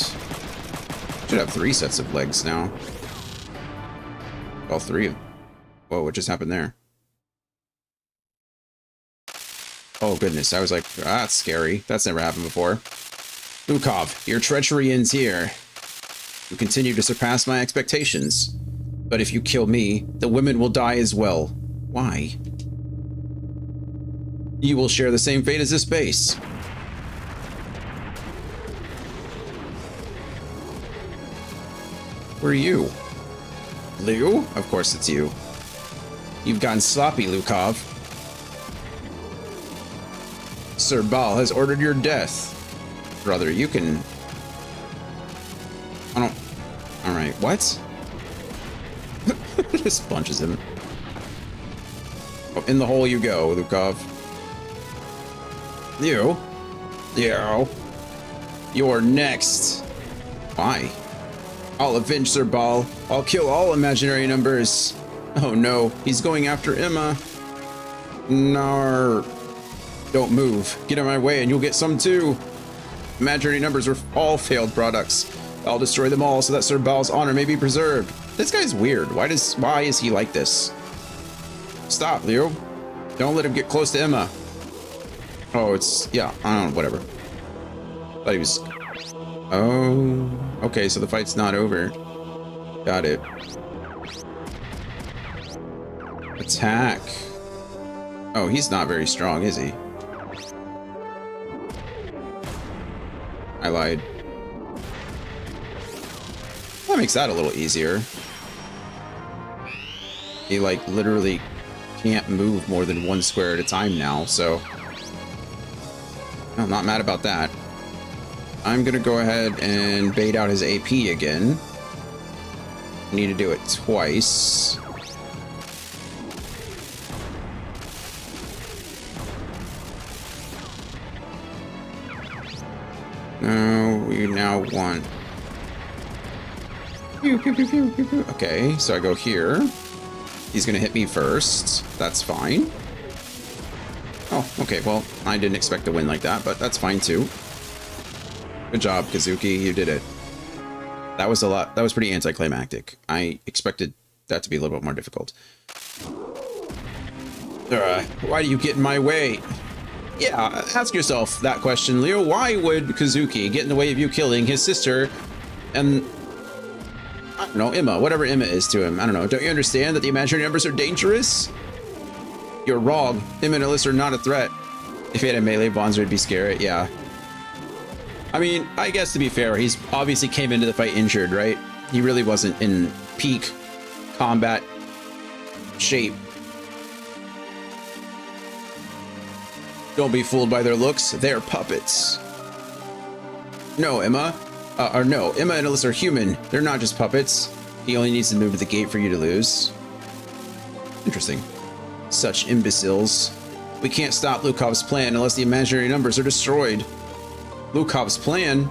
Should have 3 sets of legs now. All 3 of... Whoa, what just happened there? Oh goodness, I was like, ah, that's scary. That's never happened before. Lukov, your treachery ends here. You continue to surpass my expectations. But if you kill me, the women will die as well. Why? You will share the same fate as this base. Where are you? Liu? Of course it's you. You've gotten sloppy, Lukov. Sir Baal has ordered your death. Brother, you can... I don't... Alright, what? Just punches him. Oh, in the hole you go, Lukov. You? You're next. Why? I'll avenge Sir Baal. I'll kill all imaginary numbers. Oh no, he's going after Emma. Nar. Don't move. Get out of my way and you'll get some too. Imaginary numbers are all failed products. I'll destroy them all so that Sir Baal's honor may be preserved. This guy's weird. Why is he like this? Stop, Leo. Don't let him get close to Emma. Oh, it's... yeah, I don't know, whatever. Thought he was... Oh... Okay, so the fight's not over. Got it. Attack. Oh, he's not very strong, is he? I lied. That makes that a little easier. He, like, literally can't move more than 1 square at a time now, so... I'm not mad about that. I'm gonna go ahead and bait out his AP again. I need to do it twice. No, we now want... Okay, so I go here. He's gonna hit me first. That's fine. Oh, okay, well, I didn't expect to win like that, but that's fine too. Good job, Kazuki, you did it. That was a lot, that was pretty anticlimactic. I expected that to be a little bit more difficult. Why do you get in my way? Yeah, ask yourself that question, Leo. Why would Kazuki get in the way of you killing his sister and... I don't know, Emma, whatever Emma is to him. I don't know. Don't you understand that the imaginary numbers are dangerous? You're wrong. Emma and Alyssa are not a threat. If he had a melee Bonzer, would be scared. Yeah. I mean, I guess to be fair, he's obviously came into the fight injured, right? He really wasn't in peak combat shape. Don't be fooled by their looks. They're puppets. No, Emma. No, Emma and Alyssa are human. They're not just puppets. He only needs to move to the gate for you to lose. Interesting. Such imbeciles. We can't stop Lukov's plan unless the imaginary numbers are destroyed. Lukov's plan?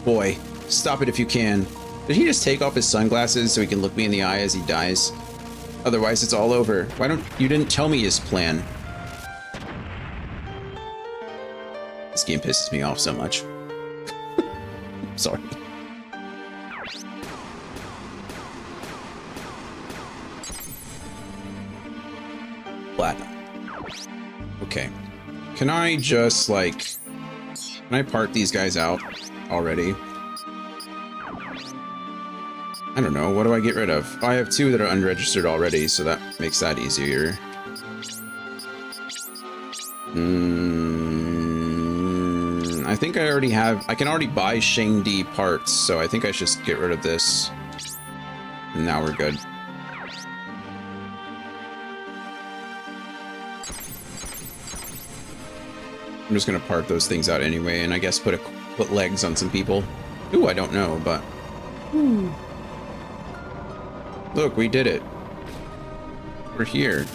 Boy, stop it if you can. Did he just take off his sunglasses so he can look me in the eye as he dies? Otherwise, it's all over. Why don't you didn't tell me his plan? This game pisses me off so much. Sorry. Okay. Can I just, like... Can I part these guys out already? I don't know. What do I get rid of? I have 2 that are unregistered already, so that makes that easier. I think I already have... I can already buy Shangdi parts, so I think I should just get rid of this. And now we're good. I'm just gonna part those things out anyway, and I guess put legs on some people. Ooh, I don't know, but... Look, we did it. We're here.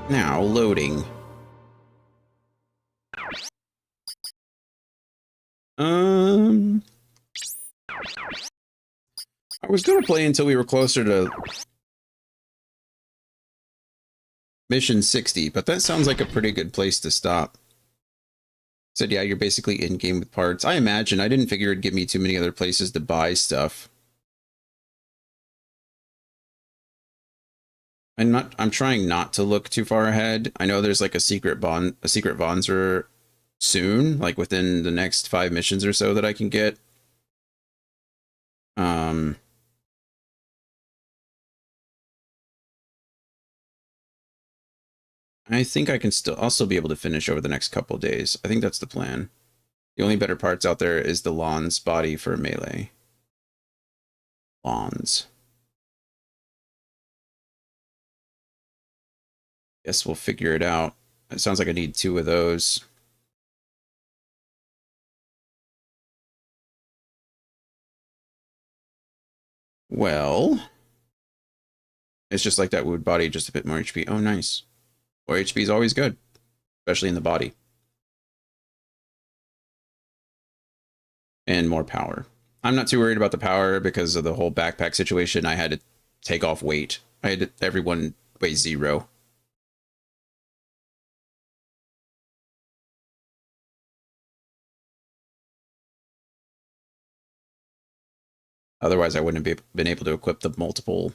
Now, loading. I was gonna play until we were closer to mission 60, but that sounds like a pretty good place to stop. Said, yeah, you're basically in-game with parts. I imagine. I didn't figure it'd give me too many other places to buy stuff. I'm trying not to look too far ahead. I know there's like a secret Vonzer soon, like within the next 5 missions or so that I can get. I think I can also be able to finish over the next couple of days. I think that's the plan. The only better parts out there is the Lon's body for melee. Lon's. Guess we'll figure it out. It sounds like I need 2 of those. Well, it's just like that wood body, just a bit more HP. Oh, nice. More HP is always good, especially in the body. And more power. I'm not too worried about the power because of the whole backpack situation. I had to take off weight. Everyone weighs 0. Otherwise, I wouldn't have been able to equip the multiple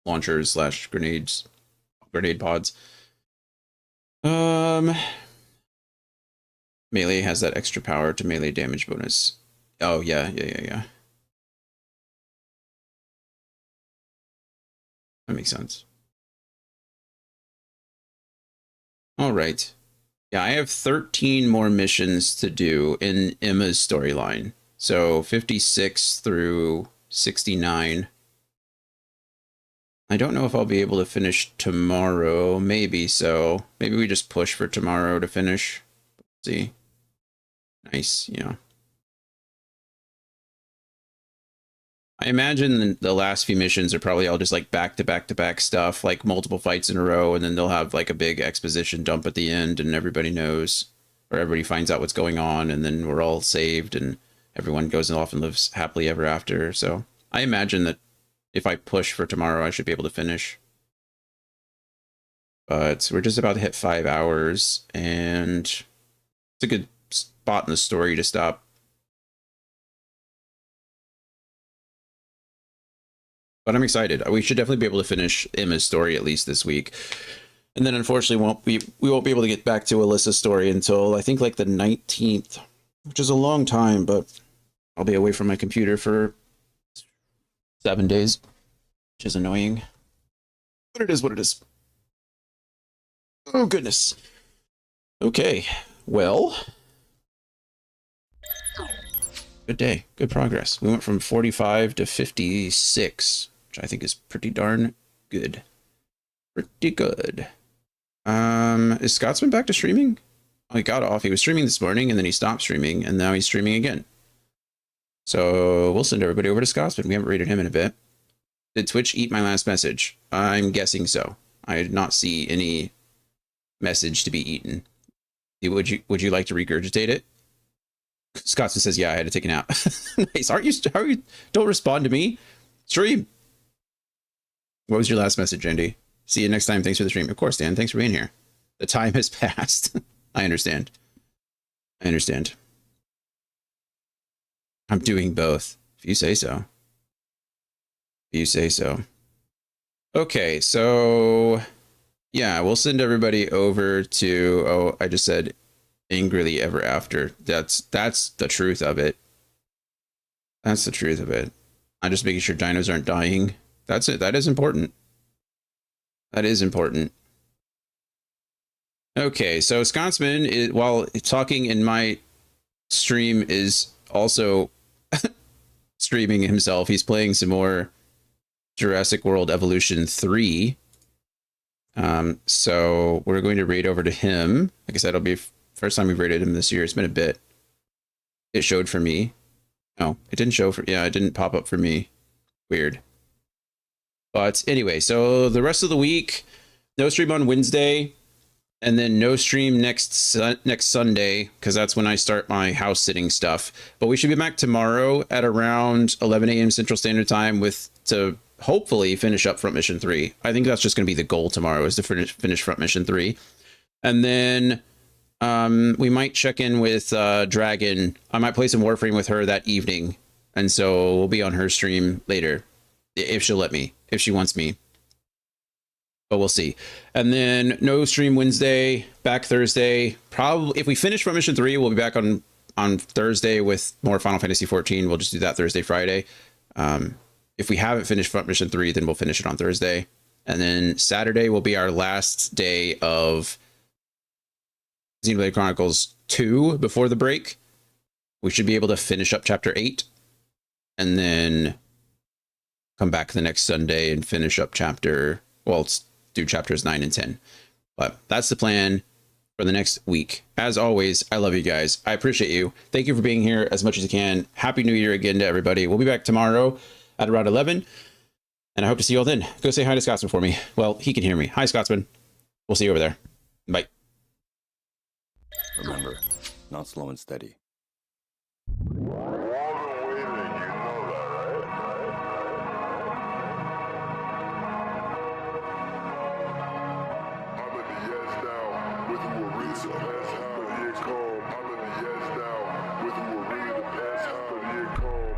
launchers / grenade pods. Melee has that extra power to melee damage bonus. Oh, yeah. That makes sense. All right. Yeah, I have 13 more missions to do in Emma's storyline. So 56 through 69. I don't know if I'll be able to finish tomorrow. Maybe so. Maybe we just push for tomorrow to finish. Let's see. Nice, yeah. I imagine the last few missions are probably all just like back-to-back-to-back stuff, like multiple fights in a row, and then they'll have like a big exposition dump at the end, and everybody knows, or everybody finds out what's going on, and then we're all saved, and everyone goes off and lives happily ever after. So I imagine that if I push for tomorrow, I should be able to finish. But we're just about to hit 5 hours, and it's a good spot in the story to stop. But I'm excited. We should definitely be able to finish Emma's story at least this week. And then unfortunately we won't be able to get back to Alyssa's story until I think like the 19th, which is a long time, but I'll be away from my computer for 7 days, which is annoying. But it is what it is. Oh, goodness. Okay, well. Good day. Good progress. We went from 45 to 56, which I think is pretty darn good. Pretty good. Is Scotsman back to streaming? Oh, he got off. He was streaming this morning, and then he stopped streaming, and now he's streaming again. So we'll send everybody over to Scotsman. We haven't rated him in a bit. Did Twitch eat my last message? I'm guessing so. I did not see any message to be eaten. Would you like to regurgitate it? Scotsman says, yeah, I had to take a nap. Nice. Are you? Don't respond to me. Stream. What was your last message, Andy? See you next time. Thanks for the stream. Of course, Dan. Thanks for being here. The time has passed. I understand. I understand. I'm doing both. If you say so. If you say so. Okay, so yeah, we'll send everybody over to, oh, I just said angrily ever after. That's the truth of it. That's the truth of it. I'm just making sure dinos aren't dying. That's it. That is important. That is important. Okay, so Scotsman, is, while talking in my stream, is also streaming himself. He's playing some more Jurassic World Evolution 3. So we're going to raid over to him. Like I said, it'll be first time we've raided him this year. It's been a bit. It showed for me. No, it didn't show for, yeah, it didn't pop up for me. Weird. But anyway, so the rest of the week, no stream on Wednesday, and then no stream next Sunday, because that's when I start my house sitting stuff. But we should be back tomorrow at around 11 a.m. Central Standard Time to hopefully finish up Front Mission 3. I think that's just going to be the goal tomorrow, is to finish Front Mission 3. And then we might check in with Dragon. I might play some Warframe with her that evening. And so we'll be on her stream later, if she'll let me, if she wants me. But we'll see. And then no stream Wednesday, back Thursday. Probably if we finish Front Mission 3, we'll be back on Thursday with more Final Fantasy 14. We'll just do that Thursday, Friday. If we haven't finished Front Mission 3, then we'll finish it on Thursday. And then Saturday will be our last day of Xenoblade Chronicles 2 before the break. We should be able to finish up Chapter 8. And then come back the next Sunday and finish up do chapters 9 and 10. But that's the plan for the next week. As always, I love you guys. I appreciate you. Thank you for being here as much as you can. Happy New Year again to everybody. We'll be back tomorrow at around 11. And I hope to see you all then. Go say hi to Scotsman for me. Well, he can hear me. Hi, Scotsman. We'll see you over there. Bye. Remember, not slow and steady.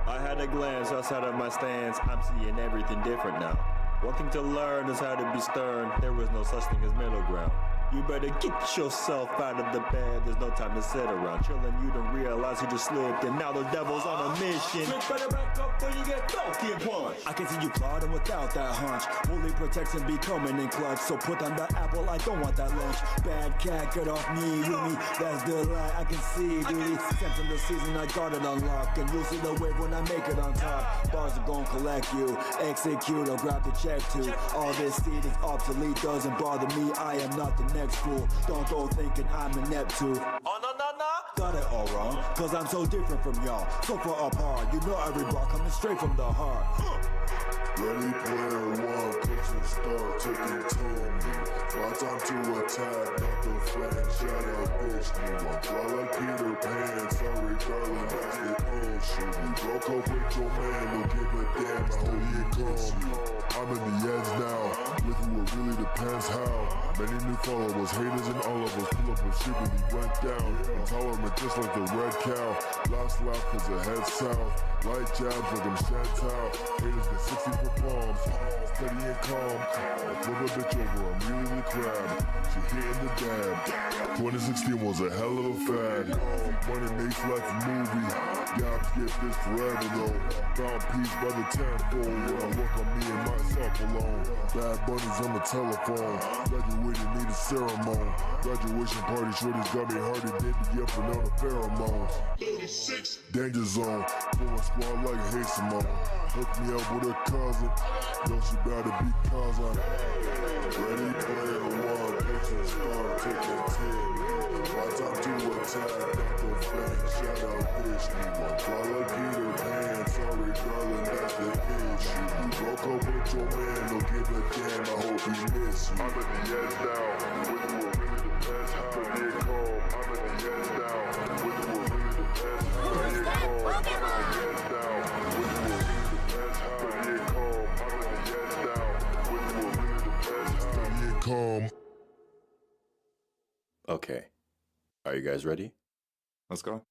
I had a glance outside of my stance. I'm seeing everything different now. One thing to learn is how to be stern. There was no such thing as middle ground. You better get yourself out of the bed. There's no time to sit around chilling. You don't realize you just slipped, and now the devil's on a mission. Switch better back up when you get Falcon Punch. I can see you plotting without that hunch. Fully protection be coming in clutch. So put on the apple. I don't want that lunch. Bad cat, get off me, you me. That's the lie I can see, duty. Since in the season I got it unlocked, and you'll see the wave when I make it on top. Bars are gonna collect you, execute or grab the check too. All this seed is obsolete, doesn't bother me. I am not the next fool. Don't go thinking I'm a Neptune. Oh no. Got it all wrong, cause I'm so different from y'all. So far apart, you know every bar coming straight from the heart. Ready player one, pushing start, taking to me. My time to attack, not the flank, shut up, bitch, me. I fly like Peter Pan, sorry darling, that's the ocean. You broke up with your man, don't give a damn, I hope you come. I'm in the edge now, with you it really depends how. Many new followers, haters and all of us, pull up and shit when he went down. Intolerant just like the red cow, last laugh cause it head south. Light jabs like I'm Chantal, haters get 60 for palms, steady and calm. I flip a bitch over, I'm really the crab, she hitting the dab. 2016 was a hell of a fad, money makes life a movie, y'all get this forever though. Found peace by the tenfold, when I work on me and myself alone. Bad bunnies on the telephone, graduated need a ceremony. Graduation party, shorties got me hardy, they be up and on the pheromones. Danger zone, full squad like hey Simone. Hook me up with a cousin, know she bout to be cousin. Ready player one, pitching start, taking 10. My time to attack, not the flank, shout out bitch, me. I fly like Peter Pan, sorry darling, that's the issue. You broke up with your man, don't give a damn, I hope he miss you. I'm at the edge now, with you it really depends how to get calm. I'm at the edge now, with you it really depends how to get calm. I'm at the edge now, with you it really depends how to get calm. I'm at the edge now, with you it really depends how to get calm. Okay. Are you guys ready? Let's go.